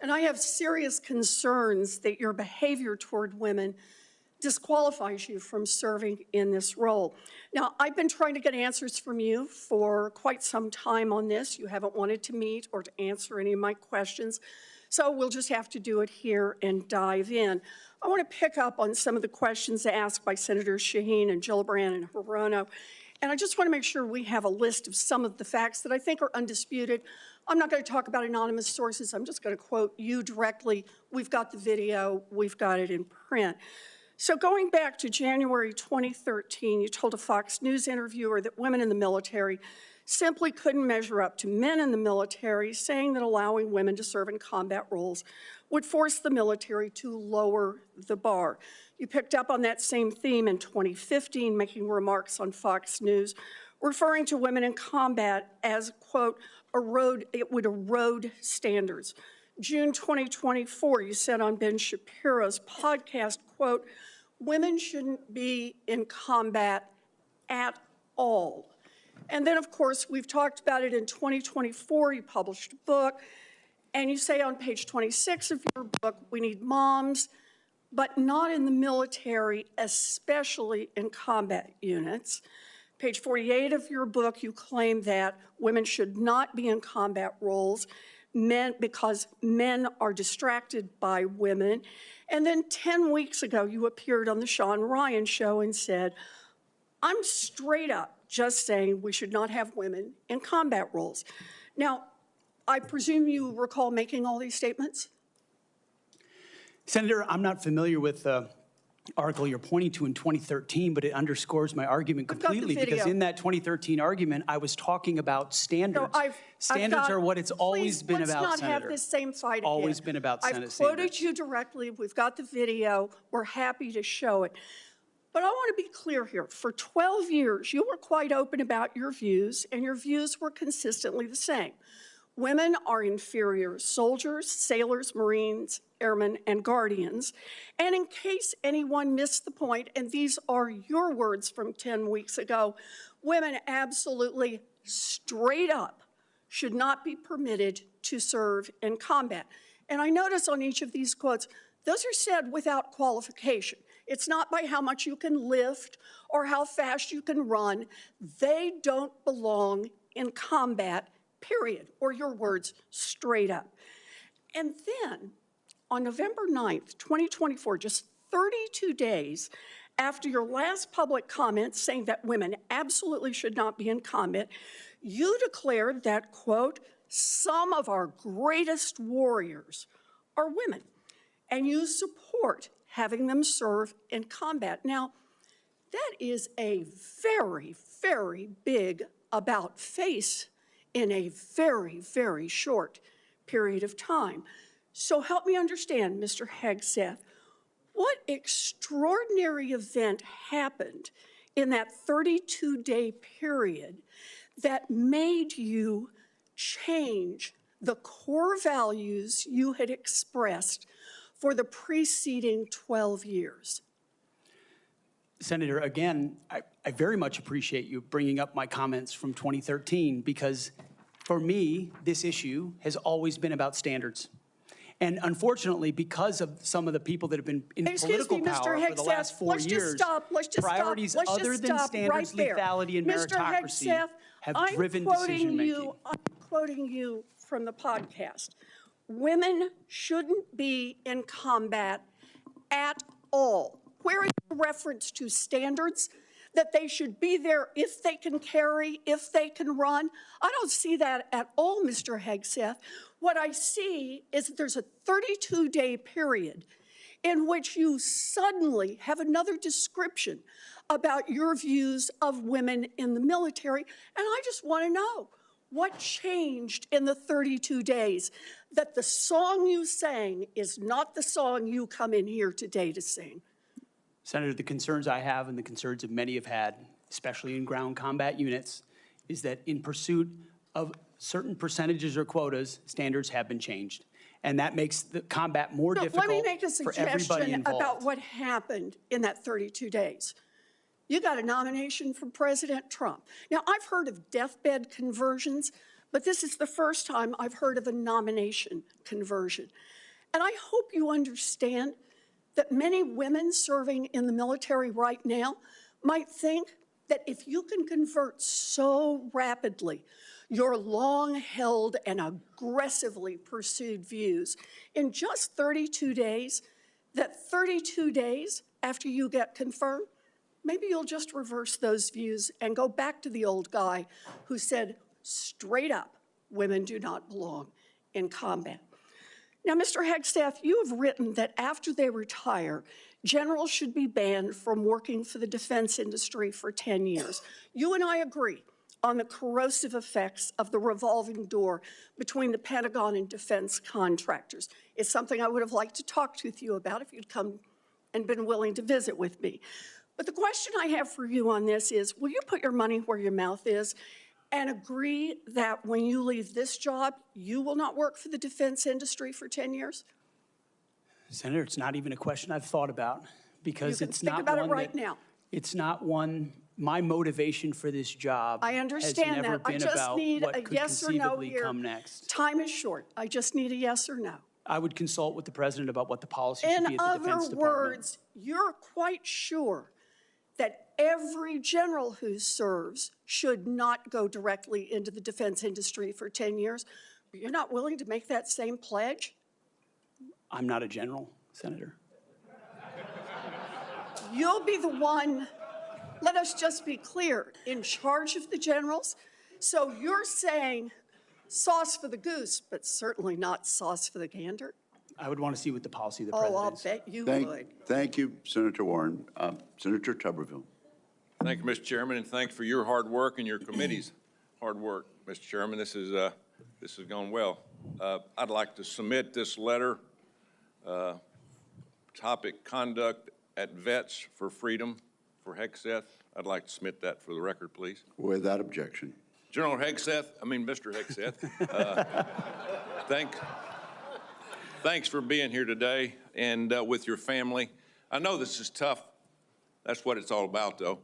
And I have serious concerns that your behavior toward women disqualifies you from serving in this role. Now, I've been trying to get answers from you for quite some time on this. You haven't wanted to meet or to answer any of my questions, so we'll just have to do it here and dive in. I want to pick up on some of the questions asked by Senators Shaheen and Gillibrand and Hirono, and I just want to make sure we have a list of some of the facts that I think are undisputed. I'm not going to talk about anonymous sources. I'm just going to quote you directly. We've got the video. We've got it in print. So going back to January 2013, you told a Fox News interviewer that women in the military simply couldn't measure up to men in the military, saying that allowing women to serve in combat roles would force the military to lower the bar. You picked up on that same theme in 2015, making remarks on Fox News, referring to women in combat as, quote, it would erode standards. June 2024, you said on Ben Shapiro's podcast, quote, women shouldn't be in combat at all. And then, of course, we've talked about it in 2024. You published a book, and you say on page 26 of your book, we need moms, but not in the military, especially in combat units. Page 48 of your book, you claim that women should not be in combat roles because men are distracted by women. And then 10 weeks ago, you appeared on the Sean Ryan show and said, I'm straight up just saying we should not have women in combat roles. Now, I presume you recall making all these statements? Senator, I'm not familiar with the article you're pointing to in 2013, but it underscores my argument completely, because in that 2013 argument, I was talking about standards. So standards are what it's always been about, Let's not Senator. have this same fight again. Always been about Senate I've quoted standards. you directly. We've got the video. We're happy to show it. But I want to be clear here. For 12 years, you were quite open about your views, and your views were consistently the same. Women are inferior soldiers, sailors, Marines, airmen, and guardians. And in case anyone missed the point, and these are your words from 10 weeks ago, women absolutely straight up should not be permitted to serve in combat. And I notice on each of these quotes, those are said without qualification. It's not by how much you can lift or how fast you can run. They don't belong in combat, period, or your words, straight up. And then on November 9th, 2024, just 32 days after your last public comment saying that women absolutely should not be in combat, you declared that, quote, some of our greatest warriors are women, and you support having them serve in combat. Now, that is a very, very big about face in a very, very short period of time. So help me understand, Mr. Hegseth, what extraordinary event happened in that 32-day period that made you change the core values you had expressed for the preceding 12 years? Senator, again, I very much appreciate you bringing up my comments from 2013, because For me, this issue has always been about standards. And unfortunately, because of some of the people that have been in political power for the last 4 years, priorities other than standards, lethality, and meritocracy have driven decision-making. I'm quoting you from the podcast. Women shouldn't be in combat at all. Where is the reference to standards? That they should be there if they can carry, if they can run? I don't see that at all, Mr. Hegseth. What I see is that there's a 32-day period in which you suddenly have another description about your views of women in the military. And I just want to know, what changed in the 32 days that the song you sang is not the song you come in here today to sing? Senator, the concerns I have and the concerns that many have had, especially in ground combat units, is that in pursuit of certain percentages or quotas, standards have been changed. And that makes the combat more difficult let me make a for everybody suggestion involved. about what happened in that 32 days. You got a nomination from President Trump. Now, I've heard of deathbed conversions, but this is the first time I've heard of a nomination conversion. And I hope you understand that many women serving in the military right now might think that if you can convert so rapidly your long-held and aggressively pursued views in just 32 days, that 32 days after you get confirmed, maybe you'll just reverse those views and go back to the old guy who said straight up, women do not belong in combat. Now, Mr. Hegseth, you have written that after they retire, generals should be banned from working for the defense industry for 10 years. You and I agree on the corrosive effects of the revolving door between the Pentagon and defense contractors. It's something I would have liked to talk with you about if you'd come and been willing to visit with me. But the question I have for you on this is, will you put your money where your mouth is and agree that when you leave this job, you will not work for the defense industry for 10 years? Senator, it's not even a question I've thought about because it's not think about one it right that, now. It's not one, my motivation for this job I understand has never that. I been just about need what a could yes or no conceivably here. come next. Time is short. I just need a yes or no. I would consult with the president about what the policy should be In at the Defense other Department. words, you're quite sure that every general who serves should not go directly into the defense industry for 10 years, but you're not willing to make that same pledge? I'm not a general, Senator. You'll be the one, let us just be clear, in charge of the generals. So you're saying sauce for the goose, but certainly not sauce for the gander? I would want to see what the policy of the Oh, president I'll is. bet you Thank, would. thank you, Senator Warren. Senator Tuberville. Thank you, Mr. Chairman, and thanks for your hard work and your committee's hard work, Mr. Chairman. This has gone well. I'd like to submit this letter, topic Conduct at Vets for Freedom for Hegseth. I'd like to submit that for the record, please. Without objection. Mr. Hegseth, thanks for being here today and with your family. I know this is tough. That's what it's all about, though.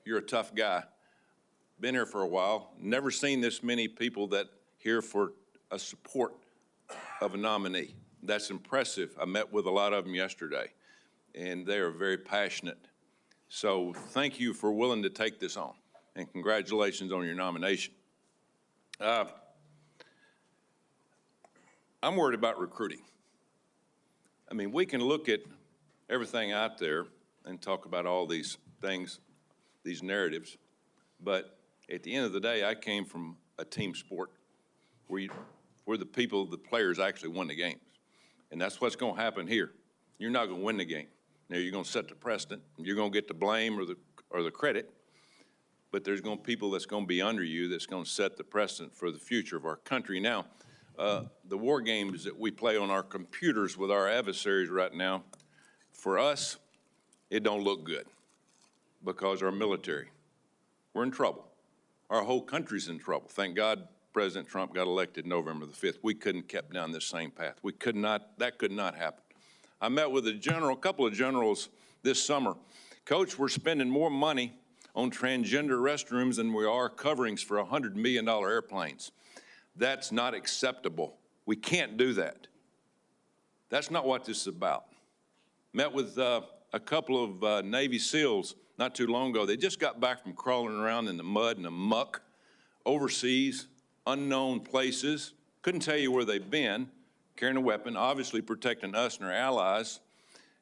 You're a tough guy. Been here for a while. Never seen this many people that here for a support of a nominee. That's impressive. I met with a lot of them yesterday, and they are very passionate. So thank you for willing to take this on, and congratulations on your nomination. I'm worried about recruiting. I mean, we can look at everything out there and talk about all these things, these narratives, but at the end of the day, I came from a team sport where the players actually won the games. And that's what's going to happen here. You're not going to win the game. Now, you're going to set the precedent. You're going to get the blame or the credit, but there's going to be people that's going to be under you that's going to set the precedent for the future of our country. Now, the war games that we play on our computers with our adversaries right now, for us, it don't look good because our military, we're in trouble. Our whole country's in trouble. Thank God President Trump got elected November the 5th. We couldn't have kept down this same path. We could not, that could not happen. I met with a couple of generals this summer. Coach, we're spending more money on transgender restrooms than we are coverings for $100 million airplanes. That's not acceptable. We can't do that. That's not what this is about. Met with a couple of Navy SEALs not too long ago. They just got back from crawling around in the mud and the muck, overseas, unknown places. Couldn't tell you where they've been, carrying a weapon, obviously protecting us and our allies.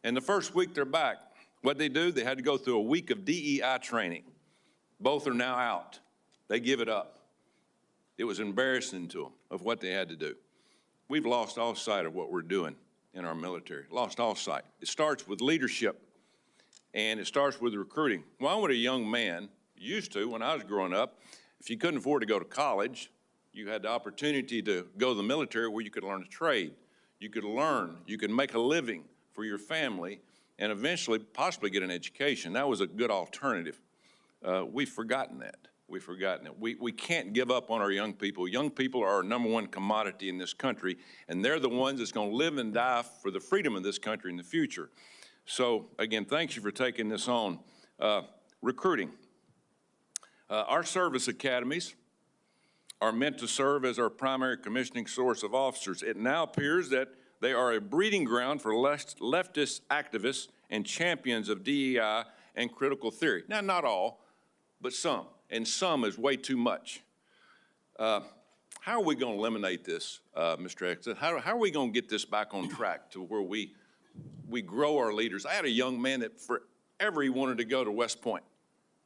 And the first week they're back, what'd they do? They had to go through a week of DEI training. Both are now out. They give it up. It was embarrassing to them of what they had to do. We've lost all sight of what we're doing in our military, lost all sight. It starts with leadership, and it starts with recruiting. Well, when a young man used to, when I was growing up, if you couldn't afford to go to college, you had the opportunity to go to the military where you could learn a trade. You could learn, you could make a living for your family, and eventually possibly get an education. That was a good alternative. We've forgotten that. We've forgotten it. We can't give up on our young people. Young people are our #1 commodity in this country, and they're the ones that's going to live and die for the freedom of this country in the future. So, again, thank you for taking this on. Recruiting. Our service academies are meant to serve as our primary commissioning source of officers. It now appears that they are a breeding ground for leftist activists and champions of DEI and critical theory. Now, not all, but some, and some is way too much. How are we going to eliminate this, Mr. Hegseth? How are we going to get this back on track to where we grow our leaders? I had a young man that forever he wanted to go to West Point.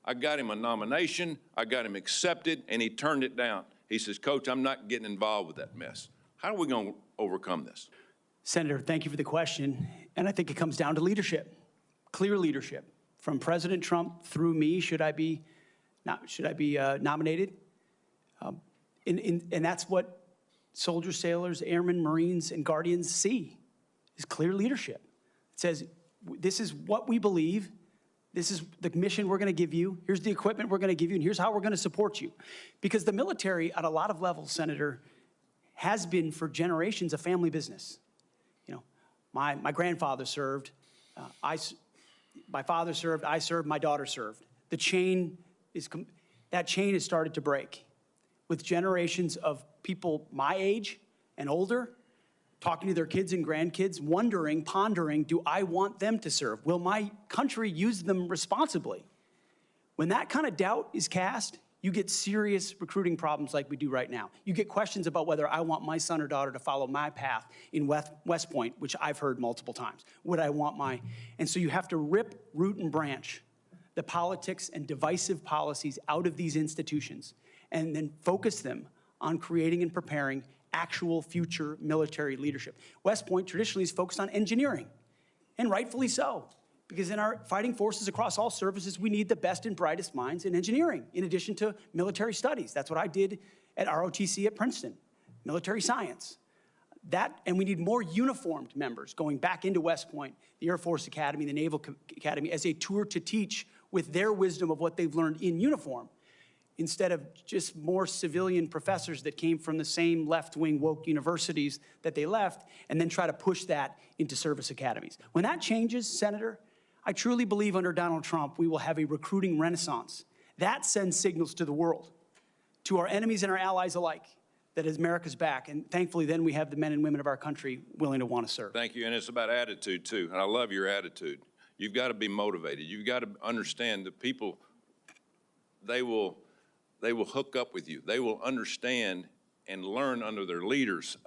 I got him a nomination, I got him accepted, and he turned it down. He says, Coach, I'm not getting involved with that mess. How are we going to overcome this? Senator, thank you for the question. And I think it comes down to leadership, clear leadership. From President Trump through me, should I be nominated? And that's what soldiers, sailors, airmen, Marines, and Guardians see, is clear leadership. It says, this is what we believe. This is the mission we're going to give you. Here's the equipment we're going to give you, and here's how we're going to support you. Because the military, at a lot of levels, Senator, has been for generations a family business. You know, my grandfather served, my father served, I served, my daughter served. That chain has started to break with generations of people my age and older talking to their kids and grandkids, wondering, pondering, do I want them to serve? Will my country use them responsibly? When that kind of doubt is cast, you get serious recruiting problems like we do right now. You get questions about whether I want my son or daughter to follow my path in West Point, which I've heard multiple times. Would I want my, and so you have to rip, root, and branch the politics and divisive policies out of these institutions and then focus them on creating and preparing actual future military leadership. West Point traditionally is focused on engineering, and rightfully so, because in our fighting forces across all services, we need the best and brightest minds in engineering, in addition to military studies. That's what I did at ROTC at Princeton, military science. And we need more uniformed members going back into West Point, the Air Force Academy, the Naval Academy, as a tour to teach with their wisdom of what they've learned in uniform, instead of just more civilian professors that came from the same left-wing woke universities that they left, and then try to push that into service academies. When that changes, Senator, I truly believe under Donald Trump, we will have a recruiting renaissance. That sends signals to the world, to our enemies and our allies alike, that America's back. And thankfully, then we have the men and women of our country willing to want to serve. Thank you, and it's about attitude, too, and I love your attitude. You've got to be motivated. You've got to understand that people, they will hook up with you. They will understand and learn under their leaders.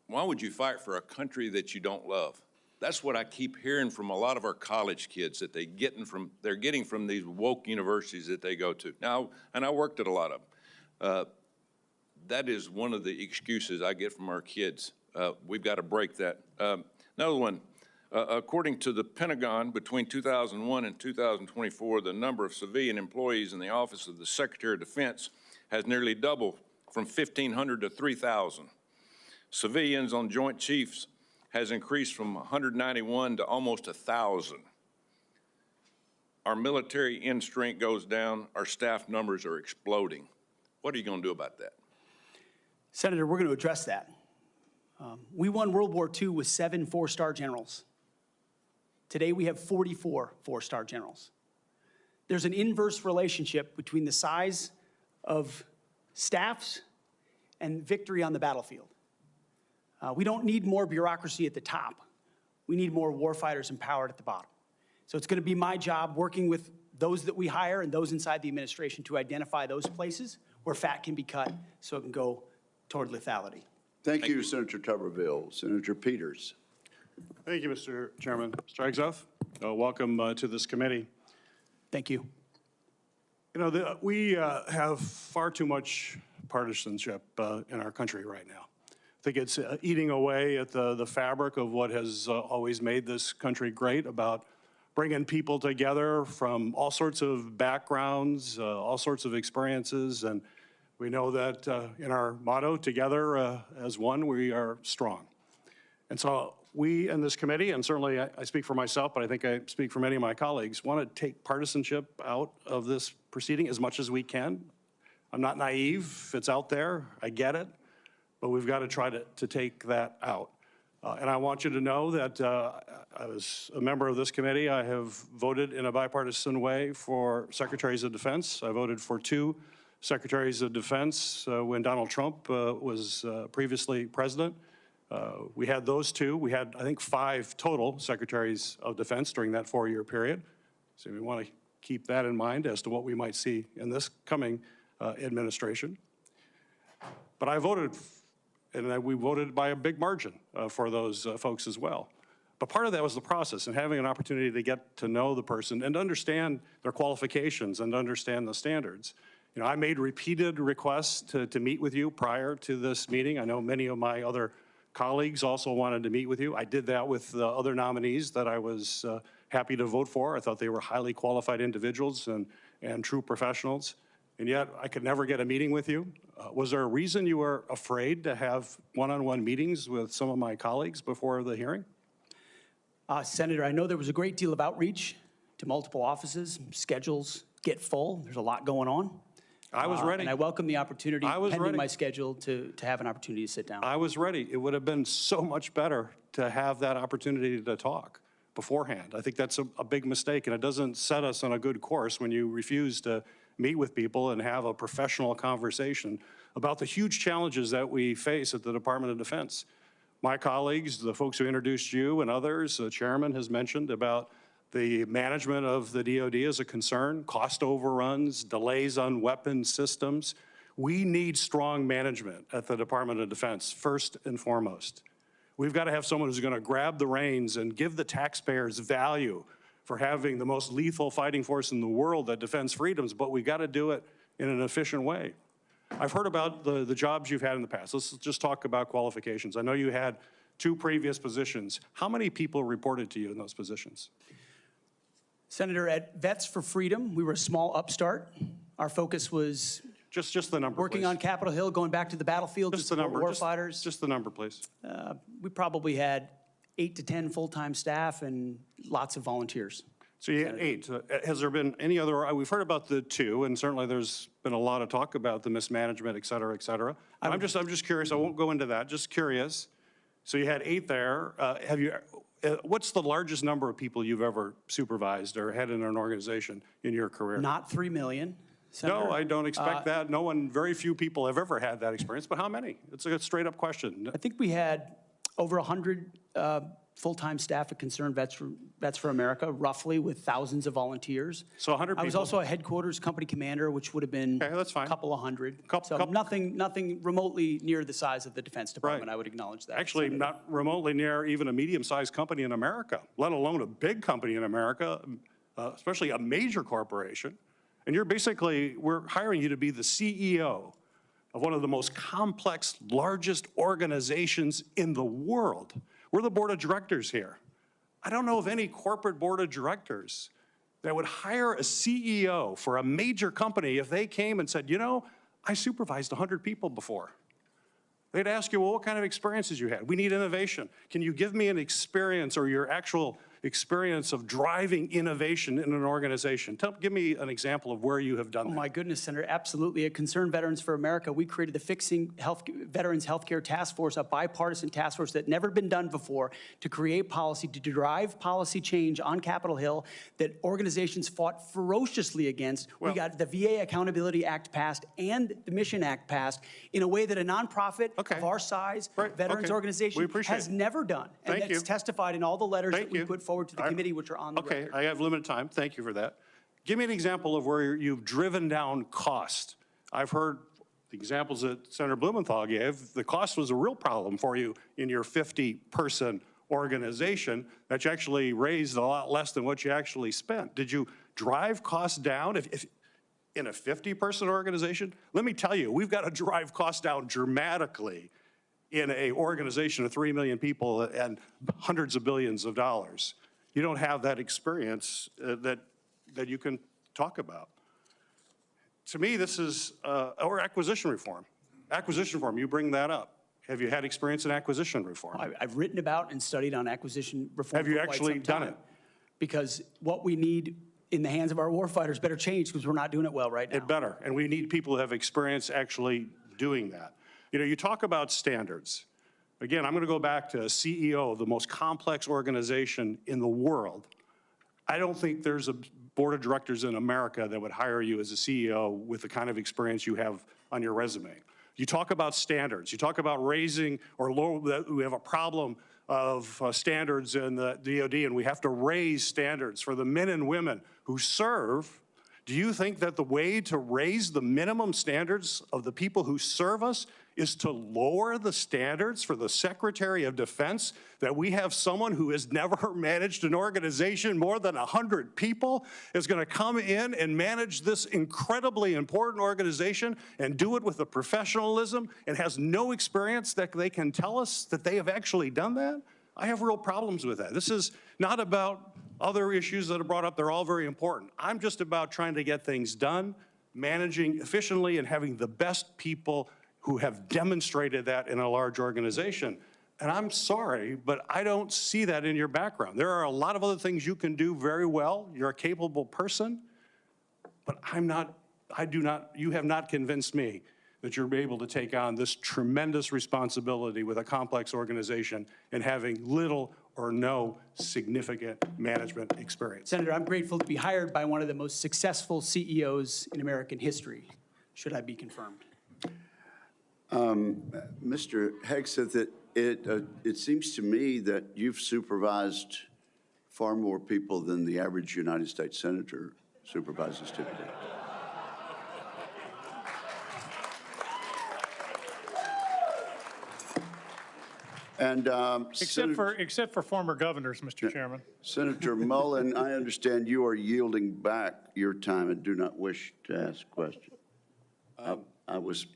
Why would you fight for a country that you don't love? That's what I keep hearing from a lot of our college kids that they're getting from these woke universities that they go to. Now, and I worked at a lot of them. That is one of the excuses I get from our kids. We've got to break that. Another one. According to the Pentagon, between 2001 and 2024, the number of civilian employees in the Office of the Secretary of Defense has nearly doubled from 1,500 to 3,000. Civilians on Joint Chiefs has increased from 191 to almost 1,000. Our military end strength goes down. Our staff numbers are exploding. What are you going to do about that? Senator, we're going to address that. We won World War II with 7 four-star generals. Today, we have 44 four-star generals. There's an inverse relationship between the size of staffs and victory on the battlefield. We don't need more bureaucracy at the top. We need more warfighters empowered at the bottom. So it's going to be my job working with those that we hire and those inside the administration to identify those places where fat can be cut so it can go toward lethality. Thank you, Senator Tuberville. Senator Peters. Thank you, Mr. Chairman. Mr. Hegseth, welcome to this committee. Thank you. You know, we have far too much partisanship in our country right now. I think it's eating away at the fabric of what has always made this country great about bringing people together from all sorts of backgrounds, all sorts of experiences, and we know that in our motto, together as one, we are strong. And so we in this committee, and certainly I speak for myself, but I think I speak for many of my colleagues, want to take partisanship out of this proceeding as much as we can. I'm not naive. It's out there. I get it. But we've got to try to take that out. And I want you to know that as a member of this committee, I have voted in a bipartisan way for secretaries of defense. I voted for 2 secretaries of defense when Donald Trump was previously president. We had those 2. We had, I think, 5 total secretaries of defense during that 4-year period. So we want to keep that in mind as to what we might see in this coming administration. But I voted, and we voted by a big margin for those folks as well. But part of that was the process and having an opportunity to get to know the person and understand their qualifications and understand the standards. You know, I made repeated requests to meet with you prior to this meeting. I know many of my other colleagues also wanted to meet with you. I did that with the other nominees that I was happy to vote for. I thought they were highly qualified individuals and true professionals. And yet I could never get a meeting with you. Was there a reason you were afraid to have one-on-one meetings with some of my colleagues before the hearing? Senator, I know there was a great deal of outreach to multiple offices. Schedules get full. There's a lot going on. I was ready. And I welcome the opportunity, pending ready. my schedule, to have an opportunity to sit down. I was ready. It would have been so much better to have that opportunity to talk beforehand. I think that's a big mistake, and it doesn't set us on a good course when you refuse to meet with people and have a professional conversation about the huge challenges that we face at the Department of Defense. My colleagues, the folks who introduced you and others, the chairman has mentioned about the management of the DoD is a concern, cost overruns, delays on weapon systems. We need strong management at the Department of Defense, first and foremost. We've got to have someone who's going to grab the reins and give the taxpayers value for having the most lethal fighting force in the world that defends freedoms, but we've got to do it in an efficient way. I've heard about the jobs you've had in the past. Let's just talk about qualifications. I know you had 2 previous positions. How many people reported to you in those positions? Senator, at Vets for Freedom, we were a small upstart. Our focus was just the number, working please. on Capitol Hill, going back to the battlefield Just to the support number. warfighters. Just the number, please. We probably had 8 to 10 full-time staff and lots of volunteers. So you had 8. Has there been any other, we've heard about the 2, and certainly there's been a lot of talk about the mismanagement, et cetera, et cetera. I'm just curious, I won't go into that, just curious. So you had 8 there. What's the largest number of people you've ever supervised or had in an organization in your career? Not 3 million, Senator. No, I don't expect that. Very few people have ever had that experience, but how many? It's a straight up question. I think we had over 100 full-time staff at Concerned Vets for America, roughly, with thousands of volunteers. So 100 people. I was also a headquarters company commander, which would have been a couple of hundred. So nothing remotely near the size of the Defense Department, Right. I would acknowledge that. Actually, Senator. not remotely near even a medium-sized company in America, let alone a big company in America, especially a major corporation. And we're hiring you to be the CEO of one of the most complex, largest organizations in the world. We're the board of directors here. I don't know of any corporate board of directors that would hire a CEO for a major company if they came and said, you know, I supervised 100 people before. They'd ask you, well, what kind of experiences you had? We need innovation. Can you give me an experience or your actual experience of driving innovation in an organization. Give me an example of where you have done Oh that. my goodness, Senator, absolutely. At Concerned Veterans for America, we created the Fixing Veterans Healthcare Task Force, a bipartisan task force that never been done before, to create policy, to drive policy change on Capitol Hill that organizations fought ferociously against. We got the VA Accountability Act passed and the Mission Act passed in a way that a nonprofit of our size, veterans organization, has never done. And it's testified in all the letters that we put forward to the committee, which are on the record. I have limited time. Thank you for that. Give me an example of where you've driven down cost. I've heard the examples that Senator Blumenthal gave. The cost was a real problem for you in your 50-person organization that you actually raised a lot less than what you actually spent. Did you drive costs down? If in a 50-person organization, let me tell you, we've got to drive costs down dramatically in an organization of 3 million people and hundreds of billions of dollars. You don't have that experience that you can talk about. To me, this is, or acquisition reform. Acquisition reform, you bring that up. Have you had experience in acquisition reform? I've written about and studied on acquisition reform. Have you for quite actually some done time. it? Because what we need in the hands of our warfighters better change because we're not doing it well right now. It better, and we need people who have experience actually doing that. You know, you talk about standards. Again, I'm going to go back to a CEO of the most complex organization in the world. I don't think there's a board of directors in America that would hire you as a CEO with the kind of experience you have on your resume. You talk about standards. You talk about raising or low, that we have a problem of standards in the DOD, and we have to raise standards for the men and women who serve. Do you think that the way to raise the minimum standards of the people who serve us is to lower the standards for the Secretary of Defense, that we have someone who has never managed an organization more than 100 people is going to come in and manage this incredibly important organization and do it with the professionalism and has no experience that they can tell us that they have actually done that? I have real problems with that. This is not about other issues that are brought up. They're all very important. I'm just about trying to get things done, managing efficiently, and having the best people who have demonstrated that in a large organization. And I'm sorry, but I don't see that in your background. There are a lot of other things you can do very well. You're a capable person, but you have not convinced me that you're able to take on this tremendous responsibility with a complex organization and having little or no significant management experience. Senator, I'm grateful to be hired by one of the most successful CEOs in American history, should I be confirmed. Mr. Hegseth, it seems to me that you've supervised far more people than the average United States senator supervises typically. And except for former governors, Mr. Chairman. Senator Mullen, I understand you are yielding back your time and do not wish to ask questions. I was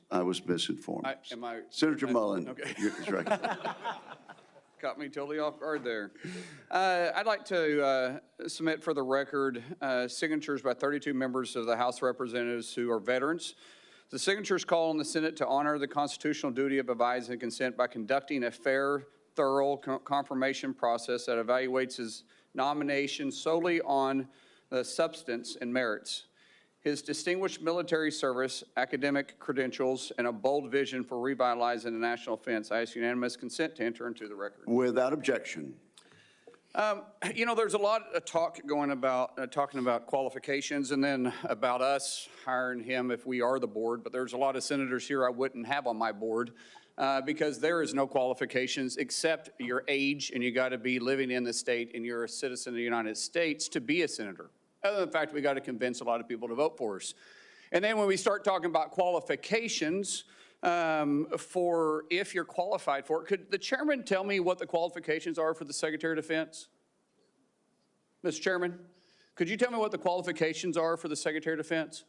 misinformed. Senator Mullen, okay. you're right. Caught me totally off guard there. I'd like to submit for the record signatures by 32 members of the House of Representatives who are veterans. The signatures call on the Senate to honor the constitutional duty of advise and consent by conducting a fair, thorough confirmation process that evaluates his nomination solely on the substance and merits. His distinguished military service, academic credentials, and a bold vision for revitalizing the national defense. I ask unanimous consent to enter into the record. Without objection. You know, there's a lot of talk going about, talking about qualifications and then about us hiring him if we are the board, but there's a lot of senators here I wouldn't have on my board because there is no qualifications except your age, and you got to be living in the state and you're a citizen of the United States to be a senator. Other than the fact we got to convince a lot of people to vote for us. And then when we start talking about qualifications for if you're qualified for it, could the chairman tell me what the qualifications are for the Secretary of Defense? Mr. Chairman, could you tell me what the qualifications are for the Secretary of Defense?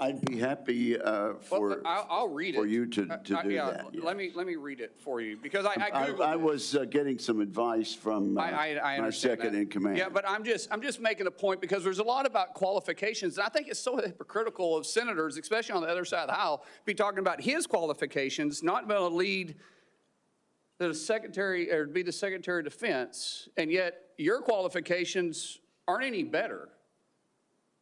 I'd be happy I'll read for it. you to do that. Yeah. Let me read it for you because I Googled I was getting some advice from my second in command. Yeah, but I'm just making a point because there's a lot about qualifications, and I think it's so hypocritical of senators, especially on the other side of the aisle, be talking about his qualifications, not being able to lead the Secretary, or be the Secretary of Defense, and yet your qualifications aren't any better.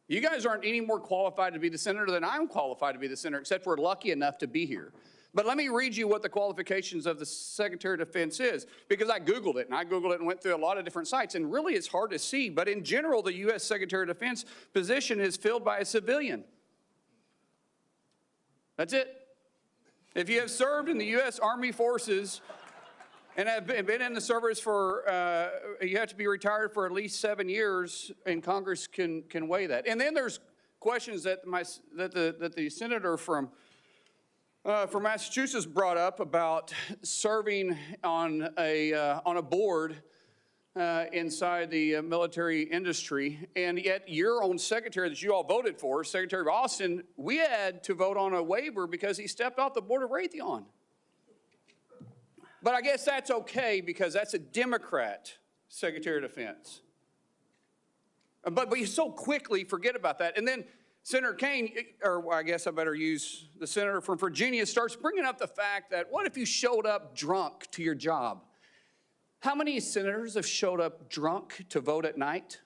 You guys aren't any more qualified to be the senator than I'm qualified to be the senator, except we're lucky enough to be here. But let me read you what the qualifications of the Secretary of Defense is, because I Googled it, and went through a lot of different sites, and really it's hard to see. But in general, the U.S. Secretary of Defense position is filled by a civilian. That's it. If you have served in the U.S. Army Forces and have been in the service for, you have to be retired for at least 7 years, and Congress can weigh that. And then there's questions that the senator from Massachusetts brought up about serving on a board inside the military industry, and yet your own secretary that you all voted for, Secretary of Austin, we had to vote on a waiver because he stepped off the board of Raytheon. But I guess that's okay because that's a Democrat Secretary of Defense. But we so quickly forget about that. And then Senator Kaine, or I guess I better use the senator from Virginia, starts bringing up the fact that what if you showed up drunk to your job? How many senators have showed up drunk to vote at night?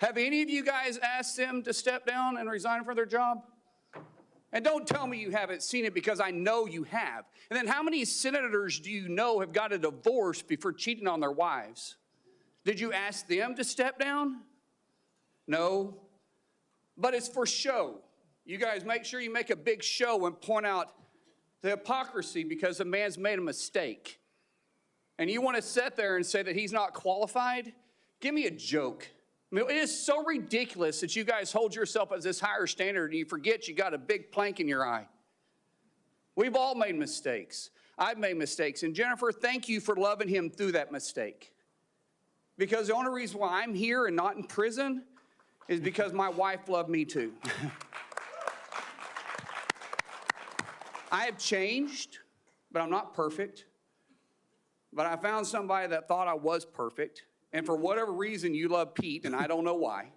Have any of you guys asked them to step down and resign from their job? And don't tell me you haven't seen it, because I know you have. And then how many senators do you know have got a divorce before cheating on their wives? Did you ask them to step down? No. But it's for show. You guys make sure you make a big show and point out the hypocrisy because a man's made a mistake. And you want to sit there and say that he's not qualified? Give me a joke. I mean, it is so ridiculous that you guys hold yourself as this higher standard and you forget you got a big plank in your eye. We've all made mistakes. I've made mistakes. And Jennifer, thank you for loving him through that mistake. Because the only reason why I'm here and not in prison is because my wife loved me too. I have changed, but I'm not perfect. But I found somebody that thought I was perfect. And for whatever reason, you love Pete, and I don't know why.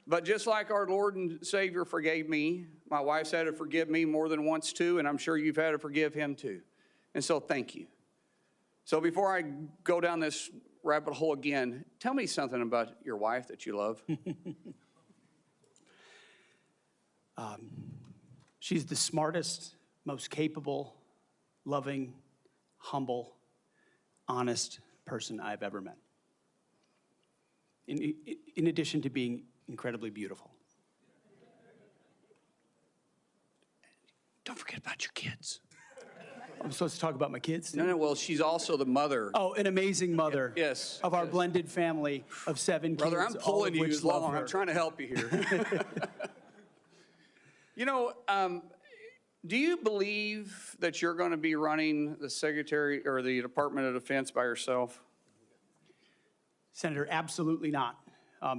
But just like our Lord and Savior forgave me, my wife's had to forgive me more than once too, and I'm sure you've had to forgive him too. And so thank you. So before I go down this rabbit hole again, tell me something about your wife that you love. She's the smartest, most capable, loving, humble, honest person I've ever met. In addition to being incredibly beautiful. Don't forget about your kids. I'm supposed to talk about my kids? No, well, she's also the mother. Oh, an amazing mother. Yes. Of our blended family of 7 Brother, kids. I'm pulling you love along. her. I'm trying to help you here. You know, do you believe that you're going to be running the Secretary or the Department of Defense by yourself? Senator, absolutely not.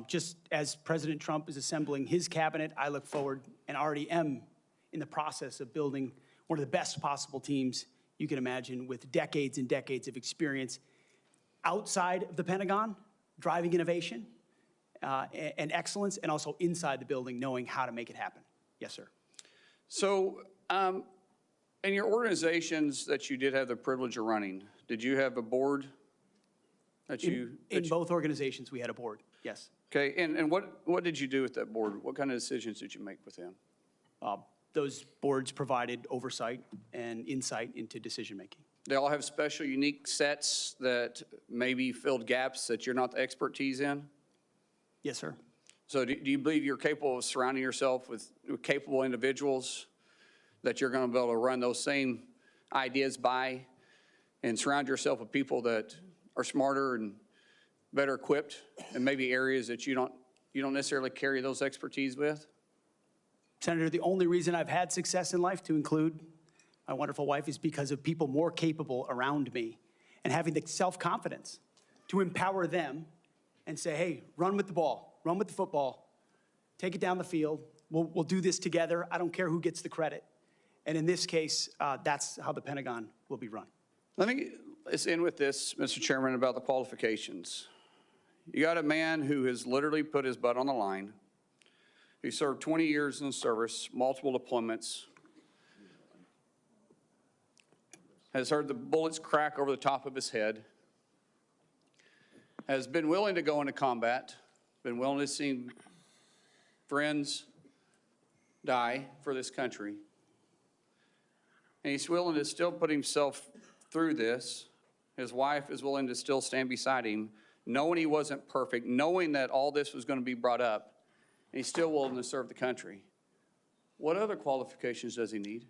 Just as President Trump is assembling his cabinet, I look forward and already am in the process of building one of the best possible teams you can imagine, with decades and decades of experience outside of the Pentagon, driving innovation and excellence, and also inside the building, knowing how to make it happen. Yes, sir. So, in your organizations that you did have the privilege of running, did you have a board that you... In both organizations, we had a board, yes. Okay, and what did you do with that board? What kind of decisions did you make with them? Those boards provided oversight and insight into decision-making. They all have special, unique sets that maybe filled gaps that you're not the expertise in? Yes, sir. So do you believe you're capable of surrounding yourself with capable individuals that you're going to be able to run those same ideas by, and surround yourself with people that are smarter and better equipped in maybe areas that you don't necessarily carry those expertise with? Senator, the only reason I've had success in life, to include my wonderful wife, is because of people more capable around me and having the self-confidence to empower them and say, hey, run with the ball, run with the football, take it down the field. We'll do this together. I don't care who gets the credit. And in this case, that's how the Pentagon will be run. Let's end with this, Mr. Chairman, about the qualifications. You got a man who has literally put his butt on the line. He served 20 years in the service, multiple deployments. has heard the bullets crack over the top of his head, has been willing to go into combat, been willing to see friends die for this country. And he's willing to still put himself through this. His wife is willing to still stand beside him, knowing he wasn't perfect, knowing that all this was going to be brought up, and he's still willing to serve the country. What other qualifications does he need?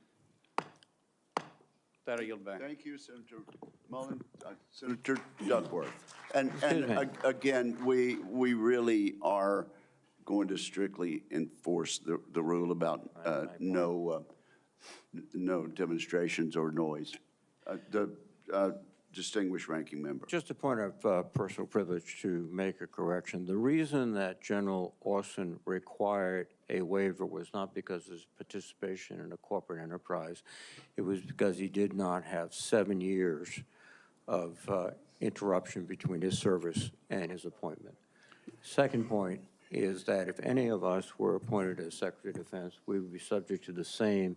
That I yield back. Thank you, Senator Mullen. Senator Duckworth. And again, we really are going to strictly enforce the rule about no demonstrations or noise. The distinguished ranking member. Just a point of personal privilege to make a correction. The reason that General Austin required a waiver was not because of his participation in a corporate enterprise. It was because he did not have 7 years of interruption between his service and his appointment. Second point is that if any of us were appointed as Secretary of Defense, we would be subject to the same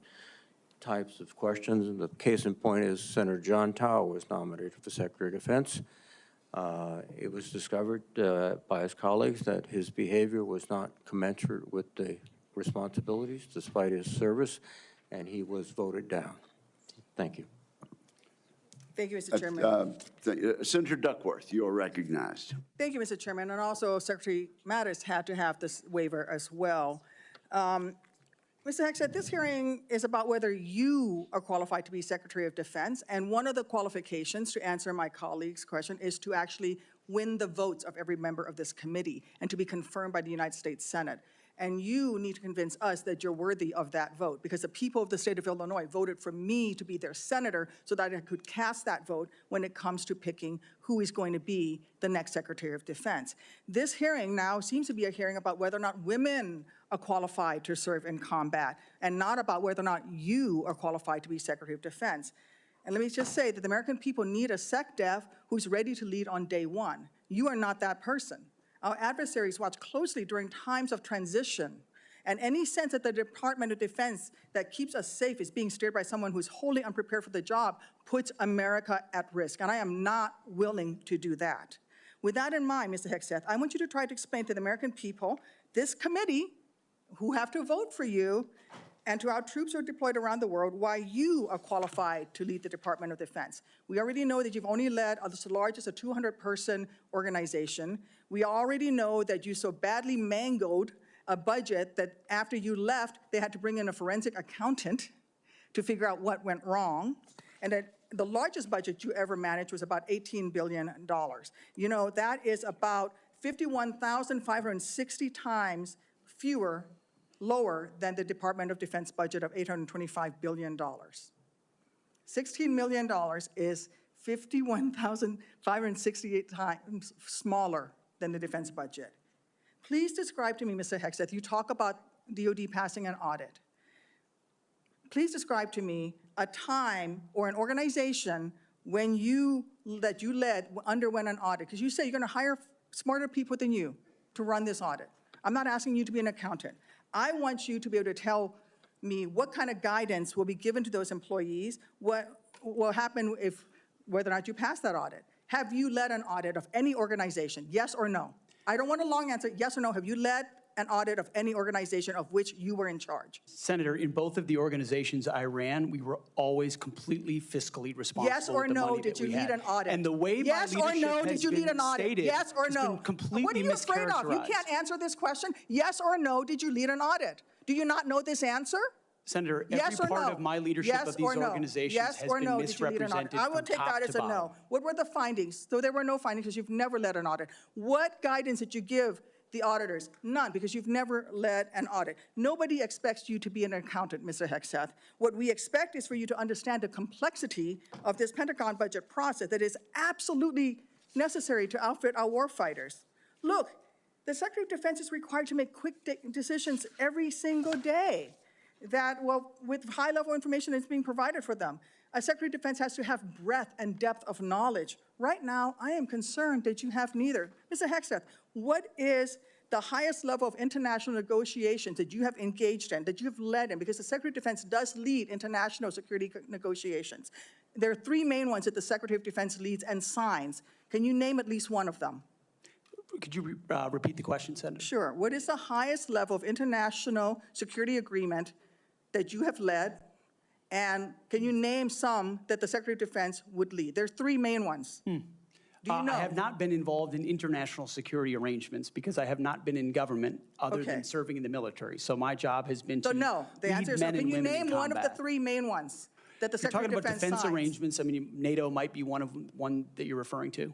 types of questions. And the case in point is Senator John Tower was nominated for Secretary of Defense. It was discovered by his colleagues that his behavior was not commensurate with the responsibilities despite his service, and he was voted down. Thank you. Thank you, Mr. Chairman. Senator Duckworth, you are recognized. Thank you, Mr. Chairman. And also, Secretary Mattis had to have this waiver as well. Mr. Hegseth, this hearing is about whether you are qualified to be Secretary of Defense, and one of the qualifications, to answer my colleague's question, is to actually win the votes of every member of this committee and to be confirmed by the United States Senate. And you need to convince us that you're worthy of that vote, because the people of the state of Illinois voted for me to be their senator so that I could cast that vote when it comes to picking who is going to be the next Secretary of Defense. This hearing now seems to be a hearing about whether or not women are qualified to serve in combat, and not about whether or not you are qualified to be Secretary of Defense. And let me just say that the American people need a SecDef who's ready to lead on day one. You are not that person. Our adversaries watch closely during times of transition, and any sense that the Department of Defense that keeps us safe is being steered by someone who's wholly unprepared for the job puts America at risk, and I am not willing to do that. With that in mind, Mr. Hegseth, I want you to try to explain to the American people, this committee, who have to vote for you, and to our troops who are deployed around the world, why you are qualified to lead the Department of Defense. We already know that you've only led the largest, a 200-person organization. We already know that you so badly mangled a budget that after you left, they had to bring in a forensic accountant to figure out what went wrong, and that the largest budget you ever managed was about $18 billion. You know, that is about 51,560 times lower than the Department of Defense budget of $825 billion. $16 million is 51,568 times smaller than the defense budget. Please describe to me, Mr. Hegseth, you talk about DOD passing an audit. Please describe to me a time or an organization when that you led underwent an audit, because you say you're going to hire smarter people than you to run this audit. I'm not asking you to be an accountant. I want you to be able to tell me what kind of guidance will be given to those employees, what will happen whether or not you pass that audit. Have you led an audit of any organization, yes or no? I don't want a long answer, yes or no. Have you led an audit of any organization of which you were in charge? Senator, in both of the organizations I ran, we were always completely fiscally responsible. Yes or no, did you lead an audit? And the way yes my leadership or no, has did you been lead an audit? stated yes or has no? been completely what are you afraid of? You can't answer this question. Yes or no, did you lead an audit? Do you not know this answer? Senator, yes every part of my leadership of these organizations has been misrepresented. I will take that as a no. What were the findings? So there were no findings because you've never led an audit. What guidance did you give the auditors? None, because you've never led an audit. Nobody expects you to be an accountant, Mr. Hegseth. What we expect is for you to understand the complexity of this Pentagon budget process that is absolutely necessary to outfit our warfighters. Look, the Secretary of Defense is required to make quick decisions every single day with high-level information that's being provided for them. A Secretary of Defense has to have breadth and depth of knowledge. Right now, I am concerned that you have neither. Mr. Hegseth, what is the highest level of international negotiations that you have engaged in, that you have led in? Because the Secretary of Defense does lead international security negotiations. there are three main ones that the Secretary of Defense leads and signs. Can you name at least one of them? Could you repeat the question, Senator? Sure. What is the highest level of international security agreement that you have led? And can you name some that the Secretary of Defense would lead? There's three main ones. Do you know? I have not been involved in international security arrangements because I have not been in government other than serving in the military. So my job has been to no, the answer is no. Can you name one of the three main ones that the Secretary of Defense signs? You're talking about defense signs? arrangements. I mean, NATO might be one that you're referring to.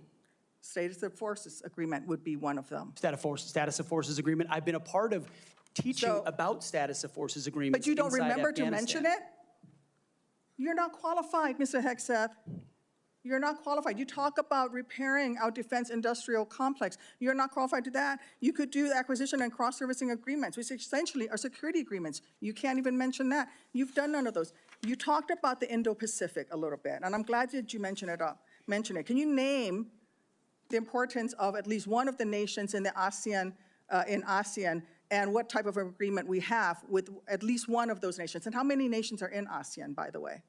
Status of Forces Agreement would be one of them. Status of Forces Agreement. I've been a part of teaching about Status of Forces Agreements. But you don't inside remember to Afghanistan. mention it? You're not qualified, Mr. Hegseth. You're not qualified. You talk about repairing our defense industrial complex. You're not qualified to that. You could do acquisition and cross-servicing agreements, which essentially are security agreements. You can't even mention that. You've done none of those. You talked about the Indo-Pacific a little bit, and I'm glad that you mentioned it. Can you name the importance of at least one of the nations in the ASEAN, and what type of agreement we have with at least one of those nations? And how many nations are in ASEAN, by the way?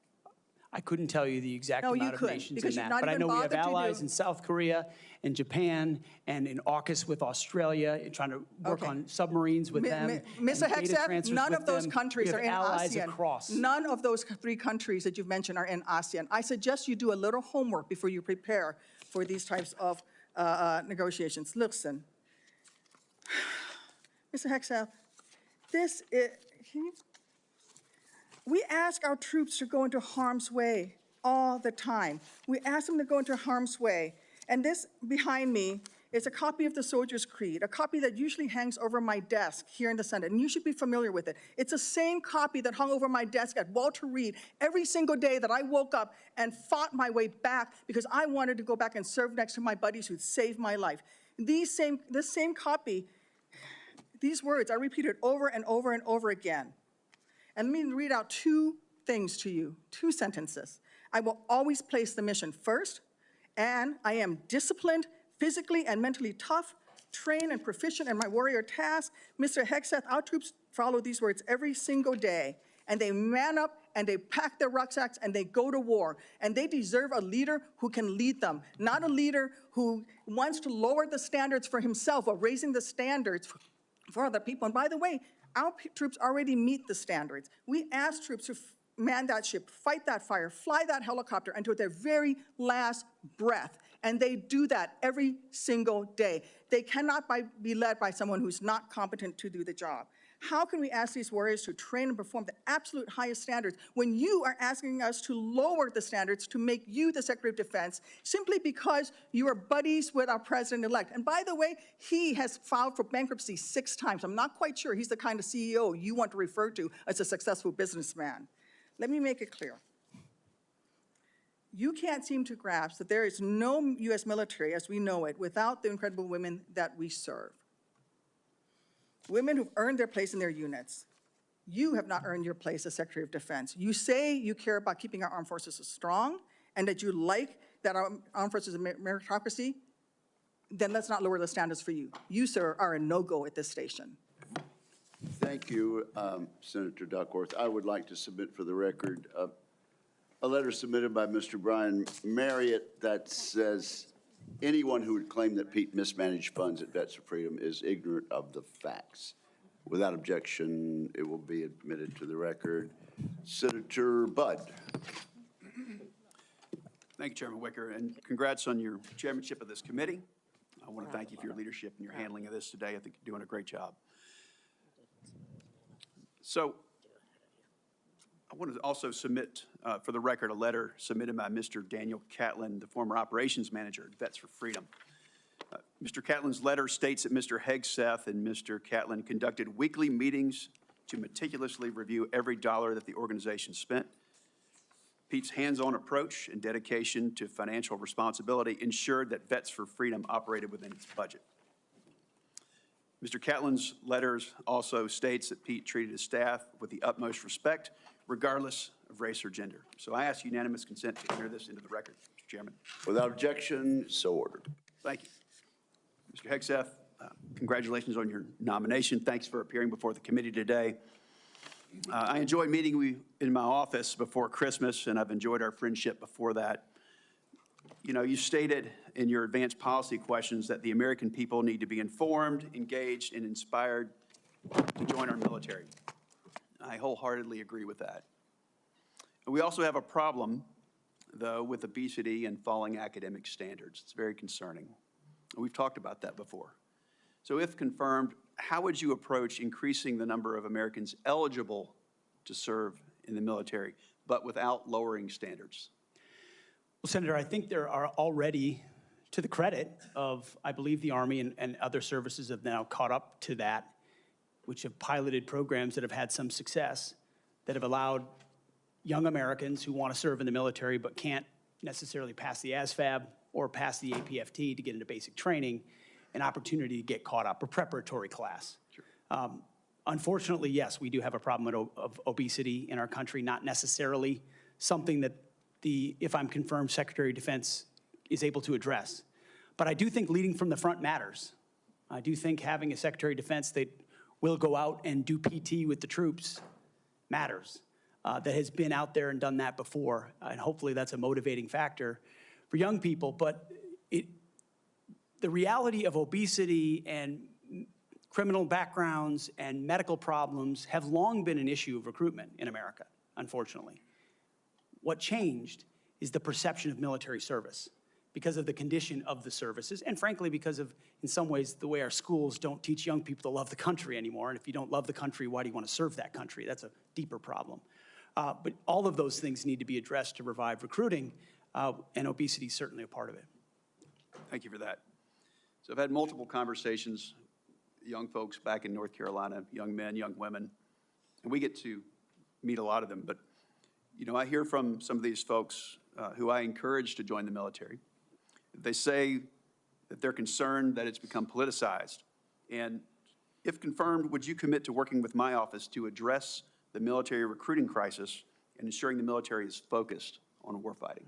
I couldn't tell you the exact amount of nations in that, but I know we have allies in South Korea and Japan and in AUKUS with Australia, trying to work on submarines with them. Mr. Hegseth, none of those countries are in allies ASEAN. Across. None of those three countries that you've mentioned are in ASEAN. I suggest you do a little homework before you prepare for these types of negotiations. Listen, Mr. Hegseth, we ask our troops to go into harm's way all the time. We ask them to go into harm's way. And this behind me is a copy of the Soldier's Creed, a copy that usually hangs over my desk here in the Senate, and you should be familiar with it. It's the same copy that hung over my desk at Walter Reed every single day that I woke up and fought my way back because I wanted to go back and serve next to my buddies who saved my life. This same copy, these words are repeated over and over and over again. And let me read out two things to you, two sentences. I will always place the mission first, and I am disciplined, physically and mentally tough, trained and proficient in my warrior task. Mr. Hegseth, our troops follow these words every single day, and they man up and they pack their rucksacks and they go to war. And they deserve a leader who can lead them, not a leader who wants to lower the standards for himself or raising the standards for other people. And by the way, our troops already meet the standards. We ask troops to man that ship, fight that fire, fly that helicopter until their very last breath. And they do that every single day. They cannot be led by someone who's not competent to do the job. How can we ask these warriors to train and perform the absolute highest standards when you are asking us to lower the standards to make you the Secretary of Defense simply because you are buddies with our president-elect? And by the way, he has filed for bankruptcy 6 times. I'm not quite sure he's the kind of CEO you want to refer to as a successful businessman. Let me make it clear. You can't seem to grasp that there is no U.S. military as we know it without the incredible women that we serve. Women who've earned their place in their units. You have not earned your place as Secretary of Defense. You say you care about keeping our armed forces strong and that you like that our armed forces is a meritocracy, then let's not lower the standards for you. You, sir, are a no-go at this station. Thank you, Senator Duckworth. I would like to submit for the record a letter submitted by Mr. Brian Marriott that says anyone who would claim that Pete mismanaged funds at Vets for Freedom is ignorant of the facts. Without objection, it will be admitted to the record. Senator Budd. Thank you, Chairman Wicker, and congrats on your chairmanship of this committee. I want to thank you for your leadership and your handling of this today. I think you're doing a great job. So I want to also submit for the record a letter submitted by Mr. Daniel Catlin, the former operations manager at Vets for Freedom. Mr. Catlin's letter states that Mr. Hegseth and Mr. Catlin conducted weekly meetings to meticulously review every dollar that the organization spent. Pete's hands-on approach and dedication to financial responsibility ensured that Vets for Freedom operated within its budget. Mr. Catlin's letters also states that Pete treated his staff with the utmost respect, regardless of race or gender. So I ask unanimous consent to enter this into the record, Mr. Chairman. Without objection, so ordered. Thank you. Mr. Hegseth, congratulations on your nomination. Thanks for appearing before the committee today. I enjoyed meeting you in my office before Christmas, and I've enjoyed our friendship before that. You know, you stated in your advanced policy questions that the American people need to be informed, engaged, and inspired to join our military. I wholeheartedly agree with that. We also have a problem, though, with obesity and falling academic standards. It's very concerning. We've talked about that before. So if confirmed, how would you approach increasing the number of Americans eligible to serve in the military, but without lowering standards? Well, Senator, I think there are already, to the credit of, I believe, the Army and other services have now caught up to that, which have piloted programs that have had some success, that have allowed young Americans who want to serve in the military but can't necessarily pass the ASVAB or pass the APFT to get into basic training, an opportunity to get caught up, a preparatory class. Sure. Unfortunately, yes, we do have a problem of obesity in our country, not necessarily something that the, if I'm confirmed, Secretary of Defense is able to address. But I do think leading from the front matters. I do think having a Secretary of Defense that will go out and do PT with the troops matters, that has been out there and done that before. And hopefully that's a motivating factor for young people. But the reality of obesity and criminal backgrounds and medical problems have long been an issue of recruitment in America, unfortunately. What changed is the perception of military service because of the condition of the services, and frankly, because of, in some ways, the way our schools don't teach young people to love the country anymore. And if you don't love the country, why do you want to serve that country? That's a deeper problem. But all of those things need to be addressed to revive recruiting, and obesity is certainly a part of it. Thank you for that. So I've had multiple conversations with young folks back in North Carolina, young men, young women, and we get to meet a lot of them. But, you know, I hear from some of these folks who I encourage to join the military. They say that they're concerned that it's become politicized. And if confirmed, would you commit to working with my office to address the military recruiting crisis and ensuring the military is focused on warfighting?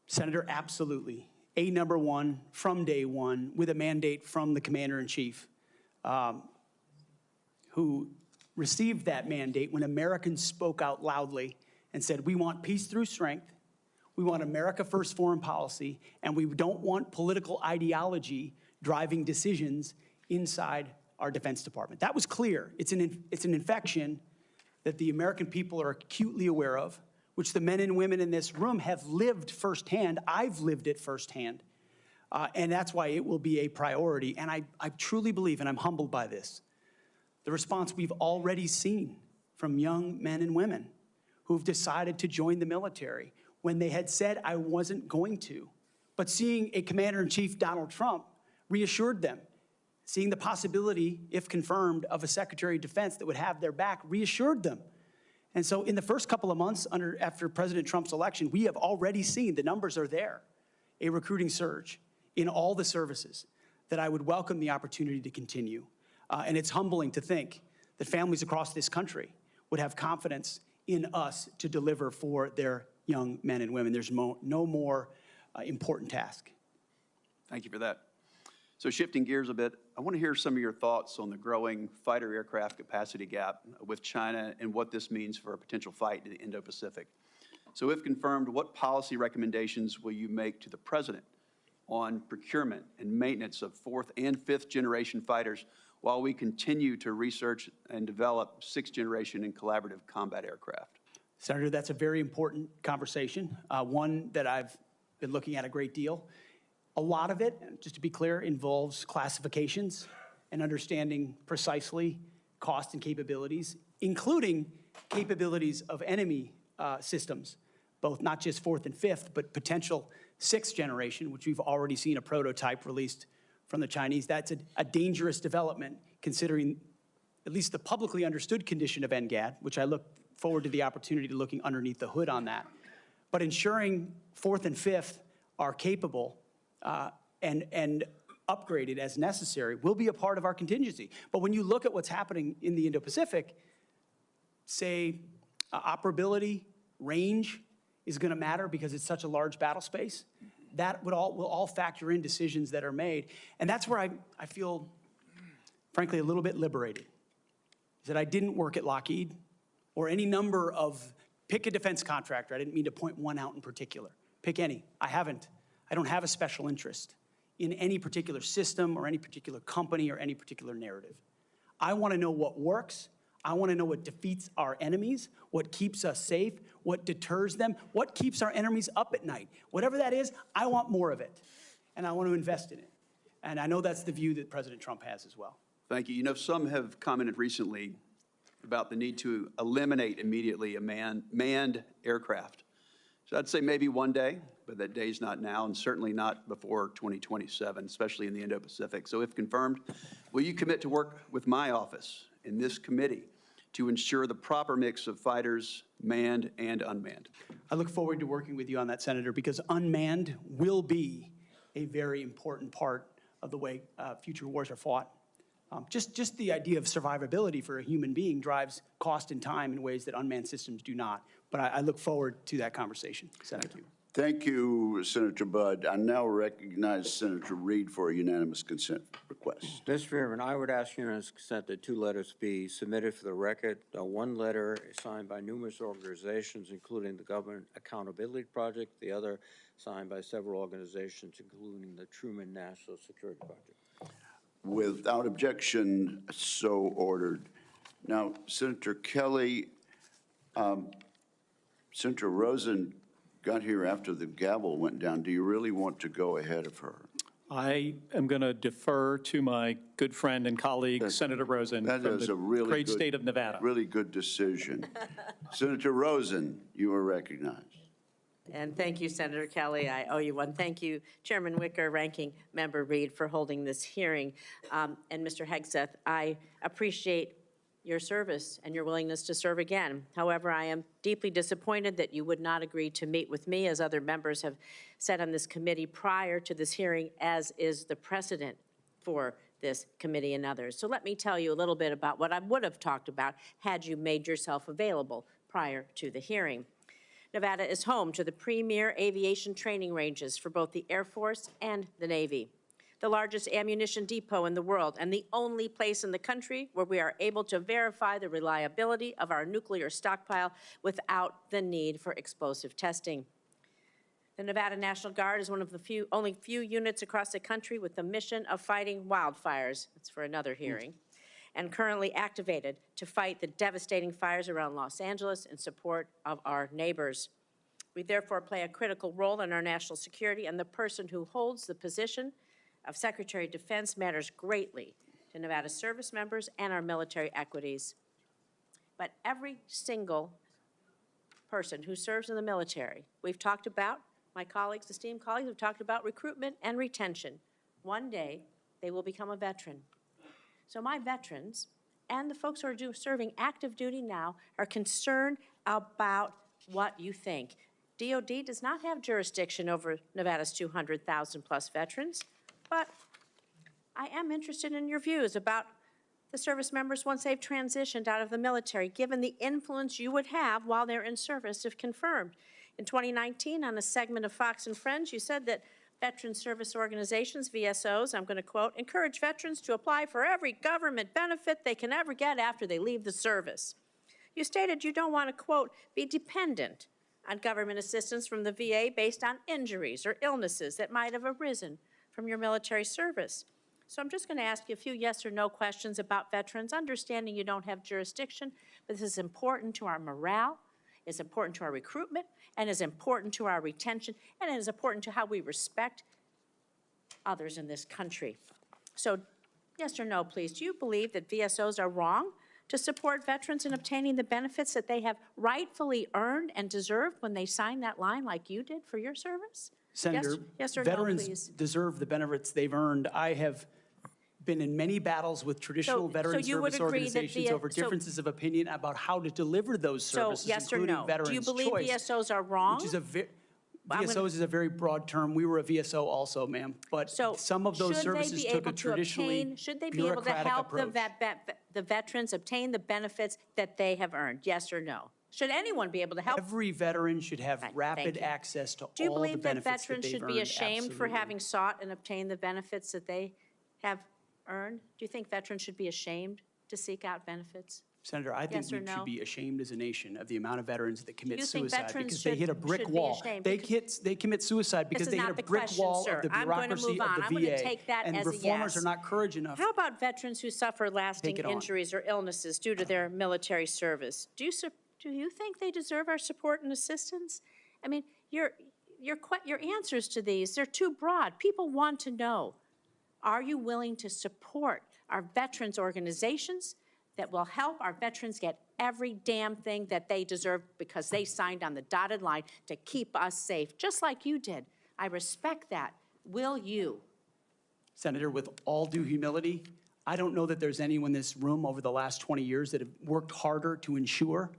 Senator, absolutely. Number one, from day one, with a mandate from the Commander-in-Chief, who received that mandate when Americans spoke out loudly and said, we want peace through strength, we want America first foreign policy, and we don't want political ideology driving decisions inside our Defense Department. That was clear. It's an infection that the American people are acutely aware of, which the men and women in this room have lived firsthand. I've lived it firsthand. And that's why it will be a priority. And I truly believe, and I'm humbled by this, the response we've already seen from young men and women who've decided to join the military when they had said, I wasn't going to. But seeing a Commander-in-Chief, Donald Trump, reassured them. Seeing the possibility, if confirmed, of a Secretary of Defense that would have their back reassured them. And so in the first couple of months after President Trump's election, we have already seen, the numbers are there, a recruiting surge in all the services that I would welcome the opportunity to continue. And it's humbling to think that families across this country would have confidence in us to deliver for their young men and women. There's no more important task. Thank you for that. So shifting gears a bit, I want to hear some of your thoughts on the growing fighter aircraft capacity gap with China and what this means for a potential fight in the Indo-Pacific. So if confirmed, what policy recommendations will you make to the President on procurement and maintenance of 4th and 5th generation fighters while we continue to research and develop 6th generation and collaborative combat aircraft? Senator, that's a very important conversation, one that I've been looking at a great deal. A lot of it, just to be clear, involves classifications and understanding precisely cost and capabilities, including capabilities of enemy systems, both not just 4th and 5th, but potential 6th generation, which we've already seen a prototype released from the Chinese. That's a dangerous development, considering at least the publicly understood condition of NGAD, which I look forward to the opportunity to looking underneath the hood on that. But ensuring 4th and 5th are capable and upgraded as necessary will be a part of our contingency. But when you look at what's happening in the Indo-Pacific, say operability, range is going to matter because it's such a large battle space. That will all factor in decisions that are made. And that's where I feel, frankly, a little bit liberated. Is that I didn't work at Lockheed. or any number of, pick a defense contractor. I didn't mean to point one out in particular. Pick any. I don't have a special interest in any particular system or any particular company or any particular narrative. I want to know what works. I want to know what defeats our enemies, what keeps us safe, what deters them, what keeps our enemies up at night. Whatever that is, I want more of it, and I want to invest in it. And I know that's the view that President Trump has as well. Thank you. You know, some have commented recently about the need to eliminate immediately a manned aircraft. So I'd say maybe one day, but that day's not now, and certainly not before 2027, especially in the Indo-Pacific. So if confirmed, will you commit to work with my office in this committee to ensure the proper mix of fighters, manned and unmanned? I look forward to working with you on that, Senator, because unmanned will be a very important part of the way future wars are fought. Just the idea of survivability for a human being drives cost and time in ways that unmanned systems do not. But I look forward to that conversation, Senator. Thank you, Senator Budd. I now recognize Senator Reed for a unanimous consent request. Mr. Chairman, I would ask unanimous consent that 2 letters be submitted for the record. One letter is signed by numerous organizations, including the Government Accountability Project, the other signed by several organizations, including the Truman National Security Project. Without objection, so ordered. Now, Senator Kelly, Senator Rosen got here after the gavel went down. Do you really want to go ahead of her? I am going to defer to my good friend and colleague, Senator Rosen, That from is the a really great good, state of Nevada. Really good decision. Senator Rosen, you are recognized. And thank you, Senator Kelly. I owe you one. Thank you, Chairman Wicker, Ranking Member Reed, for holding this hearing. And Mr. Hegseth, I appreciate your service and your willingness to serve again. However, I am deeply disappointed that you would not agree to meet with me, as other members have said on this committee prior to this hearing, as is the precedent for this committee and others. So let me tell you a little bit about what I would have talked about had you made yourself available prior to the hearing. Nevada is home to the premier aviation training ranges for both the Air Force and the Navy, the largest ammunition depot in the world, and the only place in the country where we are able to verify the reliability of our nuclear stockpile without the need for explosive testing. The Nevada National Guard is one of the only few units across the country with the mission of fighting wildfires. That's for another hearing. And currently activated to fight the devastating fires around Los Angeles in support of our neighbors. We therefore play a critical role in our national security, and the person who holds the position of Secretary of Defense matters greatly to Nevada service members and our military equities. But every single person who serves in the military, we've talked about, my colleagues, esteemed colleagues, have talked about recruitment and retention. One day, they will become a veteran. So my veterans and the folks who are serving active duty now are concerned about what you think. DOD does not have jurisdiction over Nevada's 200,000 plus veterans, but I am interested in your views about the service members once they've transitioned out of the military, given the influence you would have while they're in service if confirmed. In 2019, on a segment of Fox and Friends, you said that veteran service organizations, VSOs, I'm going to quote, encourage veterans to apply for every government benefit they can ever get after they leave the service. You stated you don't want to, quote, be dependent on government assistance from the VA based on injuries or illnesses that might have arisen from your military service. So I'm just going to ask you a few yes or no questions about veterans, understanding you don't have jurisdiction, but this is important to our morale, it's important to our recruitment, and is important to our retention, and it is important to how we respect others in this country. So yes or no, please, do you believe that VSOs are wrong to support veterans in obtaining the benefits that they have rightfully earned and deserved when they signed that line like you did for your service? Senator, yes or veterans no, please? deserve the benefits they've earned. I have been in many battles with traditional veteran you would service agree that organizations over differences of opinion about how to deliver those services, yes or including no? Veterans Do you believe Choice, VSOs are wrong? which is a VSOs is a very broad term. We were a VSO also, ma'am. But some of those services took a traditionally should they be able to help the veterans obtain the benefits that they have earned? Yes or no? Should anyone be able to help? Every veteran should have rapid access to all the benefits that they've earned. Do you believe that veterans should be ashamed for Absolutely. having sought and obtained the benefits that they have earned? Do you think veterans should be ashamed to seek out benefits Senator, I think Yes or we no? should be ashamed as a nation of the amount of veterans that commit You think suicide veterans because they hit a brick should be wall. ashamed? They commit suicide because This they is hit not a the brick question, wall sir. of the I'm going to bureaucracy move of on. the I'm going to VA, take that and as a reformers yes. are not courage enough. How about veterans who suffer lasting Take it on. injuries or illnesses due to their military service? Do you think they deserve our support and assistance? I mean, your answers to these, they're too broad. People want to know, are you willing to support our veterans organizations that will help our veterans get every damn thing that they deserve because they signed on the dotted line to keep us safe, just like you did? I respect that. Will you? Senator, with all due humility, I don't know that there's anyone in this room over the last 20 years that have worked harder to ensure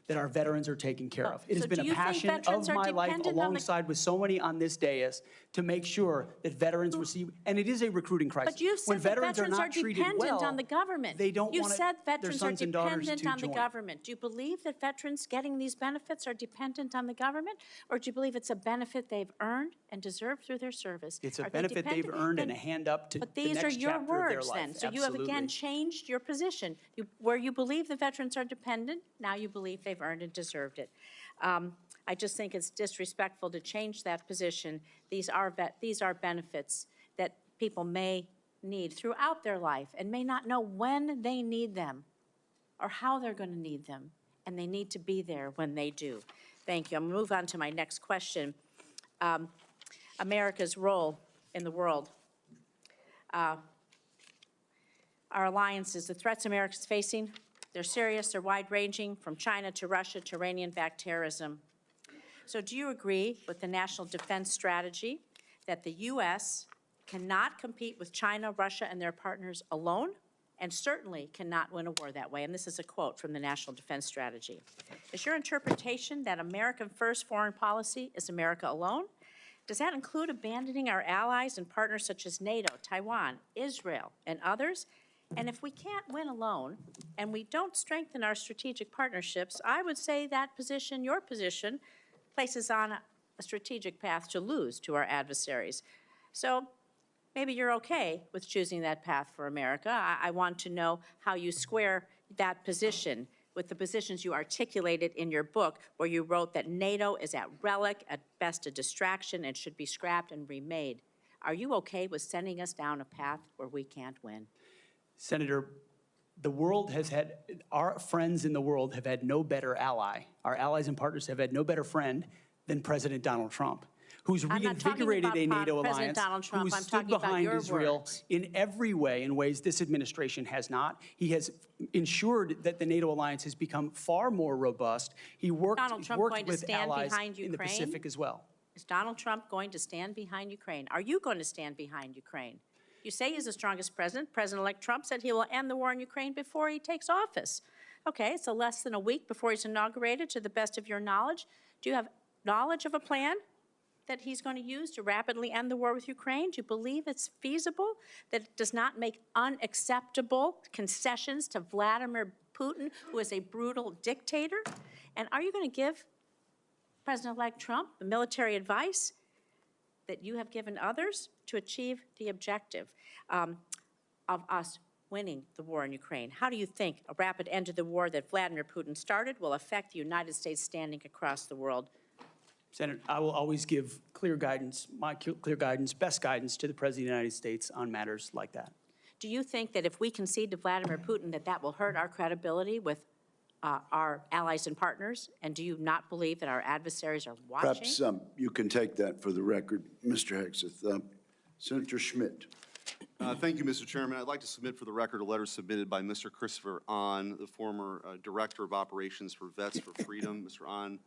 that our veterans are taken care of. It has So been do a you think passion veterans of are my life, dependent on the- alongside with so many on this dais, to make sure that veterans receive, and it is a recruiting crisis. But you When said that veterans are veterans are not treated dependent well, on the government. they don't You want said their veterans are sons and daughters dependent to on the join. government. Do you believe that veterans getting these benefits are dependent on the government? Or do you believe it's a benefit they've earned and deserved through their service? It's a Are they benefit they've dependent? earned Then- and a hand up to But the these are next your chapter of their words then. life. So you have again Absolutely. changed your position. Where you believe the veterans are dependent, now you believe they've earned and deserved it. I just think it's disrespectful to change that position. These are benefits that people may need throughout their life and may not know when they need them or how they're going to need them, and they need to be there when they do. Thank you. I'm going to move on to my next question. America's role in the world. Our alliances, the threats America's facing, they're serious, they're wide-ranging, from China to Russia to Iranian-backed terrorism. So do you agree with the National Defense Strategy that the U.S. cannot compete with China, Russia, and their partners alone, and certainly cannot win a war that way? And this is a quote from the National Defense Strategy. Is your interpretation that American first foreign policy is America alone? Does that include abandoning our allies and partners such as NATO, Taiwan, Israel, and others? And if we can't win alone, and we don't strengthen our strategic partnerships, I would say that position, your position, places on a strategic path to lose to our adversaries. So maybe you're okay with choosing that path for America. I want to know how you square that position with the positions you articulated in your book, where you wrote that NATO is at relic, at best a distraction, and should be scrapped and remade. Are you okay with sending us down a path where we can't win? Senator, the world has had, our friends in the world have had no better ally. Our allies and partners have had no better friend than President Donald Trump, who's I'm not talking reinvigorated about a NATO President alliance, Donald Trump. who's I'm stood talking about behind your Israel words. in every way, in ways this administration has not. He has ensured that the NATO alliance has become far more robust. He worked, Donald Trump worked going to with stand allies behind in the Ukraine? Pacific as well. Is Donald Trump going to stand behind Ukraine? Are you going to stand behind Ukraine? You say he's the strongest president. President-elect Trump said he will end the war in Ukraine before he takes office. Okay, so less than a week before he's inaugurated, to the best of your knowledge. Do you have knowledge of a plan that he's going to use to rapidly end the war with Ukraine? Do you believe it's feasible, that it does not make unacceptable concessions to Vladimir Putin, who is a brutal dictator? And are you going to give President-elect Trump the military advice that you have given others to achieve the objective of us winning the war in Ukraine? How do you think a rapid end to the war that Vladimir Putin started will affect the United States standing across the world? Senator, I will always give clear guidance, clear guidance, best guidance to the President of the United States on matters like that. Do you think that if we concede to Vladimir Putin that will hurt our credibility with our allies and partners? And do you not believe that our adversaries are watching? Perhaps you can take that for the record, Mr. Hegseth. Senator Schmidt. Thank you, Mr. Chairman. I'd like to submit for the record a letter submitted by Mr. Christopher Ahn, the former Director of Operations for Vets for Freedom. Mr. Ahn,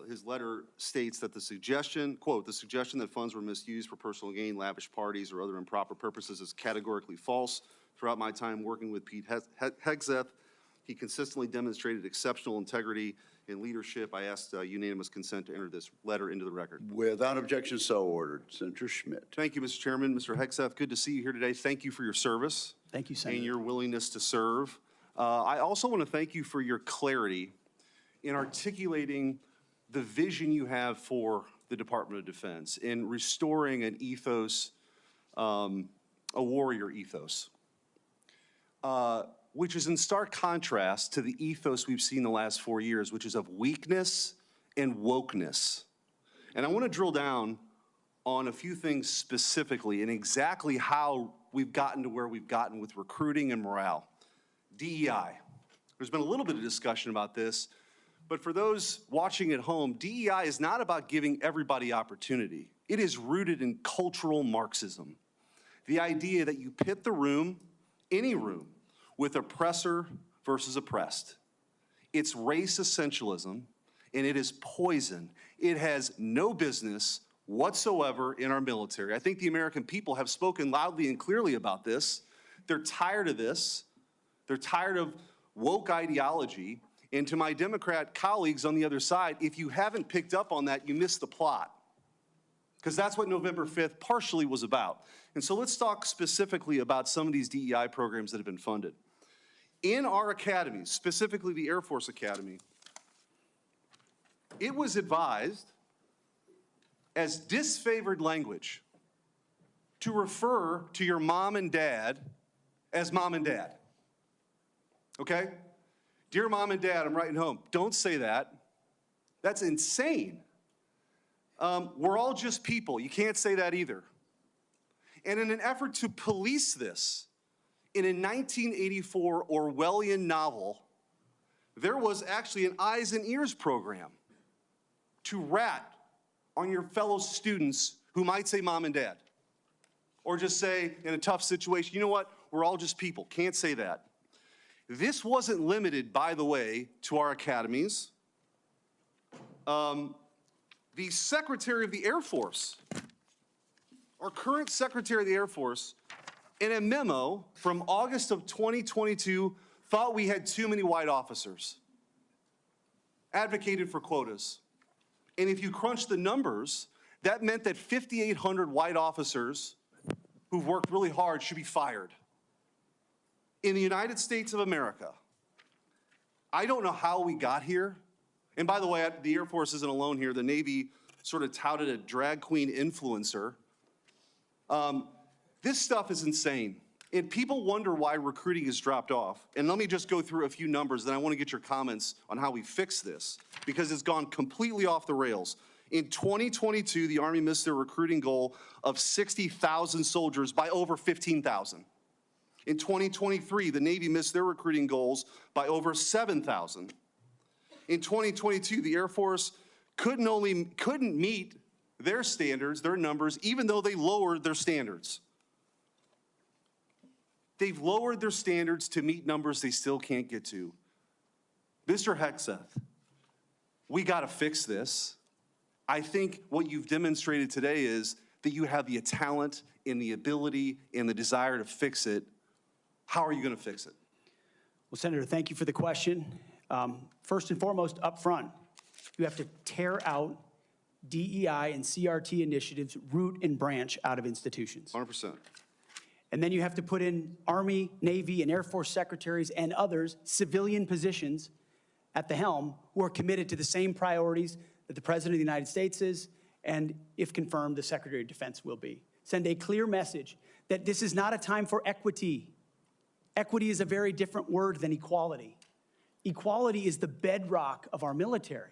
his letter states that the suggestion, quote, the suggestion that funds were misused for personal gain, lavish parties, or other improper purposes is categorically false. Throughout my time working with Pete Hegseth, he consistently demonstrated exceptional integrity and leadership. I asked unanimous consent to enter this letter into the record. Without objection, so ordered. Senator Schmidt. Thank you, Mr. Chairman. Mr. Hegseth, good to see you here today. Thank you for your service. Thank you, Senator. And your willingness to serve. I also want to thank you for your clarity in articulating the vision you have for the Department of Defense in restoring an ethos, a warrior ethos. which is in stark contrast to the ethos we've seen the last 4 years, which is of weakness and wokeness. And I want to drill down on a few things specifically and exactly how we've gotten to where we've gotten with recruiting and morale. DEI. There's been a little bit of discussion about this, but for those watching at home, DEI is not about giving everybody opportunity. It is rooted in cultural Marxism. The idea that you pit the room, any room, with oppressor versus oppressed. It's race essentialism, and it is poison. It has no business whatsoever in our military. I think the American people have spoken loudly and clearly about this. They're tired of this. They're tired of woke ideology. And to my Democrat colleagues on the other side, if you haven't picked up on that, you missed the plot. Because that's what November 5th partially was about. And so let's talk specifically about some of these DEI programs that have been funded. In our academies, specifically the Air Force Academy, it was advised as disfavored language to refer to your mom and dad as mom and dad. Okay? Dear mom and dad, I'm writing home. Don't say that. That's insane. We're all just people. You can't say that either. And in an effort to police this, in a 1984 Orwellian novel, there was actually an eyes and ears program to rat on your fellow students who might say mom and dad. Or just say, in a tough situation, you know what, we're all just people, can't say that. This wasn't limited, by the way, to our academies. The Secretary of the Air Force, our current Secretary of the Air Force, in a memo from August of 2022, thought we had too many white officers, advocated for quotas. And if you crunch the numbers, that meant that 5,800 white officers who've worked really hard should be fired. In the United States of America, I don't know how we got here. And by the way, the Air Force isn't alone here. The Navy sort of touted a drag queen influencer. This stuff is insane. And people wonder why recruiting has dropped off. And let me just go through a few numbers, then I want to get your comments on how we fix this, because it's gone completely off the rails. In 2022, the Army missed their recruiting goal of 60,000 soldiers by over 15,000. In 2023, the Navy missed their recruiting goals by over 7,000. In 2022, the Air Force couldn't meet their standards, their numbers, even though they lowered their standards. They've lowered their standards to meet numbers they still can't get to. Mr. Hegseth, we got to fix this. I think what you've demonstrated today is that you have the talent and the ability and the desire to fix it. How are you going to fix it? Well, Senator, thank you for the question. First and foremost, up front, you have to tear out DEI and CRT initiatives, root and branch out of institutions. 100%. And then you have to put in Army, Navy, and Air Force secretaries and others, civilian positions at the helm, who are committed to the same priorities that the President of the United States is, and if confirmed, the Secretary of Defense will be. Send a clear message that this is not a time for equity. Equity is a very different word than equality. Equality is the bedrock of our military.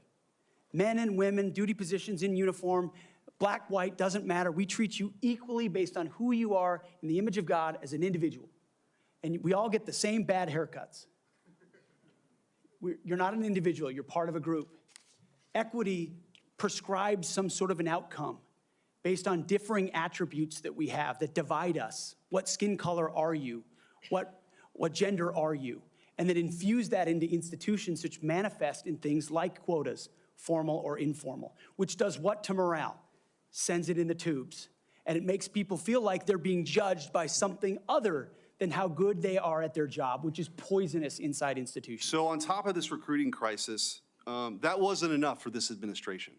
Men and women, duty positions in uniform, black, white, doesn't matter. We treat you equally based on who you are in the image of God as an individual. And we all get the same bad haircuts. You're not an individual, you're part of a group. Equity prescribes some sort of an outcome based on differing attributes that we have that divide us. What skin color are you? What gender are you? And then infuse that into institutions which manifest in things like quotas, formal or informal, which does what to morale? Sends it in the tubes. And it makes people feel like they're being judged by something other than how good they are at their job, which is poisonous inside institutions. So on top of this recruiting crisis, that wasn't enough for this administration.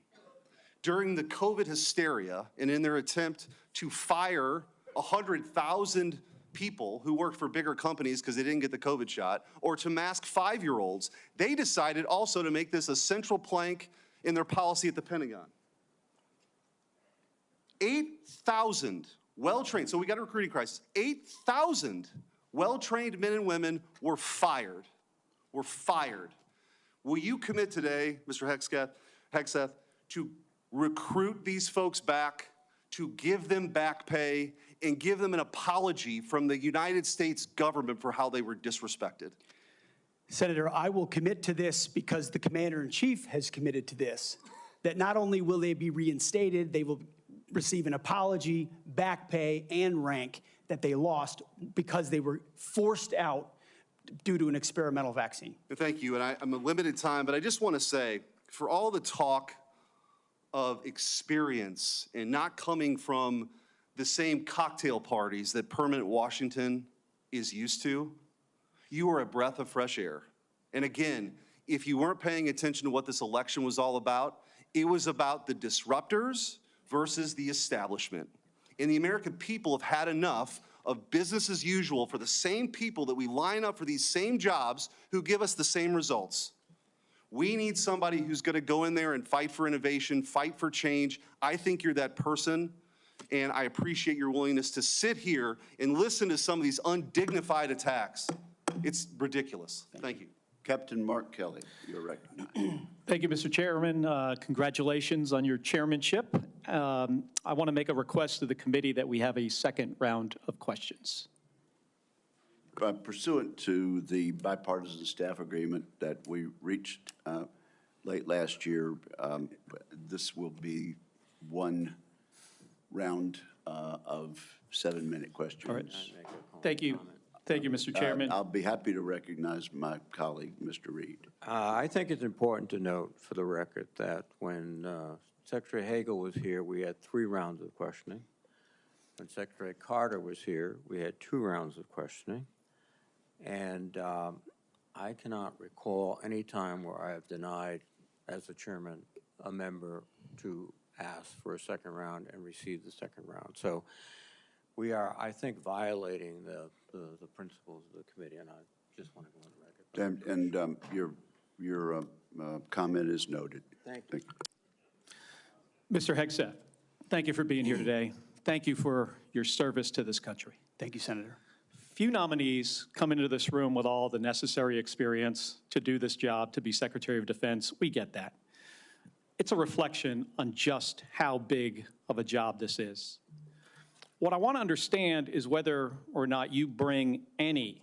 During the COVID hysteria and in their attempt to fire 100,000 people who worked for bigger companies because they didn't get the COVID shot, or to mask 5-year-olds, they decided also to make this a central plank in their policy at the Pentagon. 8,000 well-trained, so we got a recruiting crisis, 8,000 Well-trained men and women were fired. Were fired. Will you commit today, Mr. Hegseth, to recruit these folks back, to give them back pay, and give them an apology from the United States government for how they were disrespected? Senator, I will commit to this because the Commander-in-Chief has committed to this, that not only will they be reinstated, they will receive an apology, back pay, and rank that they lost because they were forced out due to an experimental vaccine. Thank you, and I'm a limited time, but I just want to say, for all the talk of experience and not coming from the same cocktail parties that permanent Washington is used to, you are a breath of fresh air. And again, if you weren't paying attention to what this election was all about, it was about the disruptors versus the establishment. And the American people have had enough of business as usual for the same people that we line up for these same jobs who give us the same results. We need somebody who's going to go in there and fight for innovation, fight for change. I think you're that person, and I appreciate your willingness to sit here and listen to some of these undignified attacks. It's ridiculous. Thank you. Captain Mark Kelly, you're recognized. Thank you, Mr. Chairman. Congratulations on your chairmanship. I want to make a request to the committee that we have a second round of questions. Pursuant to the bipartisan staff agreement that we reached late last year, this will be one round of 7-minute questions. All right. Thank you. Thank you, Mr. Chairman. I'll be happy to recognize my colleague, Mr. Reed. I think it's important to note for the record that when Secretary Hagel was here, we had 3 rounds of questioning. When Secretary Carter was here, we had 2 rounds of questioning. And I cannot recall any time where I have denied, as the chairman, a member to ask for a second round and receive the second round. So we are, I think, violating the principles of the committee, and I just want to go on the record. And your comment is noted. Thank you. Mr. Hegseth, thank you for being here today. Thank you for your service to this country. Thank you, Senator. Few nominees come into this room with all the necessary experience to do this job, to be Secretary of Defense. We get that. It's a reflection on just how big of a job this is. What I want to understand is whether or not you bring any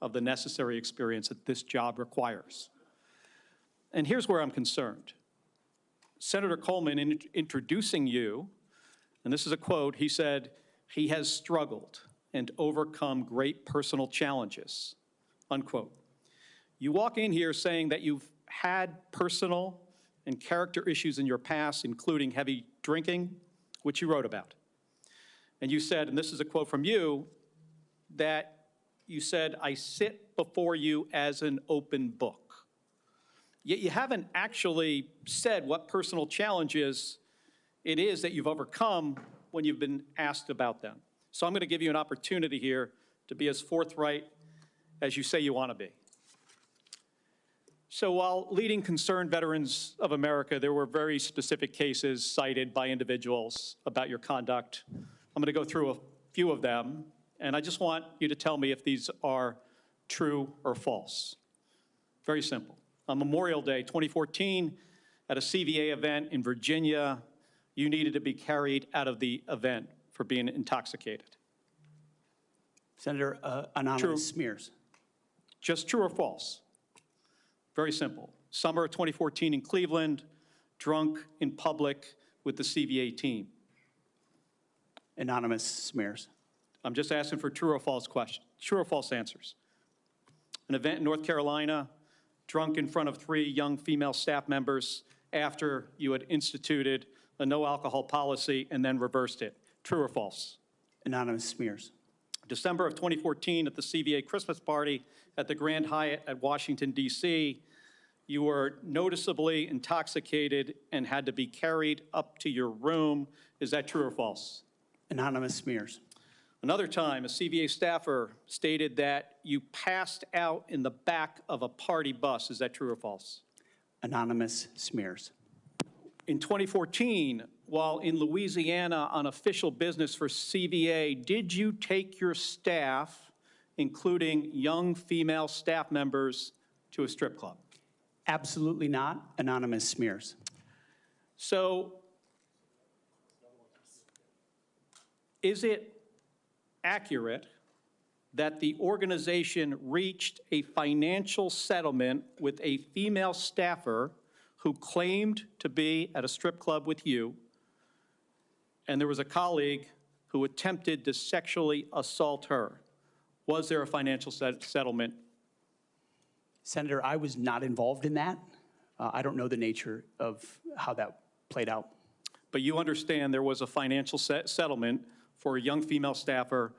of the necessary experience that this job requires. And here's where I'm concerned. Senator Coleman, in introducing you, and this is a quote, he said, "He has struggled and overcome great personal challenges," unquote. You walk in here saying that you've had personal and character issues in your past, including heavy drinking, which you wrote about. And you said, and this is a quote from you, that you said, "I sit before you as an open book." Yet you haven't actually said what personal challenges it is that you've overcome when you've been asked about them. So I'm going to give you an opportunity here to be as forthright as you say you want to be. So while leading concerned veterans of America, there were very specific cases cited by individuals about your conduct. I'm going to go through a few of them, and I just want you to tell me if these are true or false. Very simple. On Memorial Day 2014, at a CVA event in Virginia, you needed to be carried out of the event for being intoxicated. Senator, anonymous smears. Just true or false? Very simple. Summer of 2014 in Cleveland, drunk in public with the CVA team. Anonymous smears. I'm just asking for true or false questions, true or false answers. An event in North Carolina, drunk in front of 3 young female staff members after you had instituted a no alcohol policy and then reversed it. True or false? Anonymous smears. December of 2014 at the CVA Christmas party at the Grand Hyatt at Washington, D.C., you were noticeably intoxicated and had to be carried up to your room. Is that true or false? Anonymous smears. Another time, a CVA staffer stated that you passed out in the back of a party bus. Is that true or false? Anonymous smears. In 2014, while in Louisiana on official business for CVA, did you take your staff including young female staff members, to a strip club? Absolutely not. Anonymous smears. So is it accurate that the organization reached a financial settlement with a female staffer who claimed to be at a strip club with you, and there was a colleague who attempted to sexually assault her? Was there a financial settlement? Senator, I was not involved in that. I don't know the nature of how that played out. But you understand there was a financial settlement for a young female staffer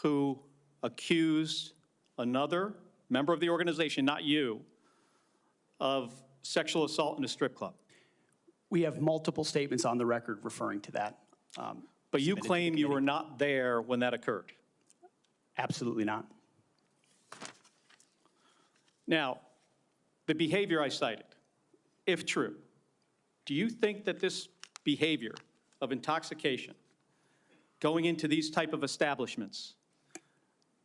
who accused another member of the organization, not you, of sexual assault in a strip club. We have multiple statements on the record referring to that. But you claim you were not there when that occurred. Absolutely not. Now, the behavior I cited, if true, do you think that this behavior of intoxication, going into these type of establishments,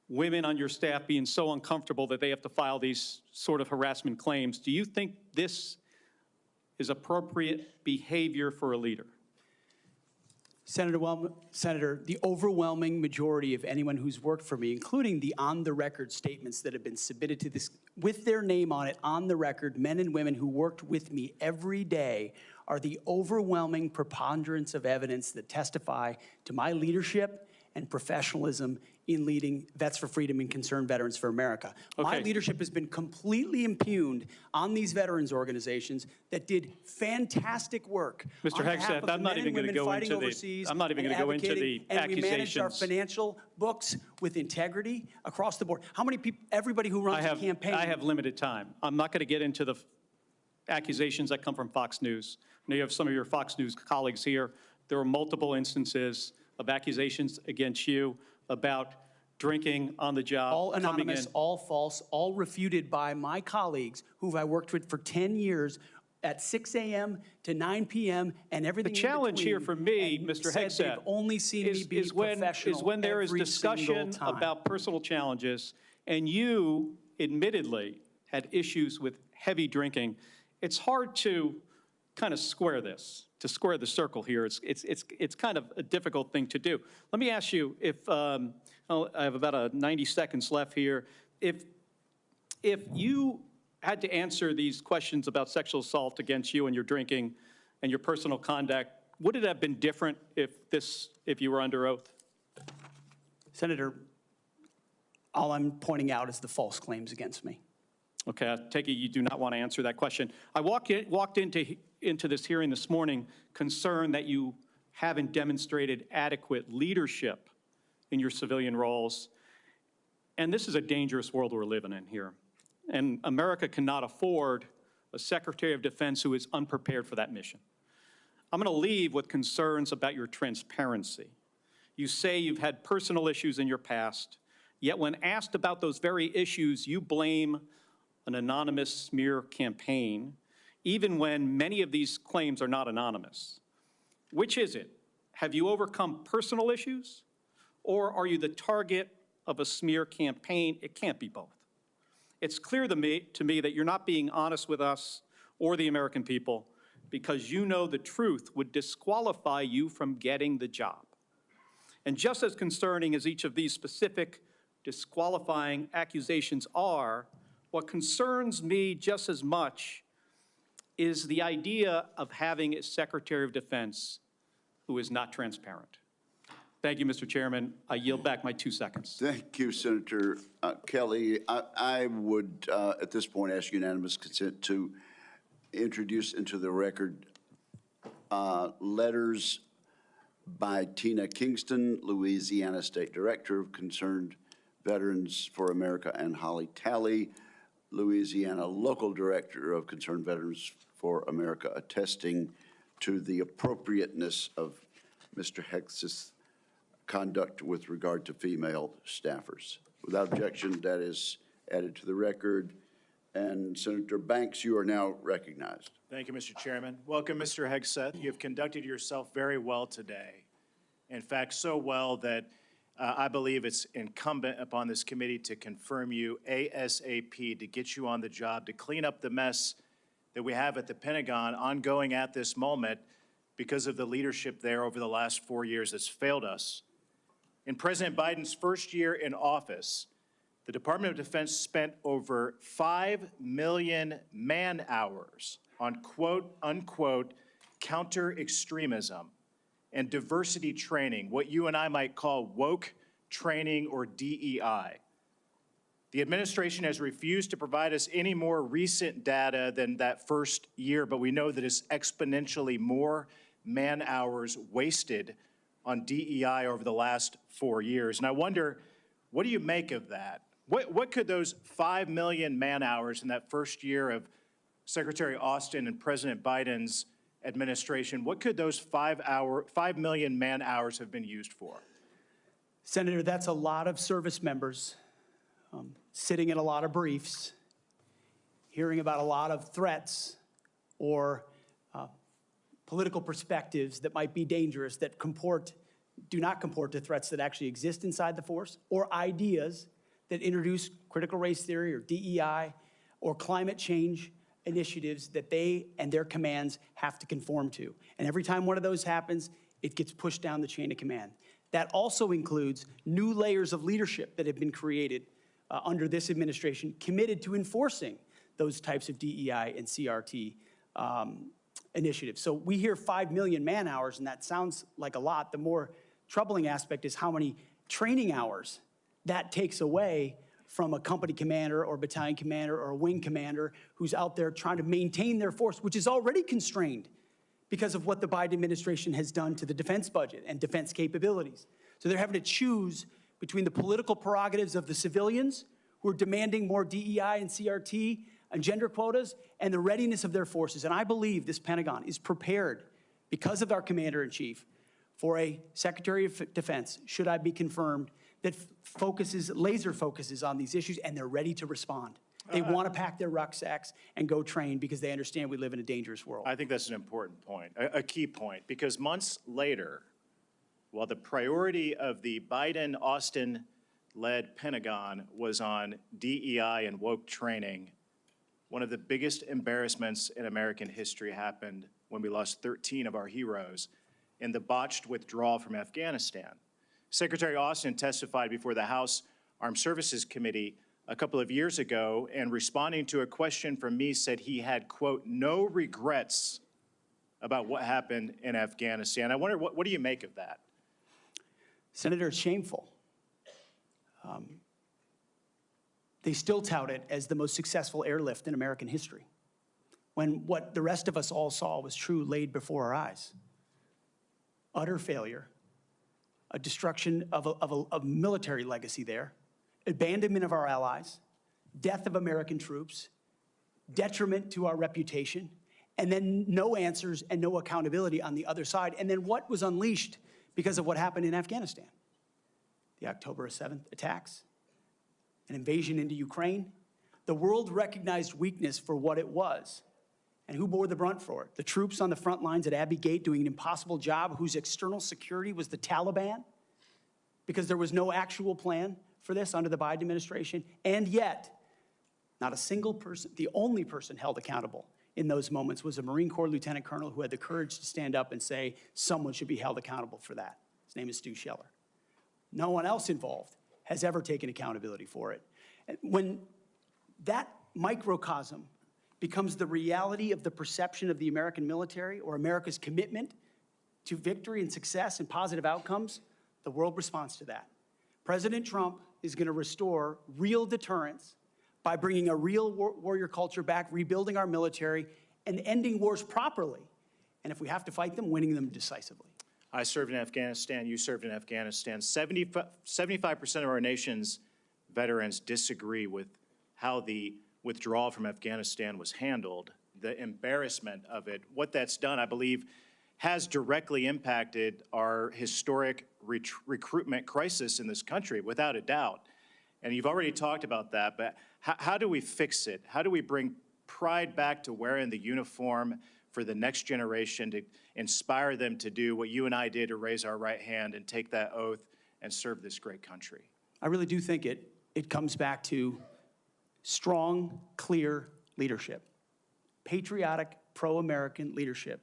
women on your staff being so uncomfortable that they have to file these sort of harassment claims, do you think this is appropriate behavior for a leader? Senator, the overwhelming majority of anyone who's worked for me, including the on-the-record statements that have been submitted to this, with their name on it, on the record, men and women who worked with me every day, are the overwhelming preponderance of evidence that testify to my leadership and professionalism in leading Vets for Freedom and Concerned Veterans for America. My leadership has been completely impugned on these veterans organizations that did fantastic work. Mr. Hegseth, I'm not even going to go into the and we managed our accusations. financial books with integrity across the board. How many people, everybody who runs a campaign. I have limited time. I'm not going to get into the accusations that come from Fox News. I know you have some of your Fox News colleagues here. There were multiple instances of accusations against you about drinking on the job. All anonymous, all false, all refuted by my colleagues who I worked with for 10 years at 6 a.m. to 9 p.m. and everything. The challenge here for me, and Mr. said Hegseth, they've only seen me be professional is when there is every discussion single time. about personal challenges, and you admittedly had issues with heavy drinking. It's hard to kind of square this, to square the circle here. It's kind of a difficult thing to do. Let me ask you, if I have about 90 seconds left here, if you had to answer these questions about sexual assault against you and your drinking and your personal conduct, would it have been different if you were under oath? Senator, all I'm pointing out is the false claims against me. Okay, I take it you do not want to answer that question. I walked into this hearing this morning concerned that you haven't demonstrated adequate leadership in your civilian roles. And this is a dangerous world we're living in here. And America cannot afford a Secretary of Defense who is unprepared for that mission. I'm going to leave with concerns about your transparency. You say you've had personal issues in your past, yet when asked about those very issues, you blame an anonymous smear campaign, even when many of these claims are not anonymous. Which is it? Have you overcome personal issues, or are you the target of a smear campaign? It can't be both. It's clear to me that you're not being honest with us or the American people because you know the truth would disqualify you from getting the job. And just as concerning as each of these specific disqualifying accusations are, what concerns me just as much is the idea of having a Secretary of Defense who is not transparent. Thank you, Mr. Chairman. I yield back my 2 seconds. Thank you, Senator Kelly. I would, at this point, ask unanimous consent to introduce into the record letters by Tina Kingston, Louisiana State Director of Concerned Veterans for America, and Holly Talley, Louisiana Local Director of Concerned Veterans for America, attesting to the appropriateness of Mr. Hegseth's conduct with regard to female staffers. Without objection, that is added to the record. And Senator Banks, you are now recognized. Thank you, Mr. Chairman. Welcome, Mr. Hegseth. You have conducted yourself very well today. In fact, so well that I believe it's incumbent upon this committee to confirm you ASAP, to get you on the job, to clean up the mess that we have at the Pentagon ongoing at this moment because of the leadership there over the last 4 years that's failed us. In President Biden's first year in office, the Department of Defense spent over 5 million man-hours on quote-unquote counter-extremism and diversity training, what you and I might call woke training or DEI. The administration has refused to provide us any more recent data than that first year, but we know that it's exponentially more man-hours wasted on DEI over the last 4 years. And I wonder, what do you make of that? What could those 5 million man-hours in that first year of Secretary Austin and President Biden's administration, what could those 5 million man-hours have been used for? Senator, that's a lot of service members sitting in a lot of briefs, hearing about a lot of threats or political perspectives that might be dangerous, that do not comport to threats that actually exist inside the force, or ideas that introduce critical race theory or DEI or climate change initiatives that they and their commands have to conform to. And every time one of those happens, it gets pushed down the chain of command. That also includes new layers of leadership that have been created under this administration, committed to enforcing those types of DEI and CRT initiatives. So we hear 5 million man-hours, and that sounds like a lot. The more troubling aspect is how many training hours that takes away from a company commander or battalion commander or a wing commander who's out there trying to maintain their force, which is already constrained because of what the Biden administration has done to the defense budget and defense capabilities. So they're having to choose between the political prerogatives of the civilians who are demanding more DEI and CRT and gender quotas and the readiness of their forces. And I believe this Pentagon is prepared, because of our commander-in-chief, for a Secretary of Defense, should I be confirmed, that laser focuses on these issues, and they're ready to respond. They want to pack their rucksacks and go train because they understand we live in a dangerous world. I think that's an important point, a key point, because months later, while the priority of the Biden-Austin-led Pentagon was on DEI and woke training, one of the biggest embarrassments in American history happened when we lost 13 of our heroes in the botched withdrawal from Afghanistan. Secretary Austin testified before the House Armed Services Committee a couple of years ago, and responding to a question from me said he had, quote, no regrets about what happened in Afghanistan. I wonder, what do you make of that? Senator, it's shameful. They still tout it as the most successful airlift in American history, when what the rest of us all saw was true laid before our eyes. Utter failure, a destruction of a military legacy there, abandonment of our allies, death of American troops, detriment to our reputation, and then no answers and no accountability on the other side. And then what was unleashed because of what happened in Afghanistan? The October 7th attacks, an invasion into Ukraine. The world recognized weakness for what it was. And who bore the brunt for it? The troops on the front lines at Abbey Gate doing an impossible job, whose external security was the Taliban, because there was no actual plan for this under the Biden administration. And yet, not a single person, the only person held accountable in those moments was a Marine Corps lieutenant colonel who had the courage to stand up and say someone should be held accountable for that. His name is Stu Scheller. No one else involved has ever taken accountability for it. And when that microcosm becomes the reality of the perception of the American military or America's commitment to victory and success and positive outcomes, the world responds to that. President Trump is going to restore real deterrence by bringing a real warrior culture back, rebuilding our military, and ending wars properly. And if we have to fight them, winning them decisively. I served in Afghanistan, you served in Afghanistan. 75% of our nation's veterans disagree with how the withdrawal from Afghanistan was handled, the embarrassment of it. What that's done, I believe, has directly impacted our historic recruitment crisis in this country, without a doubt. And you've already talked about that, but how do we fix it? How do we bring pride back to wearing the uniform for the next generation, to inspire them to do what you and I did, to raise our right hand and take that oath and serve this great country? I really do think it comes back to strong, clear leadership, patriotic, pro-American leadership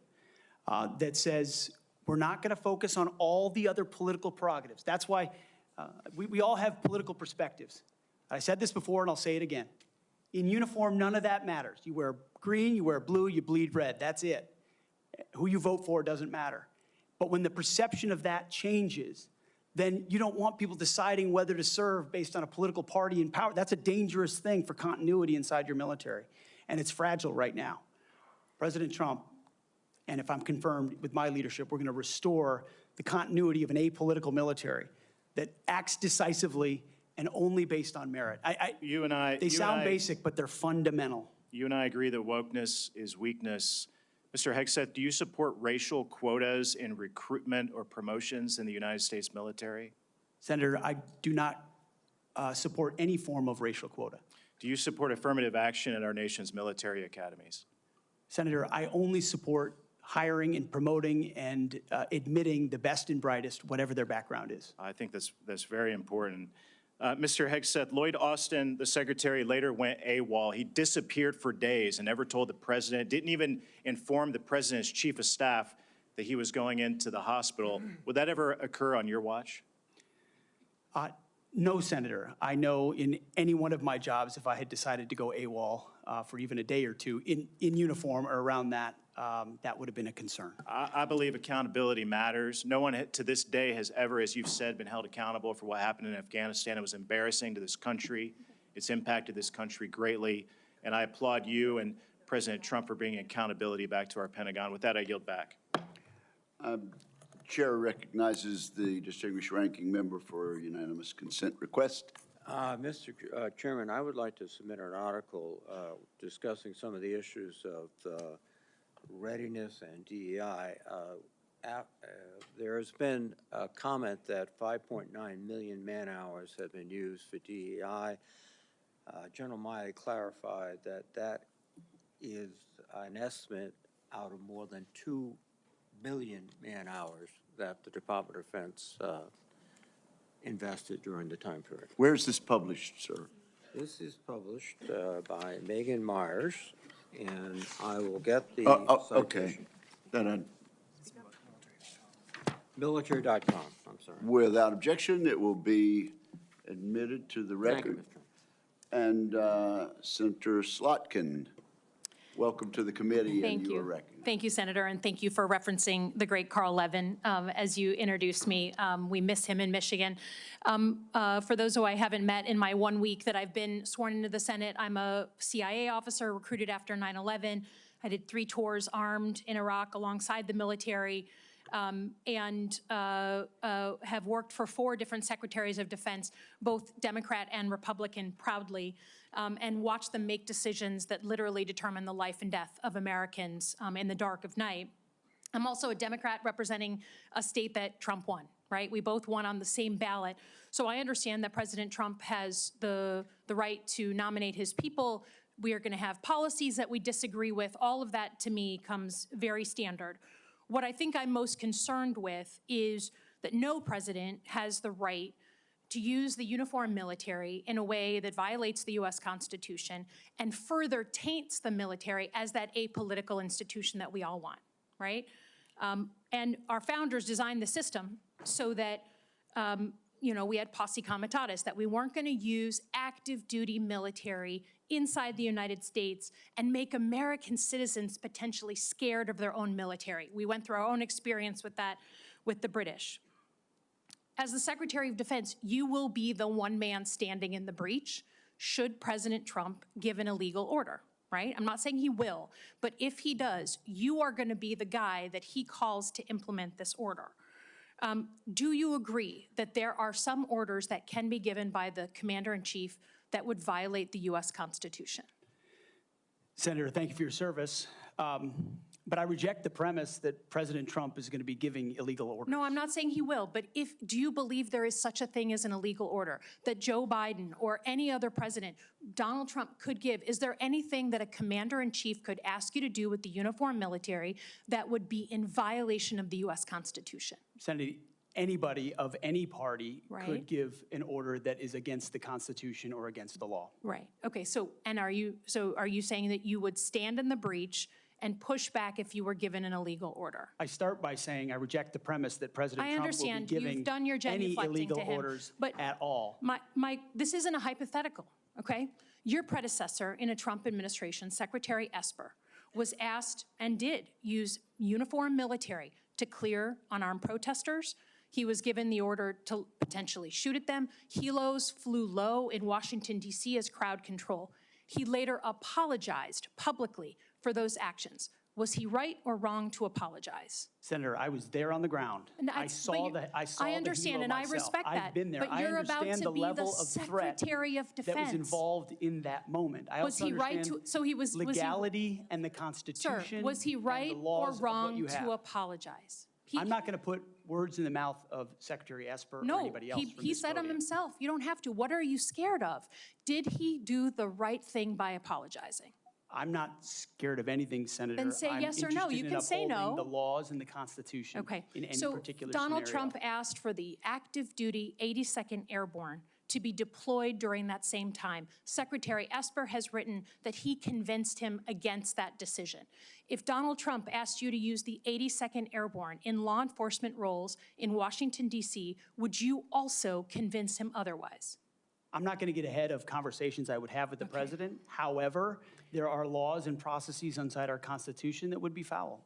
that says we're not going to focus on all the other political prerogatives. That's why we all have political perspectives. I said this before and I'll say it again. In uniform, none of that matters. You wear green, you wear blue, you bleed red. That's it. Who you vote for doesn't matter. But when the perception of that changes, then you don't want people deciding whether to serve based on a political party in power. That's a dangerous thing for continuity inside your military, and it's fragile right now. President Trump, and if I'm confirmed with my leadership, we're going to restore the continuity of an apolitical military that acts decisively and only based on merit. They sound basic, but they're fundamental. You and I agree that wokeness is weakness. Mr. Hegseth, do you support racial quotas in recruitment or promotions in the United States military? Senator, I do not support any form of racial quota. Do you support affirmative action in our nation's military academies? Senator, I only support hiring and promoting and admitting the best and brightest, whatever their background is. I think that's very important. Mr. Hegseth, Lloyd Austin, the secretary, later went AWOL. He disappeared for days and never told the president, didn't even inform the president's chief of staff that he was going into the hospital. Would that ever occur on your watch? No, Senator. I know in any one of my jobs, if I had decided to go AWOL for even a day or two in uniform or around that, that would have been a concern. I believe accountability matters. No one to this day has ever, as you've said, been held accountable for what happened in Afghanistan. It was embarrassing to this country. It's impacted this country greatly. And I applaud you and President Trump for bringing accountability back to our Pentagon. With that, I yield back. Chair recognizes the distinguished ranking member for unanimous consent request. Mr. Chairman, I would like to submit an article discussing some of the issues of readiness and DEI. There has been a comment that 5.9 million man-hours have been used for DEI. General Milley clarified that that is an estimate out of more than 2 billion man-hours that the Department of Defense invested during the time period. Where is this published, sir? This is published by Megan Myers, and I will get the okay. Then military.com, I'm sorry. without objection, it will be admitted to the Thank you, record. Mr. And Senator Slotkin, welcome to the committee. Thank and you. are recognized. Thank you, Senator, and thank you for referencing the great Carl Levin as you introduced me. We miss him in Michigan. For those who I haven't met in my 1 week that I've been sworn into the Senate, I'm a CIA officer recruited after 9/11. I did 3 tours armed in Iraq alongside the military, and have worked for 4 different secretaries of defense, both Democrat and Republican, proudly, and watched them make decisions that literally determine the life and death of Americans in the dark of night. I'm also a Democrat representing a state that Trump won, right? We both won on the same ballot. So I understand that President Trump has the right to nominate his people. We are going to have policies that we disagree with. All of that, to me, comes very standard. What I think I'm most concerned with is that no president has the right to use the uniformed military in a way that violates the U.S. Constitution and further taints the military as that apolitical institution that we all want, right? And our founders designed the system so that, we had posse comitatus, that we weren't going to use active duty military inside the United States and make American citizens potentially scared of their own military. We went through our own experience with that with the British. As the Secretary of Defense, you will be the one man standing in the breach should President Trump give an illegal order, right? I'm not saying he will, but if he does, you are going to be the guy that he calls to implement this order. Do you agree that there are some orders that can be given by the Commander-in-Chief that would violate the U.S. Constitution? Senator, thank you for your service. But I reject the premise that President Trump is going to be giving illegal orders. No, I'm not saying he will, but do you believe there is such a thing as an illegal order that Joe Biden or any other president, Donald Trump, could give? Is there anything that a commander-in-chief could ask you to do with the uniformed military that would be in violation of the U.S. Constitution? Senator, anybody of any party Right. could give an order that is against the Constitution or against the law. Right, okay, so are you saying that you would stand in the breach and push back if you were given an illegal order? I start by saying I reject the premise that President I Trump will be understand. giving You've done your any genuflecting illegal to him, orders but at all. This isn't a hypothetical, okay? Your predecessor in a Trump administration, Secretary Esper, was asked and did use uniformed military to clear unarmed protesters. He was given the order to potentially shoot at them. Helos flew low in Washington, D.C. as crowd control. He later apologized publicly for those actions. Was he right or wrong to apologize? Senator, I was there on the ground. I saw the I understand, helo and I myself. respect that. I've been there. But you're about I understand to the be the level of threat Secretary of that was Defense. involved in that moment. I Was also he right understand to? So he was legality and the Sir, Constitution. was he and right the or laws of what wrong you to have. apologize? I'm not going to put words in the mouth of Secretary Esper or No, anybody else. he said them himself. You don't have to. What are you scared of? Did he do the right thing by apologizing? I'm not scared of anything, Senator. Then say I'm yes or no. interested You in can say upholding no. the laws and the Constitution Okay. in any So particular Donald scenario. Trump asked for the active duty 82nd Airborne to be deployed during that same time. Secretary Esper has written that he convinced him against that decision. If Donald Trump asked you to use the 82nd Airborne in law enforcement roles in Washington, D.C., would you also convince him otherwise? I'm not going to get ahead of conversations I would have with the president. However, there are laws and processes inside our Constitution that would be followed.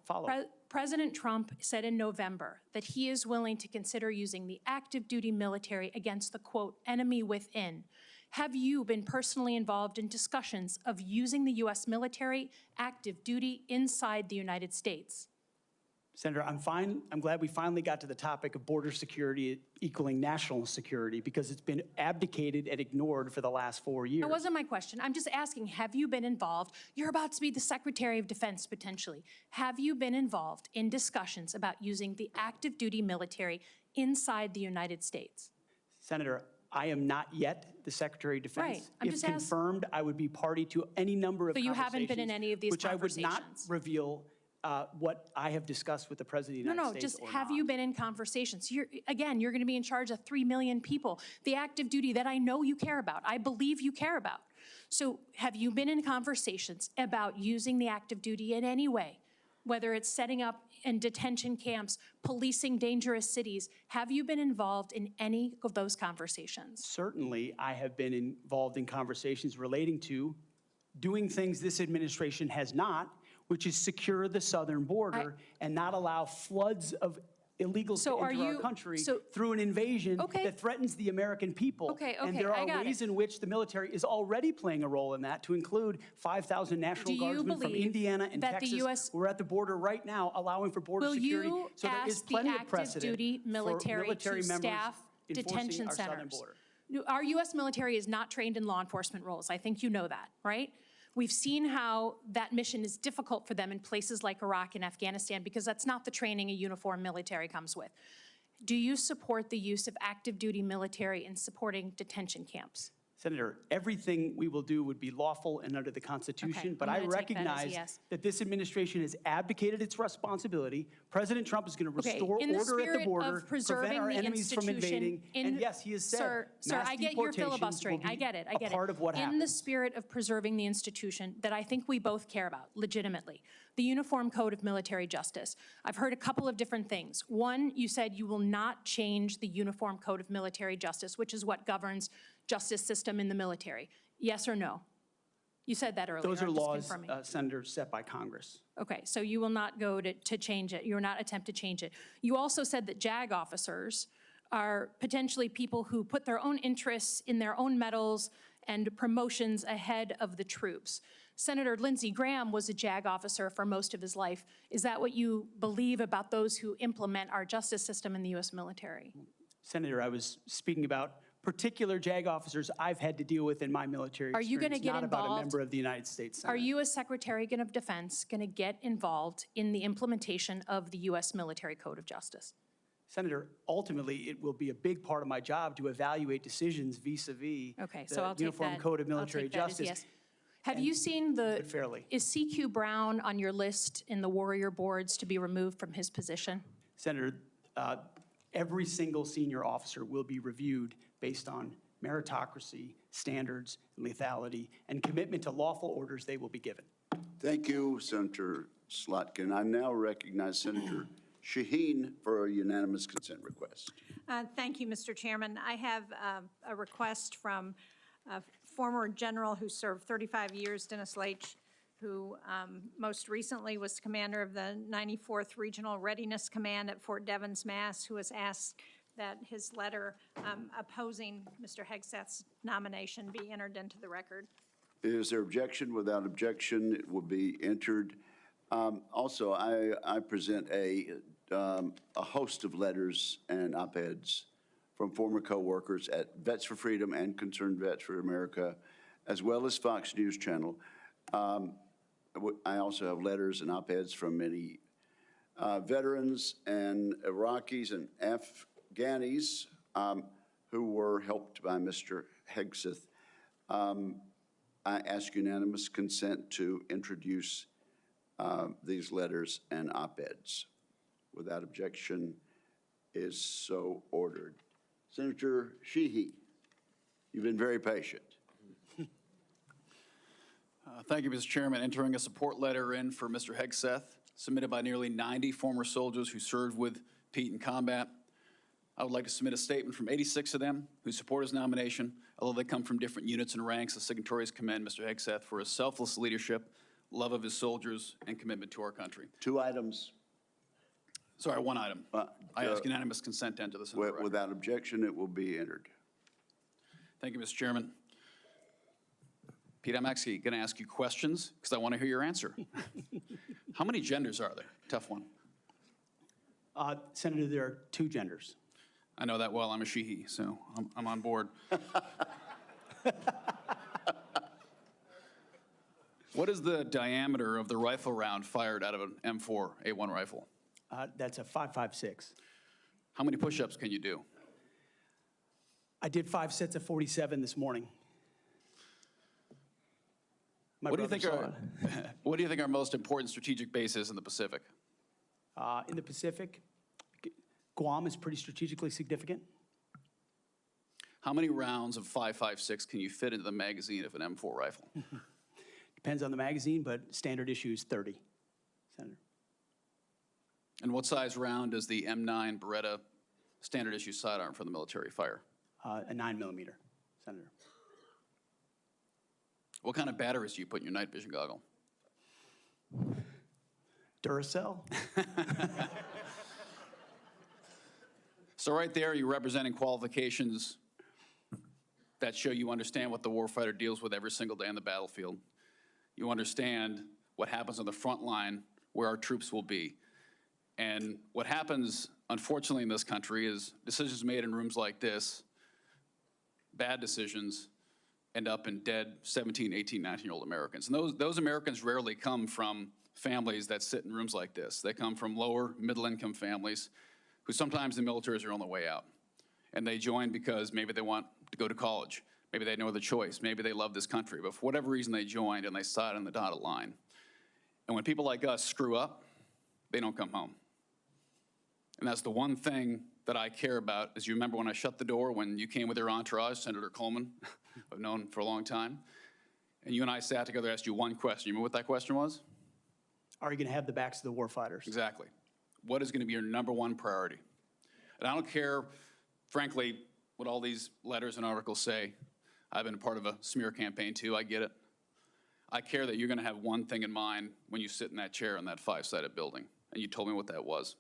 President Trump said in November that he is willing to consider using the active duty military against the, quote, enemy within. Have you been personally involved in discussions of using the U.S. military active duty inside the United States? Senator, I'm glad we finally got to the topic of border security equaling national security because it's been abdicated and ignored for the last 4 years. That wasn't my question. I'm just asking, have you been involved? You're about to be the Secretary of Defense, potentially. Have you been involved in discussions about using the active duty military inside the United States? Senator, I am not yet the Secretary of Defense. Right. I'm if just asking. confirmed, I would be party to any number of So you conversations. haven't been in any of these which conversations? I would not reveal what I have discussed with the President of the United States. Just have you been in conversations? You're going to be in charge of 3 million people. The active duty that I know you care about, I believe you care about. So have you been in conversations about using the active duty in any way? Whether it's setting up in detention camps, policing dangerous cities, have you been involved in any of those conversations? Certainly, I have been involved in conversations relating to doing things this administration has not, which is secure the southern border and not allow floods of illegals to enter our country through an invasion that threatens the American people. And there are ways in which the military is already playing a role in that, to include 5,000 National Guardsmen from Indiana and Texas who are at the border right now allowing for border security. So there is plenty of precedent duty military for military to members staff enforcing detention our southern centers? border. Our U.S. military is not trained in law enforcement roles. I think you know that, right? We've seen how that mission is difficult for them in places like Iraq and Afghanistan because that's not the training a uniformed military comes with. Do you support the use of active duty military in supporting detention camps? Senator, everything we will do would be lawful and under the Constitution, but I recognize that this administration has abdicated its responsibility. President Trump is going to restore order at the border, prevent our enemies from invading, and yes, he has said Sir, I get your filibustering. I get it. I get it. Part of what happens. In the spirit of preserving the institution that I think we both care about, legitimately, the Uniform Code of Military Justice. I've heard a couple of different things. One, you said you will not change the Uniform Code of Military Justice, which is what governs justice system in the military. Yes or no? You said that earlier. Those are I'm just laws, confirming. Senator, set by Congress. Okay, so you will not go to change it. You will not attempt to change it. You also said that JAG officers are potentially people who put their own interests in their own medals and promotions ahead of the troops. Senator Lindsey Graham was a JAG officer for most of his life. Is that what you believe about those who implement our justice system in the U.S. military? Senator, I was speaking about particular JAG officers I've had to deal with in my military experience. Are you going to get not involved? About a member of the United States Senate. Are you, as Secretary of Defense, going to get involved in the implementation of the U.S. Military Code of Justice? Senator, ultimately, it will be a big part of my job to evaluate decisions vis-a-vis the Uniform Code of Military Justice. Yes. Have you seen is CQ Brown on your list in the Warrior boards to be removed from his position? Senator, Every single senior officer will be reviewed based on meritocracy, standards, lethality, and commitment to lawful orders they will be given. Thank you, Senator Slotkin. I now recognize Senator Shaheen for a unanimous consent request. Thank you, Mr. Chairman. I have a request from a former general who served 35 years, Dennis Leitch, who most recently was commander of the 94th Regional Readiness Command at Fort Devens, Mass., who has asked that his letter opposing Mr. Hegseth's nomination be entered into the record. Is there objection? Without objection, it will be entered. Also, I present a host of letters and op-eds from former co-workers at Vets for Freedom and Concerned Vets for America, as well as Fox News Channel. I also have letters and op-eds from many veterans and Iraqis and Afghanis who were helped by Mr. Hegseth. I ask unanimous consent to introduce these letters and op-eds. Without objection, is so ordered. Senator Sheehy, you've been very patient. Thank you, Mr. Chairman. Entering a support letter in for Mr. Hegseth, submitted by nearly 90 former soldiers who served with Pete in combat. I would like to submit a statement from 86 of them who support his nomination, although they come from different units and ranks. The signatories commend Mr. Hegseth for his selfless leadership, love of his soldiers, and commitment to our country. 2 items. Sorry, 1 item. I ask unanimous consent to enter this. Without objection, it will be entered. Thank you, Mr. Chairman. Pete, I'm actually going to ask you questions because I want to hear your answer. How many genders are there? Tough one. Senator, there are 2 genders. I know that well. I'm a she-he, so I'm on board. What is the diameter of the rifle round fired out of an M4A1 rifle? That's a 5.56. How many push-ups can you do? I did 5 sets of 47 this morning. What do you think are most important strategic bases in the Pacific? In the Pacific, Guam is pretty strategically significant. How many rounds of 5.56 can you fit into the magazine of an M4 rifle? Depends on the magazine, but standard issue is 30, Senator. And what size round does the M9 Beretta standard issue sidearm for the military fire? A 9mm, Senator. What kind of batteries do you put in your night vision goggle? Duracell. So right there, you're representing qualifications that show you understand what the warfighter deals with every single day on the battlefield. You understand what happens on the front line, where our troops will be. And what happens, unfortunately, in this country is decisions made in rooms like this, bad decisions, end up in dead 17, 18, 19-year-old Americans. And those Americans rarely come from families that sit in rooms like this. They come from lower, middle-income families who sometimes the military is their only way out. And they join because maybe they want to go to college. Maybe they had no other choice. Maybe they love this country. But for whatever reason, they joined and they sat on the dotted line. And when people like us screw up, they don't come home. And that's the one thing that I care about. As you remember when I shut the door, when you came with your entourage, Senator Coleman, I've known for a long time, and you and I sat together, asked you one question. You remember what that question was? Are you going to have the backs of the warfighters? Exactly. What is going to be your #1 priority? And I don't care, frankly, what all these letters and articles say. I've been a part of a smear campaign too, I get it. I care that you're going to have one thing in mind when you sit in that chair in that 5-sided building, and you told me what that was.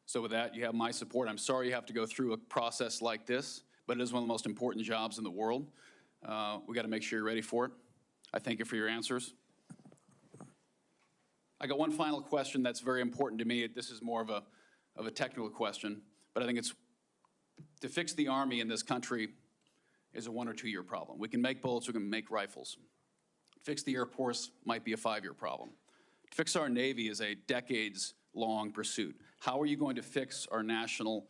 So with that, you have my support. I'm sorry you have to go through a process like this, but it is one of the most important jobs in the world. We got to make sure you're ready for it. I thank you for your answers. I got one final question that's very important to me. This is more of a technical question, but I think it's to fix the Army in this country is a 1 or 2 year problem. We can make bullets, we can make rifles. Fix the Air Force might be a 5-year problem. To fix our Navy is a decades-long pursuit. How are you going to fix our national?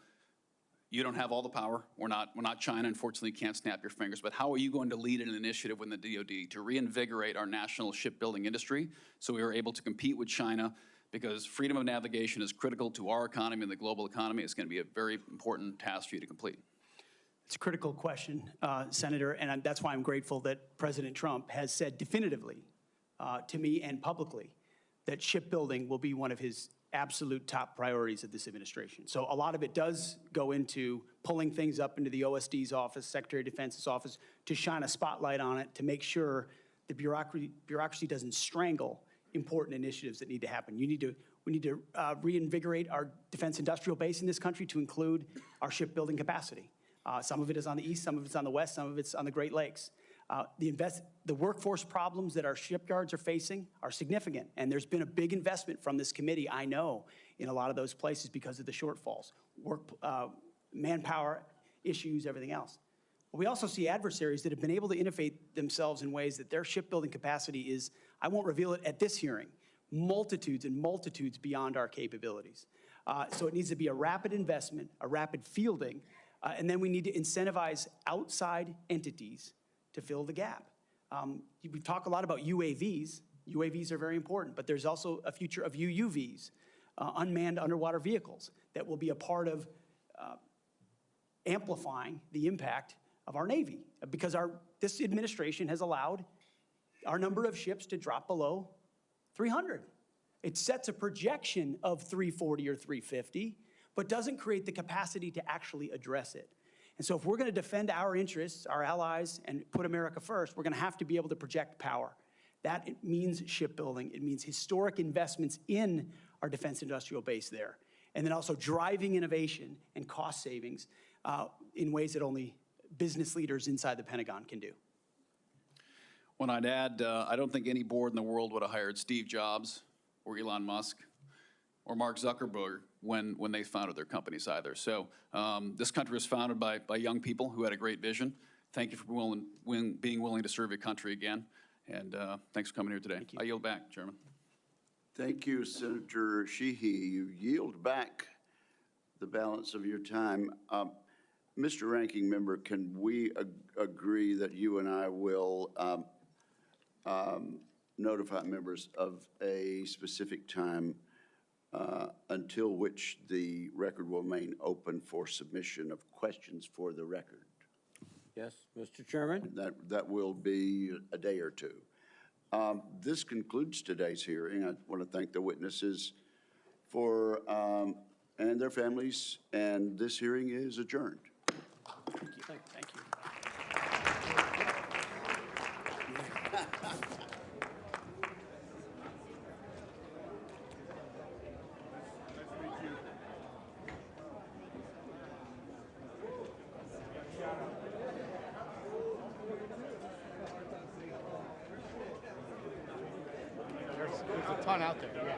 You don't have all the power. We're not China. Unfortunately, you can't snap your fingers. But how are you going to lead an initiative within the DoD to reinvigorate our national shipbuilding industry so we are able to compete with China, because freedom of navigation is critical to our economy and the global economy. It's going to be a very important task for you to complete. It's a critical question, Senator, and that's why I'm grateful that President Trump has said definitively to me and publicly that shipbuilding will be one of his absolute top priorities of this administration. So a lot of it does go into pulling things up into the OSD's office, Secretary of Defense's office, to shine a spotlight on it, to make sure the bureaucracy doesn't strangle important initiatives that need to happen. We need to reinvigorate our defense industrial base in this country to include our shipbuilding capacity. Some of it is on the east, some of it's on the west, some of it's on the Great Lakes. The workforce problems that our shipyards are facing are significant, and there's been a big investment from this committee, I know, in a lot of those places because of the shortfalls, manpower issues, everything else. We also see adversaries that have been able to innovate themselves in ways that their shipbuilding capacity is, I won't reveal it at this hearing, multitudes and multitudes beyond our capabilities. So it needs to be a rapid investment, a rapid fielding, and then we need to incentivize outside entities to fill the gap. We talk a lot about UAVs. UAVs are very important, but there's also a future of UUVs, unmanned underwater vehicles, that will be a part of amplifying the impact of our Navy, because this administration has allowed our number of ships to drop below 300. It sets a projection of 340 or 350, but doesn't create the capacity to actually address it. And so if we're going to defend our interests, our allies, and put America first, we're going to have to be able to project power. That means shipbuilding. It means historic investments in our defense industrial base there. And then also driving innovation and cost savings in ways that only business leaders inside the Pentagon can do. When I'd add, I don't think any board in the world would have hired Steve Jobs or Elon Musk or Mark Zuckerberg when they founded their companies either. So this country was founded by young people who had a great vision. Thank you for being willing to serve your country again. And thanks for coming here today. I yield back, Chairman. Thank you, Senator Sheehy. You yield back the balance of your time. Mr. Ranking Member, can we agree that you and I will notify members of a specific time until which the record will remain open for submission of questions for the record? Yes, Mr. Chairman. That will be a day or two. This concludes today's hearing. I want to thank the witnesses for and their families, and this hearing is adjourned. Thank you. Thank you. There's a ton out there, yeah.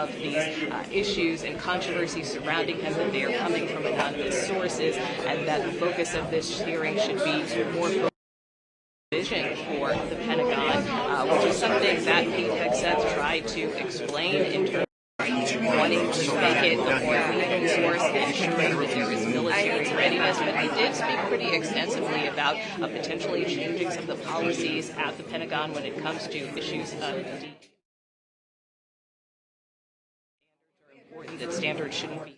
of these issues and controversies surrounding him, that they are coming from anonymous sources, and that the focus of this hearing should be more vision for the Pentagon, which is something that Pete Hegseth tried to explain in terms of wanting to make it a more leading source and ensuring that there is military readiness. But he did speak pretty extensively about potentially changing some of the policies at the Pentagon when it comes to issues of important that standards shouldn't be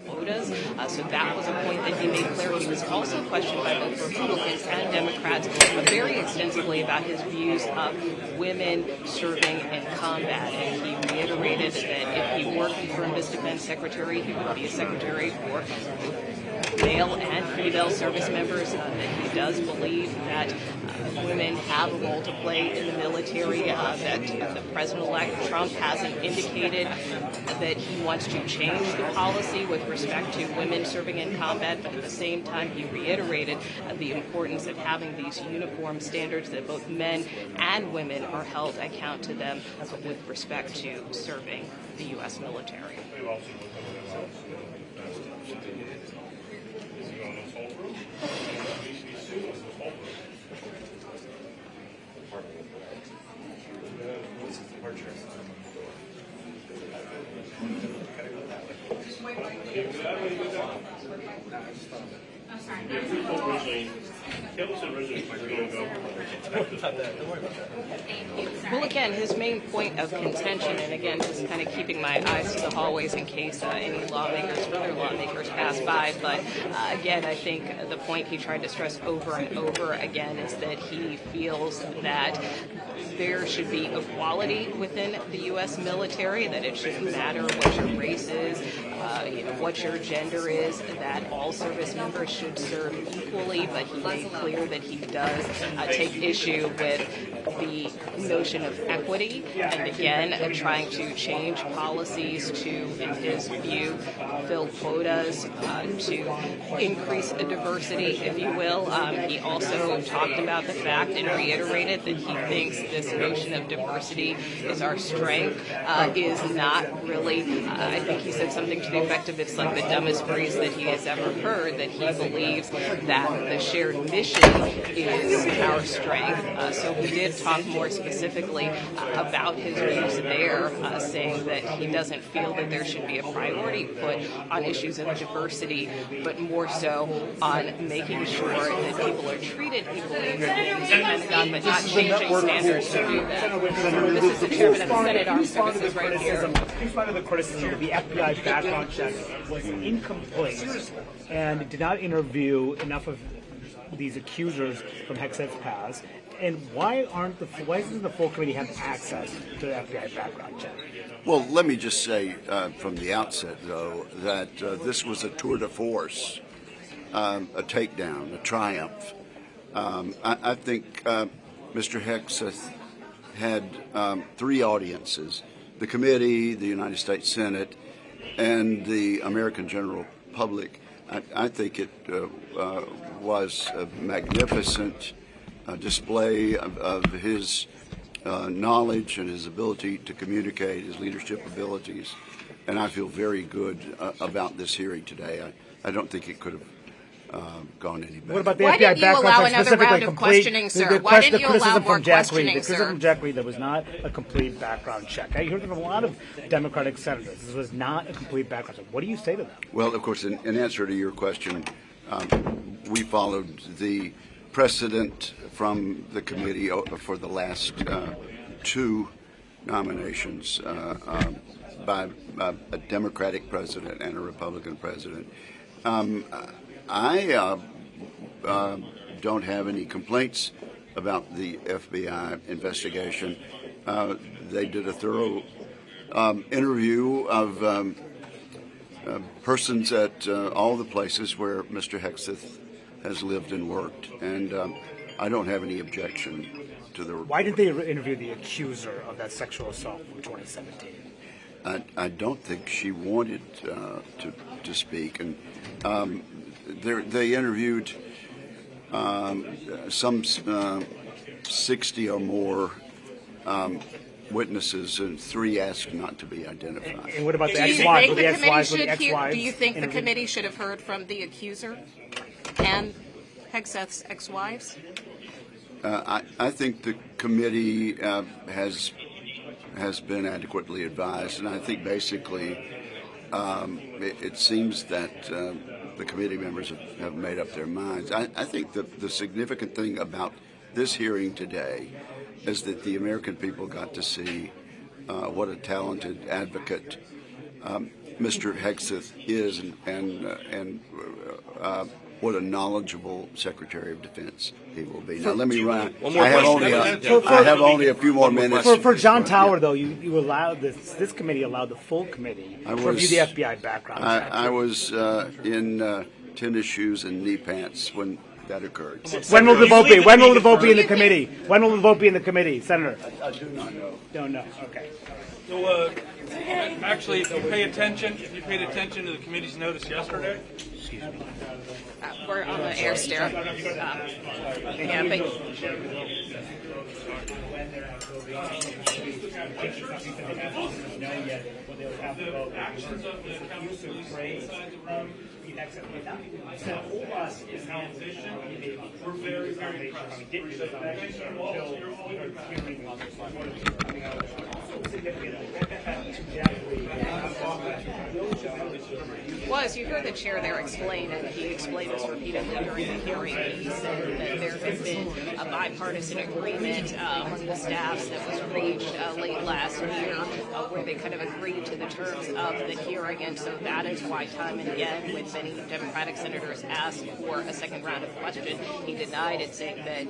quotas. So that was a point that he made clear. He was also questioned by both Republicans and Democrats very extensively about his views of women serving in combat. And he reiterated that if he were confirmed as defense secretary, he would be a secretary for male and female service members, that he does believe that women have a role to play in the military, that the President-elect Trump hasn't indicated that he wants to change the policy with respect to women serving in combat, but at the same time he reiterated the importance of having these uniform standards that both men and women are held account to them with respect to serving the U.S. military. Well, again, his main point of contention, and again, just kind of keeping my eyes to the hallways in case any further lawmakers pass by, but again, I think the point he tried to stress over and over again is that he feels that there should be equality within the U.S. military, that it shouldn't matter what your race is, what your gender is, that all service members should serve equally, but he made clear that he does take issue with the notion of equity, and again, trying to change policies to, in his view, fill quotas, to increase the diversity, if you will. He also talked about the fact and reiterated that he thinks this notion of diversity is our strength, is not really, I think he said something to the effect of it's like the dumbest phrase that he has ever heard, that he believes that the shared mission is our strength. So he did talk more specifically about his views there, saying that he doesn't feel that there should be a priority put on issues of diversity, but more so on making sure that people are treated equally in the Pentagon, but not changing standards to do that. This is the chairman of the Senate Armed Services right here. Here's one of the criticism that the FBI background check was incomplete and did not interview enough of these accusers from Hegseth's past. And why doesn't the full committee have access to the FBI background check? Well, let me just say from the outset, though, that this was a tour de force, a takedown, a triumph. I think Mr. Hegseth had 3 audiences: the committee, the United States Senate, and the American general public. I think it was a magnificent display of his knowledge and his ability to communicate, his leadership abilities, and I feel very good about this hearing today. I don't think it could have gone any better. What about the Why FBI didn't you background allow check another specifically round of complete? questioning, sir? Why didn't you allow more questioning, The criticism sir? from Jack Reed that was not a complete background check. I heard from a lot of Democratic senators. This was not a complete background check. What do you say to them? Well, of course, in answer to your question, we followed the precedent from the committee for the last 2 nominations by a Democratic president and a Republican president. I don't have any complaints about the FBI investigation. They did a thorough interview of persons at all the places where Mr. Hegseth has lived and worked, and I don't have any objection to the report. Why did they interview the accuser of that sexual assault from 2017? I don't think she wanted to speak, and they interviewed some 60 or more witnesses, and 3 asked not to be identified. And what about the Do you ex-wives? think Were the the committee ex-wives, were the should hear, ex-wives? do you think the interviewed? committee should have heard from the accuser and Hegseth's ex-wives? I think the committee has been adequately advised, and I think basically it seems that the committee members have made up their minds. I think the significant thing about this hearing today is that the American people got to see what a talented advocate Mr. Hegseth is, and what a knowledgeable Secretary of Defense he will be. Now, let me run. I have only a few more minutes. For John Tower, though, you allowed this committee allowed the full committee to review the FBI background check. I was in tennis shoes and knee pants when that occurred. When will the vote be? When will the vote be in the committee? When will the vote be in the committee, Senator? I do not know. Don't know. Okay. So, actually, if you paid attention to the committee's notice yesterday. We're on the air stair. Yeah, but We're very, very well, as you heard the chair there explain, and he explained this repeatedly during the hearing, he said that there has been a bipartisan agreement among the staffs that was reached late last year, where they kind of agreed to the terms of the hearing, and so that is why time and again, when many Democratic senators asked for a second round of questions, he denied it, saying that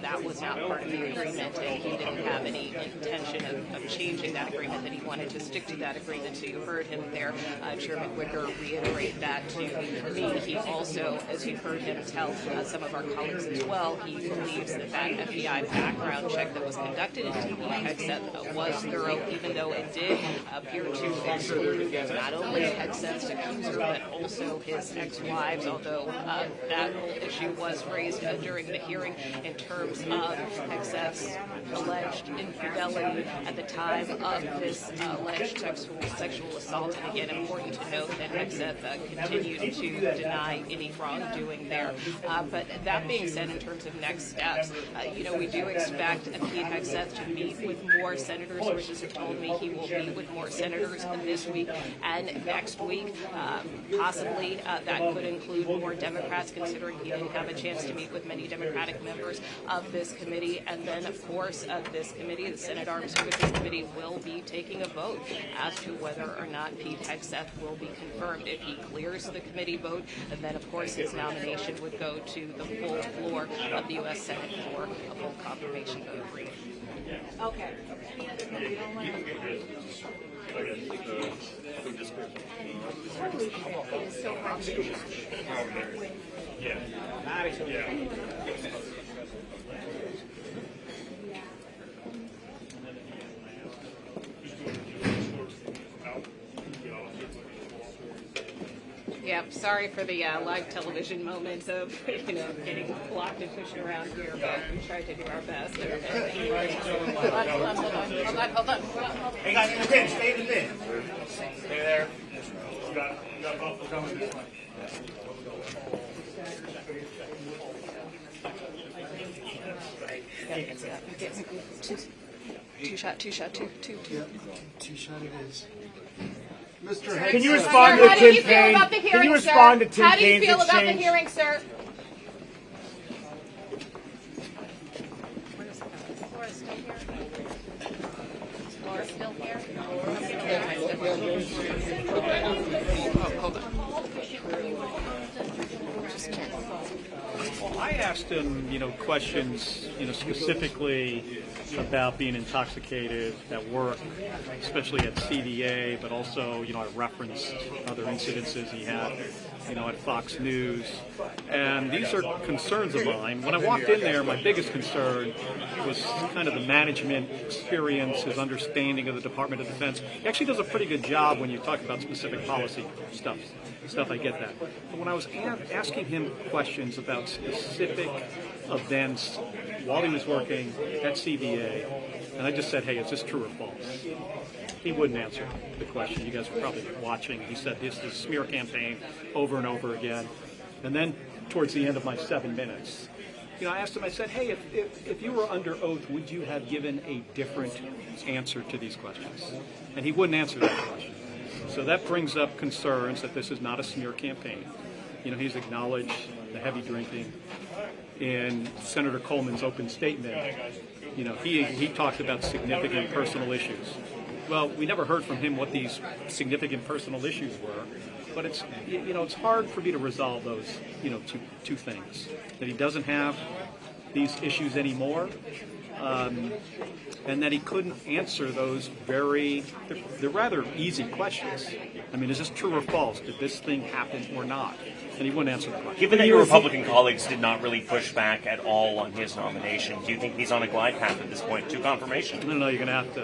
that was not part of the agreement, and he didn't have any intention of changing that agreement, that he wanted to stick to that agreement. So you heard him there, Chairman Wicker, reiterate that to me. He also, as you heard him tell some of our colleagues as well, he believes that that FBI background check that was conducted into Hegseth was thorough, even though it did appear to exclude not only Hegseth's accuser, but also his ex-wives, although that whole issue was raised during the hearing in terms of Hegseth's alleged infidelity at the time of this alleged sexual assault. And again, important to note that Hegseth continued to deny any wrongdoing there. But that being said, in terms of next steps, we do expect Pete Hegseth to meet with more senators. Sources have told me he will meet with more senators this week and next week. Possibly that could include more Democrats, considering he didn't have a chance to meet with many Democratic members of this committee. And then, of course, this committee, the Senate Armed Services Committee, will be taking a vote as to whether or not Pete Hegseth will be confirmed. If he clears the committee vote, then, of course, his nomination would go to the full floor of the U.S. Senate for a full confirmation vote. Okay. Yep, sorry for the live television moment of, getting blocked and pushed around here, but we tried to do our best. Hold on. Hey guys, in the pin, stay in the pin. Stay there. You got both coming this way. Two shot. Two shot it is. Mr. Hegseth. Can you respond to Tim Kaine? Can you respond to Tim How do you Kaine's feel about the exchange? hearing, sir? Laura's still here? Hold on. Well, I asked him, questions, specifically about being intoxicated at work, especially at CVA, but also, I referenced other incidences he had, at Fox News. And these are concerns of mine. When I walked in there, my biggest concern was kind of the management experience, his understanding of the Department of Defense. He actually does a pretty good job when you talk about specific policy stuff, I get that. But when I was asking him questions about specific events while he was working at CBA, and I just said, hey, is this true or false? He wouldn't answer the question. You guys were probably watching. He said this is a smear campaign over and over again. And then towards the end of my 7 minutes, I asked him, I said, hey, if you were under oath, would you have given a different answer to these questions? And he wouldn't answer that question. So that brings up concerns that this is not a smear campaign. He's acknowledged the heavy drinking. In Senator Coleman's open statement, he talked about significant personal issues. Well, we never heard from him what these significant personal issues were, but it's hard for me to resolve those two things. That he doesn't have these issues anymore, and that he couldn't answer those they're rather easy questions. I mean, is this true or false? Did this thing happen or not? And he wouldn't answer the question. Given that your Republican colleagues did not really push back at all on his nomination, do you think he's on a glide path at this point to confirmation? No, you're going to have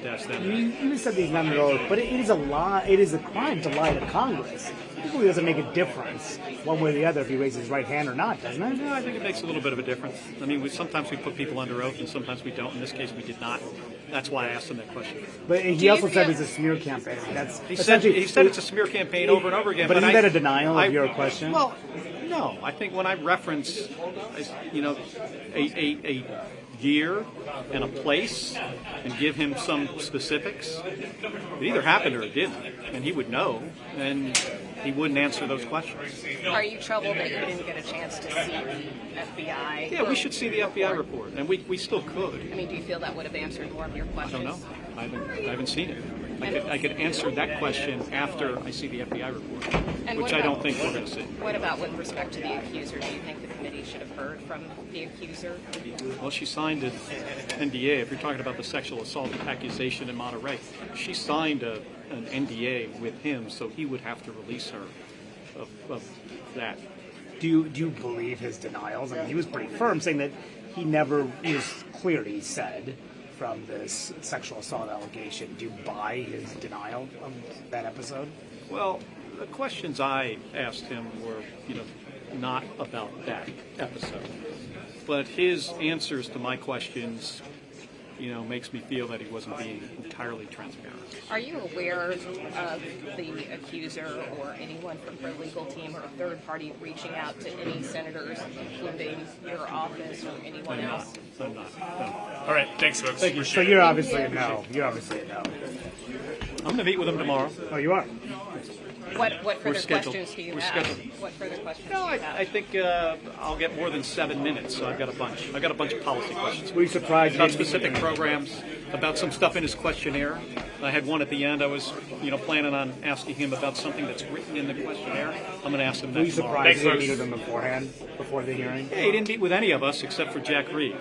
to ask them. You said he's not under oath, but it is a lie. It is a crime to lie to Congress. It really doesn't make a difference one way or the other if he raises his right hand or not, doesn't it? No, I think it makes a little bit of a difference. I mean, sometimes we put people under oath and sometimes we don't. In this case, we did not. That's why I asked him that question. But he also said it's a smear campaign. He said it's a smear campaign over and over again. But isn't that a denial of your question? Well, no. I think when I reference, a year and a place and give him some specifics, it either happened or it didn't, and he would know, and he wouldn't answer those questions. Are you troubled that you didn't get a chance to see the FBI? Yeah, we should see the FBI report, and we still could. I mean, do you feel that would have answered more of your questions? I don't know. I haven't seen it. I could answer that question after I see the FBI report, which I don't think we're going to see. What about with respect to the accuser? Do you think the committee should have heard from the accuser? Well, she signed an NDA. If you're talking about the sexual assault accusation in Monterey, she signed an NDA with him, so he would have to release her of that. Do you believe his denials? I mean, he was pretty firm, saying that he never was clearly said from this sexual assault allegation. Do you buy his denial of that episode? Well, the questions I asked him were, not about that episode. But his answers to my questions, makes me feel that he wasn't being entirely transparent. Are you aware of the accuser or anyone from her legal team or a third party reaching out to any senators, including your office or anyone else? I'm not. No. All right, thanks, folks. Thank you. So you're obviously a no. You're obviously a no. I'm going to meet with him tomorrow. Oh, you are? What further scheduled. questions do you We're have? scheduled. What further questions No, do you have? I think I'll get more than 7 minutes, so I've got a bunch. I've got a bunch of policy questions. Were you surprised? About specific programs, about some stuff in his questionnaire. I had one at the end. I was, planning on asking him about something that's written in the questionnaire. I'm going to ask him that Were you tomorrow. surprised he didn't meet with them beforehand, before the hearing? Yeah, he didn't meet with any of us except for Jack Reed.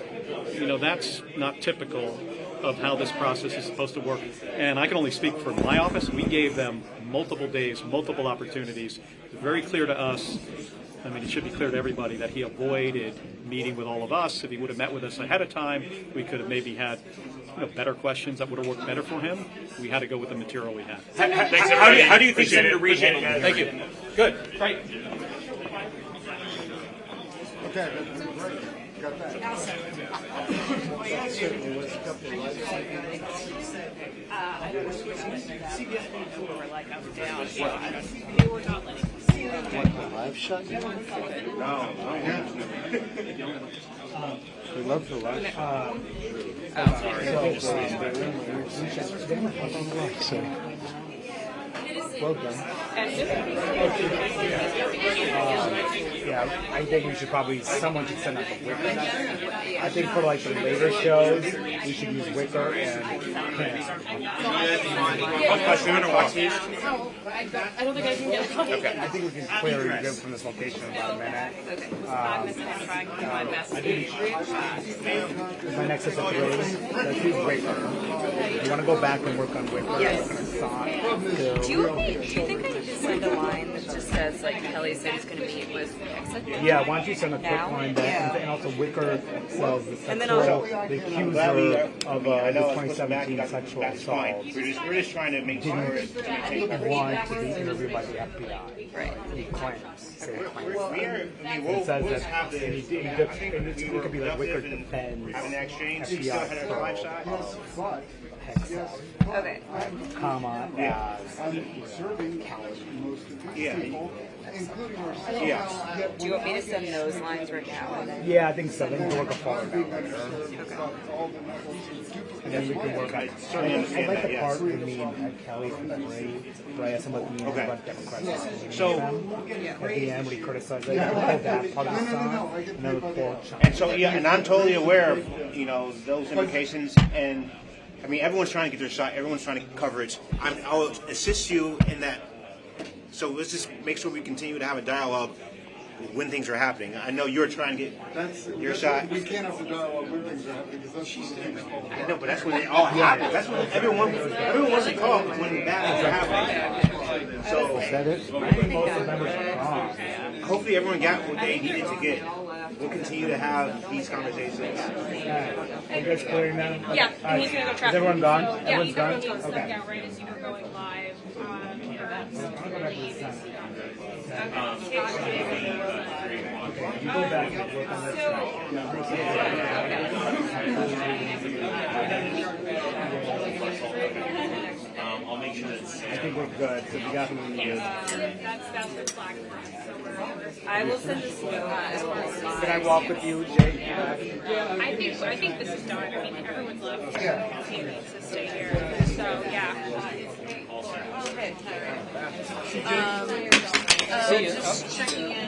That's not typical of how this process is supposed to work. And I can only speak for my office. We gave them multiple days, multiple opportunities. It's very clear to us, I mean, it should be clear to everybody that he avoided meeting with all of us. If he would have met with us ahead of time, we could have maybe had better questions that would have worked better for him. We had to go with the material we had. How do you think Senator Reed handled it? Thank you. Good. Great. Okay, great. Got that. Live shot? No. We love the live shot. Well done. Yeah, I think we should probably, someone should send out the Wicker. I think for like the later shows, we should use Wicker and I don't think I can get a copy. Okay. I think we can clearly go from this location in about a minute. Okay, 5 minutes, I'm trying to do my best. My next is a 3. Let's use Wicker. You want to go back and work on Wicker? Yes. Do you think I need to send a line that just says, like, Kelly said he's going to meet with Hegseth? Yeah, why don't you send a quick line that, and also Wicker says the And then sexual, the accuser of I the know it's pushing back, 2017 sexual that's fine. assault We're just trying to make sure it didn't want to be interviewed by the FBI. Right. He claims. Say claims. we'll It says that have the, and it could be like Wicker defends have an exchange. You FBI still had a pro live shot? Hegseth, Okay. comma, as Yeah. Yeah. Do you want me to send those lines right now? yeah, I think so. Then we can work a follow down later. And then we can work on it. I like the part with me and Kelly from the where I asked him about the about Democrats. So, at the end, when he criticized it, I pulled that part of the song, and then we pulled and so, yeah, and I'm totally aware of, those implications, and, I mean, everyone's trying to get their shot, everyone's trying to cover it. I'll assist you in that. So let's just make sure we continue to have a dialogue when things are happening. I know you're trying to get your shot. We can't have the dialogue when things are happening because that's I know, but that's when it all happens. That's when everyone wants to talk when bad things are happening. So hopefully everyone got what they needed to get. We'll continue to have these conversations. Are you guys clearing now? Yeah, and he's gonna go track. Is everyone gone? Yeah, Everyone's gone? Okay. right as you were going live on events. You go back and work on that side. I'll make sure that's. I think we're good. So we got who we need. That's the flag. I will send this to Can I walk with you, Jay? I think this is done. I mean, everyone's left to stay here. So, yeah. Just checking in.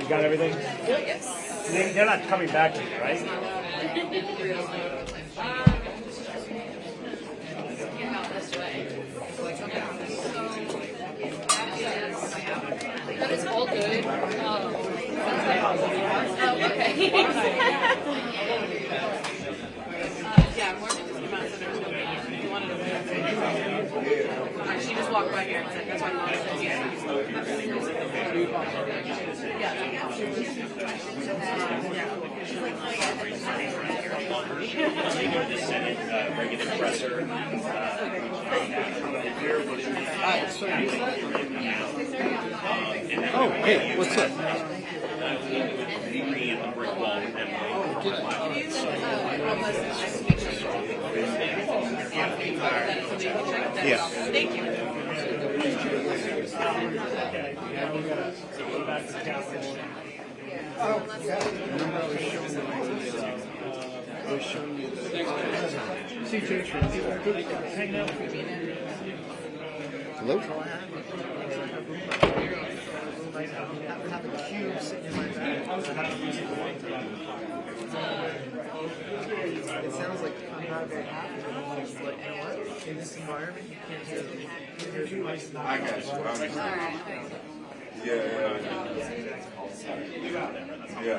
You got everything? Yes. They're not coming back to you, right? That is all good. Oh, okay. Yeah, more than just about there's no meeting. You wanted to she just walked by here and said, that's why Mom says, yeah. Oh, hey, what's up? Yeah. Thank you. Hello? It sounds like I'm not very happy, but I'm just like, you know what? In this environment, you can't hear the voice. I got you. Yeah.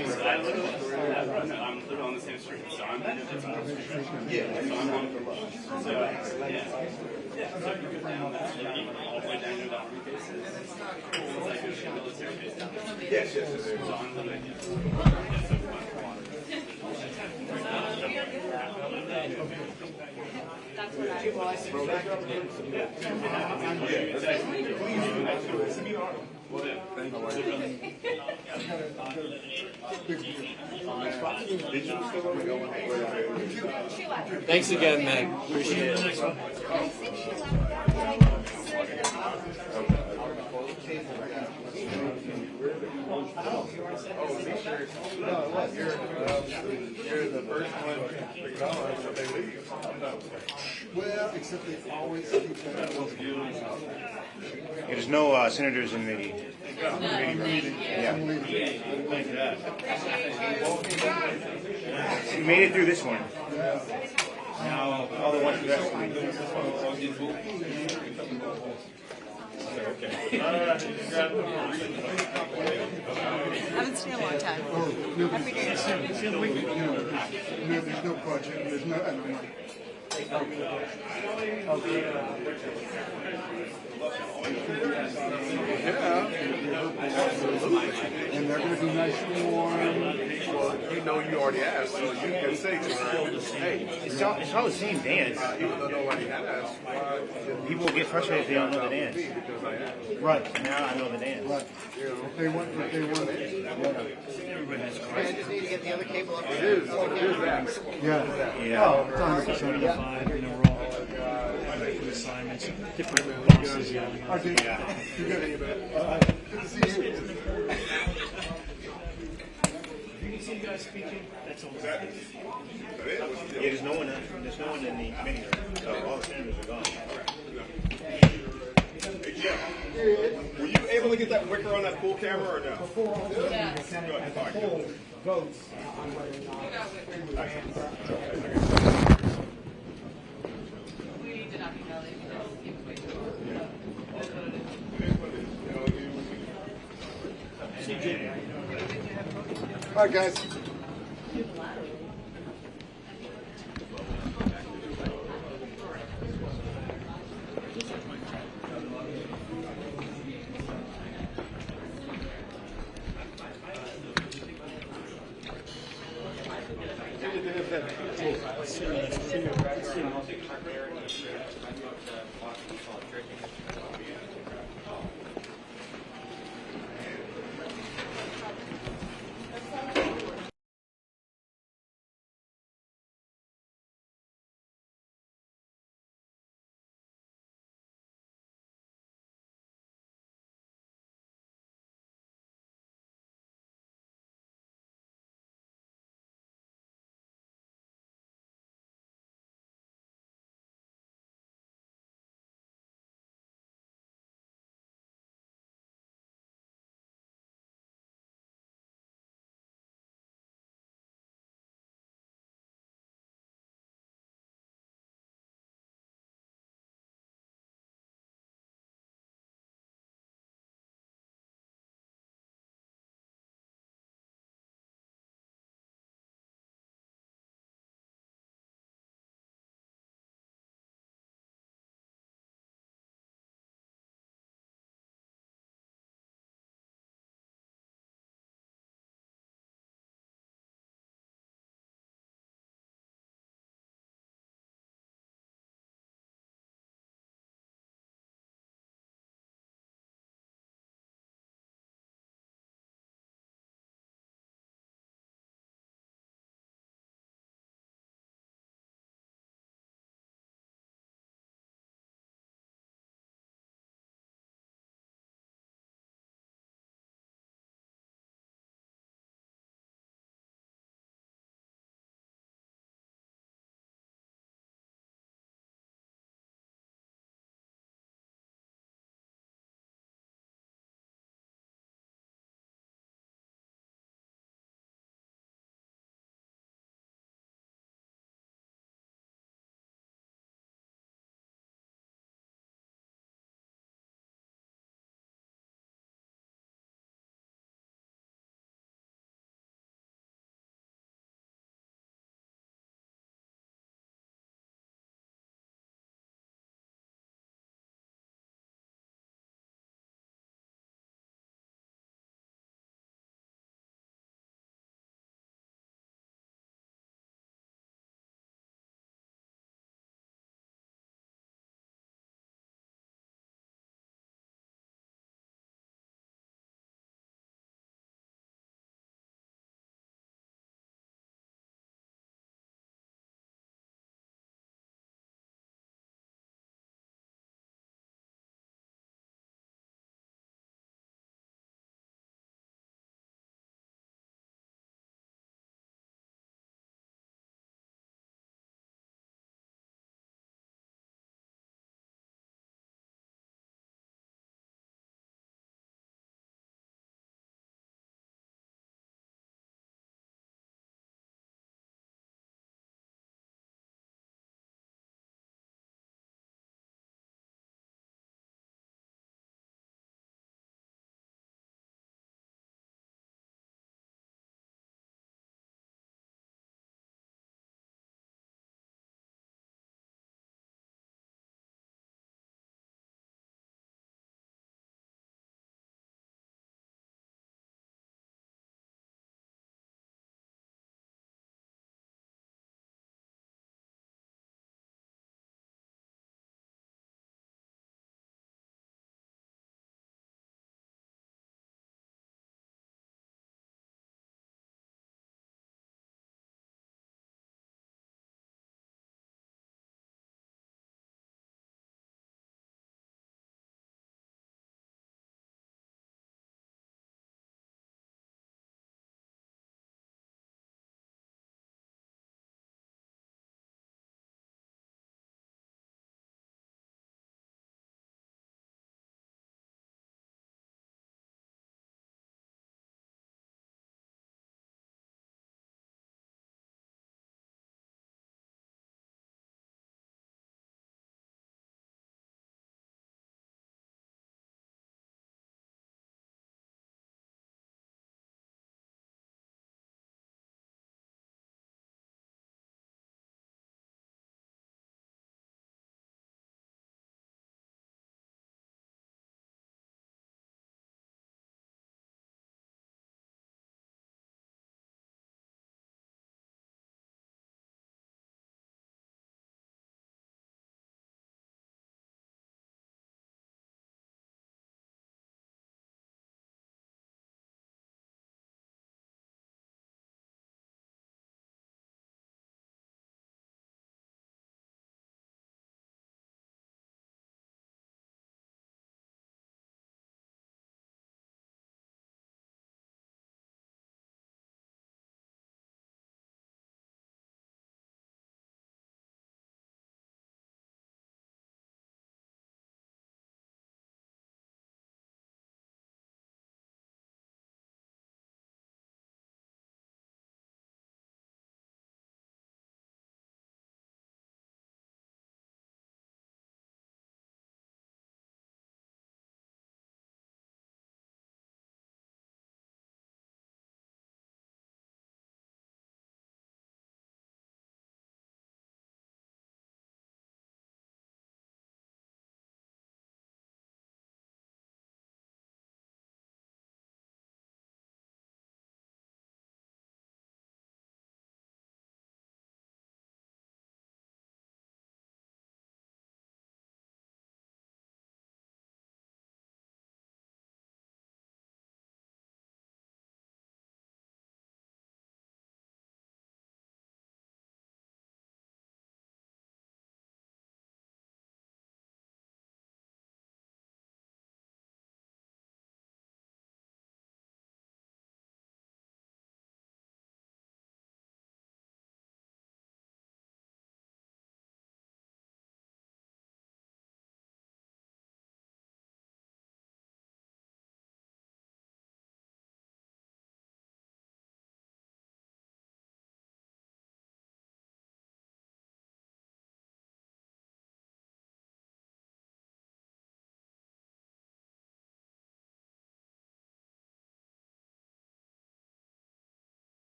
I'm literally on the same street, so I'm in the team. Yeah, so I'm on the road. So, yeah. So I can go down that street, all the way down to the army bases. It's like there's a military base down there. Yes. So I'm literally, That's what I was. Thanks again, Meg. Appreciate it. You're the first one to go after they leave. Well, except they always keep that. There's no senators in the meeting. Yeah. We made it through this one. Now, all the ones left. Haven't seen a long time. Happy New Year. There's no budget, there's no, and I'm like, yeah, and they're gonna be nice and warm. Well, you know you already asked, so you can say to her, hey, it's all the same dance. Even though nobody asked. People will get frustrated if they don't know the dance. Right. Now I know the dance. Right. If they want, I just need to get the other cable up. It is that. yeah. Yeah. Oh, it's 100%. Assignments, different bosses yelling. I do. Yeah. Good to see you. You can see you guys speaking. That's all. Yeah, there's no one in the committee room, so all the senators are gone. Hey, Jeff, were you able to get that wicker on that pool camera or no? Before all the Senate as a whole votes on whether or not. All right, guys.